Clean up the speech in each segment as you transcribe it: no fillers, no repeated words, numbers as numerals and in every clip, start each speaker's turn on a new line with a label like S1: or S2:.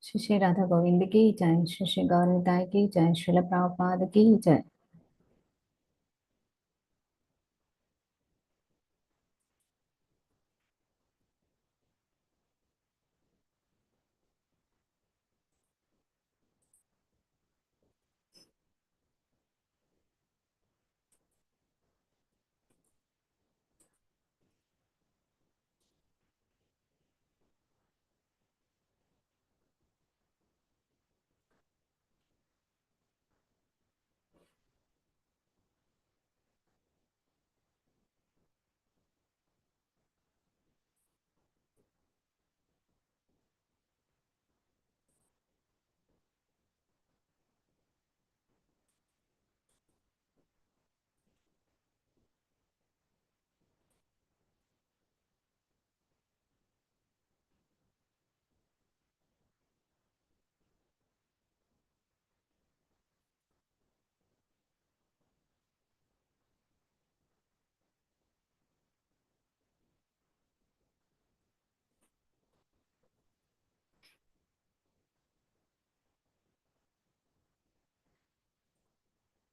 S1: श्री श्री राधा गोविंद की जय। श्री श्री गौरताय की जय। श्रील प्रभुपाद की जय।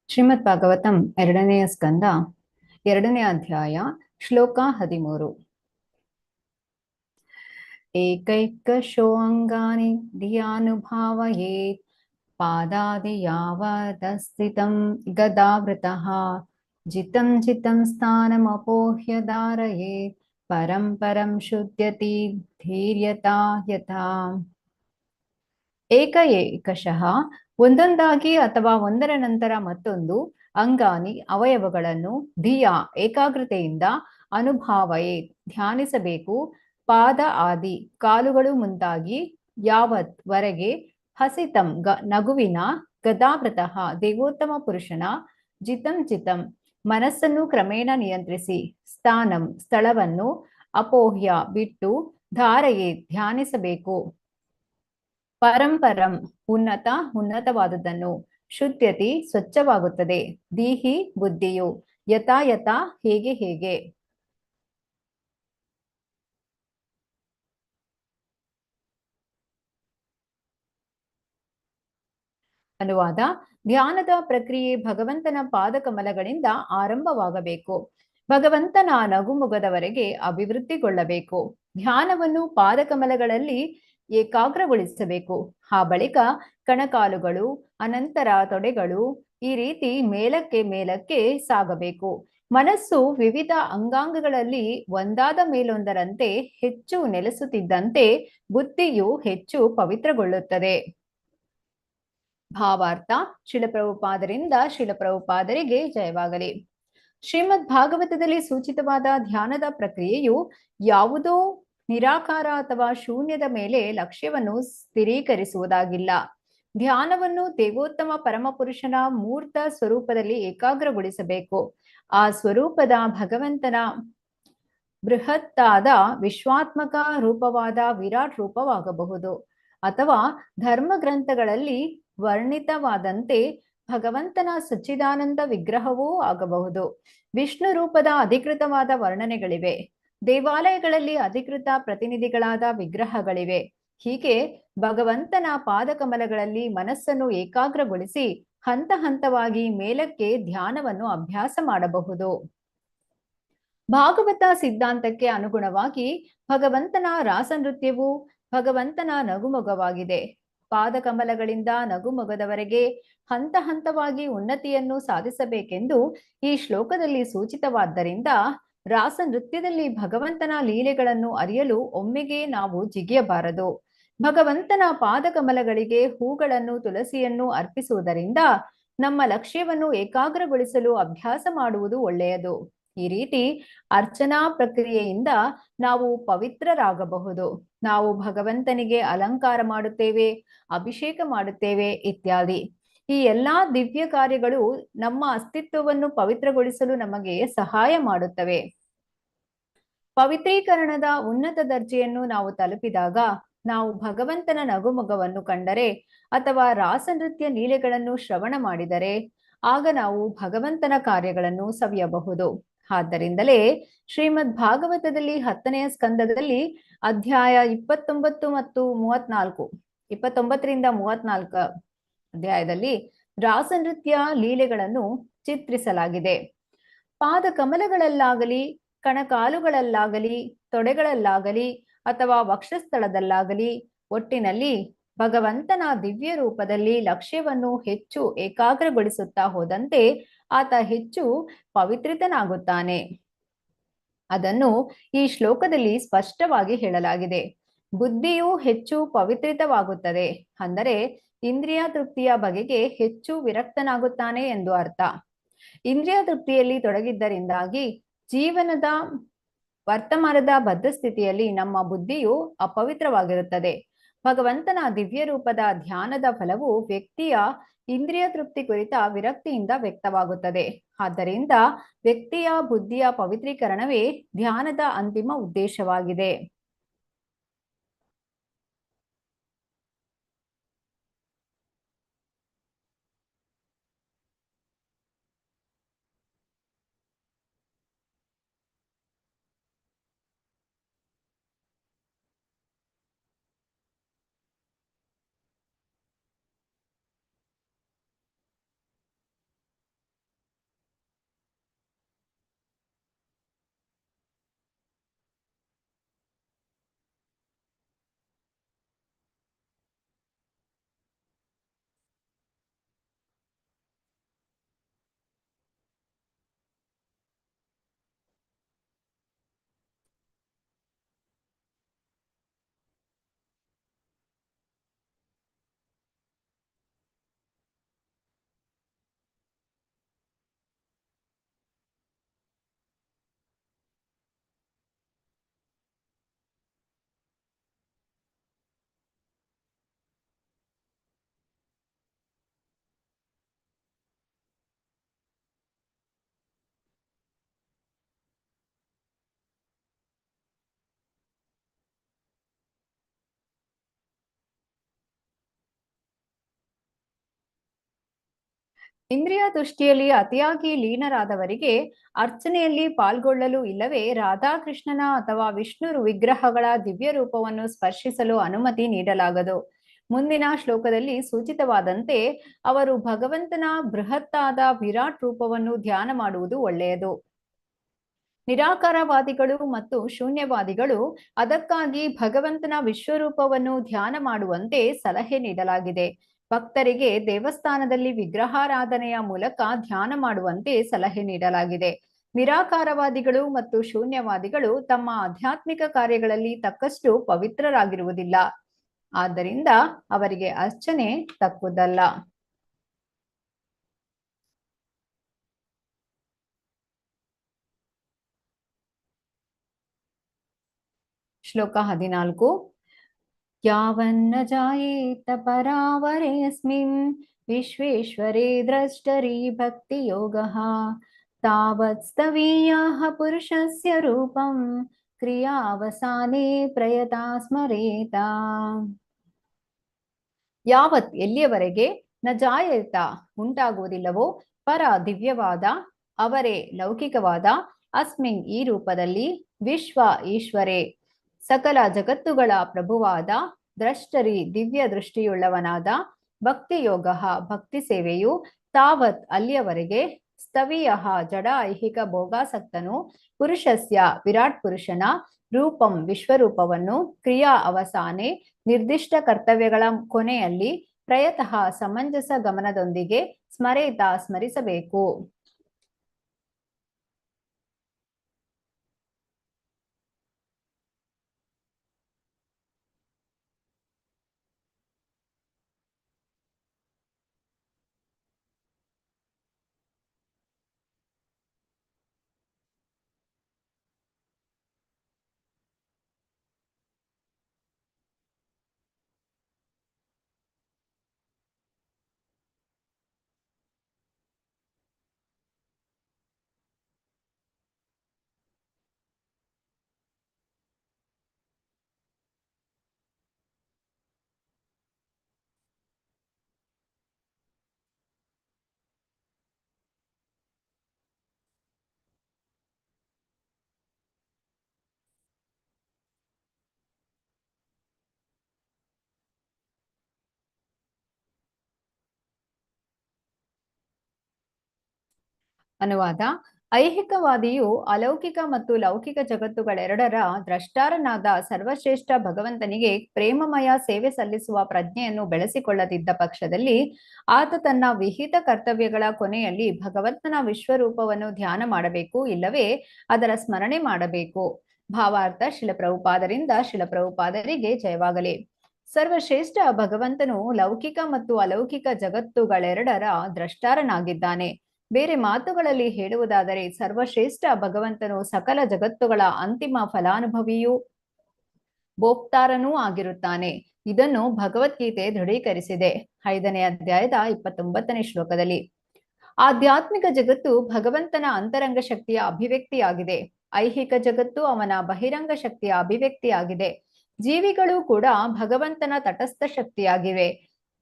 S1: ಶ್ರೀಮದ್ ಭಾಗವತಂ ಎರಡನೆಯ ಸ್ಕಂದ ಎರಡನೇ ಅಧ್ಯಾಯ ಶ್ಲೋಕ 13. ಏಕೈಕಶೋ ಅಂಗಾನಿ ಧಿಯಾನುಭಾವಯೇತ್ ಪಾದಾದಿ ಯಾವದಸ್ಥಿತಂ ಗದಾವೃತಃ ಜಿತಂ ಜಿತಂ ಸ್ಥಾನಮಪೋಹ್ಯ ಧಾರಯೇತ್ ಪರಂ ಪರಂ ಶುದ್ಧ್ಯತಿ ಧೀರ್ಯತಾ ಯಥಾ. ಏಕಶಃ ಒಂದೊಂದಾಗಿ ಅಥವಾ ಒಂದರ ನಂತರ ಮತ್ತೊಂದು ಅಂಗಾನಿ ಅವಯವಗಳನ್ನು ಧಿಯ ಏಕಾಗ್ರತೆಯಿಂದ ಅನುಭಾವಯೇ ಧ್ಯಾನಿಸಬೇಕು. ಪಾದ ಆದಿ ಕಾಲುಗಳು ಮುಂತಾಗಿ ಯಾವತ್ ವರೆಗೆ ಹಸಿತಂ ನಗುವಿನ ಗದಾವೃತಃ ದೇವೋತ್ತಮ ಪುರುಷನ ಜಿತಂ ಚಿತಂ ಮನಸ್ಸನ್ನು ಕ್ರಮೇಣ ನಿಯಂತ್ರಿಸಿ ಸ್ಥಾನಂ ಸ್ಥಳವನ್ನು ಅಪೋಹ್ಯ ಬಿಟ್ಟು ಧಾರೆಯೇ ಧ್ಯಾನಿಸಬೇಕು. ಪರಂಪರಂ ಉನ್ನತವಾದುದನ್ನು ಶುದ್ಧತಿ ಸ್ವಚ್ಛವಾಗುತ್ತದೆ. ದೀಹಿ ಬುದ್ಧಿಯು ಯಥಾ ಯಥಾ ಹೇಗೆ. ಅನುವಾದ: ಧ್ಯಾನದ ಪ್ರಕ್ರಿಯೆ ಭಗವಂತನ ಪಾದಕಮಲಗಳಿಂದ ಆರಂಭವಾಗಬೇಕು. ಭಗವಂತನ ನಗುಮುಗದವರೆಗೆ ಅಭಿವೃದ್ಧಿಗೊಳ್ಳಬೇಕು. ಧ್ಯಾನವನ್ನು ಪಾದಕಮಲಗಳಲ್ಲಿ ಏಕಾಗ್ರಗೊಳಿಸಬೇಕು. ಆ ಬಳಿಕ ಕಣಕಾಲುಗಳು, ಅನಂತರ ತೊಡೆಗಳು, ಈ ರೀತಿ ಮೇಲಕ್ಕೆ ಸಾಗಬೇಕು. ಮನಸ್ಸು ವಿವಿಧ ಅಂಗಾಂಗಗಳಲ್ಲಿ ಒಂದಾದ ಮೇಲೊಂದರಂತೆ ಹೆಚ್ಚು ನೆಲೆಸುತ್ತಿದ್ದಂತೆ ಬುದ್ಧಿಯು ಹೆಚ್ಚು ಪವಿತ್ರಗೊಳ್ಳುತ್ತದೆ. ಭಾವಾರ್ಥ: ಶಿಲಪ್ರಭುಪಾದರಿಂದ ಶಿಲಪ್ರಭುಪಾದರಿಗೆ ಜಯವಾಗಲಿ. ಶ್ರೀಮದ್ ಭಾಗವತದಲ್ಲಿ ಸೂಚಿತವಾದ ಧ್ಯಾನದ ಪ್ರಕ್ರಿಯೆಯು ಯಾವುದೋ ನಿರಾಕಾರ ಅಥವಾ ಶೂನ್ಯದ ಮೇಲೆ ಲಕ್ಷ್ಯವನ್ನು ಸ್ಥಿರೀಕರಿಸುವುದಾಗಿಲ್ಲ. ಧ್ಯಾನವನ್ನು ದೇವೋತ್ತಮ ಪರಮಪುರುಷನ ಮೂರ್ತ ಸ್ವರೂಪದಲ್ಲಿ ಏಕಾಗ್ರಗೊಳಿಸಬೇಕು. ಆ ಸ್ವರೂಪದ ಭಗವಂತನ ಬೃಹತ್ತಾದ ವಿಶ್ವಾತ್ಮಕ ರೂಪವಾದ ವಿರಾಟ್ ರೂಪವಾಗಬಹುದು, ಅಥವಾ ಧರ್ಮ ಗ್ರಂಥಗಳಲ್ಲಿ ವರ್ಣಿತವಾದಂತೆ ಭಗವಂತನ ಸಚ್ಚಿದಾನಂದ ವಿಗ್ರಹವೂ ಆಗಬಹುದು. ವಿಷ್ಣು ರೂಪದ ಅಧಿಕೃತವಾದ ವರ್ಣನೆಗಳಿವೆ. ದೇವಾಲಯಗಳಲ್ಲಿ ಅಧಿಕೃತ ಪ್ರತಿನಿಧಿಗಳಾದ ವಿಗ್ರಹಗಳಿವೆ. ಹೀಗೆ ಭಗವಂತನ ಪಾದಕಮಲಗಳಲ್ಲಿ ಮನಸ್ಸನ್ನು ಏಕಾಗ್ರಗೊಳಿಸಿ ಹಂತ ಹಂತವಾಗಿ ಮೇಲಕ್ಕೆ ಧ್ಯಾನವನ್ನು ಅಭ್ಯಾಸ ಮಾಡಬಹುದು. ಭಾಗವತ ಸಿದ್ಧಾಂತಕ್ಕೆ ಅನುಗುಣವಾಗಿ ಭಗವಂತನ ರಾಸನೃತ್ಯವು ಭಗವಂತನ ನಗುಮೊಗವಾಗಿದೆ. ಪಾದಕಮಲಗಳಿಂದ ನಗುಮೊಗದವರೆಗೆ ಹಂತ ಹಂತವಾಗಿ ಉನ್ನತಿಯನ್ನು ಸಾಧಿಸಬೇಕೆಂದು ಈ ಶ್ಲೋಕದಲ್ಲಿ ಸೂಚಿತವಾದ್ದರಿಂದ ರಾಸ ನೃತ್ಯದಲ್ಲಿ ಭಗವಂತನ ಲೀಲೆಗಳನ್ನು ಅರಿಯಲು ಒಮ್ಮೆಗೆ ನಾವು ಜಿಗಿಯಬಾರದು. ಭಗವಂತನ ಪಾದಕಮಲಗಳಿಗೆ ಹೂಗಳನ್ನು, ತುಳಸಿಯನ್ನು ಅರ್ಪಿಸುವುದರಿಂದ ನಮ್ಮ ಲಕ್ಷ್ಯವನ್ನು ಏಕಾಗ್ರಗೊಳಿಸಲು ಅಭ್ಯಾಸ ಮಾಡುವುದು ಒಳ್ಳೆಯದು. ಈ ರೀತಿ ಅರ್ಚನಾ ಪ್ರಕ್ರಿಯೆಯಿಂದ ನಾವು ಪವಿತ್ರರಾಗಬಹುದು. ನಾವು ಭಗವಂತನಿಗೆ ಅಲಂಕಾರ ಮಾಡುತ್ತೇವೆ, ಅಭಿಷೇಕ ಮಾಡುತ್ತೇವೆ ಇತ್ಯಾದಿ. ಈ ಎಲ್ಲಾ ದಿವ್ಯ ಕಾರ್ಯಗಳು ನಮ್ಮ ಅಸ್ತಿತ್ವವನ್ನು ಪವಿತ್ರಗೊಳಿಸಲು ನಮಗೆ ಸಹಾಯ ಮಾಡುತ್ತವೆ. ಪವಿತ್ರೀಕರಣದ ಉನ್ನತ ದರ್ಜೆಯನ್ನು ನಾವು ತಲುಪಿದಾಗ, ನಾವು ಭಗವಂತನ ನಗುಮೊಗವನ್ನು ಕಂಡರೆ ಅಥವಾ ರಾಸನೃತ್ಯ ಲೀಲೆಗಳನ್ನು ಶ್ರವಣ ಮಾಡಿದರೆ ಆಗ ನಾವು ಭಗವಂತನ ಕಾರ್ಯಗಳನ್ನು ಸವಿಯಬಹುದು. ಆದ್ದರಿಂದಲೇ ಶ್ರೀಮದ್ ಭಾಗವತದಲ್ಲಿ 10ನೇ ಸ್ಕಂದದಲ್ಲಿ ಅಧ್ಯಾಯ 29 ಮತ್ತು 34 29ರಿಂದ 34 ಅಧ್ಯಾಯದಲ್ಲಿ ರಾಸನೃತ್ಯ ಲೀಲೆಗಳನ್ನು ಚಿತ್ರಿಸಲಾಗಿದೆ. ಪಾದ ಕಮಲಗಳಲ್ಲಾಗಲಿ, ಕಣಕಾಲುಗಳಲ್ಲಾಗಲಿ, ತೊಡೆಗಳಲ್ಲಾಗಲಿ ಅಥವಾ ವಕ್ಷಸ್ಥಳದಲ್ಲಾಗಲಿ, ಒಟ್ಟಿನಲ್ಲಿ ಭಗವಂತನ ದಿವ್ಯ ರೂಪದಲ್ಲಿ ಲಕ್ಷ್ಯವನ್ನು ಹೆಚ್ಚು ಏಕಾಗ್ರಗೊಳಿಸುತ್ತಾ ಹೋದಂತೆ ಆತ ಹೆಚ್ಚು ಪವಿತ್ರಿತನಾಗುತ್ತಾನೆ. ಅದನ್ನು ಈ ಶ್ಲೋಕದಲ್ಲಿ ಸ್ಪಷ್ಟವಾಗಿ ಹೇಳಲಾಗಿದೆ. ಬುದ್ಧಿಯು ಹೆಚ್ಚು ಪವಿತ್ರಿತವಾಗುತ್ತದೆ, ಅಂದರೆ ಇಂದ್ರಿಯ ತೃಪ್ತಿಯ ಬಗೆಗೆ ಹೆಚ್ಚು ವಿರಕ್ತನಾಗುತ್ತಾನೆ ಎಂದು ಅರ್ಥ. ಇಂದ್ರಿಯ ತೃಪ್ತಿಯಲ್ಲಿ ತೊಡಗಿದ್ದರಿಂದಾಗಿ ಜೀವನದ ವರ್ತಮಾನದ ಬದ್ಧ ಸ್ಥಿತಿಯಲ್ಲಿ ನಮ್ಮ ಬುದ್ಧಿಯು ಅಪವಿತ್ರವಾಗಿರುತ್ತದೆ. ಭಗವಂತನ ದಿವ್ಯ ರೂಪದ ಧ್ಯಾನದ ಫಲವು ವ್ಯಕ್ತಿಯ ಇಂದ್ರಿಯ ತೃಪ್ತಿ ಕುರಿತ ವಿರಕ್ತಿಯಿಂದ ವ್ಯಕ್ತವಾಗುತ್ತದೆ. ಆದ್ದರಿಂದ ವ್ಯಕ್ತಿಯ ಬುದ್ಧಿಯ ಪವಿತ್ರೀಕರಣವೇ ಧ್ಯಾನದ ಅಂತಿಮ ಉದ್ದೇಶವಾಗಿದೆ. ಇಂದ್ರಿಯ ದೃಷ್ಟಿಯಲ್ಲಿ ಅತಿಯಾಗಿ ಲೀನರಾದವರಿಗೆ ಅರ್ಚನೆಯಲ್ಲಿ ಪಾಲ್ಗೊಳ್ಳಲು ಇಲ್ಲವೇ ರಾಧಾಕೃಷ್ಣನ ಅಥವಾ ವಿಷ್ಣು ವಿಗ್ರಹಗಳ ದಿವ್ಯ ರೂಪವನ್ನು ಸ್ಪರ್ಶಿಸಲು ಅನುಮತಿ ನೀಡಲಾಗದು. ಮುಂದಿನ ಶ್ಲೋಕದಲ್ಲಿ ಸೂಚಿತವಾದಂತೆ ಅವರು ಭಗವಂತನ ಬೃಹತ್ತಾದ ವಿರಾಟ್ ರೂಪವನ್ನು ಧ್ಯಾನ ಮಾಡುವುದು ಒಳ್ಳೆಯದು. ನಿರಾಕಾರವಾದಿಗಳು ಮತ್ತು ಶೂನ್ಯವಾದಿಗಳು ಅದಕ್ಕಾಗಿ ಭಗವಂತನ ವಿಶ್ವರೂಪವನ್ನು ಧ್ಯಾನ ಮಾಡುವಂತೆ ಸಲಹೆ ನೀಡಲಾಗಿದೆ. ಭಕ್ತರಿಗೆ ದೇವಸ್ಥಾನದಲ್ಲಿ ವಿಗ್ರಹಾರಾಧನೆಯ ಮೂಲಕ ಧ್ಯಾನ ಮಾಡುವಂತೆ ಸಲಹೆ ನೀಡಲಾಗಿದೆ. ನಿರಾಕಾರವಾದಿಗಳು ಮತ್ತು ಶೂನ್ಯವಾದಿಗಳು ತಮ್ಮ ಆಧ್ಯಾತ್ಮಿಕ ಕಾರ್ಯಗಳಲ್ಲಿ ತಕ್ಕಷ್ಟು ಪವಿತ್ರರಾಗಿರುವುದಿಲ್ಲ, ಆದ್ದರಿಂದ ಅವರಿಗೆ ಅರ್ಚನೆ ತಕ್ಕುದಲ್ಲ. ಶ್ಲೋಕ 14. ಯಾವನ್ನ ಜಾಯೇತ ಪರಾವರೇಸ್ಮಿನ್ ವಿಶ್ವೇಶ್ವರೇ ದ್ರಷ್ಟರಿ ಭಕ್ತಿ ಯೋಗಃ ತಾವತ್ ಸ್ತವೀಯಃ ಪುರುಷಸ್ಯ ರೂಪಂ ಕ್ರಿಯಾವಸಾನೆ ಪ್ರಯತಾ ಸ್ಮರೇತ. ಯಾವತ್ ಎಲ್ಲಿಯವರೆಗೆ ನ ಜಾಯೇತ ಉಂಟಾಗುವುದಿಲ್ಲವೋ ಪರ ದಿವ್ಯವಾದ ಅವರೇ ಲೌಕಿಕವಾದ ಅಸ್ಮಿನ್ ಈ ರೂಪದಲ್ಲಿ ವಿಶ್ವ ಈಶ್ವರೇ ಸಕಲ ಜಗತ್ತುಗಳ ಪ್ರಭುವಾದ ದ್ರಷ್ಟರಿ ದಿವ್ಯ ದೃಷ್ಟಿಯುಳ್ಳವನಾದ ಭಕ್ತಿಯೋಗ ಭಕ್ತಿ ಸೇವೆಯು ತಾವತ್ ಅಲ್ಲಿಯವರೆಗೆ ಸ್ತವೀಯ ಜಡ ಐಹಿಕ ಭೋಗಾಸಕ್ತನು ಪುರುಷಸ್ಯ ವಿರಾಟ್ ಪುರುಷನ ರೂಪಂ ವಿಶ್ವರೂಪವನ್ನು ಕ್ರಿಯಾ ಅವಸಾನೆ ನಿರ್ದಿಷ್ಟ ಕರ್ತವ್ಯಗಳ ಕೊನೆಯಲ್ಲಿ ಪ್ರಯತಃ ಸಮಂಜಸ ಗಮನದೊಂದಿಗೆ ಸ್ಮರಿಸಬೇಕು. ಅನುವಾದ: ಐಹಿಕವಾದಿಯು ಅಲೌಕಿಕ ಮತ್ತು ಲೌಕಿಕ ಜಗತ್ತುಗಳೆರಡರ ದ್ರಷ್ಟಾರನಾದ ಸರ್ವಶ್ರೇಷ್ಠ ಭಗವಂತನಿಗೆ ಪ್ರೇಮಮಯ ಸೇವೆ ಸಲ್ಲಿಸುವ ಪ್ರಜ್ಞೆಯನ್ನು ಬೆಳೆಸಿಕೊಳ್ಳದಿದ್ದ ಪಕ್ಷದಲ್ಲಿ ಆತ ತನ್ನ ವಿಹಿತ ಕರ್ತವ್ಯಗಳ ಕೊನೆಯಲ್ಲಿ ಭಗವಂತನ ವಿಶ್ವರೂಪವನ್ನು ಧ್ಯಾನ ಮಾಡಬೇಕು, ಇಲ್ಲವೇ ಅದರ ಸ್ಮರಣೆ ಮಾಡಬೇಕು. ಭಾವಾರ್ಥ: ಶಿಲಪ್ರಭುಪಾದರಿಂದ ಶಿಲಪ್ರಭುಪಾದರಿಗೆ ಜಯವಾಗಲಿ. ಸರ್ವಶ್ರೇಷ್ಠ ಭಗವಂತನು ಲೌಕಿಕ ಮತ್ತು ಅಲೌಕಿಕ ಜಗತ್ತುಗಳೆರಡರ ದ್ರಷ್ಟಾರನಾಗಿದ್ದಾನೆ. ಬೇರೆ ಮಾತುಗಳಲ್ಲಿ ಹೇಳುವುದಾದರೆ ಸರ್ವಶ್ರೇಷ್ಠ ಭಗವಂತನು ಸಕಲ ಜಗತ್ತುಗಳ ಅಂತಿಮ ಫಲಾನುಭವಿಯೂ ಭೋಕ್ತಾರನೂ ಆಗಿರುತ್ತಾನೆ. ಇದನ್ನು ಭಗವದ್ಗೀತೆ ದೃಢೀಕರಿಸಿದೆ. 5ನೇ ಅಧ್ಯಾಯದ 29ನೇ ಶ್ಲೋಕದಲ್ಲಿ. ಆಧ್ಯಾತ್ಮಿಕ ಜಗತ್ತು ಭಗವಂತನ ಅಂತರಂಗ ಶಕ್ತಿಯ ಅಭಿವ್ಯಕ್ತಿಯಾಗಿದೆ. ಐಹಿಕ ಜಗತ್ತು ಅವನ ಬಹಿರಂಗ ಶಕ್ತಿಯ ಅಭಿವ್ಯಕ್ತಿಯಾಗಿದೆ. ಜೀವಿಗಳು ಕೂಡ ಭಗವಂತನ ತಟಸ್ಥ ಶಕ್ತಿಯಾಗಿವೆ.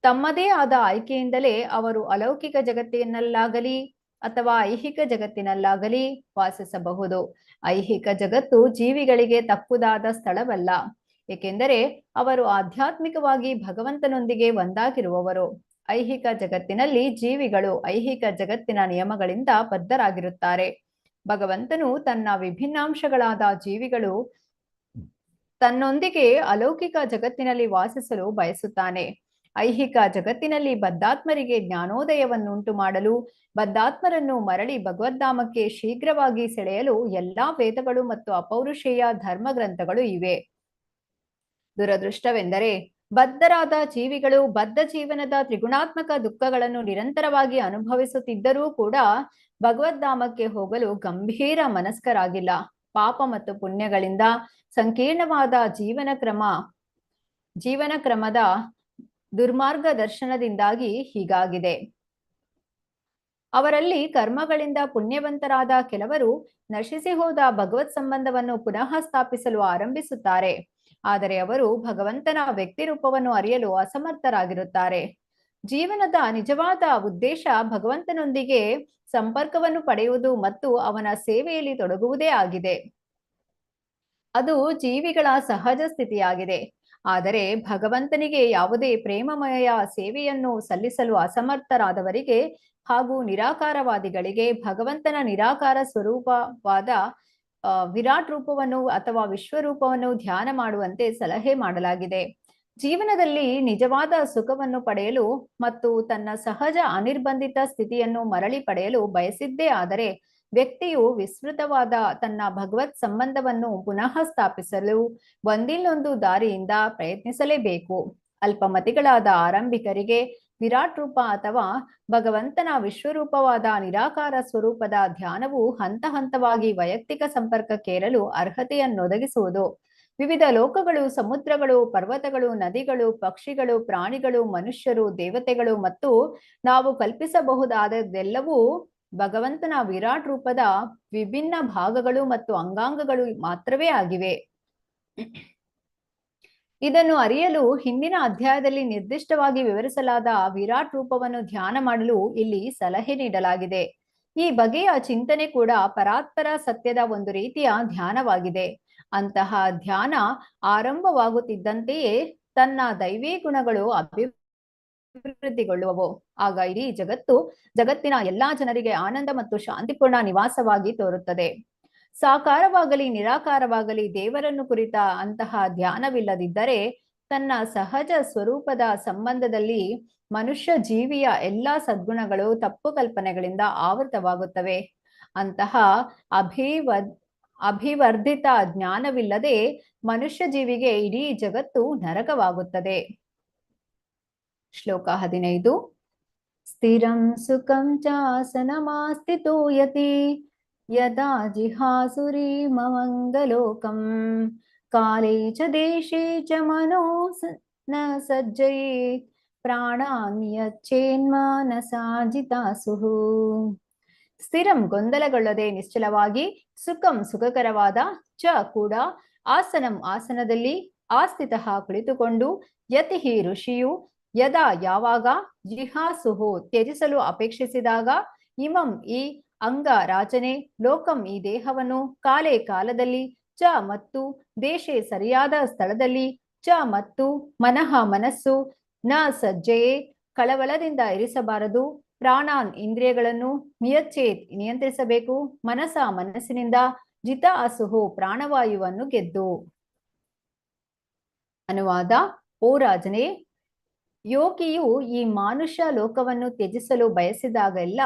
S1: ತಮ್ಮದೇ ಆದ ಆಯ್ಕೆಯಿಂದಲೇ ಅವರು ಅಲೌಕಿಕ ಜಗತ್ತಿನಲ್ಲಾಗಲಿ ಅಥವಾ ಐಹಿಕ ಜಗತ್ತಿನಲ್ಲಾಗಲಿ ವಾಸಿಸಬಹುದು. ಐಹಿಕ ಜಗತ್ತು ಜೀವಿಗಳಿಗೆ ತಕ್ಕುದಾದ ಸ್ಥಳವಲ್ಲ, ಏಕೆಂದರೆ ಅವರು ಆಧ್ಯಾತ್ಮಿಕವಾಗಿ ಭಗವಂತನೊಂದಿಗೆ ಒಂದಾಗಿರುವವರು. ಐಹಿಕ ಜಗತ್ತಿನಲ್ಲಿ ಜೀವಿಗಳು ಐಹಿಕ ಜಗತ್ತಿನ ನಿಯಮಗಳಿಂದ ಬದ್ಧರಾಗಿರುತ್ತಾರೆ. ಭಗವಂತನು ತನ್ನ ವಿಭಿನ್ನಾಂಶಗಳಾದ ಜೀವಿಗಳು ತನ್ನೊಂದಿಗೆ ಅಲೌಕಿಕ ಜಗತ್ತಿನಲ್ಲಿ ವಾಸಿಸಲು ಬಯಸುತ್ತಾನೆ. ಐಹಿಕ ಜಗತ್ತಿನಲ್ಲಿ ಬದ್ಧಾತ್ಮರಿಗೆ ಜ್ಞಾನೋದಯವನ್ನುಂಟು ಮಾಡಲು, ಬದ್ಧಾತ್ಮರನ್ನು ಮರಳಿ ಭಗವದ್ಧಾಮಕ್ಕೆ ಶೀಘ್ರವಾಗಿ ಸೆಳೆಯಲು ಎಲ್ಲಾ ವೇದಗಳು ಮತ್ತು ಅಪೌರುಷೇಯ ಧರ್ಮ ಗ್ರಂಥಗಳು ಇವೆ. ದುರದೃಷ್ಟವೆಂದರೆ ಬದ್ಧರಾದ ಜೀವಿಗಳು ಬದ್ಧ ಜೀವನದ ತ್ರಿಗುಣಾತ್ಮಕ ದುಃಖಗಳನ್ನು ನಿರಂತರವಾಗಿ ಅನುಭವಿಸುತ್ತಿದ್ದರೂ ಕೂಡ ಭಗವದ್ಧಾಮಕ್ಕೆ ಹೋಗಲು ಗಂಭೀರ ಮನಸ್ಕರಾಗಿಲ್ಲ. ಪಾಪ ಮತ್ತು ಪುಣ್ಯಗಳಿಂದ ಸಂಕೀರ್ಣವಾದ ಜೀವನ ಕ್ರಮದ ದುರ್ಮಾರ್ಗ ದರ್ಶನದಿಂದಾಗಿ ಹೀಗಾಗಿದೆ. ಅವರಲ್ಲಿ ಕರ್ಮಗಳಿಂದ ಪುಣ್ಯವಂತರಾದ ಕೆಲವರು ನಶಿಸಿ ಹೋದ ಭಗವತ್ ಸಂಬಂಧವನ್ನು ಪುನಃ ಸ್ಥಾಪಿಸಲು ಆರಂಭಿಸುತ್ತಾರೆ. ಆದರೆ ಅವರು ಭಗವಂತನ ವ್ಯಕ್ತಿ ರೂಪವನ್ನು ಅರಿಯಲು ಅಸಮರ್ಥರಾಗಿರುತ್ತಾರೆ. ಜೀವನದ ನಿಜವಾದ ಉದ್ದೇಶ ಭಗವಂತನೊಂದಿಗೆ ಸಂಪರ್ಕವನ್ನು ಪಡೆಯುವುದು ಮತ್ತು ಅವನ ಸೇವೆಯಲ್ಲಿ ತೊಡಗುವುದೇ ಆಗಿದೆ. ಅದು ಜೀವಿಗಳ ಸಹಜ ಸ್ಥಿತಿಯಾಗಿದೆ. ಆದರೆ ಭಗವಂತನಿಗೆ ಯಾವುದೇ ಪ್ರೇಮಮಯ ಸೇವೆಯನ್ನು ಸಲ್ಲಿಸಲು ಅಸಮರ್ಥರಾದವರಿಗೆ ಹಾಗೂ ನಿರಾಕಾರವಾದಿಗಳಿಗೆ ಭಗವಂತನ ನಿರಾಕಾರ ಸ್ವರೂಪವಾದ ವಿರಾಟ್ ರೂಪವನ್ನು ಅಥವಾ ವಿಶ್ವರೂಪವನ್ನು ಧ್ಯಾನ ಮಾಡುವಂತೆ ಸಲಹೆ ಮಾಡಲಾಗಿದೆ. ಜೀವನದಲ್ಲಿ ನಿಜವಾದ ಸುಖವನ್ನು ಪಡೆಯಲು ಮತ್ತು ತನ್ನ ಸಹಜ ಅನಿರ್ಬಂಧಿತ ಸ್ಥಿತಿಯನ್ನು ಮರಳಿ ಪಡೆಯಲು ಬಯಸಿದ್ದೇ ಆದರೆ ವ್ಯಕ್ತಿಯು ವಿಸ್ತೃತವಾದ ತನ್ನ ಭಗವತ್ ಸಂಬಂಧವನ್ನು ಪುನಃ ಸ್ಥಾಪಿಸಲು ಒಂದಿಲ್ಲೊಂದು ದಾರಿಯಿಂದ ಪ್ರಯತ್ನಿಸಲೇಬೇಕು. ಅಲ್ಪಮತಿಗಳಾದ ಆರಂಭಿಕರಿಗೆ ವಿರಾಟ್ ರೂಪ ಅಥವಾ ಭಗವಂತನ ವಿಶ್ವರೂಪವಾದ ನಿರಾಕಾರ ಸ್ವರೂಪದ ಧ್ಯಾನವು ಹಂತ ಹಂತವಾಗಿ ವೈಯಕ್ತಿಕ ಸಂಪರ್ಕಕ್ಕೇರಲು ಅರ್ಹತೆಯನ್ನೊದಗಿಸುವುದು. ವಿವಿಧ ಲೋಕಗಳು, ಸಮುದ್ರಗಳು, ಪರ್ವತಗಳು, ನದಿಗಳು, ಪಕ್ಷಿಗಳು, ಪ್ರಾಣಿಗಳು, ಮನುಷ್ಯರು, ದೇವತೆಗಳು ಮತ್ತು ನಾವು ಕಲ್ಪಿಸಬಹುದಾದದೆಲ್ಲವೂ ಭಗವಂತನ ವಿರಾಟ್ ರೂಪದ ವಿಭಿನ್ನ ಭಾಗಗಳು ಮತ್ತು ಅಂಗಾಂಗಗಳು ಮಾತ್ರವೇ ಆಗಿವೆ. ಇದನ್ನು ಅರಿಯಲು ಹಿಂದಿನ ಅಧ್ಯಾಯದಲ್ಲಿ ನಿರ್ದಿಷ್ಟವಾಗಿ ವಿವರಿಸಲಾದ ವಿರಾಟ್ ರೂಪವನ್ನು ಧ್ಯಾನ ಮಾಡಲು ಇಲ್ಲಿ ಸಲಹೆ ನೀಡಲಾಗಿದೆ. ಈ ಬಗೆಯ ಚಿಂತನೆ ಕೂಡ ಪರಾತ್ಪರ ಸತ್ಯದ ಒಂದು ರೀತಿಯ ಧ್ಯಾನವಾಗಿದೆ. ಅಂತಹ ಧ್ಯಾನ ಆರಂಭವಾಗುತ್ತಿದ್ದಂತೆಯೇ ತನ್ನ ದೈವೀ ಗುಣಗಳು ಅಭಿವೃದ್ಧಿಗೊಳ್ಳುವವು. ಆಗ ಇಡೀ ಜಗತ್ತಿನ ಎಲ್ಲಾ ಜನರಿಗೆ ಆನಂದ ಮತ್ತು ಶಾಂತಿಪೂರ್ಣ ನಿವಾಸವಾಗಿ ತೋರುತ್ತದೆ. ಸಾಕಾರವಾಗಲಿ ನಿರಾಕಾರವಾಗಲಿ ದೇವರನ್ನು ಕುರಿತ ಅಂತಹ ಧ್ಯಾನವಿಲ್ಲದಿದ್ದರೆ ತನ್ನ ಸಹಜ ಸ್ವರೂಪದ ಸಂಬಂಧದಲ್ಲಿ ಮನುಷ್ಯ ಜೀವಿಯ ಎಲ್ಲಾ ಸದ್ಗುಣಗಳು ತಪ್ಪು ಕಲ್ಪನೆಗಳಿಂದ ಆವೃತವಾಗುತ್ತವೆ. ಅಂತಹ ಅಭಿವರ್ಧಿತ ಜ್ಞಾನವಿಲ್ಲದೆ ಮನುಷ್ಯ ಜೀವಿಗೆ ಇಡೀ ಜಗತ್ತು ನರಕವಾಗುತ್ತದೆ. ಶ್ಲೋಕ 15. ಸ್ಥಿರಂ ಸುಖಂ ಚಾಸನಮಾಸ್ಥಿತೋ ಯತಿ ಯದಾ ಜಿಹಾಸುರಿ ಮಮಂಗಲೋಕಂ ಕಾಲೇ ಚ ದೇಶೇ ಚ ಮನೋ ನ ಸಜ್ಜಯೇತ್ ಪ್ರಾಣಾನ್ಯಚ್ಚೇನ್ಮಾನಸಾ ಜಿತಾಸುಹು. ಸ್ಥಿರಂ ಗೊಂದಲಗೊಳ್ಳದೆ ನಿಶ್ಚಲವಾಗಿ, ಸುಖಂ ಸುಖಕರವಾದ, ಚ ಕೂಡ, ಆಸನಂ ಆಸನದಲ್ಲಿ, ಆಸ್ಥಿತಃ ಕುಳಿತುಕೊಂಡು, ಯತಿಹಿ ಋಷಿಯು, ಯದಾ ಯಾವಾಗ, ಜಿಹಾಸುಹು ತ್ಯಜಿಸಲು ಅಪೇಕ್ಷಿಸಿದಾಗ, ಇಮಂ ಈ ಅಂಗ ರಾಜನೇ, ಲೋಕಂ ಈ ದೇಹವನ್ನು, ಕಾಲೇ ಕಾಲದಲ್ಲಿ, ಚ ಮತ್ತು, ದೇಶೇ ಸರಿಯಾದ ಸ್ಥಳದಲ್ಲಿ, ಚ ಮತ್ತು, ಮನಃ ಮನಸ್ಸು, ನ ಸಜ್ಜೆಯೇ ಕಳವಳದಿಂದ ಇರಿಸಬಾರದು, ಪ್ರಾಣಾನ್ ಇಂದ್ರಿಯಗಳನ್ನು ನಿಯಚ್ಚೇತ್ ನಿಯಂತ್ರಿಸಬೇಕು. ಮನಸ್ಸಿನಿಂದ ಜಿತ ಅಸುಹು ಪ್ರಾಣವಾಯುವನ್ನು ಗೆದ್ದು. ಅನುವಾದ: ಓ ರಾಜನೇ, ಯೋಗಿಯು ಈ ಮಾನುಷ ಲೋಕವನ್ನು ತ್ಯಜಿಸಲು ಬಯಸಿದಾಗೆಲ್ಲ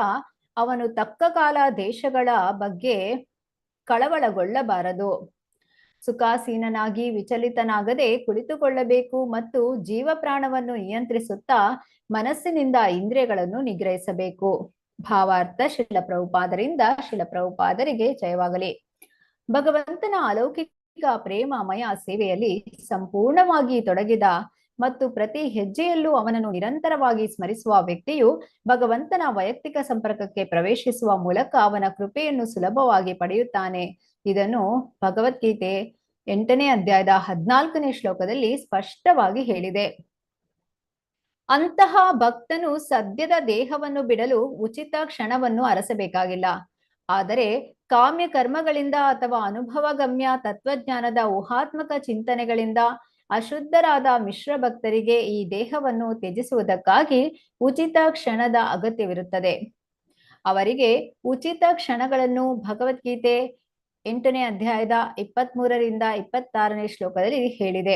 S1: ಅವನು ತಕ್ಕ ಕಾಲ ದೇಶಗಳ ಬಗ್ಗೆ ಕಳವಳಗೊಳ್ಳಬಾರದು. ಸುಖಾಸೀನನಾಗಿ ವಿಚಲಿತನಾಗದೆ ಕುಳಿತುಕೊಳ್ಳಬೇಕು ಮತ್ತು ಜೀವ ಪ್ರಾಣವನ್ನು ನಿಯಂತ್ರಿಸುತ್ತಾ ಮನಸ್ಸಿನಿಂದ ಇಂದ್ರಿಯಗಳನ್ನು ನಿಗ್ರಹಿಸಬೇಕು. ಭಾವಾರ್ಥ: ಶ್ರೀಲ ಪ್ರಭುಪಾದರಿಂದ ಶ್ರೀಲ ಪ್ರಭುಪಾದರಿಗೆ ಜಯವಾಗಲಿ. ಭಗವಂತನ ಅಲೌಕಿಕ ಪ್ರೇಮಮಯ ಸೇವೆಯಲ್ಲಿ ಸಂಪೂರ್ಣವಾಗಿ ತೊಡಗಿದ ಮತ್ತು ಪ್ರತಿ ಹೆಜ್ಜೆಯಲ್ಲೂ ಅವನನ್ನು ನಿರಂತರವಾಗಿ ಸ್ಮರಿಸುವ ವ್ಯಕ್ತಿಯು ಭಗವಂತನ ವೈಯಕ್ತಿಕ ಸಂಪರ್ಕಕ್ಕೆ ಪ್ರವೇಶಿಸುವ ಮೂಲಕ ಅವನ ಕೃಪೆಯನ್ನು ಸುಲಭವಾಗಿ ಪಡೆಯುತ್ತಾನೆ. ಇದನ್ನು ಭಗವದ್ಗೀತೆ 8ನೇ ಅಧ್ಯಾಯದ 14ನೇ ಶ್ಲೋಕದಲ್ಲಿ ಸ್ಪಷ್ಟವಾಗಿ ಹೇಳಿದೆ. ಅಂತಹ ಭಕ್ತನು ಸದ್ಯದ ದೇಹವನ್ನು ಬಿಡಲು ಉಚಿತ ಕ್ಷಣವನ್ನು ಅರಸಬೇಕಾಗಿಲ್ಲ. ಆದರೆ ಕಾಮ್ಯ ಕರ್ಮಗಳಿಂದ ಅಥವಾ ಅನುಭವಗಮ್ಯ ತತ್ವಜ್ಞಾನದ ಊಹಾತ್ಮಕ ಚಿಂತನೆಗಳಿಂದ ಅಶುದ್ಧರಾದ ಮಿಶ್ರ ಭಕ್ತರಿಗೆ ಈ ದೇಹವನ್ನು ತ್ಯಜಿಸುವುದಕ್ಕಾಗಿ ಉಚಿತ ಕ್ಷಣದ ಅಗತ್ಯವಿರುತ್ತದೆ. ಅವರಿಗೆ ಉಚಿತ ಕ್ಷಣಗಳನ್ನು ಭಗವದ್ಗೀತೆ 8ನೇ ಅಧ್ಯಾಯದ 23ರಿಂದ 26ನೇ ಶ್ಲೋಕದಲ್ಲಿ ಹೇಳಿದೆ.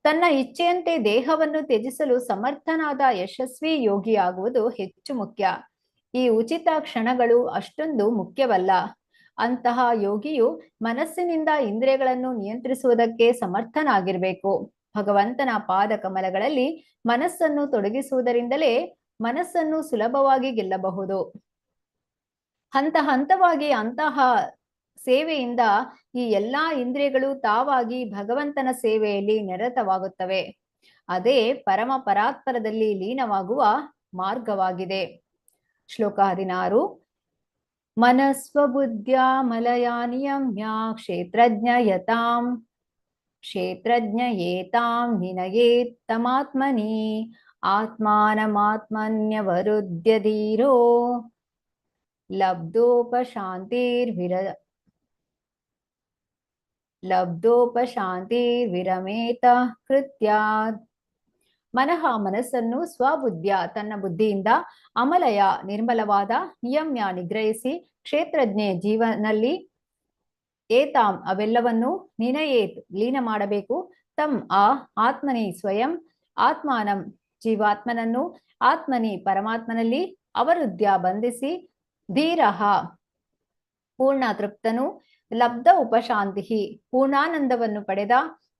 S1: ತನ್ನ ಇಚ್ಛೆಯಂತೆ ದೇಹವನ್ನು ತ್ಯಜಿಸಲು ಸಮರ್ಥನಾದ ಯಶಸ್ವಿ ಯೋಗಿಯಾಗುವುದು ಹೆಚ್ಚು ಮುಖ್ಯ. ಈ ಉಚಿತ ಕ್ಷಣಗಳು ಅಷ್ಟೊಂದು ಮುಖ್ಯವಲ್ಲ. ಅಂತಹ ಯೋಗಿಯು ಮನಸ್ಸಿನಿಂದ ಇಂದ್ರಿಯಗಳನ್ನು ನಿಯಂತ್ರಿಸುವುದಕ್ಕೆ ಸಮರ್ಥನಾಗಿರಬೇಕು. ಭಗವಂತನ ಪಾದ ಕಮಲಗಳಲ್ಲಿ ಮನಸ್ಸನ್ನು ತೊಡಗಿಸುವುದರಿಂದಲೇ ಮನಸ್ಸನ್ನು ಸುಲಭವಾಗಿ ಗೆಲ್ಲಬಹುದು. ಹಂತ ಹಂತವಾಗಿ ಅಂತಹ ಸೇವೆಯಿಂದ ಈ ಎಲ್ಲಾ ಇಂದ್ರಿಯಗಳು ತಾವಾಗಿ ಭಗವಂತನ ಸೇವೆಯಲ್ಲಿ ನಿರತವಾಗುತ್ತವೆ. ಅದೇ ಪರಮ ಪರಾತ್ಪರದಲ್ಲಿ ಲೀನವಾಗುವ ಮಾರ್ಗವಾಗಿದೆ. ಶ್ಲೋಕ 16. ಮನಸ್ವಬುದ್ಧ್ಯ ಮಲಯಾ ನಿಯಮ್ಯ ಕ್ಷೇತ್ರಜ್ಞಯೇತಾಂ ನಿನಯೇತ್ ತಮಾತ್ಮನಿ ಆತ್ಮಾನಮಾತ್ಮನ್ಯವರುದ್ಧ್ಯ ಧೀರೋ ಲಬ್ಧೋಪಶಾಂತಿರ್ವಿರಮೇತ ಕೃತ್ಯಾತ್. ಮನಸ್ಸನ್ನು ಸ್ವಬುದ್ಧಿಯ ತನ್ನ ಬುದ್ಧಿಯಿಂದ, ಅಮಲಯ ನಿರ್ಮಲವಾದ, ನಿಯಮ್ಯ ನಿಗ್ರಹಿಸಿ, ಕ್ಷೇತ್ರಜ್ಞೆ ಜೀವನಲ್ಲಿ, ಏತಾಂ ಅವೆಲ್ಲವನ್ನು, ನಿನಯೇತ್ ಲೀನ ಮಾಡಬೇಕು, ತಮ್ ಆತ್ಮನಿ ಸ್ವಯಂ, ಆತ್ಮಾನಂ ಜೀವಾತ್ಮನನ್ನು, ಆತ್ಮನಿ ಪರಮಾತ್ಮನಲ್ಲಿ, ಅವರುದ್ಯ ಬಂಧಿಸಿ, ಧೀರಃ ಪೂರ್ಣ ತೃಪ್ತನು, ಲಬ್ಧ ಉಪಶಾಂತಿ ಪೂರ್ಣಾನಂದವನ್ನು ಪಡೆದ,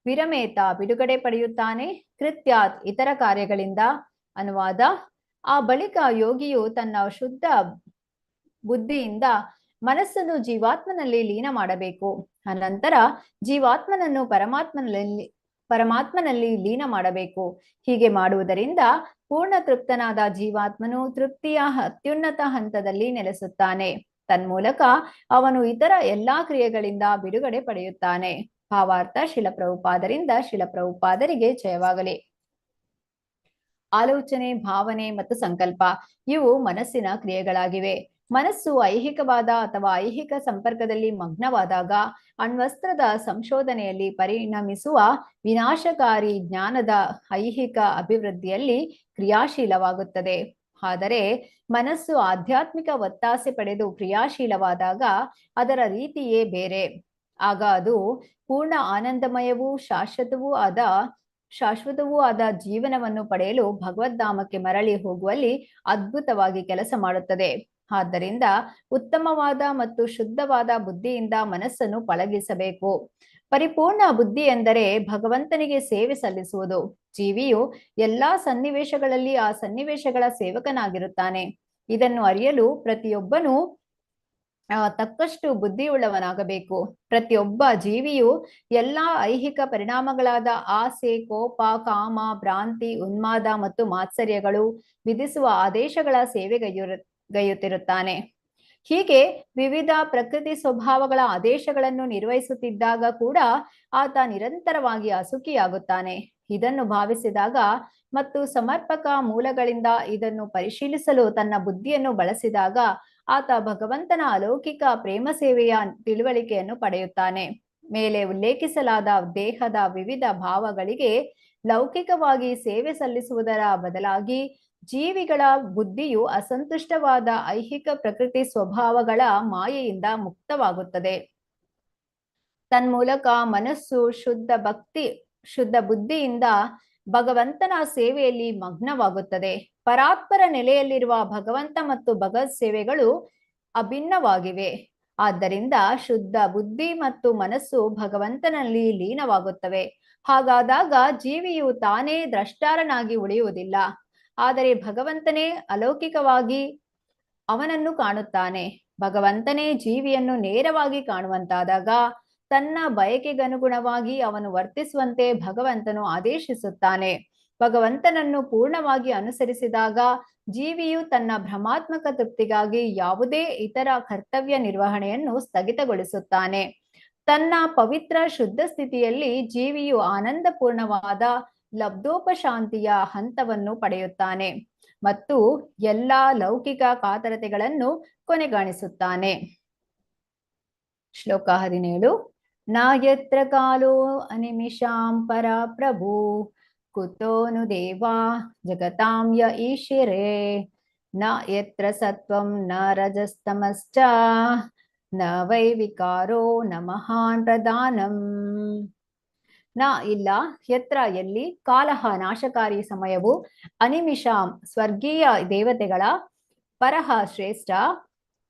S1: ವಿರಮೇತ ಬಿಡುಗಡೆ ಪಡೆಯುತ್ತಾನೆ, ಕೃತ್ಯಾತ್ ಇತರ ಕಾರ್ಯಗಳಿಂದ. ಅನುವಾದ: ಆ ಬಳಿಕ ಯೋಗಿಯು ತನ್ನ ಶುದ್ಧ ಬುದ್ಧಿಯಿಂದ ಮನಸ್ಸನ್ನು ಜೀವಾತ್ಮನಲ್ಲಿ ಲೀನ ಮಾಡಬೇಕು. ಅನಂತರ ಜೀವಾತ್ಮನನ್ನು ಪರಮಾತ್ಮನಲ್ಲಿ ಲೀನ ಮಾಡಬೇಕು. ಹೀಗೆ ಮಾಡುವುದರಿಂದ ಪೂರ್ಣ ತೃಪ್ತನಾದ ಜೀವಾತ್ಮನು ತೃಪ್ತಿಯ ಅತ್ಯುನ್ನತ ಹಂತದಲ್ಲಿ ನೆಲೆಸುತ್ತಾನೆ. ತನ್ಮೂಲಕ ಅವನು ಇತರ ಎಲ್ಲಾ ಕ್ರಿಯೆಗಳಿಂದ ಬಿಡುಗಡೆ ಪಡೆಯುತ್ತಾನೆ. ಭಾವಾರ್ಥ: ಶ್ರೀಲ ಪ್ರಭುಪಾದರಿಂದ ಶ್ರೀಲ ಪ್ರಭುಪಾದರಿಗೆ ಜಯವಾಗಲಿ. ಆಲೋಚನೆ, ಭಾವನೆ ಮತ್ತು ಸಂಕಲ್ಪ ಇವು ಮನಸ್ಸಿನ ಕ್ರಿಯೆಗಳಾಗಿವೆ. ಮನಸ್ಸು ಐಹಿಕವಾದ ಅಥವಾ ಐಹಿಕ ಸಂಪರ್ಕದಲ್ಲಿ ಮಗ್ನವಾದಾಗ ಅಣ್ವಸ್ತ್ರದ ಸಂಶೋಧನೆಯಲ್ಲಿ ಪರಿಣಮಿಸುವ ವಿನಾಶಕಾರಿ ಜ್ಞಾನದ ಐಹಿಕ ಅಭಿವೃದ್ಧಿಯಲ್ಲಿ ಕ್ರಿಯಾಶೀಲವಾಗುತ್ತದೆ. ಆದರೆ ಮನಸ್ಸು ಆಧ್ಯಾತ್ಮಿಕ ಒತ್ತಾಸೆ ಪಡೆದು ಕ್ರಿಯಾಶೀಲವಾದಾಗ ಅದರ ರೀತಿಯೇ ಬೇರೆ. ಆಗ ಅದು ಪೂರ್ಣ ಆನಂದಮಯವೂ ಶಾಶ್ವತವೂ ಆದ ಜೀವನವನ್ನು ಪಡೆಯಲು ಭಗವದ್ಧಾಮಕ್ಕೆ ಮರಳಿ ಹೋಗುವಲ್ಲಿ ಅದ್ಭುತವಾಗಿ ಕೆಲಸ ಮಾಡುತ್ತದೆ. ಆದ್ದರಿಂದ ಉತ್ತಮವಾದ ಮತ್ತು ಶುದ್ಧವಾದ ಬುದ್ಧಿಯಿಂದ ಮನಸ್ಸನ್ನು ಪಳಗಿಸಬೇಕು. ಪರಿಪೂರ್ಣ ಬುದ್ಧಿ ಎಂದರೆ ಭಗವಂತನಿಗೆ ಸೇವೆ ಸಲ್ಲಿಸುವುದು. ಜೀವಿಯು ಎಲ್ಲಾ ಸನ್ನಿವೇಶಗಳಲ್ಲಿ ಆ ಸನ್ನಿವೇಶಗಳ ಸೇವಕನಾಗಿರುತ್ತಾನೆ. ಇದನ್ನು ಅರಿಯಲು ಪ್ರತಿಯೊಬ್ಬನೂ ತಕ್ಕಷ್ಟು ಬುದ್ಧಿಯುಳ್ಳವನಾಗಬೇಕು. ಪ್ರತಿಯೊಬ್ಬ ಜೀವಿಯು ಎಲ್ಲಾ ಐಹಿಕ ಪರಿಣಾಮಗಳಾದ ಆಸೆ, ಕೋಪ, ಕಾಮ, ಭ್ರಾಂತಿ, ಉನ್ಮಾದ ಮತ್ತು ಮಾತ್ಸರ್ಯಗಳು ವಿಧಿಸುವ ಆದೇಶಗಳ ಸೇವೆಗೈಯುತ್ತಿರುತ್ತಾನೆ. ಹೀಗೆ ವಿವಿಧ ಪ್ರಕೃತಿ ಸ್ವಭಾವಗಳ ಆದೇಶಗಳನ್ನು ನಿರ್ವಹಿಸುತ್ತಿದ್ದಾಗ ಕೂಡ ಆತ ನಿರಂತರವಾಗಿ ಅಸುಖಿಯಾಗುತ್ತಾನೆ. ಇದನ್ನು ಭಾವಿಸಿದಾಗ ಮತ್ತು ಸಮರ್ಪಕ ಮೂಲಗಳಿಂದ ಇದನ್ನು ಪರಿಶೀಲಿಸಲು ತನ್ನ ಬುದ್ಧಿಯನ್ನು ಬಳಸಿದಾಗ ಆತ ಭಗವಂತನ ಅಲೌಕಿಕ ಪ್ರೇಮ ಸೇವೆಯ ತಿಳುವಳಿಕೆಯನ್ನು ಪಡೆಯುತ್ತಾನೆ. ಮೇಲೆ ಉಲ್ಲೇಖಿಸಲಾದ ದೇಹದ ವಿವಿಧ ಭಾವಗಳಿಗೆ ಲೌಕಿಕವಾಗಿ ಸೇವೆ ಸಲ್ಲಿಸುವುದರ ಬದಲಾಗಿ ಜೀವಿಗಳ ಬುದ್ಧಿಯು ಅಸಂತುಷ್ಟವಾದ ಐಹಿಕ ಪ್ರಕೃತಿ ಸ್ವಭಾವಗಳ ಮಾಯೆಯಿಂದ ಮುಕ್ತವಾಗುತ್ತದೆ. ತನ್ಮೂಲಕ ಮನಸ್ಸು ಶುದ್ಧ ಬುದ್ಧಿಯಿಂದ ಭಗವಂತನ ಸೇವೆಯಲ್ಲಿ ಮಗ್ನವಾಗುತ್ತದೆ. ಪರಾತ್ಪರ ನೆಲೆಯಲ್ಲಿರುವ ಭಗವಂತ ಮತ್ತು ಭಗವತ್ ಸೇವೆಗಳು ಅಭಿನ್ನವಾಗಿವೆ. ಆದ್ದರಿಂದ ಶುದ್ಧ ಬುದ್ಧಿ ಮತ್ತು ಮನಸ್ಸು ಭಗವಂತನಲ್ಲಿ ಲೀನವಾಗುತ್ತವೆ. ಹಾಗಾದಾಗ ಜೀವಿಯು ತಾನೇ ದ್ರಷ್ಟಾರನಾಗಿ ಉಳಿಯುವುದಿಲ್ಲ, ಆದರೆ ಭಗವಂತನೇ ಅಲೌಕಿಕವಾಗಿ ಅವನನ್ನು ಕಾಣುತ್ತಾನೆ. ಭಗವಂತನೇ ಜೀವಿಯನ್ನು ನೇರವಾಗಿ ಕಾಣುವಂತಾದಾಗ ತನ್ನ ಬಯಕೆಗನುಗುಣವಾಗಿ ಅವನು ವರ್ತಿಸುವಂತೆ ಭಗವಂತನು ಆದೇಶಿಸುತ್ತಾನೆ. ಭಗವಂತನನ್ನು ಪೂರ್ಣವಾಗಿ ಅನುಸರಿಸಿದಾಗ ಜೀವಿಯು ತನ್ನ ಭ್ರಮಾತ್ಮಕ ತೃಪ್ತಿಗಾಗಿ ಯಾವುದೇ ಇತರ ಕರ್ತವ್ಯ ನಿರ್ವಹಣೆಯನ್ನು ಸ್ಥಗಿತಗೊಳಿಸುತ್ತಾನೆ. ತನ್ನ ಪವಿತ್ರ ಶುದ್ಧ ಸ್ಥಿತಿಯಲ್ಲಿ ಜೀವಿಯು ಆನಂದಪೂರ್ಣವಾದ ಲಬ್ಧೋಪಶಾಂತಿಯ ಹಂತವನ್ನು ಪಡೆಯುತ್ತಾನೆ ಮತ್ತು ಎಲ್ಲಾ ಲೌಕಿಕ ಕಾತರತೆಗಳನ್ನು ಕೊನೆಗಾಣಿಸುತ್ತಾನೆ. ಶ್ಲೋಕ 17. ನ ಯತ್ರ ಕಾಲೋ ಅನಿಮಿಷಾಂ ಪರ ಪ್ರಭು ಕುತೋನು ದೇವಾ ಜಗತಾಂ ಯ ಈಶಿರೇ ನ ಯತ್ರ ಸತ್ವಂ ನ ರಜಸ್ತಮಶ್ಚ ನ ವೈ ವಿಕಾರೋ ನ ಮಹಾನ್ ಪ್ರಧಾನಂ. ನ ಇಲ್ಲ, ಯತ್ರ ಎಲ್ಲಿ, ಕಾಲಹ ನಾಶಕಾರಿ ಸಮಯವು, ಅನಿಮಿಷಾಂ ಸ್ವರ್ಗೀಯ ದೇವತೆಗಳ, ಪರಹ ಶ್ರೇಷ್ಠ,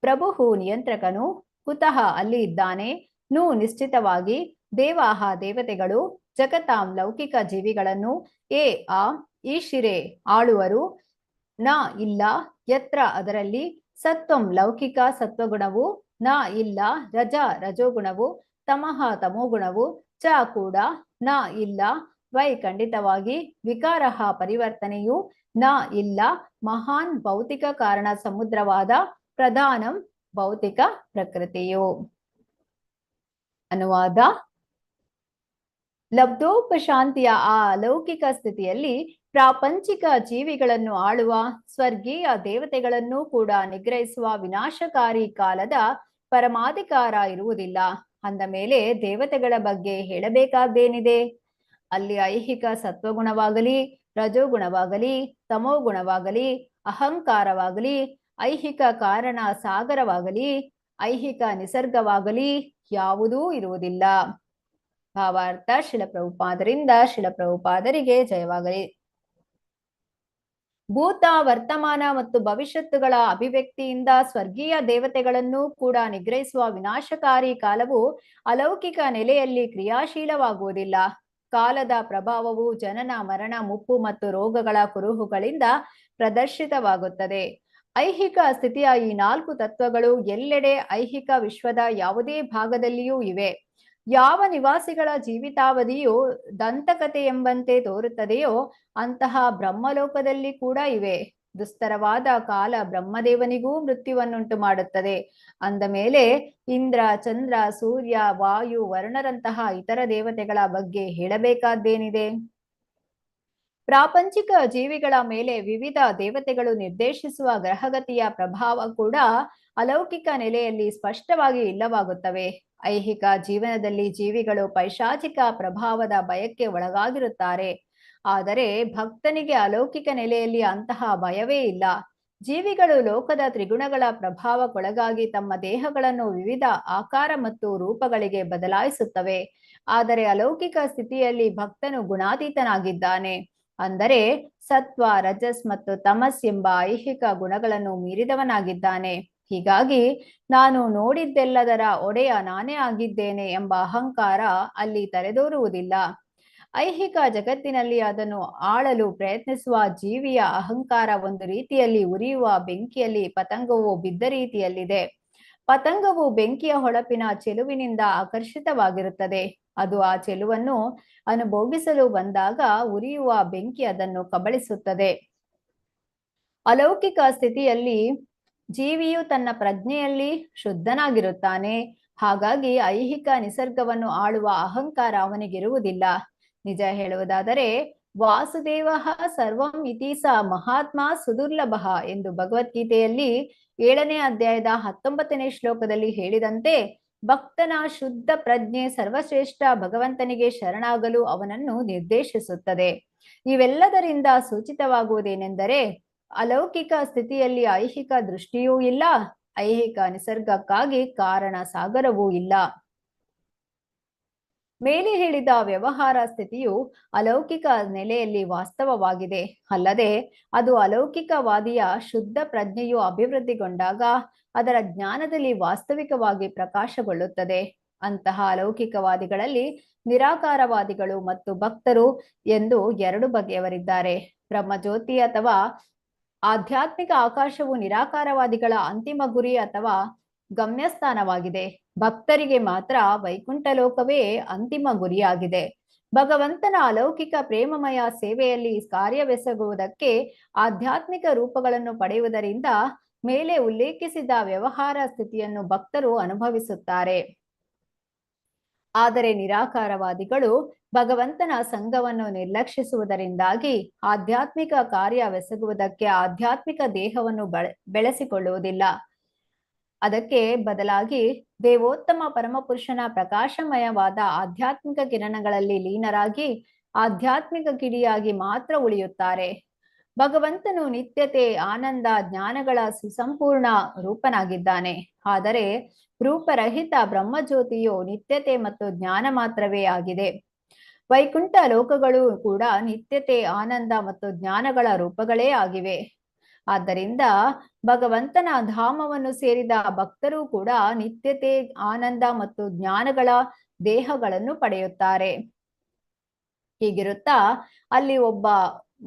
S1: ಪ್ರಭು ನಿಯಂತ್ರಕನು, ಕುತಃ ಅಲ್ಲಿ ಇದ್ದಾನೆ, ನು ನಿಶ್ಚಿತವಾಗಿ, ದೇವಾಹ ದೇವತೆಗಳು, ಜಗತಾಂ ಲೌಕಿಕ ಜೀವಿಗಳನ್ನು, ಏ ಆ, ಈಶಿರೆ ಆಳುವರು, ನ ಇಲ್ಲ, ಯತ್ರ ಅದರಲ್ಲಿ, ಸತ್ವಂ ಲೌಕಿಕ ಸತ್ವಗುಣವು, ನ ಇಲ್ಲ, ರಜ ರಜೋಗುಣವು, ತಮಃ ತಮೋಗುಣವು, ಚ ಕೂಡ, ನ ಇಲ್ಲ, ವೈ ಖಂಡಿತವಾಗಿ, ವಿಕಾರಃ ಪರಿವರ್ತನೆಯು, ನ ಇಲ್ಲ, ಮಹಾನ್ ಭೌತಿಕ ಕಾರಣ ಸಮುದ್ರವಾದ, ಪ್ರಧಾನಂ ಭೌತಿಕ ಪ್ರಕೃತಿಯು. ಅನುವಾದ. ಲಬ್ಧೋಪಶಾಂತಿಯ ಆ ಅಲೌಕಿಕ ಸ್ಥಿತಿಯಲ್ಲಿ ಪ್ರಾಪಂಚಿಕ ಜೀವಿಗಳನ್ನು ಆಳುವ ಸ್ವರ್ಗೀಯ ದೇವತೆಗಳನ್ನು ಕೂಡ ನಿಗ್ರಹಿಸುವ ವಿನಾಶಕಾರಿ ಕಾಲದ ಪರಮಾಧಿಕಾರ ಇರುವುದಿಲ್ಲ. ಅಂದ ಮೇಲೆ ದೇವತೆಗಳ ಬಗ್ಗೆ ಹೇಳಬೇಕಾದ್ದೇನಿದೆ? ಅಲ್ಲಿ ಐಹಿಕ ಸತ್ವಗುಣವಾಗಲಿ, ರಜೋಗುಣವಾಗಲಿ, ತಮೋಗುಣವಾಗಲಿ, ಅಹಂಕಾರವಾಗಲಿ, ಐಹಿಕ ಕಾರಣ ಸಾಗರವಾಗಲಿ, ಐಹಿಕ ನಿಸರ್ಗವಾಗಲಿ ಯಾವುದೂ ಇರುವುದಿಲ್ಲ. ಭಾವಾರ್ಥ. ಶಿಲಪ್ರಭುಪಾದರಿಂದ ಶಿಲಪ್ರಭುಪಾದರಿಗೆ ಜಯವಾಗಲಿ. ಭೂತ, ವರ್ತಮಾನ ಮತ್ತು ಭವಿಷ್ಯತ್ತುಗಳ ಅಭಿವ್ಯಕ್ತಿಯಿಂದ ಸ್ವರ್ಗೀಯ ದೇವತೆಗಳನ್ನು ಕೂಡ ನಿಗ್ರಹಿಸುವ ವಿನಾಶಕಾರಿ ಕಾಲವು ಅಲೌಕಿಕ ನೆಲೆಯಲ್ಲಿ ಕ್ರಿಯಾಶೀಲವಾಗುವುದಿಲ್ಲ. ಕಾಲದ ಪ್ರಭಾವವು ಜನನ, ಮರಣ, ಮುಪ್ಪು ಮತ್ತು ರೋಗಗಳ ಕುರುಹುಗಳಿಂದ ಪ್ರದರ್ಶಿತವಾಗುತ್ತದೆ. ಐಹಿಕ ಸ್ಥಿತಿಯ ಈ 4 ತತ್ವಗಳು ಎಲ್ಲೆಡೆ ಐಹಿಕ ವಿಶ್ವದ ಯಾವುದೇ ಭಾಗದಲ್ಲಿಯೂ ಇವೆ. ಯಾವ ನಿವಾಸಿಗಳ ಜೀವಿತಾವಧಿಯು ದಂತಕತೆ ಎಂಬಂತೆ ತೋರುತ್ತದೆಯೋ ಅಂತಹ ಬ್ರಹ್ಮಲೋಕದಲ್ಲಿ ಕೂಡ ಇವೆ. ದುಸ್ತರವಾದ ಕಾಲ ಬ್ರಹ್ಮದೇವನಿಗೂ ಮೃತ್ಯುವನ್ನುಂಟು ಮಾಡುತ್ತದೆ. ಅಂದ ಮೇಲೆ ಇಂದ್ರ, ಚಂದ್ರ, ಸೂರ್ಯ, ವಾಯು, ವರುಣರಂತಹ ಇತರ ದೇವತೆಗಳ ಬಗ್ಗೆ ಹೇಳಬೇಕಾದ್ದೇನಿದೆ? ಪ್ರಾಪಂಚಿಕ ಜೀವಿಗಳ ಮೇಲೆ ವಿವಿಧ ದೇವತೆಗಳು ನಿರ್ದೇಶಿಸುವ ಗ್ರಹಗತಿಯ ಪ್ರಭಾವ ಕೂಡ ಅಲೌಕಿಕ ನೆಲೆಯಲ್ಲಿ ಸ್ಪಷ್ಟವಾಗಿ ಇಲ್ಲವಾಗುತ್ತವೆ. ಐಹಿಕ ಜೀವನದಲ್ಲಿ ಜೀವಿಗಳು ಪೈಶಾಚಿಕ ಪ್ರಭಾವದ ಭಯಕ್ಕೆ ಒಳಗಾಗಿರುತ್ತಾರೆ. ಆದರೆ ಭಕ್ತನಿಗೆ ಅಲೌಕಿಕ ನೆಲೆಯಲ್ಲಿ ಅಂತಹ ಭಯವೇ ಇಲ್ಲ. ಜೀವಿಗಳು ಲೋಕದ ತ್ರಿಗುಣಗಳ ಪ್ರಭಾವಕ್ಕೊಳಗಾಗಿ ತಮ್ಮ ದೇಹಗಳನ್ನು ವಿವಿಧ ಆಕಾರ ಮತ್ತು ರೂಪಗಳಿಗೆ ಬದಲಾಯಿಸುತ್ತವೆ. ಆದರೆ ಅಲೌಕಿಕ ಸ್ಥಿತಿಯಲ್ಲಿ ಭಕ್ತನು ಗುಣಾತೀತನಾಗಿದ್ದಾನೆ. ಅಂದರೆ ಸತ್ವ, ರಜಸ್ ಮತ್ತು ತಮಸ್ ಎಂಬ ಐಹಿಕ ಗುಣಗಳನ್ನು ಮೀರಿದವನಾಗಿದ್ದಾನೆ. ಹೀಗಾಗಿ ನಾನು ನೋಡಿದ್ದೆಲ್ಲದರ ಒಡೆಯ ನಾನೇ ಆಗಿದ್ದೇನೆ ಎಂಬ ಅಹಂಕಾರ ಅಲ್ಲಿ ತಲೆದೋರುವುದಿಲ್ಲ. ಐಹಿಕ ಜಗತ್ತಿನಲ್ಲಿ ಅದನ್ನು ಆಳಲು ಪ್ರಯತ್ನಿಸುವ ಜೀವಿಯ ಅಹಂಕಾರ ಒಂದು ರೀತಿಯಲ್ಲಿ ಉರಿಯುವ ಬೆಂಕಿಯಲ್ಲಿ ಪತಂಗವು ಬಿದ್ದ ರೀತಿಯಲ್ಲಿದೆ. ಪತಂಗವು ಬೆಂಕಿಯ ಹೊಳಪಿನ ಚೆಲುವಿನಿಂದ ಆಕರ್ಷಿತವಾಗಿರುತ್ತದೆ. ಅದು ಆ ಚೆಲುವನ್ನು ಅನುಭೋಗಿಸಲು ಬಂದಾಗ ಉರಿಯುವ ಬೆಂಕಿ ಅದನ್ನು ಕಬಳಿಸುತ್ತದೆ. ಅಲೌಕಿಕ ಸ್ಥಿತಿಯಲ್ಲಿ ಜೀವಿಯು ತನ್ನ ಪ್ರಜ್ಞೆಯಲ್ಲಿ ಶುದ್ಧನಾಗಿರುತ್ತಾನೆ. ಹಾಗಾಗಿ ಐಹಿಕ ನಿಸರ್ಗವನ್ನು ಆಳುವ ಅಹಂಕಾರ ಅವನಿಗಿರುವುದಿಲ್ಲ. ನಿಜ ಹೇಳುವುದಾದರೆ ವಾಸುದೇವ ಸರ್ವಂ ಇತೀಸ ಮಹಾತ್ಮ ಸುದುರ್ಲಭ ಎಂದು ಭಗವದ್ಗೀತೆಯಲ್ಲಿ 7ನೇ ಅಧ್ಯಾಯದ 19ನೇ ಶ್ಲೋಕದಲ್ಲಿ ಹೇಳಿದಂತೆ ಭಕ್ತನ ಶುದ್ಧ ಪ್ರಜ್ಞೆ ಸರ್ವಶ್ರೇಷ್ಠ ಭಗವಂತನಿಗೆ ಶರಣಾಗಲು ಅವನನ್ನು ನಿರ್ದೇಶಿಸುತ್ತದೆ. ಇವೆಲ್ಲದರಿಂದ ಸೂಚಿತವಾಗುವುದೇನೆಂದರೆ ಅಲೌಕಿಕ ಸ್ಥಿತಿಯಲ್ಲಿ ಐಹಿಕ ದೃಷ್ಟಿಯೂ ಇಲ್ಲ, ಐಹಿಕ ನಿಸರ್ಗಕ್ಕಾಗಿ ಕಾರಣ ಸಾಗರವೂ ಇಲ್ಲ. ಮೇಲೆ ಹೇಳಿದ ವ್ಯವಹಾರ ಸ್ಥಿತಿಯು ಅಲೌಕಿಕ ನೆಲೆಯಲ್ಲಿ ವಾಸ್ತವವಾಗಿದೆ, ಅಲ್ಲದೆ ಅದು ಅಲೌಕಿಕವಾದಿಯ ಶುದ್ಧ ಪ್ರಜ್ಞೆಯು ಅಭಿವೃದ್ಧಿಗೊಂಡಾಗ ಅದರ ಜ್ಞಾನದಲ್ಲಿ ವಾಸ್ತವಿಕವಾಗಿ ಪ್ರಕಾಶಗೊಳ್ಳುತ್ತದೆ. ಅಂತಹ ಅಲೌಕಿಕವಾದಿಗಳಲ್ಲಿ ನಿರಾಕಾರವಾದಿಗಳು ಮತ್ತು ಭಕ್ತರು ಎಂದು ಎರಡು ಬಗೆಯವರಿದ್ದಾರೆ. ಬ್ರಹ್ಮಜ್ಯೋತಿ ಅಥವಾ ಆಧ್ಯಾತ್ಮಿಕ ಆಕಾಶವು ನಿರಾಕಾರವಾದಿಗಳ ಅಂತಿಮ ಗುರಿ ಅಥವಾ ಗಮ್ಯಸ್ಥಾನವಾಗಿದೆ. ಭಕ್ತರಿಗೆ ಮಾತ್ರ ವೈಕುಂಠ ಲೋಕವೇ ಅಂತಿಮ ಗುರಿಯಾಗಿದೆ. ಭಗವಂತನ ಅಲೌಕಿಕ ಪ್ರೇಮಮಯ ಸೇವೆಯಲ್ಲಿ ಕಾರ್ಯವೆಸಗುವುದಕ್ಕೆ ಆಧ್ಯಾತ್ಮಿಕ ರೂಪಗಳನ್ನು ಪಡೆಯುವುದರಿಂದ ಮೇಲೆ ಉಲ್ಲೇಖಿಸಿದ ವ್ಯವಹಾರ ಸ್ಥಿತಿಯನ್ನು ಭಕ್ತರು ಅನುಭವಿಸುತ್ತಾರೆ. ಆದರೆ ನಿರಾಕಾರವಾದಿಗಳು ಭಗವಂತನ ಸಂಘವನ್ನು ನಿರ್ಲಕ್ಷಿಸುವುದರಿಂದಾಗಿ ಆಧ್ಯಾತ್ಮಿಕ ಕಾರ್ಯವೆಸಗುವುದಕ್ಕೆ ಆಧ್ಯಾತ್ಮಿಕ ದೇಹವನ್ನು ಬೆಳೆಸಿಕೊಳ್ಳುವುದಿಲ್ಲ. ಅದಕ್ಕೆ ಬದಲಾಗಿ ದೇವೋತ್ತಮ ಪರಮಪುರುಷನ ಪ್ರಕಾಶಮಯವಾದ ಆಧ್ಯಾತ್ಮಿಕ ಕಿರಣಗಳಲ್ಲಿ ಲೀನರಾಗಿ ಆಧ್ಯಾತ್ಮಿಕ ಕಿಡಿಯಾಗಿ ಮಾತ್ರ ಉಳಿಯುತ್ತಾರೆ. ಭಗವಂತನು ನಿತ್ಯತೆ, ಆನಂದ, ಜ್ಞಾನಗಳ ಸುಸಂಪೂರ್ಣ ರೂಪನಾಗಿದ್ದಾನೆ. ಆದರೆ ರೂಪರಹಿತ ಬ್ರಹ್ಮಜ್ಯೋತಿಯು ನಿತ್ಯತೆ ಮತ್ತು ಜ್ಞಾನ ಮಾತ್ರವೇ ಆಗಿದೆ. ವೈಕುಂಠ ಲೋಕಗಳು ಕೂಡ ನಿತ್ಯತೆ, ಆನಂದ ಮತ್ತು ಜ್ಞಾನಗಳ ರೂಪಗಳೇ ಆಗಿವೆ. ಆದ್ದರಿಂದ ಭಗವಂತನ ಧಾಮವನ್ನು ಸೇರಿದ ಭಕ್ತರು ಕೂಡ ನಿತ್ಯತೆ, ಆನಂದ ಮತ್ತು ಜ್ಞಾನಗಳ ದೇಹಗಳನ್ನು ಪಡೆಯುತ್ತಾರೆ. ಹೀಗಿರುತ್ತಾ ಅಲ್ಲಿ ಒಬ್ಬ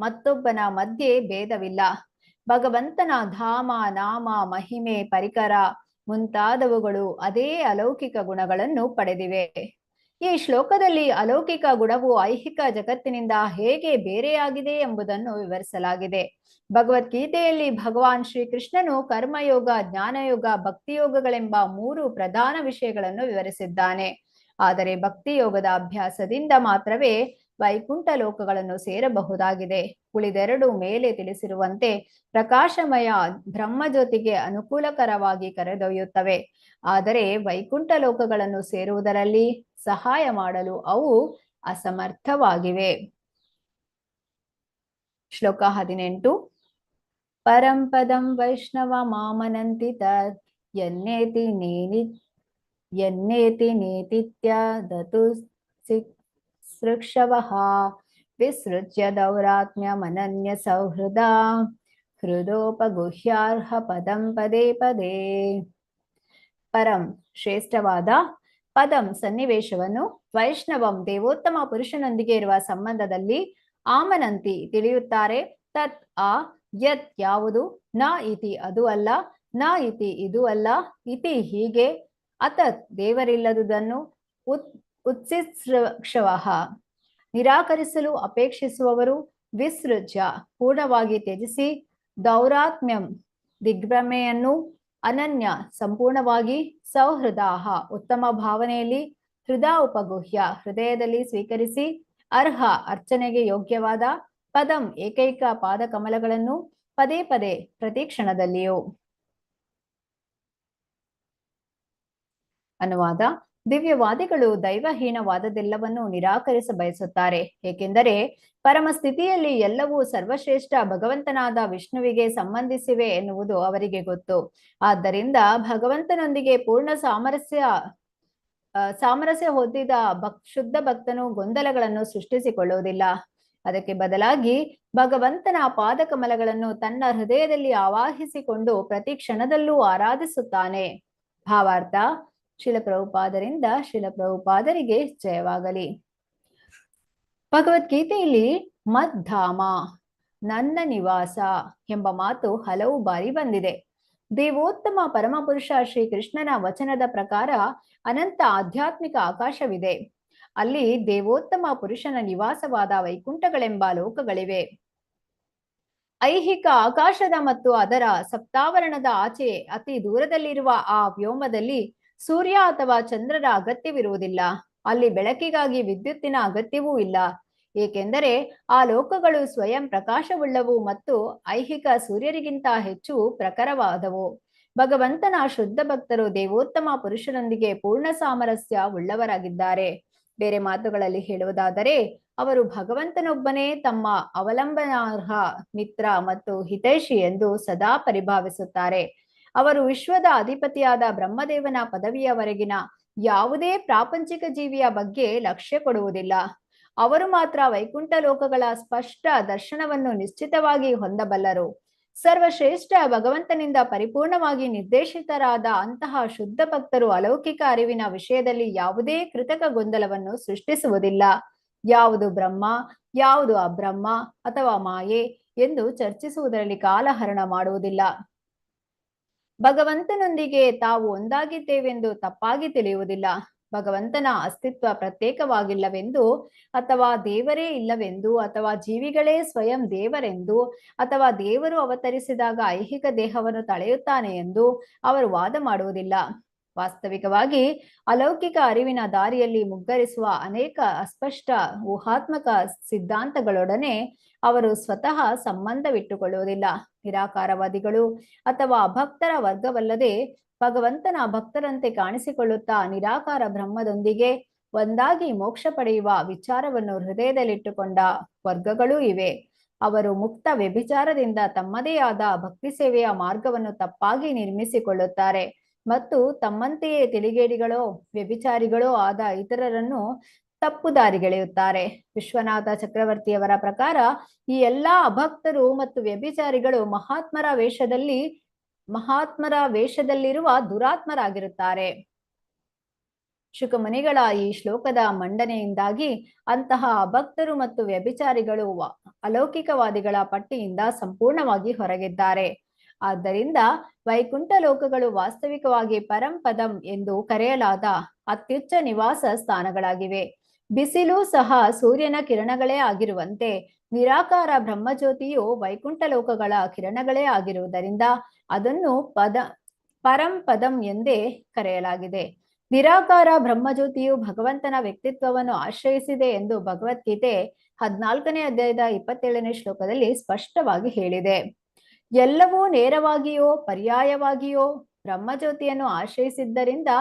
S1: ಮತ್ತೊಬ್ಬನ ಮಧ್ಯೆ ಭೇದವಿಲ್ಲ. ಭಗವಂತನ ಧಾಮ, ನಾಮ, ಮಹಿಮೆ, ಪರಿಕರ ಮುಂತಾದವುಗಳು ಅದೇ ಅಲೌಕಿಕ ಗುಣಗಳನ್ನು ಪಡೆದಿವೆ. ಈ ಶ್ಲೋಕದಲ್ಲಿ ಅಲೌಕಿಕ ಗುಣವು ಐಹಿಕ ಜಗತ್ತಿನಿಂದ ಹೇಗೆ ಬೇರೆಯಾಗಿದೆ ಎಂಬುದನ್ನು ವಿವರಿಸಲಾಗಿದೆ. ಭಗವದ್ಗೀತೆಯಲ್ಲಿ ಭಗವಾನ್ ಶ್ರೀಕೃಷ್ಣನು ಕರ್ಮಯೋಗ, ಜ್ಞಾನಯೋಗ, ಭಕ್ತಿಯೋಗಗಳೆಂಬ 3 ಪ್ರಧಾನ ವಿಷಯಗಳನ್ನು ವಿವರಿಸಿದ್ದಾನೆ. ಆದರೆ ಭಕ್ತಿಯೋಗದ ಅಭ್ಯಾಸದಿಂದ ಮಾತ್ರವೇ ವೈಕುಂಠ ಲೋಕಗಳನ್ನು ಸೇರಬಹುದಾಗಿದೆ. ಉಳಿದೆರಡು ಮೇಲೆ ತಿಳಿಸಿರುವಂತೆ ಪ್ರಕಾಶಮಯ ಬ್ರಹ್ಮಜ್ಯೋತಿಗೆ ಅನುಕೂಲಕರವಾಗಿ ಕರೆದೊಯ್ಯುತ್ತವೆ. ಆದರೆ ವೈಕುಂಠ ಲೋಕಗಳನ್ನು ಸೇರುವುದರಲ್ಲಿ ಸಹಾಯ ಮಾಡಲು ಅವು ಅಸಮರ್ಥವಾಗಿವೆ. ಶ್ಲೋಕ 18. ಪರಂ ಪದಂ ವೈಷ್ಣವ ಮಾಮನಂತಿ ತತ್ ಯನ್ನೇತಿ ನೇತಿತ್ಯ ದತು ಸೃಕ್ಷವಃ ವಿಸೃಜ್ಯ ದೌರಾತ್ಮ್ಯಮನನ್ಯ ಸೌಹೃದ ಹೃದೋಪಗುಹ್ಯಾರ್ಹ ಪದಂ ಪದೇ ಪದೇ. ಪರಂ ಶ್ರೇಷ್ಠವಾದ, ಪದಂ ಸನ್ನಿವೇಶವನ್ನು, ವೈಷ್ಣವಂ ದೇವೋತ್ತಮ ಪುರುಷನೊಂದಿಗೆ ಇರುವ ಸಂಬಂಧದಲ್ಲಿ, ಆಮನಂತಿ ತಿಳಿಯುತ್ತಾರೆ, ತತ್ ಆ, ಯತ್ ಯಾವುದು, ನ ಇತಿ ಅದು ಅಲ್ಲ, ನ ಇತಿ ಇದು ಅಲ್ಲ, ಇತಿ ಹೀಗೆ, ಅತತ್ ದೇವರಿಲ್ಲದುದನ್ನು, ಉತ್ಸಿಕ್ಷವಃ ನಿರಾಕರಿಸಲು ಅಪೇಕ್ಷಿಸುವವರು, ವಿಸೃಜ್ಯ ಪೂರ್ಣವಾಗಿ ತ್ಯಜಿಸಿ, ದೌರಾತ್ಮ್ಯಂ ದಿಗ್ಭ್ರಮೆಯನ್ನು, ಅನನ್ಯ ಸಂಪೂರ್ಣವಾಗಿ, ಸೌಹೃದಾಹ ಉತ್ತಮ ಭಾವನೆಯಲ್ಲಿ, ಹೃದಯ ಉಪಗುಹ್ಯ ಹೃದಯದಲ್ಲಿ ಸ್ವೀಕರಿಸಿ, ಅರ್ಹ ಅರ್ಚನೆಗೆ ಯೋಗ್ಯವಾದ, ಪದಂ ಏಕೈಕ ಪಾದಕಮಲಗಳನ್ನು ಪದೇ ಪದೇ ಪ್ರತಿಕ್ಷಣದಲ್ಲಿಯೂ. ಅನುವಾದ: ದಿವ್ಯವಾದಿಗಳು ದೈವಹೀನವಾದದೆಲ್ಲವನ್ನು ನಿರಾಕರಿಸ ಬಯಸುತ್ತಾರೆ, ಏಕೆಂದರೆ ಪರಮ ಸ್ಥಿತಿಯಲ್ಲಿ ಎಲ್ಲವೂ ಸರ್ವಶ್ರೇಷ್ಠ ಭಗವಂತನಾದ ವಿಷ್ಣುವಿಗೆ ಸಂಬಂಧಿಸಿವೆ ಎನ್ನುವುದು ಅವರಿಗೆ ಗೊತ್ತು. ಆದ್ದರಿಂದ ಭಗವಂತನೊಂದಿಗೆ ಪೂರ್ಣ ಸಾಮರಸ್ಯ ಹೊಂದಿದ ಶುದ್ಧ ಭಕ್ತನು ಗೊಂದಲಗಳನ್ನು ಸೃಷ್ಟಿಸಿಕೊಳ್ಳುವುದಿಲ್ಲ. ಅದಕ್ಕೆ ಬದಲಾಗಿ ಭಗವಂತನ ಪಾದಕಮಲಗಳನ್ನು ತನ್ನ ಹೃದಯದಲ್ಲಿ ಆವಾಹಿಸಿಕೊಂಡು ಪ್ರತಿ ಕ್ಷಣದಲ್ಲೂ ಆರಾಧಿಸುತ್ತಾನೆ. ಭಾವಾರ್ಥ: ಶಿಲಪ್ರಭುಪಾದರಿಂದ ಶಿಲಪ್ರಭುಪಾದರಿಗೆ ಜಯವಾಗಲಿ. ಭಗವದ್ಗೀತೆಯಲ್ಲಿ ಮದ್ಧಾಮ, ನನ್ನ ನಿವಾಸ ಎಂಬ ಮಾತು ಹಲವು ಬಾರಿ ಬಂದಿದೆ. ದೇವೋತ್ತಮ ಪರಮಪುರುಷ ಶ್ರೀಕೃಷ್ಣನ ವಚನದ ಪ್ರಕಾರ ಅನಂತ ಆಧ್ಯಾತ್ಮಿಕ ಆಕಾಶವಿದೆ. ಅಲ್ಲಿ ದೇವೋತ್ತಮ ಪುರುಷನ ನಿವಾಸವಾದ ವೈಕುಂಠಗಳೆಂಬ ಲೋಕಗಳಿವೆ. ಐಹಿಕ ಆಕಾಶದ ಮತ್ತು ಅದರ ಸಪ್ತಾವರಣದ ಆಚೆ ಅತಿ ದೂರದಲ್ಲಿರುವ ಆ ವ್ಯೋಮದಲ್ಲಿ ಸೂರ್ಯ ಅಥವಾ ಚಂದ್ರರ ಅಗತ್ಯವಿರುವುದಿಲ್ಲ. ಅಲ್ಲಿ ಬೆಳಕಿಗಾಗಿ ವಿದ್ಯುತ್ತಿನ ಅಗತ್ಯವೂ ಇಲ್ಲ, ಏಕೆಂದರೆ ಆ ಲೋಕಗಳು ಸ್ವಯಂ ಪ್ರಕಾಶವುಳ್ಳವು ಮತ್ತು ಐಹಿಕ ಸೂರ್ಯರಿಗಿಂತ ಹೆಚ್ಚು ಪ್ರಖರವಾದವು. ಭಗವಂತನ ಶುದ್ಧ ಭಕ್ತರು ದೇವೋತ್ತಮ ಪುರುಷರೊಂದಿಗೆ ಪೂರ್ಣ ಸಾಮರಸ್ಯ ಉಳ್ಳವರಾಗಿದ್ದಾರೆ. ಬೇರೆ ಮಾತುಗಳಲ್ಲಿ ಹೇಳುವುದಾದರೆ, ಅವರು ಭಗವಂತನೊಬ್ಬನೇ ತಮ್ಮ ಅವಲಂಬನಾರ್ಹ ಮಿತ್ರ ಮತ್ತು ಹಿತೈಷಿ ಎಂದು ಸದಾ ಪರಿಭಾವಿಸುತ್ತಾರೆ. ಅವರು ವಿಶ್ವದ ಅಧಿಪತಿಯಾದ ಬ್ರಹ್ಮದೇವನ ಪದವಿಯವರೆಗಿನ ಯಾವುದೇ ಪ್ರಾಪಂಚಿಕ ಜೀವಿಯ ಬಗ್ಗೆ ಲಕ್ಷ್ಯ ಕೊಡುವುದಿಲ್ಲ. ಅವರು ಮಾತ್ರ ವೈಕುಂಠ ಲೋಕಗಳ ಸ್ಪಷ್ಟ ದರ್ಶನವನ್ನು ನಿಶ್ಚಿತವಾಗಿ ಹೊಂದಬಲ್ಲರು. ಸರ್ವಶ್ರೇಷ್ಠ ಭಗವಂತನಿಂದ ಪರಿಪೂರ್ಣವಾಗಿ ನಿರ್ದೇಶಿತರಾದ ಅಂತಹ ಶುದ್ಧ ಭಕ್ತರು ಅಲೌಕಿಕ ಅರಿವಿನ ವಿಷಯದಲ್ಲಿ ಯಾವುದೇ ಕೃತಕ ಗೊಂದಲವನ್ನು ಸೃಷ್ಟಿಸುವುದಿಲ್ಲ. ಯಾವುದು ಬ್ರಹ್ಮ, ಯಾವುದು ಅಬ್ರಹ್ಮ ಅಥವಾ ಮಾಯೆ ಎಂದು ಚರ್ಚಿಸುವುದರಲ್ಲಿ ಕಾಲಹರಣ ಮಾಡುವುದಿಲ್ಲ. ಭಗವಂತನೊಂದಿಗೆ ತಾವು ಒಂದಾಗಿದ್ದೇವೆಂದು ತಪ್ಪಾಗಿ ತಿಳಿಯುವುದಿಲ್ಲ. ಭಗವಂತನ ಅಸ್ತಿತ್ವ ಪ್ರತ್ಯೇಕವಾಗಿಲ್ಲವೆಂದು ಅಥವಾ ದೇವರೇ ಇಲ್ಲವೆಂದು ಅಥವಾ ಜೀವಿಗಳೇ ಸ್ವಯಂ ದೇವರೆಂದು ಅಥವಾ ದೇವರು ಅವತರಿಸಿದಾಗ ಐಹಿಕ ದೇಹವನ್ನು ತಳೆಯುತ್ತಾನೆ ಎಂದು ಅವರು ವಾದ ಮಾಡುವುದಿಲ್ಲ. ವಾಸ್ತವಿಕವಾಗಿ ಅಲೌಕಿಕ ಅರಿವಿನ ದಾರಿಯಲ್ಲಿ ಮುಗ್ಗರಿಸುವ ಅನೇಕ ಅಸ್ಪಷ್ಟ ಊಹಾತ್ಮಕ ಸಿದ್ಧಾಂತಗಳೊಡನೆ ಅವರು ಸ್ವತಃ ಸಂಬಂಧವಿಟ್ಟುಕೊಳ್ಳುವುದಿಲ್ಲ. ನಿರಾಕಾರವಾದಿಗಳು ಅಥವಾ ಅಭಕ್ತರ ವರ್ಗವಲ್ಲದೆ ಭಗವಂತನ ಭಕ್ತರಂತೆ ಕಾಣಿಸಿಕೊಳ್ಳುತ್ತಾ ನಿರಾಕಾರ ಬ್ರಹ್ಮದೊಂದಿಗೆ ಒಂದಾಗಿ ಮೋಕ್ಷ ಪಡೆಯುವ ವಿಚಾರವನ್ನು ಹೃದಯದಲ್ಲಿಟ್ಟುಕೊಂಡ ವರ್ಗಗಳೂ ಇವೆ. ಅವರು ಮುಕ್ತ ವ್ಯಭಿಚಾರದಿಂದ ತಮ್ಮದೇ ಆದ ಭಕ್ತಿ ಸೇವೆಯ ಮಾರ್ಗವನ್ನು ತಪ್ಪಾಗಿ ನಿರ್ಮಿಸಿಕೊಳ್ಳುತ್ತಾರೆ ಮತ್ತು ತಮ್ಮಂತೆಯೇ ತಿಳಿಗೇಡಿಗಳೋ ವ್ಯಭಿಚಾರಿಗಳೋ ಆದ ಇತರರನ್ನು ತಪ್ಪು ದಾರಿಗೆಳೆಯುತ್ತಾರೆ. ವಿಶ್ವನಾಥ ಚಕ್ರವರ್ತಿಯವರ ಪ್ರಕಾರ ಈ ಎಲ್ಲಾ ಅಭಕ್ತರು ಮತ್ತು ವ್ಯಭಿಚಾರಿಗಳು ಮಹಾತ್ಮರ ವೇಷದಲ್ಲಿರುವ ದುರಾತ್ಮರಾಗಿರುತ್ತಾರೆ. ಶುಕಮುನಿಗಳ ಈ ಶ್ಲೋಕದ ಮಂಡನೆಯಿಂದಾಗಿ ಅಂತಹ ಅಭಕ್ತರು ಮತ್ತು ವ್ಯಭಿಚಾರಿಗಳು ಅಲೌಕಿಕವಾದಿಗಳ ಪಟ್ಟಿಯಿಂದ ಸಂಪೂರ್ಣವಾಗಿ ಹೊರಗಿದ್ದಾರೆ. ಆದ್ದರಿಂದ ವೈಕುಂಠ ಲೋಕಗಳು ವಾಸ್ತವಿಕವಾಗಿ ಪರಂಪದಂ ಎಂದು ಕರೆಯಲಾದ ಅತ್ಯುಚ್ಚ ನಿವಾಸ ಸ್ಥಾನಗಳಾಗಿವೆ. ಬಿಸಿಲು ಸಹ ಸೂರ್ಯನ ಕಿರಣಗಳೇ ಆಗಿರುವಂತೆ ನಿರಾಕಾರ ಬ್ರಹ್ಮಜ್ಯೋತಿಯು ವೈಕುಂಠ ಲೋಕಗಳ ಕಿರಣಗಳೇ ಆಗಿರುವುದರಿಂದ ಅದನ್ನು ಪರಂಪದಂ ಎಂದೇ ಕರೆಯಲಾಗಿದೆ. ನಿರಾಕಾರ ಬ್ರಹ್ಮಜ್ಯೋತಿಯು ಭಗವಂತನ ವ್ಯಕ್ತಿತ್ವವನ್ನು ಆಶ್ರಯಿಸಿದೆ ಎಂದು ಭಗವದ್ಗೀತೆ 14ನೇ ಅಧ್ಯಾಯದ 27ನೇ ಶ್ಲೋಕದಲ್ಲಿ ಸ್ಪಷ್ಟವಾಗಿ ಹೇಳಿದೆ. ಎಲ್ಲವೂ ನೇರವಾಗಿಯೋ ಪರ್ಯಾಯವಾಗಿಯೋ ಬ್ರಹ್ಮಜ್ಯೋತಿಯನ್ನು ಆಶ್ರಯಿಸಿದ್ದರಿಂದ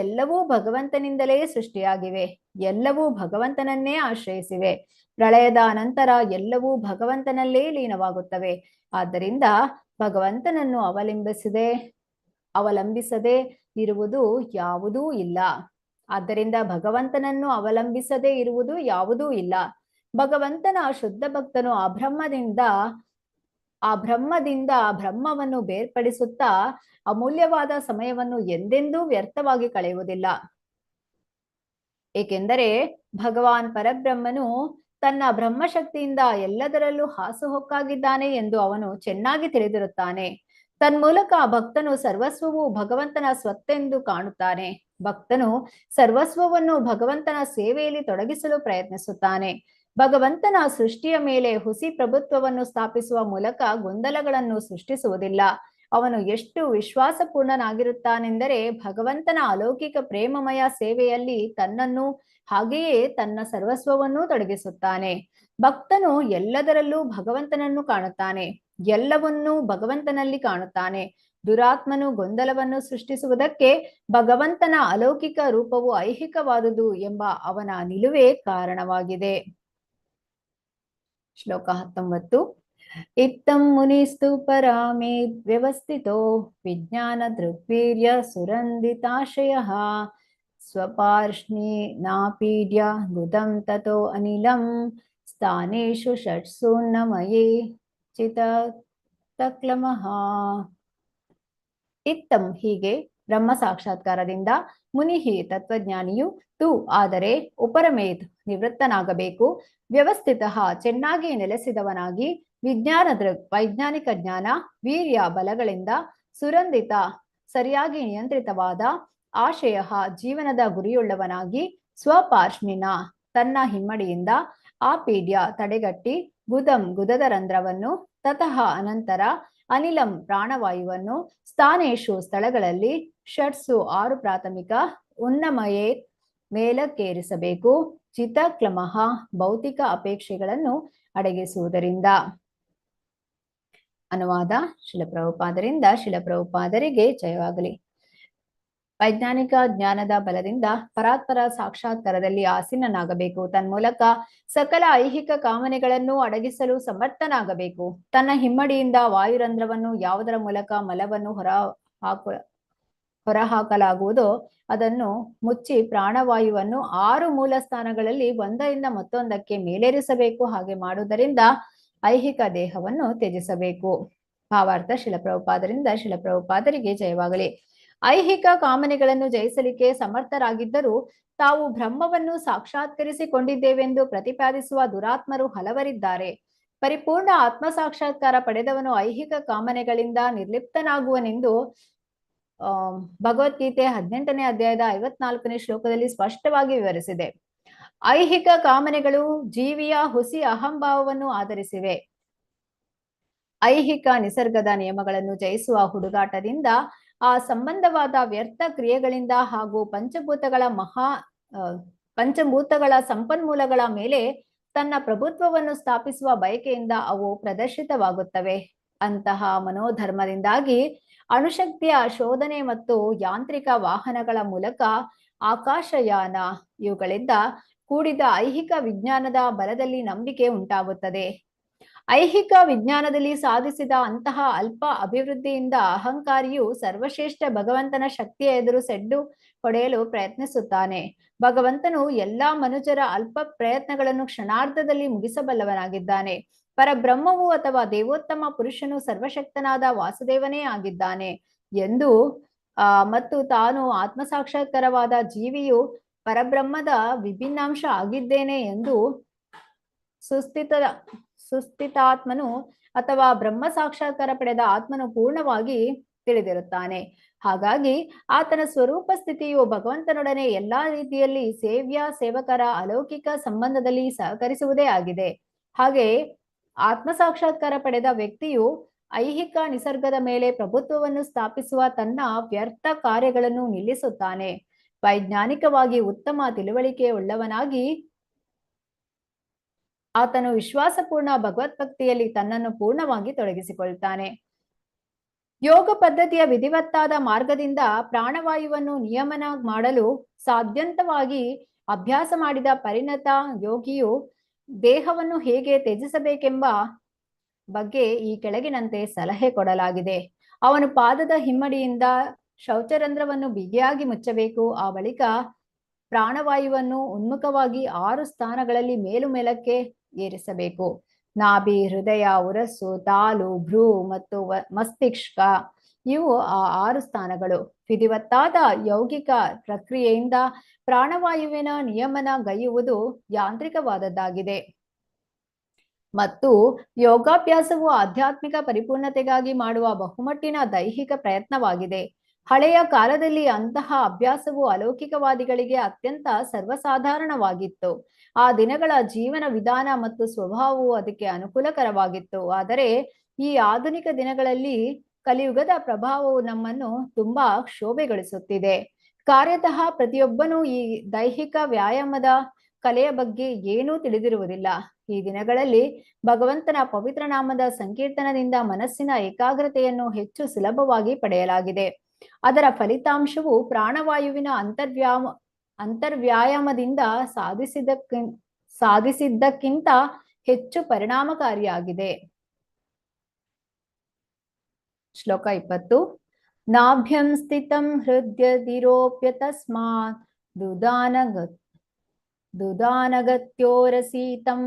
S1: ಎಲ್ಲವೂ ಭಗವಂತನಿಂದಲೇ ಸೃಷ್ಟಿಯಾಗಿವೆ. ಎಲ್ಲವೂ ಭಗವಂತನನ್ನೇ ಆಶ್ರಯಿಸಿವೆ. ಪ್ರಳಯದ ಅನಂತರ ಎಲ್ಲವೂ ಭಗವಂತನಲ್ಲೇ ಲೀನವಾಗುತ್ತವೆ. ಆದ್ದರಿಂದ ಭಗವಂತನನ್ನು ಅವಲಂಬಿಸದೆ ಇರುವುದು ಯಾವುದೂ ಇಲ್ಲ. ಆದ್ದರಿಂದ ಭಗವಂತನನ್ನು ಅವಲಂಬಿಸದೇ ಇರುವುದು ಯಾವುದೂ ಇಲ್ಲ. ಭಗವಂತನ ಶುದ್ಧ ಭಕ್ತನು ಆ ಬ್ರಹ್ಮದಿಂದ ಬ್ರಹ್ಮವನ್ನು ಬೇರ್ಪಡಿಸುತ್ತಾ ಅಮೂಲ್ಯವಾದ ಸಮಯವನ್ನು ಎಂದೆಂದೂ ವ್ಯರ್ಥವಾಗಿ ಕಳೆಯುವುದಿಲ್ಲ. ಏಕೆಂದರೆ ಭಗವಾನ್ ಪರಬ್ರಹ್ಮನು ತನ್ನ ಬ್ರಹ್ಮಶಕ್ತಿಯಿಂದ ಎಲ್ಲದರಲ್ಲೂ ಹಾಸುಹೊಕ್ಕಾಗಿದ್ದಾನೆ ಎಂದು ಅವನು ಚೆನ್ನಾಗಿ ತಿಳಿದಿರುತ್ತಾನೆ. ತನ್ಮೂಲಕ ಭಕ್ತನು ಸರ್ವಸ್ವವು ಭಗವಂತನ ಸ್ವತ್ತೆಂದು ಕಾಣುತ್ತಾನೆ. ಭಕ್ತನು ಸರ್ವಸ್ವವನ್ನು ಭಗವಂತನ ಸೇವೆಯಲ್ಲಿ ತೊಡಗಿಸಲು ಪ್ರಯತ್ನಿಸುತ್ತಾನೆ. ಭಗವಂತನ ಸೃಷ್ಟಿಯ ಮೇಲೆ ಹುಸಿ ಪ್ರಭುತ್ವವನ್ನು ಸ್ಥಾಪಿಸುವ ಮೂಲಕ ಗೊಂದಲಗಳನ್ನು ಸೃಷ್ಟಿಸುವುದಿಲ್ಲ. ಅವನು ಎಷ್ಟು ವಿಶ್ವಾಸಪೂರ್ಣನಾಗಿರುತ್ತಾನೆಂದರೆ ಭಗವಂತನ ಅಲೌಕಿಕ ಪ್ರೇಮಮಯ ಸೇವೆಯಲ್ಲಿ ತನ್ನನ್ನು ಹಾಗೆಯೇ ತನ್ನ ಸರ್ವಸ್ವವನ್ನೂ ತೊಡಗಿಸುತ್ತಾನೆ. ಭಕ್ತನು ಎಲ್ಲದರಲ್ಲೂ ಭಗವಂತನನ್ನು ಕಾಣುತ್ತಾನೆ, ಎಲ್ಲವನ್ನೂ ಭಗವಂತನಲ್ಲಿ ಕಾಣುತ್ತಾನೆ. ದುರಾತ್ಮನು ಗೊಂದಲವನ್ನು ಸೃಷ್ಟಿಸುವುದಕ್ಕೆ ಭಗವಂತನ ಅಲೌಕಿಕ ರೂಪವು ಐಹಿಕವಾದುದು ಎಂಬ ಅವನ ನಿಲುವೇ ಕಾರಣವಾಗಿದೆ. ಶ್ಲೋಕ 19. ಇತ್ತಂ ಮುನಿಸ್ತು ಪರಾಮೇದ್ ವ್ಯವಸ್ಥಿತೋ ವಿಜ್ಞಾನ ದೃಗ್ವೀರ್ಯ ಸುರಂದಿತಾಶಯಃ ಸ್ವಪಾರ್ಷ್ಣಿ ನಾಪೀಡ್ಯ ಗುದಂ ತತೋ ಅನಿಲಂ ಸ್ಥಾನೇಷು ಷಟ್ಸೂನ್ನಮಯೇ ಚಿತಕ್ಲಮಃ. ಇತ್ತಂ ಹೀಗೆ ಬ್ರಹ್ಮ ಸಾಕ್ಷಾತ್ಕಾರದಿಂದ ಮುನಿಹಿ ತತ್ವಜ್ಞಾನಿಯು ತು ಆದರೆ ಉಪರಮೇತ್ ನಿವೃತ್ತನಾಗಬೇಕು, ವ್ಯವಸ್ಥಿತ ಚೆನ್ನಾಗಿ ನೆಲೆಸಿದವನಾಗಿ, ವಿಜ್ಞಾನ ದೃಕ್ ವೈಜ್ಞಾನಿಕ ಜ್ಞಾನ, ವೀರ್ಯ ಬಲಗಳಿಂದ, ಸುರಂದಿತ ಸರಿಯಾಗಿ ನಿಯಂತ್ರಿತವಾದ, ಆಶಯ ಜೀವನದ ಗುರಿಯುಳ್ಳವನಾಗಿ, ಸ್ವಪಾರ್ಷ್ಣಿನ ತನ್ನ ಹಿಮ್ಮಡಿಯಿಂದ, ಆಪೀಡ್ಯ ತಡೆಗಟ್ಟಿ, ಗುದಂ ಗುದದ ರಂಧ್ರವನ್ನು, ತತಃ ಅನಂತರ, ಅನಿಲಂ ಪ್ರಾಣವಾಯುವನ್ನು, ಸ್ಥಾನೇಶು ಸ್ಥಳಗಳಲ್ಲಿ, ಷಟ್ಸು 6 ಪ್ರಾಥಮಿಕ, ಉನ್ನಮಯೇ ಮೇಲಕ್ಕೇರಿಸಬೇಕು, ಚಿತಕ್ಲಮಃ ಭೌತಿಕ ಅಪೇಕ್ಷೆಗಳನ್ನು ಅಡಗಿಸುವುದರಿಂದ. ಅನುವಾದ ಶಿಲ ಪ್ರಭುಪಾದರಿಂದ ಶಿಲ ಪ್ರಭುಪಾದರಿಗೆ ಜಯವಾಗಲಿ. ವೈಜ್ಞಾನಿಕ ಜ್ಞಾನದ ಬಲದಿಂದ ಪರಾತ್ಪರ ಸಾಕ್ಷಾತ್ಕಾರದಲ್ಲಿ ಆಸೀನನಾಗಬೇಕು. ತನ್ಮೂಲಕ ಸಕಲ ಐಹಿಕ ಕಾಮನೆಗಳನ್ನು ಅಡಗಿಸಲು ಸಮರ್ಥನಾಗಬೇಕು. ತನ್ನ ಹಿಮ್ಮಡಿಯಿಂದ ವಾಯುರಂಧ್ರವನ್ನು ಯಾವುದರ ಮೂಲಕ ಮಲವನ್ನು ಹೊರಹಾಕಲಾಗುವುದೋ ಅದನ್ನು ಮುಚ್ಚಿ ಪ್ರಾಣವಾಯುವನ್ನು 6 ಮೂಲ ಸ್ಥಾನಗಳಲ್ಲಿ ಒಂದರಿಂದ ಮತ್ತೊಂದಕ್ಕೆ ಮೇಲೇರಿಸಬೇಕು. ಹಾಗೆ ಮಾಡುವುದರಿಂದ ಐಹಿಕ ದೇಹವನ್ನು ತ್ಯಜಿಸಬೇಕು. ಭಾವಾರ್ಥ ಶಿಲಪ್ರಭುಪಾದರಿಂದ ಶಿಲಪ್ರಭುಪಾದರಿಗೆ ಜಯವಾಗಲಿ. ಐಹಿಕ ಕಾಮನೆಗಳನ್ನು ಜಯಿಸಲಿಕ್ಕೆ ಸಮರ್ಥರಾಗಿದ್ದರೂ ತಾವು ಬ್ರಹ್ಮವನ್ನು ಸಾಕ್ಷಾತ್ಕರಿಸಿಕೊಂಡಿದ್ದೇವೆಂದು ಪ್ರತಿಪಾದಿಸುವ ದುರಾತ್ಮರು ಹಲವರಿದ್ದಾರೆ. ಪರಿಪೂರ್ಣ ಆತ್ಮ ಸಾಕ್ಷಾತ್ಕಾರ ಪಡೆದವನು ಐಹಿಕ ಕಾಮನೆಗಳಿಂದ ನಿರ್ಲಿಪ್ತನಾಗುವನೆಂದು ಭಗವದ್ಗೀತೆ 18ನೇ ಅಧ್ಯಾಯದ 54ನೇ ಶ್ಲೋಕದಲ್ಲಿ ಸ್ಪಷ್ಟವಾಗಿ ವಿವರಿಸಿದೆ. ಐಹಿಕ ಕಾಮನೆಗಳು ಜೀವಿಯ ಹುಸಿ ಅಹಂಭಾವವನ್ನು ಆಧರಿಸಿವೆ. ಐಹಿಕ ನಿಸರ್ಗದ ನಿಯಮಗಳನ್ನು ಜಯಿಸುವ ಹುಡುಗಾಟದಿಂದ ಆ ಸಂಬಂಧವಾದ ವ್ಯರ್ಥ ಕ್ರಿಯೆಗಳಿಂದ ಹಾಗೂ ಪಂಚಭೂತಗಳ ಸಂಪನ್ಮೂಲಗಳ ಮೇಲೆ ತನ್ನ ಪ್ರಭುತ್ವವನ್ನು ಸ್ಥಾಪಿಸುವ ಬಯಕೆಯಿಂದ ಅವು ಪ್ರದರ್ಶಿತವಾಗುತ್ತವೆ. ಅಂತಹ ಮನೋಧರ್ಮದಿಂದಾಗಿ ಅಣುಶಕ್ತಿಯ ಶೋಧನೆ ಮತ್ತು ಯಾಂತ್ರಿಕ ವಾಹನಗಳ ಮೂಲಕ ಆಕಾಶಯಾನ ಇವುಗಳಿಂದ ಕೂಡಿದ ಐಹಿಕ ವಿಜ್ಞಾನದ ಬಲದಲ್ಲಿ ನಂಬಿಕೆ ಉಂಟಾಗುತ್ತದೆ. ಐಹಿಕ ವಿಜ್ಞಾನದಲ್ಲಿ ಸಾಧಿಸಿದ ಅಂತಹ ಅಲ್ಪ ಅಭಿವೃದ್ಧಿಯಿಂದ ಅಹಂಕಾರಿಯು ಸರ್ವಶ್ರೇಷ್ಠ ಭಗವಂತನ ಶಕ್ತಿಯ ಎದುರು ಸೆಡ್ಡು ಹೊಡೆಯಲು ಪ್ರಯತ್ನಿಸುತ್ತಾನೆ. ಭಗವಂತನು ಎಲ್ಲಾ ಮನುಜರ ಅಲ್ಪ ಪ್ರಯತ್ನಗಳನ್ನು ಕ್ಷಣಾರ್ಧದಲ್ಲಿ ಮುಗಿಸಬಲ್ಲವನಾಗಿದ್ದಾನೆ. ಪರಬ್ರಹ್ಮವು ಅಥವಾ ದೇವೋತ್ತಮ ಪುರುಷನು ಸರ್ವಶಕ್ತನಾದ ವಾಸುದೇವನೇ ಆಗಿದ್ದಾನೆ ಎಂದು ಮತ್ತು ತಾನು ಆತ್ಮಸಾಕ್ಷಾತ್ಕಾರವಾದ ಜೀವಿಯು ಪರಬ್ರಹ್ಮದ ವಿಭಿನ್ನಾಂಶ ಆಗಿದ್ದೇನೆ ಎಂದು ಸುಸ್ಥಿತಾತ್ಮನು ಅಥವಾ ಬ್ರಹ್ಮ ಸಾಕ್ಷಾತ್ಕಾರ ಪಡೆದ ಆತ್ಮನು ಪೂರ್ಣವಾಗಿ ತಿಳಿದಿರುತ್ತಾನೆ. ಹಾಗಾಗಿ ಆತನ ಸ್ವರೂಪ ಸ್ಥಿತಿಯು ಭಗವಂತನೊಡನೆ ಎಲ್ಲಾ ರೀತಿಯಲ್ಲಿ ಸೇವಕರ ಅಲೌಕಿಕ ಸಂಬಂಧದಲ್ಲಿ ಸಹಕರಿಸುವುದೇ ಆಗಿದೆ. ಹಾಗೆ ಆತ್ಮ ಸಾಕ್ಷಾತ್ಕಾರ ಪಡೆದ ವ್ಯಕ್ತಿಯು ಐಹಿಕ ನಿಸರ್ಗದ ಮೇಲೆ ಪ್ರಭುತ್ವವನ್ನು ಸ್ಥಾಪಿಸುವ ತನ್ನ ವ್ಯರ್ಥ ಕಾರ್ಯಗಳನ್ನು ನಿಲ್ಲಿಸುತ್ತಾನೆ. ವೈಜ್ಞಾನಿಕವಾಗಿ ಉತ್ತಮ ತಿಳುವಳಿಕೆಯುಳ್ಳವನಾಗಿ ಆತನು ವಿಶ್ವಾಸಪೂರ್ಣ ಭಗವದ್ಭಕ್ತಿಯಲ್ಲಿ ತನ್ನನ್ನು ಪೂರ್ಣವಾಗಿ ತೊಡಗಿಸಿಕೊಳ್ತಾನೆ. ಯೋಗ ಪದ್ಧತಿಯ ವಿಧಿವತ್ತಾದ ಮಾರ್ಗದಿಂದ ಪ್ರಾಣವಾಯುವನ್ನು ನಿಯಮನ ಮಾಡಲು ಸಾಧ್ಯಂತವಾಗಿ ಅಭ್ಯಾಸ ಮಾಡಿದ ಪರಿಣತ ಯೋಗಿಯು ದೇಹವನ್ನು ಹೇಗೆ ತ್ಯಜಿಸಬೇಕೆಂಬ ಬಗ್ಗೆ ಈ ಕೆಳಗಿನಂತೆ ಸಲಹೆ ಕೊಡಲಾಗಿದೆ. ಅವನು ಪಾದದ ಹಿಮ್ಮಡಿಯಿಂದ ಶೌಚರಂಧ್ರವನ್ನು ಬಿಗಿಯಾಗಿ ಮುಚ್ಚಬೇಕು. ಆ ಬಳಿಕ ಪ್ರಾಣವಾಯುವನ್ನು ಉನ್ಮುಖವಾಗಿ 6 ಸ್ಥಾನಗಳಲ್ಲಿ ಮೇಲಕ್ಕೆ ಏರಿಸಬೇಕು. ನಾಭಿ, ಹೃದಯ, ಉರಸ್ಸು, ತಾಲು, ಭ್ರೂ ಮತ್ತು ಮಸ್ತಿಷ್ಕ ಇವು ಆ 6 ಸ್ಥಾನಗಳು. ವಿಧಿವತ್ತಾದ ಯೌಗಿಕ ಪ್ರಕ್ರಿಯೆಯಿಂದ ಪ್ರಾಣವಾಯುವಿನ ನಿಯಮನ ಗೈಯುವುದು ಯಾಂತ್ರಿಕವಾದದ್ದಾಗಿದೆ ಮತ್ತು ಯೋಗಾಭ್ಯಾಸವು ಆಧ್ಯಾತ್ಮಿಕ ಪರಿಪೂರ್ಣತೆಗಾಗಿ ಮಾಡುವ ಬಹುಮಟ್ಟಿನ ದೈಹಿಕ ಪ್ರಯತ್ನವಾಗಿದೆ. ಹಳೆಯ ಕಾಲದಲ್ಲಿ ಅಂತಹ ಅಭ್ಯಾಸವು ಅಲೌಕಿಕವಾದಿಗಳಿಗೆ ಅತ್ಯಂತ ಸರ್ವಸಾಧಾರಣವಾಗಿತ್ತು. ಆ ದಿನಗಳ ಜೀವನ ವಿಧಾನ ಮತ್ತು ಸ್ವಭಾವವು ಅದಕ್ಕೆ ಅನುಕೂಲಕರವಾಗಿತ್ತು. ಆದರೆ ಈ ಆಧುನಿಕ ದಿನಗಳಲ್ಲಿ ಕಲಿಯುಗದ ಪ್ರಭಾವವು ನಮ್ಮನ್ನು ತುಂಬಾ ಕ್ಷೋಭೆಗೊಳಿಸುತ್ತಿದೆ. ಕಾರ್ಯತಃ ಪ್ರತಿಯೊಬ್ಬನೂ ಈ ದೈಹಿಕ ವ್ಯಾಯಾಮದ ಕಲೆಯ ಬಗ್ಗೆ ಏನೂ ತಿಳಿದಿರುವುದಿಲ್ಲ. ಈ ದಿನಗಳಲ್ಲಿ ಭಗವಂತನ ಪವಿತ್ರ ನಾಮದ ಸಂಕೀರ್ತನದಿಂದ ಮನಸ್ಸಿನ ಏಕಾಗ್ರತೆಯನ್ನು ಹೆಚ್ಚು ಸುಲಭವಾಗಿ ಪಡೆಯಲಾಗಿದೆ. ಅದರ ಫಲಿತಾಂಶವು ಪ್ರಾಣವಾಯುವಿನ ಅಂತರ್ವ್ಯಾಯಾಮದಿಂದ ಸಾಧಿಸಿದ್ದಕ್ಕಿಂತ ಹೆಚ್ಚು ಪರಿಣಾಮಕಾರಿಯಾಗಿದೆ. ಶ್ಲೋಕ 20. ನಾಭ್ಯಂ ಸ್ಥಿತಂ ಹೃದಯದಿರೋಪ್ಯ ತಸ್ಮಾತ್ ದುದಾನಗತ್ಯೋರಸೀತಂ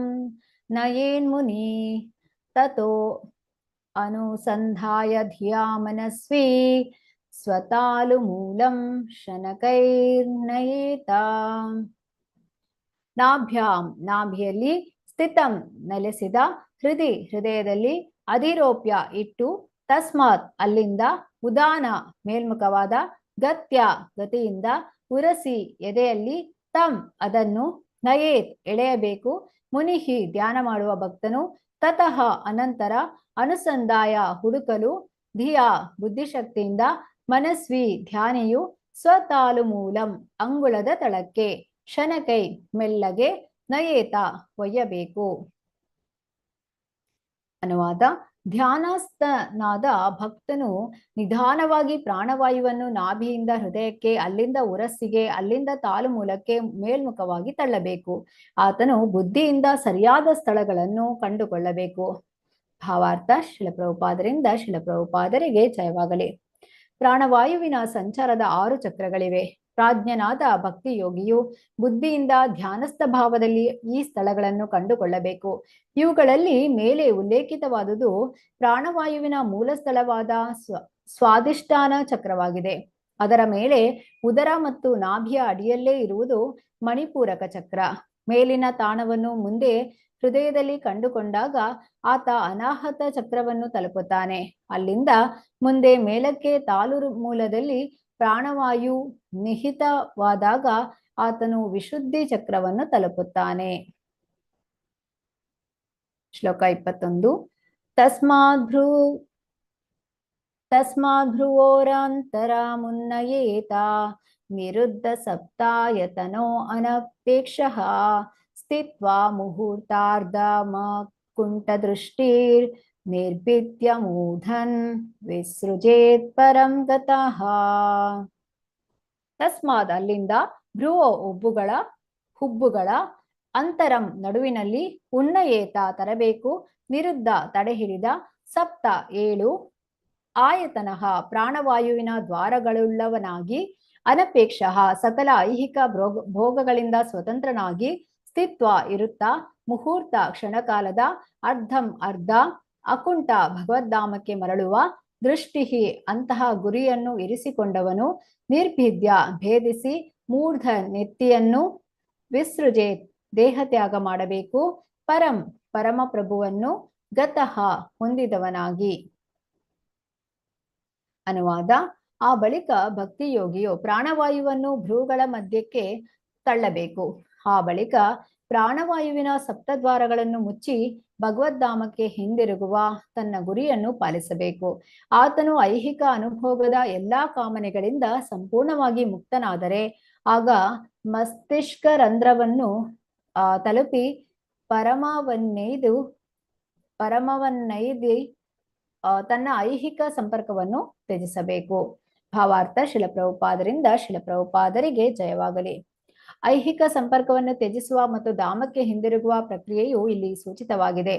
S1: ನಯೇನ್ಮುನಿ ತತೋ ಅನುಸಂಧಾಯ ಧಿಯಾ ಮನಸ್ವಿ ಸ್ವತಾಲು ಮೂಲಂ ಶನಕೈರ್ನಯೇತ. ನಾಭ್ಯಾಂ ನಾಭಿಯಲ್ಲಿ, ಸ್ಥಿತಂ ನೆಲೆಸಿದ, ಹೃದಯದಲ್ಲಿ, ಅಧಿರೋಪ್ಯ ಇಟ್ಟು, ತಸ್ಮಾತ್ ಅಲ್ಲಿಂದ, ಉದಾನ ಮೇಲ್ಮುಖವಾದ, ಗತ್ಯ ಗತಿಯಿಂದ, ಉರಸಿ ಎದೆಯಲ್ಲಿ, ತಂ ಅದನ್ನು, ನಯೇತ್ ಎಳೆಯಬೇಕು, ಮುನಿಹಿ ಧ್ಯಾನ ಮಾಡುವ ಭಕ್ತನು, ತತಃ ಅನಂತರ, ಅನುಸಂಧಾಯ ಹುಡುಕಲು, ಧಿಯಾ ಬುದ್ಧಿಶಕ್ತಿಯಿಂದ, ಮನಸ್ವಿ ಧ್ಯಾನಿಯು, ಸ್ವತಾಲು ಮೂಲಂ ಅಂಗುಳದ ತಳಕ್ಕೆ, ಶನಕೈ ಮೆಲ್ಲಗೆ, ನಯೇತ ಒಯ್ಯಬೇಕು. ಅನುವಾದ: ಧ್ಯಾನಸ್ಥನಾದ ಭಕ್ತನು ನಿಧಾನವಾಗಿ ಪ್ರಾಣವಾಯುವನ್ನು ನಾಭಿಯಿಂದ ಹೃದಯಕ್ಕೆ, ಅಲ್ಲಿಂದ ಉರಸ್ಸಿಗೆ, ಅಲ್ಲಿಂದ ತಾಲು ಮೂಲಕ್ಕೆ ಮೇಲ್ಮುಖವಾಗಿ ತಳ್ಳಬೇಕು. ಆತನು ಬುದ್ಧಿಯಿಂದ ಸರಿಯಾದ ಸ್ಥಳಗಳನ್ನು ಕಂಡುಕೊಳ್ಳಬೇಕು. ಭಾವಾರ್ಥ. ಶಿಲಪ್ರಭುಪಾದರಿಂದ ಶಿಲಪ್ರಭುಪಾದರಿಗೆ ಜಯವಾಗಲಿ. ಪ್ರಾಣವಾಯುವಿನ ಸಂಚಾರದ 6 ಚಕ್ರಗಳಿವೆ. ಪ್ರಾಜ್ಞನಾದ ಭಕ್ತಿ ಯೋಗಿಯು ಬುದ್ಧಿಯಿಂದ ಧ್ಯಾನಸ್ಥ ಭಾವದಲ್ಲಿ ಈ ಸ್ಥಳಗಳನ್ನು ಕಂಡುಕೊಳ್ಳಬೇಕು. ಇವುಗಳಲ್ಲಿ ಮೇಲೆ ಉಲ್ಲೇಖಿತವಾದುದು ಪ್ರಾಣವಾಯುವಿನ ಮೂಲ ಸ್ಥಳವಾದ ಸ್ವಾಧಿಷ್ಠಾನ ಚಕ್ರವಾಗಿದೆ. ಅದರ ಮೇಲೆ ಉದರ ಮತ್ತು ನಾಭಿಯ ಅಡಿಯಲ್ಲೇ ಇರುವುದು ಮಣಿಪೂರಕ ಚಕ್ರ. ಮೇಲಿನ ತಾಣವನ್ನು ಮುಂದೆ ಹೃದಯದಲ್ಲಿ ಕಂಡುಕೊಂಡಾಗ ಆತ ಅನಾಹತ ಚಕ್ರವನ್ನು ತಲುಪುತ್ತಾನೆ. ಅಲ್ಲಿಂದ ಮುಂದೆ ಮೇಲಕ್ಕೆ ತಾಲು ಮೂಲದಲ್ಲಿ ಪ್ರಾಣವಾಯು ನಿಹಿತವಾದಾಗ ಆತನು ವಿಶುದ್ಧಿ ಚಕ್ರವನ್ನು ತಲುಪುತ್ತಾನೆ. ಶ್ಲೋಕ 21. ತಸ್ಮಾದ್ಭ್ರುವೋರಾಂತರ ಮುನ್ನಯೇತ ನಿರುದ್ಧ ಸಪ್ತಾಯತನೋ ಅನಪೇಕ್ಷಃ ಸ್ಥಿತ್ವಾ ಮುಹೂರ್ತಾರ್ಧ ಕುಂಠದೃಷ್ಟಿರ್ ನಿರ್ಭಿದ್ಯ ಮೂಢನ್ ವಿಸೃಜೇತ್ ಪರಂ ಗತಃ. ತಸ್ಮಾದ್ ಅಲ್ಲಿಂದ, ಭ್ರುವ ಹುಬ್ಬುಗಳ, ಅಂತರಂ ನಡುವಿನಲ್ಲಿ, ಉನ್ನಯೇತ ತರಬೇಕು, ನಿರುದ್ಧ ತಡೆಹಿಡಿದ, ಸಪ್ತ 7, ಆಯತನಃ ಪ್ರಾಣವಾಯುವಿನ ದ್ವಾರಗಳುಳ್ಳವನಾಗಿ, ಅನಪೇಕ್ಷಃ ಸಕಲ ಐಹಿಕ ಭೋಗಗಳಿಂದ ಸ್ವತಂತ್ರನಾಗಿ, ಸ್ಥಿತ್ವ ಇರುತ್ತಾ, ಮುಹೂರ್ತ ಕ್ಷಣಕಾಲದ, ಅರ್ಧಂ ಅರ್ಧ, ಅಕುಂಠ ಭಗವದ್ಧಾಮಕ್ಕೆ ಮರಳುವ, ದೃಷ್ಟಿ ಅಂತಹ ಗುರಿಯನ್ನು ಇರಿಸಿಕೊಂಡವನು, ನಿರ್ಭಿದ್ಯ ಭೇದಿಸಿ, ಮೂರ್ಧ ನೆತ್ತಿಯನ್ನು, ವಿಸೃಜೇತ್ ದೇಹತ್ಯಾಗ ಮಾಡಬೇಕು, ಪರಂ ಪರಮಪ್ರಭುವನ್ನು, ಗತಃ ಹೊಂದಿದವನಾಗಿ. ಅನುವಾದ. ಆ ಬಳಿಕ ಭಕ್ತಿಯೋಗಿಯು ಪ್ರಾಣವಾಯುವನ್ನು ಭ್ರೂಗಳ ಮಧ್ಯಕ್ಕೆ ತಳ್ಳಬೇಕು. ಆ ಬಳಿಕ ಪ್ರಾಣವಾಯುವಿನ ಸಪ್ತದ್ವಾರಗಳನ್ನು ಮುಚ್ಚಿ ಭಗವದ್ಧಾಮಕ್ಕೆ ಹಿಂದಿರುಗುವ ತನ್ನ ಗುರಿಯನ್ನು ಪಾಲಿಸಬೇಕು. ಆತನು ಐಹಿಕ ಅನುಭೋಗದ ಎಲ್ಲಾ ಕಾಮನೆಗಳಿಂದ ಸಂಪೂರ್ಣವಾಗಿ ಮುಕ್ತನಾದರೆ ಆಗ ಮಸ್ತಿಷ್ಕ ರಂಧ್ರವನ್ನು ತಲುಪಿ ಪರಮವನ್ನೈದು ತನ್ನ ಐಹಿಕ ಸಂಪರ್ಕವನ್ನು ತ್ಯಜಿಸಬೇಕು. ಭಾವಾರ್ಥ. ಶಿಲಪ್ರಭುಪಾದರಿಂದ ಶಿಲಪ್ರಭುಪಾದರಿಗೆ ಜಯವಾಗಲಿ. ಐಹಿಕ ಸಂಪರ್ಕವನ್ನು ತ್ಯಜಿಸುವ ಮತ್ತು ಧಾಮಕ್ಕೆ ಹಿಂದಿರುಗುವ ಪ್ರಕ್ರಿಯೆಯು ಇಲ್ಲಿ ಸೂಚಿತವಾಗಿದೆ.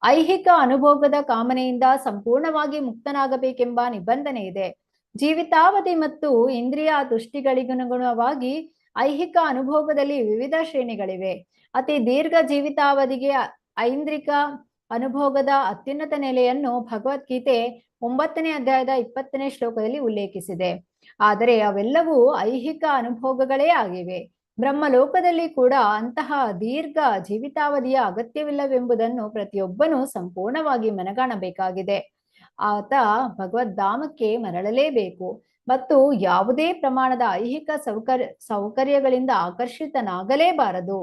S1: ಐಹಿಕ ಅನುಭೋಗದ ಕಾಮನೆಯಿಂದ ಸಂಪೂರ್ಣವಾಗಿ ಮುಕ್ತನಾಗಬೇಕೆಂಬ ನಿಬಂಧನೆ ಇದೆ. ಜೀವಿತಾವಧಿ ಮತ್ತು ಇಂದ್ರಿಯ ತುಷ್ಟಿಗಳಿಗನುಗುಣವಾಗಿ ಐಹಿಕ ಅನುಭೋಗದಲ್ಲಿ ವಿವಿಧ ಶ್ರೇಣಿಗಳಿವೆ. ಅತಿ ದೀರ್ಘ ಜೀವಿತಾವಧಿಗೆ ಐಂದ್ರಿಕ ಅನುಭೋಗದ ಅತ್ಯುನ್ನತ ನೆಲೆಯನ್ನು ಭಗವದ್ಗೀತೆ 9ನೇ ಅಧ್ಯಾಯದ 20ನೇ ಶ್ಲೋಕದಲ್ಲಿ ಉಲ್ಲೇಖಿಸಿದೆ. ಆದರೆ ಅವೆಲ್ಲವೂ ಐಹಿಕ ಅನುಭೋಗಗಳೇ ಆಗಿವೆ. ಬ್ರಹ್ಮಲೋಕದಲ್ಲಿ ಕೂಡ ಅಂತಹ ದೀರ್ಘ ಜೀವಿತಾವಧಿಯ ಅಗತ್ಯವಿಲ್ಲವೆಂಬುದನ್ನು ಪ್ರತಿಯೊಬ್ಬನೂ ಸಂಪೂರ್ಣವಾಗಿ ಮನಗಾಣಬೇಕಾಗಿದೆ. ಆತ ಭಗವದ್ಧಾಮಕ್ಕೆ ಮರಳಲೇಬೇಕು ಮತ್ತು ಯಾವುದೇ ಪ್ರಮಾಣದ ಐಹಿಕ ಸೌಕರ್ಯಗಳಿಂದ ಆಕರ್ಷಿತನಾಗಲೇಬಾರದು.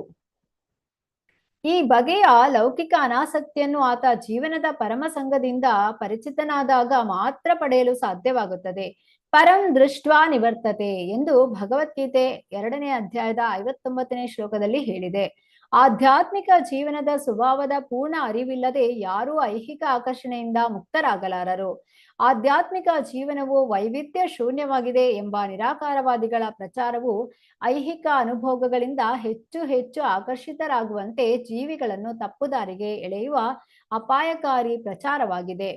S1: ಈ ಬಗೆಯ ಲೌಕಿಕ ಅನಾಸಕ್ತಿಯನ್ನು ಆತ ಜೀವನದ ಪರಮ ಸಂಘದಿಂದ ಪರಿಚಿತನಾದಾಗ ಮಾತ್ರ ಪಡೆಯಲು ಸಾಧ್ಯವಾಗುತ್ತದೆ. ಪರಂ ದೃಷ್ಟ್ವಾ ನಿವರ್ತತೆ ಎಂದು ಭಗವದ್ಗೀತೆ 2ನೇ ಅಧ್ಯಾಯದ 59ನೇ ಶ್ಲೋಕದಲ್ಲಿ ಹೇಳಿದೆ. ಆಧ್ಯಾತ್ಮಿಕ ಜೀವನದ ಸ್ವಭಾವದ ಪೂರ್ಣ ಅರಿವಿಲ್ಲದೆ ಯಾರೂ ಐಹಿಕ ಆಕರ್ಷಣೆಯಿಂದ ಮುಕ್ತರಾಗಲಾರರು. ಆಧ್ಯಾತ್ಮಿಕ ಜೀವನವು ವೈವಿಧ್ಯ ಶೂನ್ಯವಾಗಿದೆ ಎಂಬ ನಿರಾಕಾರವಾದಿಗಳ ಪ್ರಚಾರವು ಐಹಿಕ ಅನುಭೋಗಗಳಿಂದ ಹೆಚ್ಚು ಹೆಚ್ಚು ಆಕರ್ಷಿತರಾಗುವಂತೆ ಜೀವಿಗಳನ್ನು ತಪ್ಪುದಾರಿಗೆ ಎಳೆಯುವ ಅಪಾಯಕಾರಿ ಪ್ರಚಾರವಾಗಿದೆ.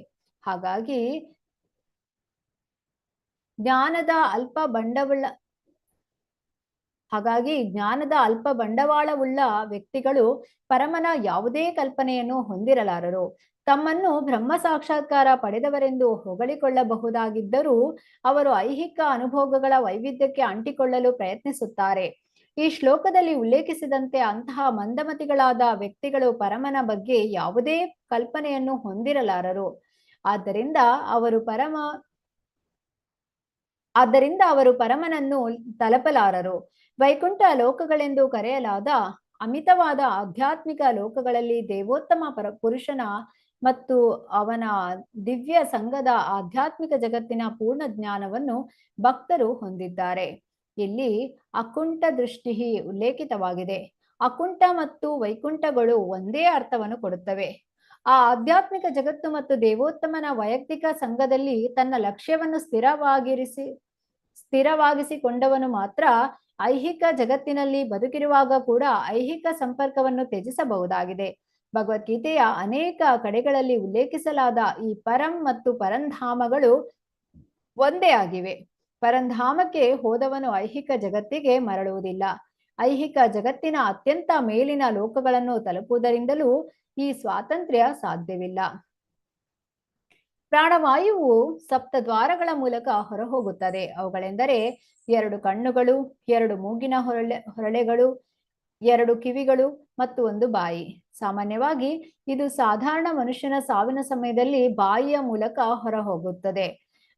S1: ಹಾಗಾಗಿ ಜ್ಞಾನದ ಅಲ್ಪ ಬಂಡವಾಳವುಳ್ಳ ವ್ಯಕ್ತಿಗಳು ಪರಮನ ಯಾವುದೇ ಕಲ್ಪನೆಯನ್ನು ಹೊಂದಿರಲಾರರು. ತಮ್ಮನ್ನು ಬ್ರಹ್ಮ ಸಾಕ್ಷಾತ್ಕಾರ ಪಡೆದವರೆಂದು ಹೊಗಳಿಕೊಳ್ಳಬಹುದಾಗಿದ್ದರೂ ಅವರು ಐಹಿಕ ಅನುಭೋಗಗಳ ವೈವಿಧ್ಯಕ್ಕೆ ಅಂಟಿಕೊಳ್ಳಲು ಪ್ರಯತ್ನಿಸುತ್ತಾರೆ. ಈ ಶ್ಲೋಕದಲ್ಲಿ ಉಲ್ಲೇಖಿಸಿದಂತೆ ಅಂತಹ ಮಂದಮತಿಗಳಾದ ವ್ಯಕ್ತಿಗಳು ಪರಮನ ಬಗ್ಗೆ ಯಾವುದೇ ಕಲ್ಪನೆಯನ್ನು ಹೊಂದಿರಲಾರರು. ಆದ್ದರಿಂದ ಅವರು ಪರಮನನ್ನು ತಲುಪಲಾರರು. ವೈಕುಂಠ ಲೋಕಗಳೆಂದು ಕರೆಯಲಾದ ಅಮಿತವಾದ ಆಧ್ಯಾತ್ಮಿಕ ಲೋಕಗಳಲ್ಲಿ ದೇವೋತ್ತಮ ಪುರುಷನ ಮತ್ತು ಅವನ ದಿವ್ಯ ಸಂಘದ ಆಧ್ಯಾತ್ಮಿಕ ಜಗತ್ತಿನ ಪೂರ್ಣ ಜ್ಞಾನವನ್ನು ಭಕ್ತರು ಹೊಂದಿದ್ದಾರೆ. ಇಲ್ಲಿ ಅಕುಂಠ ದೃಷ್ಟಿ ಉಲ್ಲೇಖಿತವಾಗಿದೆ. ಅಕುಂಠ ಮತ್ತು ವೈಕುಂಠಗಳು ಒಂದೇ ಅರ್ಥವನ್ನು ಕೊಡುತ್ತವೆ. ಆ ಆಧ್ಯಾತ್ಮಿಕ ಜಗತ್ತು ಮತ್ತು ದೇವೋತ್ತಮನ ವೈಯಕ್ತಿಕ ಸಂಘದಲ್ಲಿ ತನ್ನ ಲಕ್ಷ್ಯವನ್ನು ಸ್ಥಿರವಾಗಿಸಿಕೊಂಡವನು ಮಾತ್ರ ಐಹಿಕ ಜಗತ್ತಿನಲ್ಲಿ ಬದುಕಿರುವಾಗ ಕೂಡ ಐಹಿಕ ಸಂಪರ್ಕವನ್ನು ತ್ಯಜಿಸಬಹುದಾಗಿದೆ. ಭಗವದ್ಗೀತೆಯ ಅನೇಕ ಕಡೆಗಳಲ್ಲಿ ಉಲ್ಲೇಖಿಸಲಾದ ಈ ಪರಂ ಮತ್ತು ಪರಂಧಾಮಗಳು ಒಂದೇ ಆಗಿವೆ. ಪರಂಧಾಮಕ್ಕೆ ಹೋದವನು ಐಹಿಕ ಜಗತ್ತಿಗೆ ಮರಳುವುದಿಲ್ಲ. ಐಹಿಕ ಜಗತ್ತಿನ ಅತ್ಯಂತ ಮೇಲಿನ ಲೋಕಗಳನ್ನು ತಲುಪುವುದರಿಂದಲೂ ಈ ಸ್ವಾತಂತ್ರ್ಯ ಸಾಧ್ಯವಿಲ್ಲ. ಪ್ರಾಣವಾಯುವು ಸಪ್ತದ್ವಾರಗಳ ಮೂಲಕ ಹೊರಹೋಗುತ್ತದೆ. ಅವುಗಳೆಂದರೆ 2 ಕಣ್ಣುಗಳು, 2 ಮೂಗಿನ ಹೊರಳೆಗಳು, 2 ಕಿವಿಗಳು ಮತ್ತು 1 ಬಾಯಿ. ಸಾಮಾನ್ಯವಾಗಿ ಇದು ಸಾಧಾರಣ ಮನುಷ್ಯನ ಸಾವಿನ ಸಮಯದಲ್ಲಿ ಬಾಯಿಯ ಮೂಲಕ ಹೊರಹೋಗುತ್ತದೆ.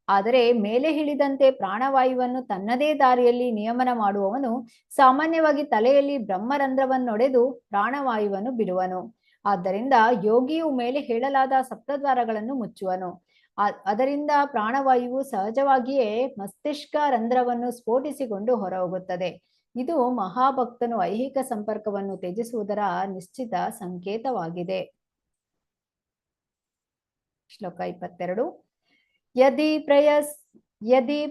S1: ಆದರೆ ಮೇಲೆ ಹೇಳಿದಂತೆ ಪ್ರಾಣವಾಯುವನ್ನು ತನ್ನದೇ ದಾರಿಯಲ್ಲಿ ನಿಯಮನ ಮಾಡುವವನು ಸಾಮಾನ್ಯವಾಗಿ ತಲೆಯಲ್ಲಿ ಬ್ರಹ್ಮರಂಧ್ರವನ್ನೊಡೆದು ಪ್ರಾಣವಾಯುವನ್ನು ಬಿಡುವನು. ಆದ್ದರಿಂದ ಯೋಗಿಯು ಮೇಲೆ ಹೇಳಲಾದ ಸಪ್ತದ್ವಾರಗಳನ್ನು ಮುಚ್ಚುವನು. ಅದರಿಂದ ಪ್ರಾಣವಾಯುವು ಸಹಜವಾಗಿಯೇ ಮಸ್ತಿಷ್ಕ ರಂಧ್ರವನ್ನು ಸ್ಫೋಟಿಸಿಕೊಂಡು ಹೊರಹೋಗುತ್ತದೆ. ಇದು ಮಹಾಭಕ್ತನು ಐಹಿಕ ಸಂಪರ್ಕವನ್ನು ತ್ಯಜಿಸುವುದರ ನಿಶ್ಚಿತ ಸಂಕೇತವಾಗಿದೆ. ಶ್ಲೋಕ 22. ಯದಿ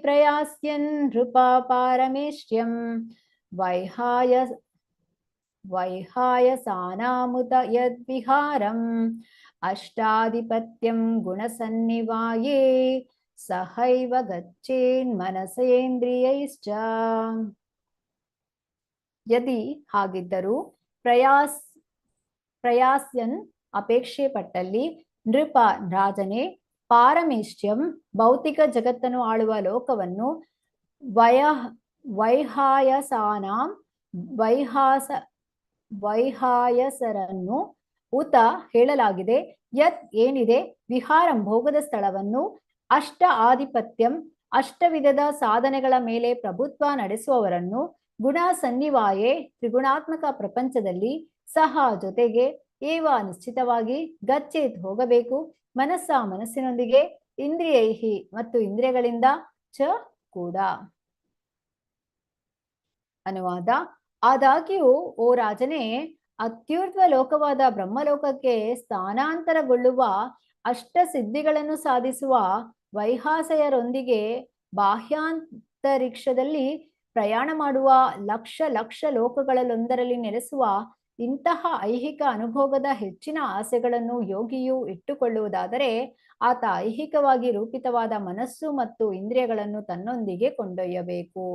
S1: ಪ್ರಯಾಸ್ಯನ್ ನೃಪ ಪಾರಮೇಷ್ಟ್ಯಂ ವೈಹಾಯಸಾನಾಮುತ ಯದ್ವಿಹಾರಂ ಅಷ್ಟಾಧಿಪತ್ಯಂ ಗುಣಸನ್ನಿವಾಯೇ ಸಹೈವ ಗಚ್ಚೇನ್ಮನಸೇಂದ್ರಿಯೈಶ್ಚ. ಯದಿ ಹಾಗಿದ್ದರೂ ಪ್ರಯಾಸ್ಯನ್ ಅಪೇಕ್ಷೆ ಪಟ್ಟಲ್ಲಿ ನೃಪ ರಾಜನೇ ಪಾರಮೇಷ್ಟ್ಯಂ ಭೌತಿಕ ಜಗತ್ತನ್ನು ಆಳುವ ಲೋಕವನ್ನು ವೈಹಾಯಸಾನಾಂ ವೈಹಾಯಸರನ್ನು ಉತ ಹೇಳಲಾಗಿದೆ ಯತ್ ಏನಿದೆ ವಿಹಾರಂ ಭೋಗದ ಸ್ಥಳವನ್ನು ಅಷ್ಟ ಆಧಿಪತ್ಯಂ ಅಷ್ಟವಿಧದ ಸಾಧನೆಗಳ ಮೇಲೆ ಪ್ರಭುತ್ವ ನಡೆಸುವವರನ್ನು ಗುಣ ಸನ್ನಿವಾಯೇ ತ್ರಿಗುಣಾತ್ಮಕ ಪ್ರಪಂಚದಲ್ಲಿ ಸಹ ಜೊತೆಗೆ ಏವ ನಿಶ್ಚಿತವಾಗಿ ಗಚ್ಚೇತ್ ಹೋಗಬೇಕು ಮನಸ್ಸಿನೊಂದಿಗೆ ಇಂದ್ರಿಯೈಹಿ ಮತ್ತು ಇಂದ್ರಿಯಗಳಿಂದ ಚ ಕೂಡ. ಅನುವಾದ. ಆದಾಗ್ಯೂ ಓ ರಾಜನೇ, ಅತ್ಯುರ್ಧ್ವ ಲೋಕವಾದ ಬ್ರಹ್ಮಲೋಕಕ್ಕೆ ಸ್ಥಾನಾಂತರಗೊಳ್ಳುವ ಅಷ್ಟ ಸಿದ್ಧಿಗಳನ್ನು ಸಾಧಿಸುವ ವೈಹಾಸಯರೊಂದಿಗೆ ಬಾಹ್ಯಾಂತರಿಕ್ಷದಲ್ಲಿ ಪ್ರಯಾಣ ಮಾಡುವ ಲಕ್ಷ ಲೋಕಗಳಲ್ಲೊಂದರಲ್ಲಿ ನೆಲೆಸುವ ಇಂತಹ ಐಹಿಕ ಅನುಭೋಗದ ಹೆಚ್ಚಿನ ಆಸೆಗಳನ್ನು ಯೋಗಿಯು ಇಟ್ಟುಕೊಳ್ಳುವುದಾದರೆ ಆತ ಐಹಿಕವಾಗಿ ರೂಪಿತವಾದ ಮನಸ್ಸು ಮತ್ತು ಇಂದ್ರಿಯಗಳನ್ನು ತನ್ನೊಂದಿಗೆ ಕೊಂಡೊಯ್ಯಬೇಕು.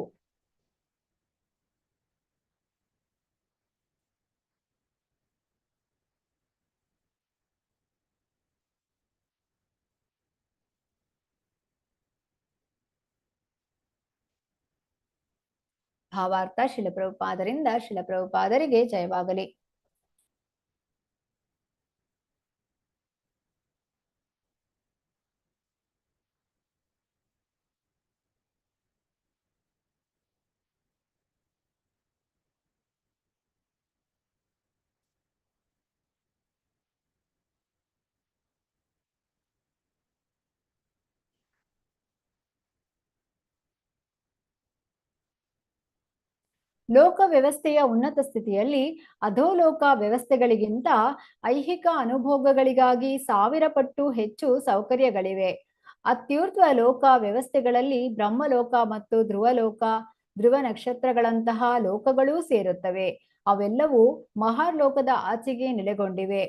S1: ಭಾವಾರ್ಥ. ಶಿಲಪ್ರಭುಪಾದರಿಂದ ಶಿಲಪ್ರಭುಪಾದರಿಗೆ ಜಯವಾಗಲಿ. ಲೋಕ ವ್ಯವಸ್ಥೆಯ ಉನ್ನತ ಸ್ಥಿತಿಯಲ್ಲಿ ಅಧೋಲೋಕ ವ್ಯವಸ್ಥೆಗಳಿಗಿಂತ ಐಹಿಕ ಅನುಭೋಗಗಳಿಗಾಗಿ 1000 ಪಟ್ಟು ಹೆಚ್ಚು ಸೌಕರ್ಯಗಳಿವೆ. ಅತ್ಯುರ್ಧ್ವ ಲೋಕ ವ್ಯವಸ್ಥೆಗಳಲ್ಲಿ ಬ್ರಹ್ಮಲೋಕ ಮತ್ತು ಧ್ರುವ ನಕ್ಷತ್ರಗಳಂತಹ ಲೋಕಗಳೂ ಸೇರುತ್ತವೆ. ಅವೆಲ್ಲವೂ ಮಹಾಲೋಕದ ಆಚೆಗೆ ನೆಲೆಗೊಂಡಿವೆ.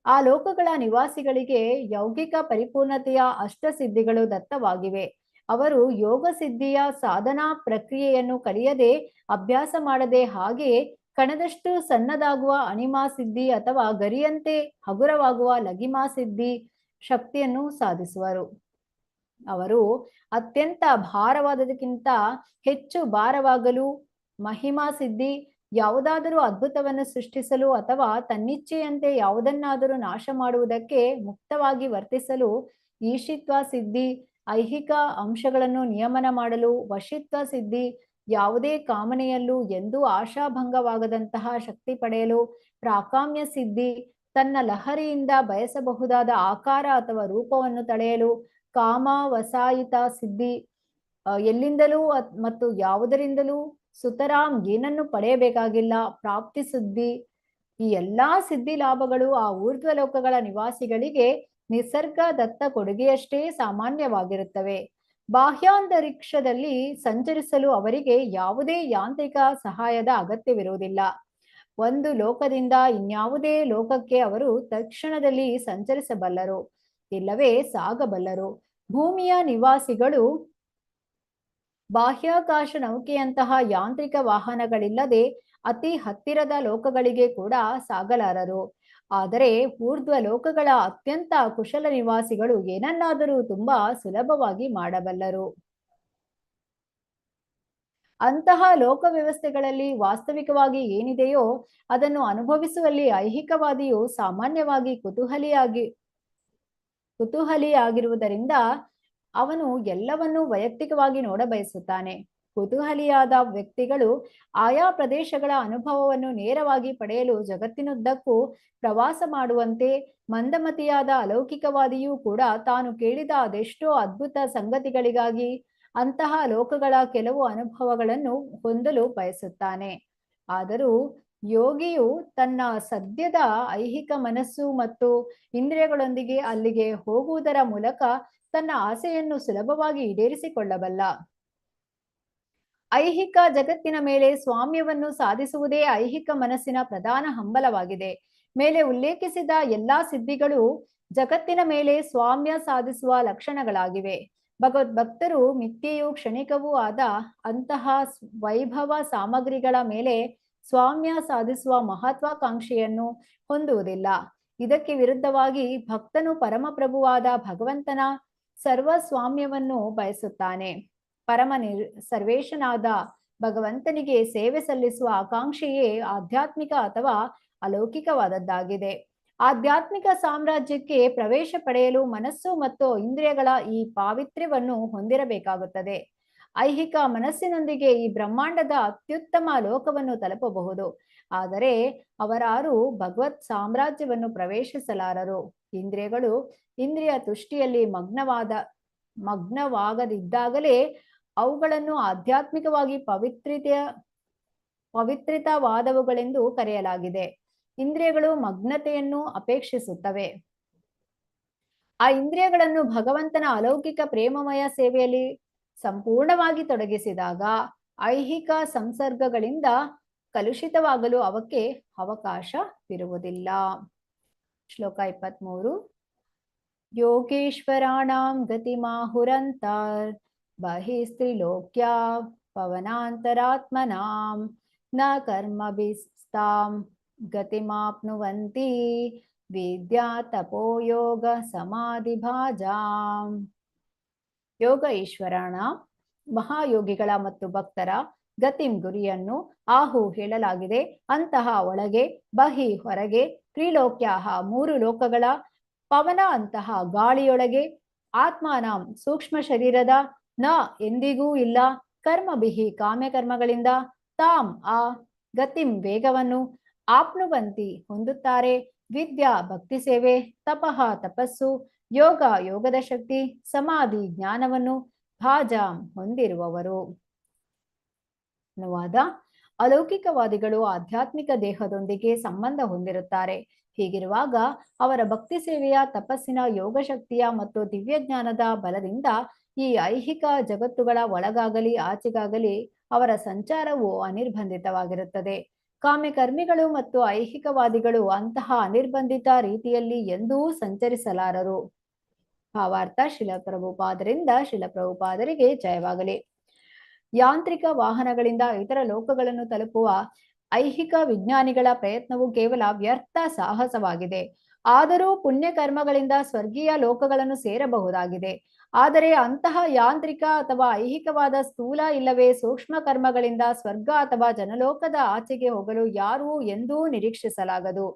S1: ಆ ಲೋಕಗಳ ನಿವಾಸಿಗಳಿಗೆ ಯೌಗಿಕ ಪರಿಪೂರ್ಣತೆಯ ಅಷ್ಟಸಿದ್ಧಿಗಳು ದತ್ತವಾಗಿವೆ. ಅವರು ಯೋಗ ಸಿದ್ಧಿಯ ಸಾಧನಾ ಪ್ರಕ್ರಿಯೆಯನ್ನು ಕಲಿಯದೆ ಅಭ್ಯಾಸ ಮಾಡದೆ ಹಾಗೆಯೇ ಕಣದಷ್ಟು ಸಣ್ಣದಾಗುವ ಅಣಿಮಾ ಸಿದ್ಧಿ ಅಥವಾ ಗರಿಯಂತೆ ಹಗುರವಾಗುವ ಲಗಿಮಾ ಸಿದ್ಧಿ ಶಕ್ತಿಯನ್ನು ಸಾಧಿಸುವರು. ಅವರು ಅತ್ಯಂತ ಭಾರವಾದದಕ್ಕಿಂತ ಹೆಚ್ಚು ಭಾರವಾಗಲು ಮಹಿಮಾ ಸಿದ್ಧಿ, ಯಾವುದಾದರೂ ಅದ್ಭುತವನ್ನು ಸೃಷ್ಟಿಸಲು ಅಥವಾ ತನ್ನಿಚ್ಛೆಯಂತೆ ಯಾವುದನ್ನಾದರೂ ನಾಶ ಮಾಡುವುದಕ್ಕೆ ಮುಕ್ತವಾಗಿ ವರ್ತಿಸಲು ಈಶಿತ್ವ ಸಿದ್ಧಿ, ಐಹಿಕ ಅಂಶಗಳನ್ನು ನಿಯಮನ ಮಾಡಲು ವಶಿತ್ವ ಸಿದ್ಧಿ, ಯಾವುದೇ ಕಾಮನೆಯಲ್ಲೂ ಎಂದೂ ಆಶಾಭಂಗವಾಗದಂತಹ ಶಕ್ತಿ ಪಡೆಯಲು ಪ್ರಾಕಾಮ್ಯ ಸಿದ್ಧಿ, ತನ್ನ ಲಹರಿಯಿಂದ ಬಯಸಬಹುದಾದ ಆಕಾರ ಅಥವಾ ರೂಪವನ್ನು ತಳೆಯಲು ಕಾಮವಸಾಯಿತ ಸಿದ್ಧಿ, ಎಲ್ಲಿಂದಲೂ ಮತ್ತು ಯಾವುದರಿಂದಲೂ ಸುತರಾಂ ಏನನ್ನು ಪಡೆಯಬೇಕಾಗಿಲ್ಲ ಪ್ರಾಪ್ತಿ ಸಿದ್ಧಿ, ಈ ಎಲ್ಲಾ ಸಿದ್ಧಿ ಲಾಭಗಳು ಆ ಊರ್ಧ್ವ ಲೋಕಗಳ ನಿವಾಸಿಗಳಿಗೆ ನಿಸರ್ಗ ದತ್ತ ಕೊಡುಗೆಯಷ್ಟೇ ಸಾಮಾನ್ಯವಾಗಿರುತ್ತವೆ. ಬಾಹ್ಯಾಂತರಿಕ್ಷದಲ್ಲಿ ಸಂಚರಿಸಲು ಅವರಿಗೆ ಯಾವುದೇ ಯಾಂತ್ರಿಕ ಸಹಾಯದ ಅಗತ್ಯವಿರುವುದಿಲ್ಲ. ಒಂದು ಲೋಕದಿಂದ ಇನ್ಯಾವುದೇ ಲೋಕಕ್ಕೆ ಅವರು ತಕ್ಷಣದಲ್ಲಿ ಸಂಚರಿಸಬಲ್ಲರು, ಇಲ್ಲವೇ ಸಾಗಬಲ್ಲರು. ಭೂಮಿಯ ನಿವಾಸಿಗಳು ಬಾಹ್ಯಾಕಾಶ ನೌಕೆಯಂತಹ ಯಾಂತ್ರಿಕ ವಾಹನಗಳಿಲ್ಲದೆ ಅತಿ ಹತ್ತಿರದ ಲೋಕಗಳಿಗೆ ಕೂಡ ಸಾಗಲಾರರು. ಆದರೆ ಊರ್ಧ್ವ ಲೋಕಗಳ ಅತ್ಯಂತ ಕುಶಲ ನಿವಾಸಿಗಳು ಏನನ್ನಾದರೂ ತುಂಬಾ ಸುಲಭವಾಗಿ ಮಾಡಬಲ್ಲರು. ಅಂತಹ ಲೋಕ ವ್ಯವಸ್ಥೆಗಳಲ್ಲಿ ವಾಸ್ತವಿಕವಾಗಿ ಏನಿದೆಯೋ ಅದನ್ನು ಅನುಭವಿಸುವಲ್ಲಿ ಐಹಿಕವಾದಿಯು ಸಾಮಾನ್ಯವಾಗಿ ಕುತೂಹಲಿಯಾಗಿರುವುದರಿಂದ ಅವನು ಎಲ್ಲವನ್ನೂ ವೈಯಕ್ತಿಕವಾಗಿ ನೋಡಬಯಸುತ್ತಾನೆ. ಕುತೂಹಲಿಯಾದ ವ್ಯಕ್ತಿಗಳು ಆಯಾ ಪ್ರದೇಶಗಳ ಅನುಭವವನ್ನು ನೇರವಾಗಿ ಪಡೆಯಲು ಜಗತ್ತಿನುದ್ದಕ್ಕೂ ಪ್ರವಾಸ ಮಾಡುವಂತೆ, ಮಂದಮತಿಯಾದ ಅಲೌಕಿಕವಾದಿಯೂ ಕೂಡ ತಾನು ಕೇಳಿದ ಅದೆಷ್ಟೋ ಅದ್ಭುತ ಸಂಗತಿಗಳಿಗಾಗಿ ಅಂತಹ ಲೋಕಗಳ ಕೆಲವು ಅನುಭವಗಳನ್ನು ಹೊಂದಲು ಬಯಸುತ್ತಾನೆ. ಆದರೂ ಯೋಗಿಯು ತನ್ನ ಸದ್ಯದ ಐಹಿಕ ಮನಸ್ಸು ಮತ್ತು ಇಂದ್ರಿಯಗಳೊಂದಿಗೆ ಅಲ್ಲಿಗೆ ಹೋಗುವುದರ ಮೂಲಕ ತನ್ನ ಆಸೆಯನ್ನು ಸುಲಭವಾಗಿ ಈಡೇರಿಸಿಕೊಳ್ಳಬಲ್ಲ. ಐಹಿಕ ಜಗತ್ತಿನ ಮೇಲೆ ಸ್ವಾಮ್ಯವನ್ನು ಸಾಧಿಸುವುದೇ ಐಹಿಕ ಮನಸ್ಸಿನ ಪ್ರಧಾನ ಹಂಬಲವಾಗಿದೆ. ಮೇಲೆ ಉಲ್ಲೇಖಿಸಿದ ಎಲ್ಲಾ ಸಿದ್ಧಿಗಳು ಜಗತ್ತಿನ ಮೇಲೆ ಸ್ವಾಮ್ಯ ಸಾಧಿಸುವ ಲಕ್ಷಣಗಳಾಗಿವೆ. ಭಗವದ್ಭಕ್ತರು ಮಿಥ್ಯೆಯೂ ಕ್ಷಣಿಕವೂ ಆದ ಅಂತಹ ವೈಭವ ಸಾಮಗ್ರಿಗಳ ಮೇಲೆ ಸ್ವಾಮ್ಯ ಸಾಧಿಸುವ ಮಹತ್ವಾಕಾಂಕ್ಷೆಯನ್ನು ಹೊಂದುವುದಿಲ್ಲ. ಇದಕ್ಕೆ ವಿರುದ್ಧವಾಗಿ ಭಕ್ತನು ಪರಮಪ್ರಭುವಾದ ಭಗವಂತನ ಸರ್ವಸ್ವಾಮ್ಯವನ್ನು ಬಯಸುತ್ತಾನೆ. ಸರ್ವೇಶನಾದ ಭಗವಂತನಿಗೆ ಸೇವೆ ಸಲ್ಲಿಸುವ ಆಕಾಂಕ್ಷೆಯೇ ಆಧ್ಯಾತ್ಮಿಕ ಅಥವಾ ಅಲೌಕಿಕವಾದದ್ದಾಗಿದೆ. ಆಧ್ಯಾತ್ಮಿಕ ಸಾಮ್ರಾಜ್ಯಕ್ಕೆ ಪ್ರವೇಶ ಪಡೆಯಲು ಮನಸ್ಸು ಮತ್ತು ಇಂದ್ರಿಯಗಳ ಈ ಪಾವಿತ್ರ್ಯವನ್ನು ಹೊಂದಿರಬೇಕಾಗುತ್ತದೆ. ಐಹಿಕ ಮನಸ್ಸಿನೊಂದಿಗೆ ಈ ಬ್ರಹ್ಮಾಂಡದ ಅತ್ಯುತ್ತಮ ಲೋಕವನ್ನು ತಲುಪಬಹುದು, ಆದರೆ ಅವರಾರು ಭಗವತ್ ಸಾಮ್ರಾಜ್ಯವನ್ನು ಪ್ರವೇಶಿಸಲಾರರು. ಇಂದ್ರಿಯಗಳು ಇಂದ್ರಿಯ ತುಷ್ಟಿಯಲ್ಲಿ ಮಗ್ನವಾಗದಿದ್ದಾಗಲೇ ಅವುಗಳನ್ನು ಆಧ್ಯಾತ್ಮಿಕವಾಗಿ ಪವಿತ್ರಿತವಾದವುಗಳೆಂದು ಕರೆಯಲಾಗಿದೆ. ಇಂದ್ರಿಯಗಳು ಮಗ್ನತೆಯನ್ನು ಅಪೇಕ್ಷಿಸುತ್ತವೆ. ಆ ಇಂದ್ರಿಯಗಳನ್ನು ಭಗವಂತನ ಅಲೌಕಿಕ ಪ್ರೇಮಮಯ ಸೇವೆಯಲ್ಲಿ ಸಂಪೂರ್ಣವಾಗಿ ತೊಡಗಿಸಿದಾಗ ಐಹಿಕ ಸಂಸರ್ಗಗಳಿಂದ ಕಲುಷಿತವಾಗಲು ಅವಕ್ಕೆ ಅವಕಾಶವಿರುವುದಿಲ್ಲ. ಶ್ಲೋಕ 23. ಯೋಗೇಶ್ವರಾಣಾಂ ಗತಿಮಾಹುರಂತರ್ ಬಹಿಸ್ತ್ರಿಲೋಕ್ಯಾ ಪವನಾಂತರಾತ್ಮನಾಂ ನ ಕರ್ಮಭಿಸ್ತಾಂ ಗತಿಮಾಪ್ನುವಂತಿ ವಿದ್ಯಾ ತಪೋಯೋಗ ಸಮಾಧಿಭಾಜಾಂ. ಯೋಗ ಈಶ್ವರನ ಮಹಾಯೋಗಿಗಳ ಮತ್ತು ಭಕ್ತರ ಗತಿಂ ಗುರಿಯನ್ನು ಆಹು ಹೇಳಲಾಗಿದೆ. ಅಂತಹ ಒಳಗೆ, ಬಹಿ ಹೊರಗೆ, ತ್ರಿಲೋಕ್ಯಾಹ ಮೂರು ಲೋಕಗಳ, ಪವನ ಅಂತಹ ಗಾಳಿಯೊಳಗೆ, ಆತ್ಮಾನಾಂ ಸೂಕ್ಷ್ಮ ಶರೀರದ, ನ ಎಂದಿಗೂ ಇಲ್ಲ, ಕರ್ಮಭಿಹಿ ಕಾಮ್ಯಕರ್ಮಗಳಿಂದ, ತಾಂ ಆ ಗತಿಂ ವೇಗವನ್ನು, ಆಪ್ನುವಂತಿ ಹೊಂದುತ್ತಾರೆ, ವಿದ್ಯಾ ಭಕ್ತಿ ಸೇವೆ, ತಪಃ ತಪಸ್ಸು, ಯೋಗ ಯೋಗದ ಶಕ್ತಿ, ಸಮಾಧಿ ಜ್ಞಾನವನ್ನು, ಭಾಜಾಂ ಹೊಂದಿರುವವರು. ಅನುವಾದ: ಅಲೌಕಿಕವಾದಿಗಳು ಆಧ್ಯಾತ್ಮಿಕ ದೇಹದೊಂದಿಗೆ ಸಂಬಂಧ ಹೊಂದಿರುತ್ತಾರೆ. ಹೀಗಿರುವಾಗ ಅವರ ಭಕ್ತಿ ಸೇವೆಯ, ತಪಸ್ಸಿನ, ಯೋಗಶಕ್ತಿಯ ಮತ್ತು ದಿವ್ಯಜ್ಞಾನದ ಬಲದಿಂದ ಈ ಐಹಿಕ ಜಗತ್ತುಗಳ ಒಳಗಾಗಲಿ ಆಚೆಗಾಗಲಿ ಅವರ ಸಂಚಾರವು ಅನಿರ್ಬಂಧಿತವಾಗಿರುತ್ತದೆ. ಕಾಮ್ಯಕರ್ಮಿಗಳು ಮತ್ತು ಐಹಿಕವಾದಿಗಳು ಅಂತಹ ಅನಿರ್ಬಂಧಿತ ರೀತಿಯಲ್ಲಿ ಎಂದೂ ಸಂಚರಿಸಲಾರರು. ಭಾವಾರ್ಥ: ಶಿಲಪ್ರಭುಪಾದರಿಂದ ಶಿಲಪ್ರಭುಪಾದರಿಗೆ ಜಯವಾಗಲಿ. ಯಾಂತ್ರಿಕ ವಾಹನಗಳಿಂದ ಇತರ ಲೋಕಗಳನ್ನು ತಲುಪುವ ಐಹಿಕ ವಿಜ್ಞಾನಿಗಳ ಪ್ರಯತ್ನವು ಕೇವಲ ವ್ಯರ್ಥ ಸಾಹಸವಾಗಿದೆ. ಆದರೂ ಪುಣ್ಯಕರ್ಮಗಳಿಂದ ಸ್ವರ್ಗೀಯ ಲೋಕಗಳನ್ನು ಸೇರಬಹುದಾಗಿದೆ. ಆದರೆ ಅಂತಹ ಯಾಂತ್ರಿಕ ಅಥವಾ ಐಹಿಕವಾದ ಸ್ಥೂಲ ಇಲ್ಲವೇ ಸೂಕ್ಷ್ಮ ಕರ್ಮಗಳಿಂದ ಸ್ವರ್ಗ ಅಥವಾ ಜನಲೋಕದ ಆಚೆಗೆ ಹೋಗಲು ಯಾರೂ ಎಂದೂ ನಿರೀಕ್ಷಿಸಲಾಗದು.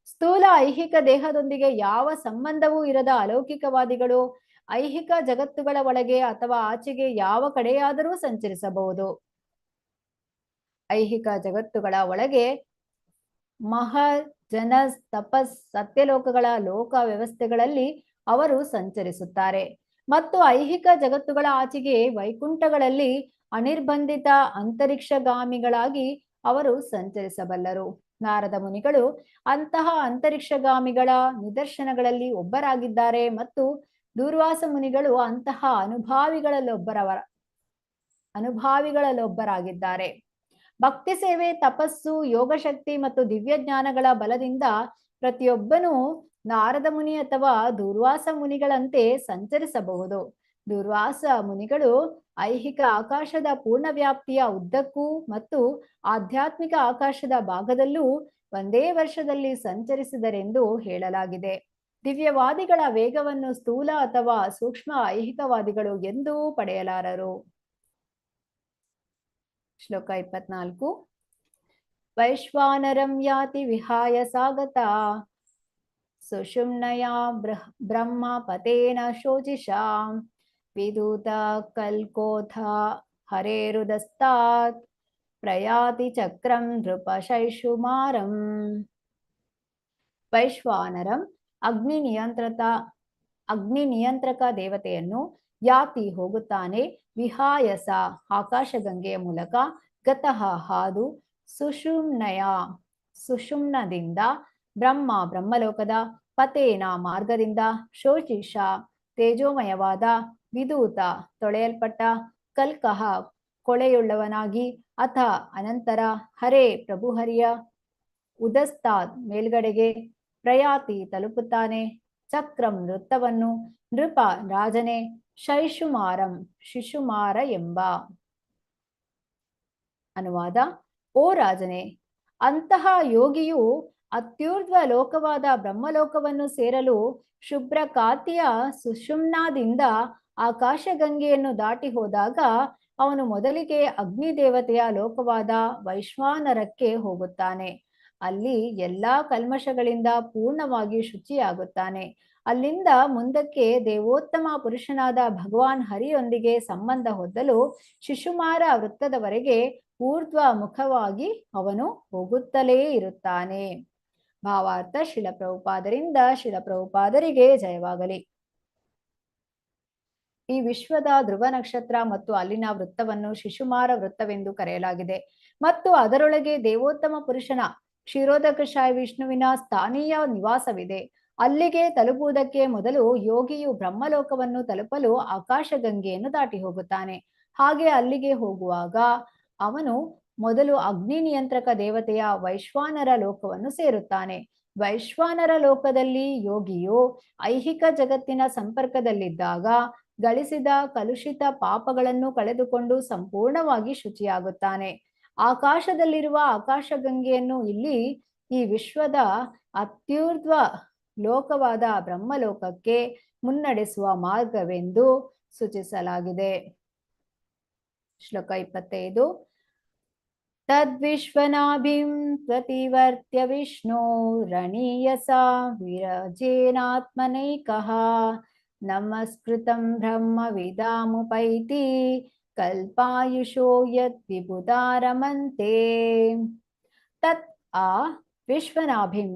S1: ಸ್ಥೂಲ ಐಹಿಕ ದೇಹದೊಂದಿಗೆ ಯಾವ ಸಂಬಂಧವೂ ಇರದ ಅಲೌಕಿಕವಾದಿಗಳು ಐಹಿಕ ಜಗತ್ತುಗಳ ಒಳಗೆ ಅಥವಾ ಆಚೆಗೆ ಯಾವ ಕಡೆಯಾದರೂ ಸಂಚರಿಸಬಹುದು. ಐಹಿಕ ಜಗತ್ತುಗಳ ಒಳಗೆ ಮಹಜನಸ್, ತಪಸ್, ಸತ್ಯಲೋಕಗಳ ಲೋಕ ವ್ಯವಸ್ಥೆಗಳಲ್ಲಿ ಅವರು ಸಂಚರಿಸುತ್ತಾರೆ ಮತ್ತು ಐಹಿಕ ಜಗತ್ತುಗಳ ಆಚೆಗೆ ವೈಕುಂಠಗಳಲ್ಲಿ ಅನಿರ್ಬಂಧಿತ ಅಂತರಿಕ್ಷಗಾಮಿಗಳಾಗಿ ಅವರು ಸಂಚರಿಸಬಲ್ಲರು. ನಾರದ ಮುನಿಗಳು ಅಂತಹ ಅಂತರಿಕ್ಷಗಾಮಿಗಳ ನಿದರ್ಶನಗಳಲ್ಲಿ ಒಬ್ಬರಾಗಿದ್ದಾರೆ ಮತ್ತು ದೂರ್ವಾಸ ಮುನಿಗಳು ಅಂತಹ ಅನುಭಾವಿಗಳಲ್ಲೊಬ್ಬರಾಗಿದ್ದಾರೆ. ಭಕ್ತಿ ಸೇವೆ, ತಪಸ್ಸು, ಯೋಗಶಕ್ತಿ ಮತ್ತು ದಿವ್ಯ ಜ್ಞಾನಗಳ ಬಲದಿಂದ ಪ್ರತಿಯೊಬ್ಬನೂ ನಾರದ ಮುನಿ ಅಥವಾ ದೂರ್ವಾಸ ಮುನಿಗಳಂತೆ ಸಂಚರಿಸಬಹುದು. ದೂರ್ವಾಸ ಮುನಿಗಳು ಐಹಿಕ ಆಕಾಶದ ಪೂರ್ಣ ವ್ಯಾಪ್ತಿಯ ಉದ್ದಕ್ಕೂ ಮತ್ತು ಆಧ್ಯಾತ್ಮಿಕ ಆಕಾಶದ ಭಾಗದಲ್ಲೂ ಒಂದೇ ವರ್ಷದಲ್ಲಿ ಸಂಚರಿಸಿದರೆಂದು ಹೇಳಲಾಗಿದೆ. ದಿವ್ಯವಾದಿಗಳ ವೇಗವನ್ನು ಸ್ಥೂಲ ಅಥವಾ ಸೂಕ್ಷ್ಮ ಐಹಿಕವಾದಿಗಳು ಎಂದೂ ಪಡೆಯಲಾರರು. ಶ್ಲೋಕ 24. ವೈಶ್ವಾನರಂ ಯಾತಿ ವಿಹಾಯ ಸಾಗತ ಸುಷುಮ್ನಯಾ ಬ್ರಹ್ಮ ಪತೇನ ಶೋಚಿಷಾ ವಿದೂತ ಕಲ್ಕೋಥ ಹರೇರುದಸ್ತಾತ್ ಪ್ರಯಾತಿ ಚಕ್ರಂ ನೃಪ ಶೈಶುಮಾರಂ. ವೈಶ್ವಾನರಂ ಅಗ್ನಿ ನಿಯಂತ್ರಕ ದೇವತೆಯನ್ನು ಯಾತಿ ಹೋಗುತ್ತಾನೆ, ವಿಹಾಯಸ ಆಕಾಶಗಂಗೆಯ ಮೂಲಕ, ಗತಃ ಹಾದು, ಸುಷುಮ್ನದಿಂದ, ಬ್ರಹ್ಮಲೋಕದ, ಪತೇನ ಮಾರ್ಗದಿಂದ, ಶೋಚಿಷ ತೇಜೋಮಯವಾದ, ವಿದೂತ ತೊಳೆಯಲ್ಪಟ್ಟ, ಕಲ್ಕಃ ಕೊಳೆಯುಳ್ಳವನಾಗಿ, ಅಥ ಅನಂತರ, ಹರೇ ಪ್ರಭುಹರಿಯ, ಉದಸ್ತಾದ್ ಮೇಲ್ಗಡೆಗೆ, ಪ್ರಯಾತಿ ತಲುಪುತ್ತಾನೆ, ಚಕ್ರಂ ವೃತ್ತವನ್ನು, ನೃಪ ರಾಜನೇ, ಶೈಶುಮಾರಂ ಶಿಶುಮಾರ ಎಂಬ. ಅನುವಾದ: ಓ ರಾಜನೇ, ಅಂತಹ ಯೋಗಿಯು ಅತ್ಯೂರ್ಧ್ವ ಲೋಕವಾದ ಬ್ರಹ್ಮಲೋಕವನ್ನು ಸೇರಲು ಶುಭ್ರ ಕಾಂತಿಯ ಸುಷುಮ್ನಾದಿಂದ ಆಕಾಶಗಂಗೆಯನ್ನು ದಾಟಿ ಹೋದಾಗ ಅವನು ಮೊದಲಿಗೆ ಅಗ್ನಿದೇವತೆಯ ಲೋಕವಾದ ವೈಶ್ವಾನರಕ್ಕೆ ಹೋಗುತ್ತಾನೆ. ಅಲ್ಲಿ ಎಲ್ಲಾ ಕಲ್ಮಶಗಳಿಂದ ಪೂರ್ಣವಾಗಿ ಶುಚಿಯಾಗುತ್ತಾನೆ. ಅಲ್ಲಿಂದ ಮುಂದಕ್ಕೆ ದೇವೋತ್ತಮ ಪುರುಷನಾದ ಭಗವಾನ್ ಹರಿಯೊಂದಿಗೆ ಸಂಬಂಧ ಹೊಂದಲು ಶಿಶುಮಾರ ವೃತ್ತದವರೆಗೆ ಊರ್ಧ್ವ ಮುಖವಾಗಿ ಅವನು ಹೋಗುತ್ತಲೇ ಇರುತ್ತಾನೆ. ಭಾವಾರ್ಥ: ಶಿಲಪ್ರಭುಪಾದರಿಗೆ ಜಯವಾಗಲಿ. ಈ ವಿಶ್ವದ ಧ್ರುವ ನಕ್ಷತ್ರ ಮತ್ತು ಅಲ್ಲಿನ ವೃತ್ತವನ್ನು ಶಿಶುಮಾರ ವೃತ್ತವೆಂದು ಕರೆಯಲಾಗಿದೆ ಮತ್ತು ಅದರೊಳಗೆ ದೇವೋತ್ತಮ ಪುರುಷನ ಕ್ಷೀರೋದಕಶಾಯಿ ವಿಷ್ಣುವಿನ ಸ್ಥಾನೀಯ ನಿವಾಸವಿದೆ. ಅಲ್ಲಿಗೆ ತಲುಪುವುದಕ್ಕೆ ಮೊದಲು ಯೋಗಿಯು ಬ್ರಹ್ಮಲೋಕವನ್ನು ತಲುಪಲು ಆಕಾಶಗಂಗೆಯನ್ನು ದಾಟಿ ಹೋಗುತ್ತಾನೆ. ಹಾಗೆ ಅಲ್ಲಿಗೆ ಹೋಗುವಾಗ ಅವನು ಮೊದಲು ಅಗ್ನಿ ನಿಯಂತ್ರಕ ದೇವತೆಯ ವೈಶ್ವಾನರ ಲೋಕವನ್ನು ಸೇರುತ್ತಾನೆ. ವೈಶ್ವಾನರ ಲೋಕದಲ್ಲಿ ಯೋಗಿಯು ಐಹಿಕ ಜಗತ್ತಿನ ಸಂಪರ್ಕದಲ್ಲಿದ್ದಾಗ ಗಳಿಸಿದ ಕಲುಷಿತ ಪಾಪಗಳನ್ನು ಕಳೆದುಕೊಂಡು ಸಂಪೂರ್ಣವಾಗಿ ಶುಚಿಯಾಗುತ್ತಾನೆ. ಆಕಾಶದಲ್ಲಿರುವ ಆಕಾಶಗಂಗೆಯನ್ನು ಇಲ್ಲಿ ಈ ವಿಶ್ವದ ಅತ್ಯೂರ್ಧ್ವ ಲೋಕವಾದ ಬ್ರಹ್ಮಲೋಕಕ್ಕೆ ಮುನ್ನಡೆಸುವ ಮಾರ್ಗವೆಂದು ಸೂಚಿಸಲಾಗಿದೆ. ಶ್ಲೋಕ 25. ತದ್ವಿಶ್ವನಾಭಿಂ ಪ್ರತಿವರ್ತ್ಯ ವಿಷ್ಣೋ ರಣೀಯಸ ವಿರಜೇನಾತ್ಮನೈಕಃ ನಮಸ್ಕೃತಂ ಬ್ರಹ್ಮವಿದಾಮುಪೈತಿ ಕಲ್ಪಾಯುಷೋ ಯತ್ ವಿಬುಧಾರಮಂತೆ. ತತ್ ಆ ವಿಶ್ವನಾಭಿಂ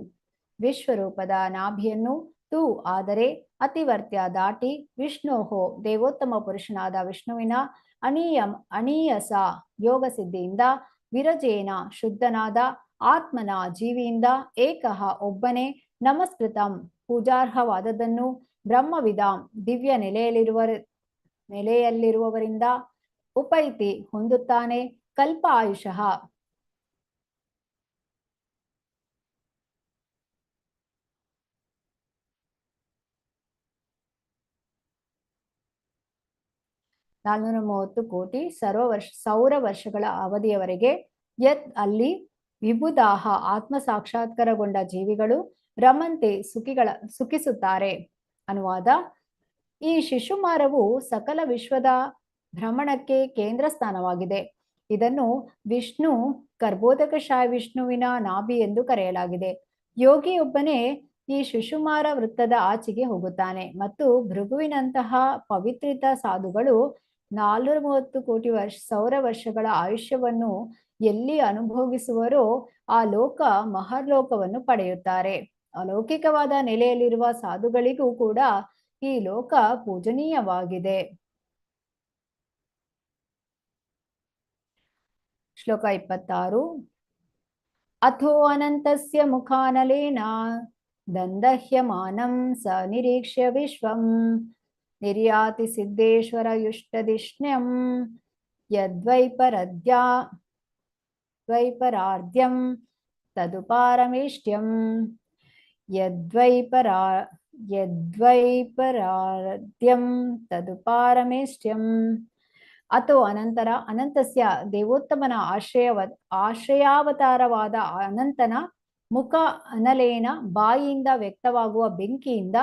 S1: ವಿಶ್ವರೂಪದ ನಾಭಿಯನ್ನು, ತು ಆದರೆ, ಅತಿವರ್ತ್ಯ ದಾಟಿ, ವಿಷ್ಣೋಹೋ ದೇವೋತ್ತಮ ಪುರುಷನಾದ ವಿಷ್ಣುವಿನ, ಅಣೀಯಸ ಯೋಗ ಸಿದ್ಧಿಯಿಂದ, ವಿರಜೇನ ಶುದ್ಧನಾದ, ಆತ್ಮನ ಜೀವಿಯಿಂದ, ಏಕಃ ಒಬ್ಬನೇ, ನಮಸ್ಕೃತಂ ಪೂಜಾರ್ಹವಾದದ್ದನ್ನು, ಬ್ರಹ್ಮವಿದಾಂ ದಿವ್ಯ ನೆಲೆಯಲ್ಲಿರುವವರಿಂದ, ಉಪೈತಿ ಹೊಂದುತ್ತಾನೆ, ಕಲ್ಪ ಆಯುಷಃ 430 ಕೋಟಿ ಸೌರ ವರ್ಷಗಳ ಅವಧಿಯವರೆಗೆ, ಯತ್ ಅಲ್ಲಿ, ವಿಬುಧಾಹ ಆತ್ಮ ಸಾಕ್ಷಾತ್ಕಾರಗೊಂಡ ಜೀವಿಗಳು, ರಮಂತೆ ಸುಖಿಸುತ್ತಾರೆ. ಅನುವಾದ: ಈ ಶಿಶುಮಾರವು ಸಕಲ ವಿಶ್ವದ ಭ್ರಮಣಕ್ಕೆ ಕೇಂದ್ರ ಸ್ಥಾನವಾಗಿದೆ. ಇದನ್ನು ವಿಷ್ಣು ಕರ್ಬೋದಕಶಾಯಿ ವಿಷ್ಣುವಿನ ನಾಭಿ ಎಂದು ಕರೆಯಲಾಗಿದೆ. ಯೋಗಿಯೊಬ್ಬನೇ ಈ ಶಿಶುಮಾರ ವೃತ್ತದ ಆಚೆಗೆ ಹೋಗುತ್ತಾನೆ ಮತ್ತು ಭೃಗುವಿನಂತಹ ಪವಿತ್ರಿತ ಸಾಧುಗಳು 430 ಕೋಟಿ ಸೌರ ವರ್ಷಗಳ ಆಯುಷ್ಯವನ್ನು ಎಲ್ಲಿ ಅನುಭೋಗಿಸುವರೋ ಆ ಲೋಕ ಮಹರ್ಲೋಕವನ್ನು ಪಡೆಯುತ್ತಾರೆ. ಅಲೌಕಿಕವಾದ ನೆಲೆಯಲ್ಲಿರುವ ಸಾಧುಗಳಿಗೂ ಕೂಡ ಈ ಲೋಕ ಪೂಜನೀಯವಾಗಿದೆ. ಶ್ಲೋಕ 26. अथो अनन्तस्य मुखानलेन दन्दह्यमानं स निरीक्ष्य विश्वं निर्याति सिद्धेश्वरयुष्टधिष्ण्यं यद्वैपरार्ध्यं तदुपारमेष्ट्यं यद्वैपरा यद्वैपरार्ध्यं तदुपारमेष्ट्यಂ ಅಥೋ ಅನಂತರ ಅನಂತಸ್ಯ ದೇವೋತ್ತಮನ ಆಶ್ರಯಾವತಾರವಾದ ಅನಂತನ ಮುಖ ಅನಲೇನ ಬಾಯಿಯಿಂದ ವ್ಯಕ್ತವಾಗುವ ಬೆಂಕಿಯಿಂದ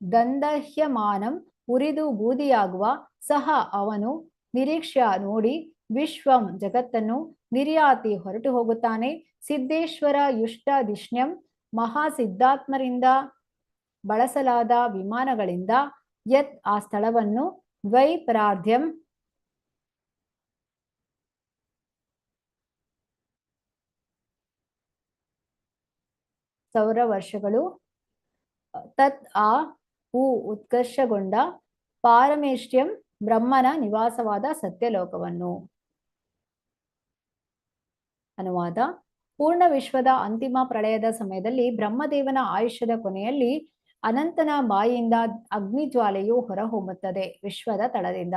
S1: ದಂದಹ್ಯಮಾನಂ ಉರಿದು ಬೂದಿಯಾಗುವ ಸಹ ಅವನು ನಿರೀಕ್ಷ್ಯ ನೋಡಿ ವಿಶ್ವಂ ಜಗತ್ತನ್ನು ನಿರ್ಯಾತಿ ಹೊರಟು ಹೋಗುತ್ತಾನೆ ಸಿದ್ದೇಶ್ವರ ಯುಷ್ಟ ದಿಷ್ಣ್ಯಂ ಮಹಾಸಿದ್ಧಾತ್ಮರಿಂದ ಬಳಸಲಾದ ವಿಮಾನಗಳಿಂದ ಯತ್ ಆ ಸ್ಥಳವನ್ನು ದ್ವೈಪರಾರ್ಧ್ಯಂ ಸೌರ ವರ್ಷಗಳು ತತ್ ಆ ಉತ್ಕರ್ಷಗೊಂಡ ಪಾರಮೇಷ್ಟ್ಯಂ ಬ್ರಹ್ಮನ ನಿವಾಸವಾದ ಸತ್ಯಲೋಕವನ್ನು. ಅನುವಾದ: ಪೂರ್ಣ ವಿಶ್ವದ ಅಂತಿಮ ಪ್ರಳಯದ ಸಮಯದಲ್ಲಿ ಬ್ರಹ್ಮದೇವನ ಆಯುಷ್ಯದ ಕೊನೆಯಲ್ಲಿ ಅನಂತನ ಬಾಯಿಯಿಂದ ಅಗ್ನಿಜ್ವಾಲೆಯು ಹೊರಹೊಮ್ಮುತ್ತದೆ ವಿಶ್ವದ ತಳದಿಂದ.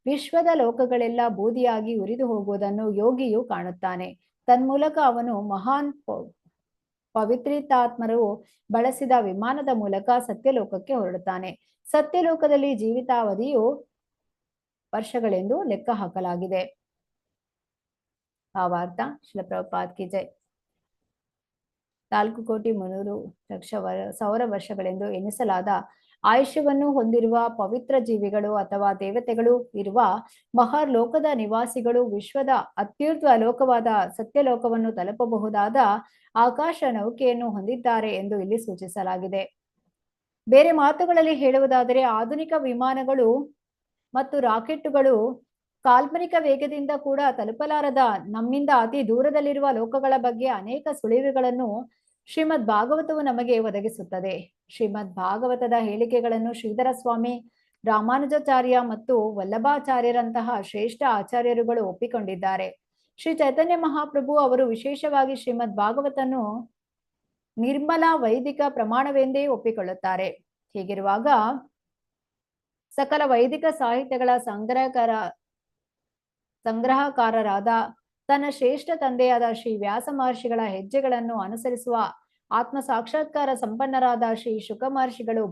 S1: ವಿಶ್ವದ ಲೋಕಗಳೆಲ್ಲ ಬೂದಿಯಾಗಿ ಉರಿದು ಹೋಗುವುದನ್ನು ಯೋಗಿಯು ಕಾಣುತ್ತಾನೆ. ತನ್ಮೂಲಕ ಅವನು ಮಹಾನ್ ಪವಿತ್ರಿತಾತ್ಮರು ಬಳಸಿದ ವಿಮಾನದ ಮೂಲಕ ಸತ್ಯಲೋಕಕ್ಕೆ ಹೊರಡುತ್ತಾನೆ. ಸತ್ಯಲೋಕದಲ್ಲಿ ಜೀವಿತಾವಧಿಯು ವರ್ಷಗಳೆಂದು ಲೆಕ್ಕ ಹಾಕಲಾಗಿದೆ. ಭಾವಾರ್ಥ: ಶ್ರೀಲ ಪ್ರಭುಪಾದ್ ಕಿ ಜೈ. 4,300,00,000 ಸೌರ ವರ್ಷಗಳೆಂದು ಎನಿಸಲಾದ ಆಯುಷ್ಯವನ್ನು ಹೊಂದಿರುವ ಪವಿತ್ರ ಜೀವಿಗಳು ಅಥವಾ ದೇವತೆಗಳು ಇರುವ ಮಹರ್ ಲೋಕದ ನಿವಾಸಿಗಳು ವಿಶ್ವದ ಅತ್ಯುರ್ಧ್ವ ಲೋಕವಾದ ಸತ್ಯಲೋಕವನ್ನು ತಲುಪಬಹುದಾದ ಆಕಾಶ ನೌಕೆಯನ್ನು ಹೊಂದಿದ್ದಾರೆ ಎಂದು ಇಲ್ಲಿ ಸೂಚಿಸಲಾಗಿದೆ. ಬೇರೆ ಮಾತುಗಳಲ್ಲಿ ಹೇಳುವುದಾದರೆ ಆಧುನಿಕ ವಿಮಾನಗಳು ಮತ್ತು ರಾಕೆಟ್ಟುಗಳು ಕಾಲ್ಪನಿಕ ವೇಗದಿಂದ ಕೂಡ ತಲುಪಲಾರದ ನಮ್ಮಿಂದ ಅತಿ ದೂರದಲ್ಲಿರುವ ಲೋಕಗಳ ಬಗ್ಗೆ ಅನೇಕ ಸುಳಿವುಗಳನ್ನು ಶ್ರೀಮದ್ ಭಾಗವತವು ನಮಗೆ ಒದಗಿಸುತ್ತದೆ. ಶ್ರೀಮದ್ ಭಾಗವತದ ಹೇಳಿಕೆಗಳನ್ನು ಶ್ರೀಧರ ಸ್ವಾಮಿ, ರಾಮಾನುಜಾಚಾರ್ಯ ಮತ್ತು ವಲ್ಲಭಾಚಾರ್ಯರಂತಹ ಶ್ರೇಷ್ಠ ಆಚಾರ್ಯರುಗಳು ಒಪ್ಪಿಕೊಂಡಿದ್ದಾರೆ. ಶ್ರೀ ಚೈತನ್ಯ ಮಹಾಪ್ರಭು ಅವರು ವಿಶೇಷವಾಗಿ ಶ್ರೀಮದ್ ಭಾಗವತನ್ನು ನಿರ್ಮಲ ವೈದಿಕ ಪ್ರಮಾಣವೆಂದೇ ಒಪ್ಪಿಕೊಳ್ಳುತ್ತಾರೆ. ಹೀಗಿರುವಾಗ ಸಕಲ ವೈದಿಕ ಸಾಹಿತ್ಯಗಳ ಸಂಗ್ರಹಕಾರರಾದ ತನ್ನ ಶ್ರೇಷ್ಠ ತಂದೆಯಾದ ಶ್ರೀ ವ್ಯಾಸ ಮಹರ್ಷಿಗಳ ಹೆಜ್ಜೆಗಳನ್ನು ಅನುಸರಿಸುವ ಆತ್ಮ ಸಾಕ್ಷಾತ್ಕಾರ ಸಂಪನ್ನರಾದ ಶ್ರೀ ಶುಕ ಮಹರ್ಷಿಗಳು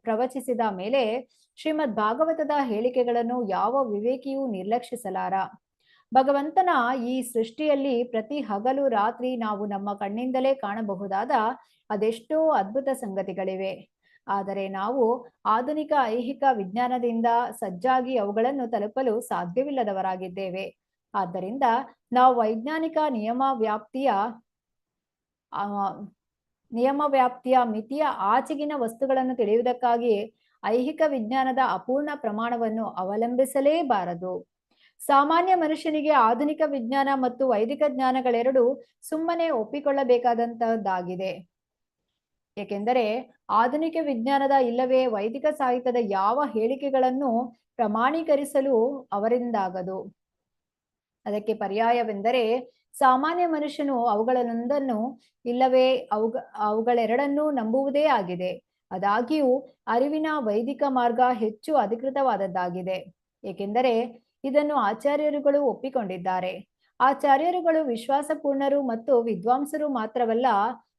S1: ಪ್ರವಚಿಸಿದ ಮೇಲೆ ಶ್ರೀಮದ್ ಭಾಗವತದ ಹೇಳಿಕೆಗಳನ್ನು ಯಾವ ವಿವೇಕಿಯೂ ನಿರ್ಲಕ್ಷಿಸಲಾರ. ಭಗವಂತನ ಈ ಸೃಷ್ಟಿಯಲ್ಲಿ ಪ್ರತಿ ಹಗಲು ರಾತ್ರಿ ನಾವು ನಮ್ಮ ಕಣ್ಣಿಂದಲೇ ಕಾಣಬಹುದಾದ ಅದೆಷ್ಟೋ ಅದ್ಭುತ ಸಂಗತಿಗಳಿವೆ. ಆದರೆ ನಾವು ಆಧುನಿಕ ಐಹಿಕ ವಿಜ್ಞಾನದಿಂದ ಸಜ್ಜಾಗಿ ಅವುಗಳನ್ನು ತಲುಪಲು ಸಾಧ್ಯವಿಲ್ಲದವರಾಗಿದ್ದೇವೆ. ಆದ್ದರಿಂದ ನಾವು ವೈಜ್ಞಾನಿಕ ನಿಯಮ ವ್ಯಾಪ್ತಿಯ ಮಿತಿಯ ಆಚೆಗಿನ ವಸ್ತುಗಳನ್ನು ತಿಳಿಯುವುದಕ್ಕಾಗಿ ಐಹಿಕ ವಿಜ್ಞಾನದ ಅಪೂರ್ಣ ಪ್ರಮಾಣವನ್ನು ಅವಲಂಬಿಸಲೇಬಾರದು. ಸಾಮಾನ್ಯ ಮನುಷ್ಯನಿಗೆ ಆಧುನಿಕ ವಿಜ್ಞಾನ ಮತ್ತು ವೈದಿಕ ಜ್ಞಾನಗಳೆರಡೂ ಸುಮ್ಮನೆ ಒಪ್ಪಿಕೊಳ್ಳಬೇಕಾದಂತಹದ್ದಾಗಿದೆ. ಏಕೆಂದರೆ ಆಧುನಿಕ ವಿಜ್ಞಾನದ ಇಲ್ಲವೇ ವೈದಿಕ ಸಾಹಿತ್ಯದ ಯಾವ ಹೇಳಿಕೆಗಳನ್ನು ಪ್ರಮಾಣೀಕರಿಸಲು ಅವರಿಂದಾಗದು. ಅದಕ್ಕೆ ಪರ್ಯಾಯವೆಂದರೆ ಸಾಮಾನ್ಯ ಮನುಷ್ಯನು ಅವುಗಳನ್ನೊಂದನ್ನು ಇಲ್ಲವೇ ಅವುಗಳೆರಡನ್ನೂ ನಂಬುವುದೇ ಆಗಿದೆ. ಆದಾಗ್ಯೂ ಅರಿವಿನ ವೈದಿಕ ಮಾರ್ಗ ಹೆಚ್ಚು ಅಧಿಕೃತವಾದದ್ದಾಗಿದೆ. ಏಕೆಂದರೆ ಇದನ್ನು ಆಚಾರ್ಯರುಗಳು ಒಪ್ಪಿಕೊಂಡಿದ್ದಾರೆ. ಆಚಾರ್ಯರುಗಳು ವಿಶ್ವಾಸಪೂರ್ಣರು ಮತ್ತು ವಿದ್ವಾಂಸರು ಮಾತ್ರವಲ್ಲ,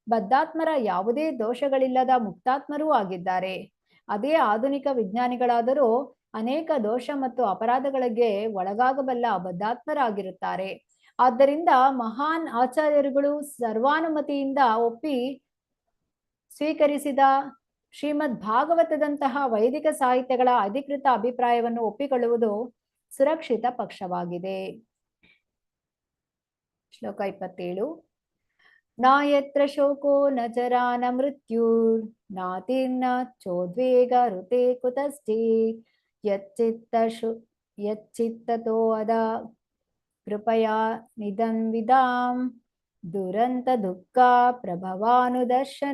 S1: ಬದ್ಧಾತ್ಮರ ಯಾವುದೇ ದೋಷಗಳಿಲ್ಲದ ಮುಕ್ತಾತ್ಮರೂ ಆಗಿದ್ದಾರೆ. ಅದೇ ಆಧುನಿಕ ವಿಜ್ಞಾನಿಗಳಾದರೂ ಅನೇಕ ದೋಷ ಮತ್ತು ಅಪರಾಧಗಳಿಗೆ ಒಳಗಾಗಬಲ್ಲ ಬದ್ಧಾತ್ಮರಾಗಿರುತ್ತಾರೆ. ಆದ್ದರಿಂದ ಮಹಾನ್ ಆಚಾರ್ಯರುಗಳು ಸರ್ವಾನುಮತಿಯಿಂದ ಒಪ್ಪಿ ಸ್ವೀಕರಿಸಿದ ಶ್ರೀಮದ್ ಭಾಗವತದಂತಹ ವೈದಿಕ ಸಾಹಿತ್ಯಗಳ ಅಧಿಕೃತ ಅಭಿಪ್ರಾಯವನ್ನು ಒಪ್ಪಿಕೊಳ್ಳುವುದು ಸುರಕ್ಷಿತ ಪಕ್ಷವಾಗಿದೆ. ಶ್ಲೋಕ 27. ನಾಯತ್ರ ಶೋಕೋ ನ ಜರಾ ನ ಮೃತ್ಯುರ್ ನಾತಿರ್ನ ಚೋದ್ವೇಗ ಋತೆ ಕುತಶ್ಚಿತ್ ಯಚ್ಚಿತ್ತತೋ ಅದ ಕೃಪಯಾ ನಿಧನ್ವಿದಾಂ ದುರಂತ ದುಃಖ ಪ್ರಭವಾನುದರ್ಶನಾತ್.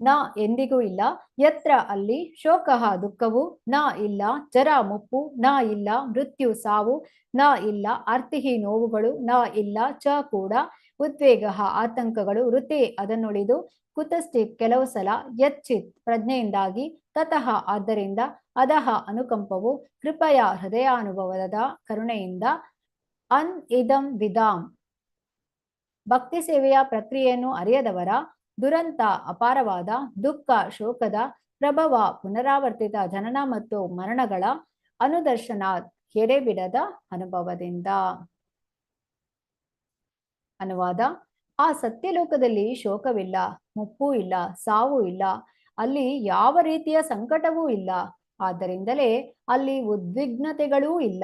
S1: ನ ಎಂದಿಗೂ ಇಲ್ಲ. ಯತ್ರ ಅಲ್ಲಿ ಶೋಕಃ ದುಃಖವು ನ ಇಲ್ಲ. ಜರ ಮುಪ್ಪು ನ ಇಲ್ಲ. ಮೃತ್ಯು ಸಾವು ನ ಇಲ್ಲ. ಅರ್ತಿಹಿ ನೋವುಗಳು ನ ಇಲ್ಲ. ಚ ಕೂಡ ಉದ್ವೇಗ ಆತಂಕಗಳು ವೃತ್ತಿ ಅದನ್ನುಳಿದು ಕುತಶ್ಚಿತ್ ಕೆಲವು ಸಲ ಯಚ್ಚಿತ್ ಪ್ರಜ್ಞೆಯಿಂದಾಗಿ ತತಃ ಆದ್ದರಿಂದ ಅದಹ ಅನುಕಂಪವು ಕೃಪಯ ಹೃದಯಾನುಭವದ ಕರುಣೆಯಿಂದ ಅನ್ ಇದಂ ವಿಧಾಂ ಭಕ್ತಿ ಸೇವೆಯ ಪ್ರಕ್ರಿಯೆಯನ್ನು ಅರಿಯದವರ ದುರಂತ ಅಪಾರವಾದ ದುಃಖ ಶೋಕದ ಪ್ರಭವ ಪುನರಾವರ್ತಿತ ಜನನ ಮತ್ತು ಮರಣಗಳ ಅನುದರ್ಶನ ಎಡೆಬಿಡದ ಅನುಭವದಿಂದ. ಅನುವಾದ: ಆ ಸತ್ಯಲೋಕದಲ್ಲಿ ಶೋಕವಿಲ್ಲ, ಮುಪ್ಪೂ ಇಲ್ಲ, ಸಾವು ಇಲ್ಲ, ಅಲ್ಲಿ ಯಾವ ರೀತಿಯ ಸಂಕಟವೂ ಇಲ್ಲ. ಆದ್ದರಿಂದಲೇ ಅಲ್ಲಿ ಉದ್ವಿಗ್ನತೆಗಳೂ ಇಲ್ಲ.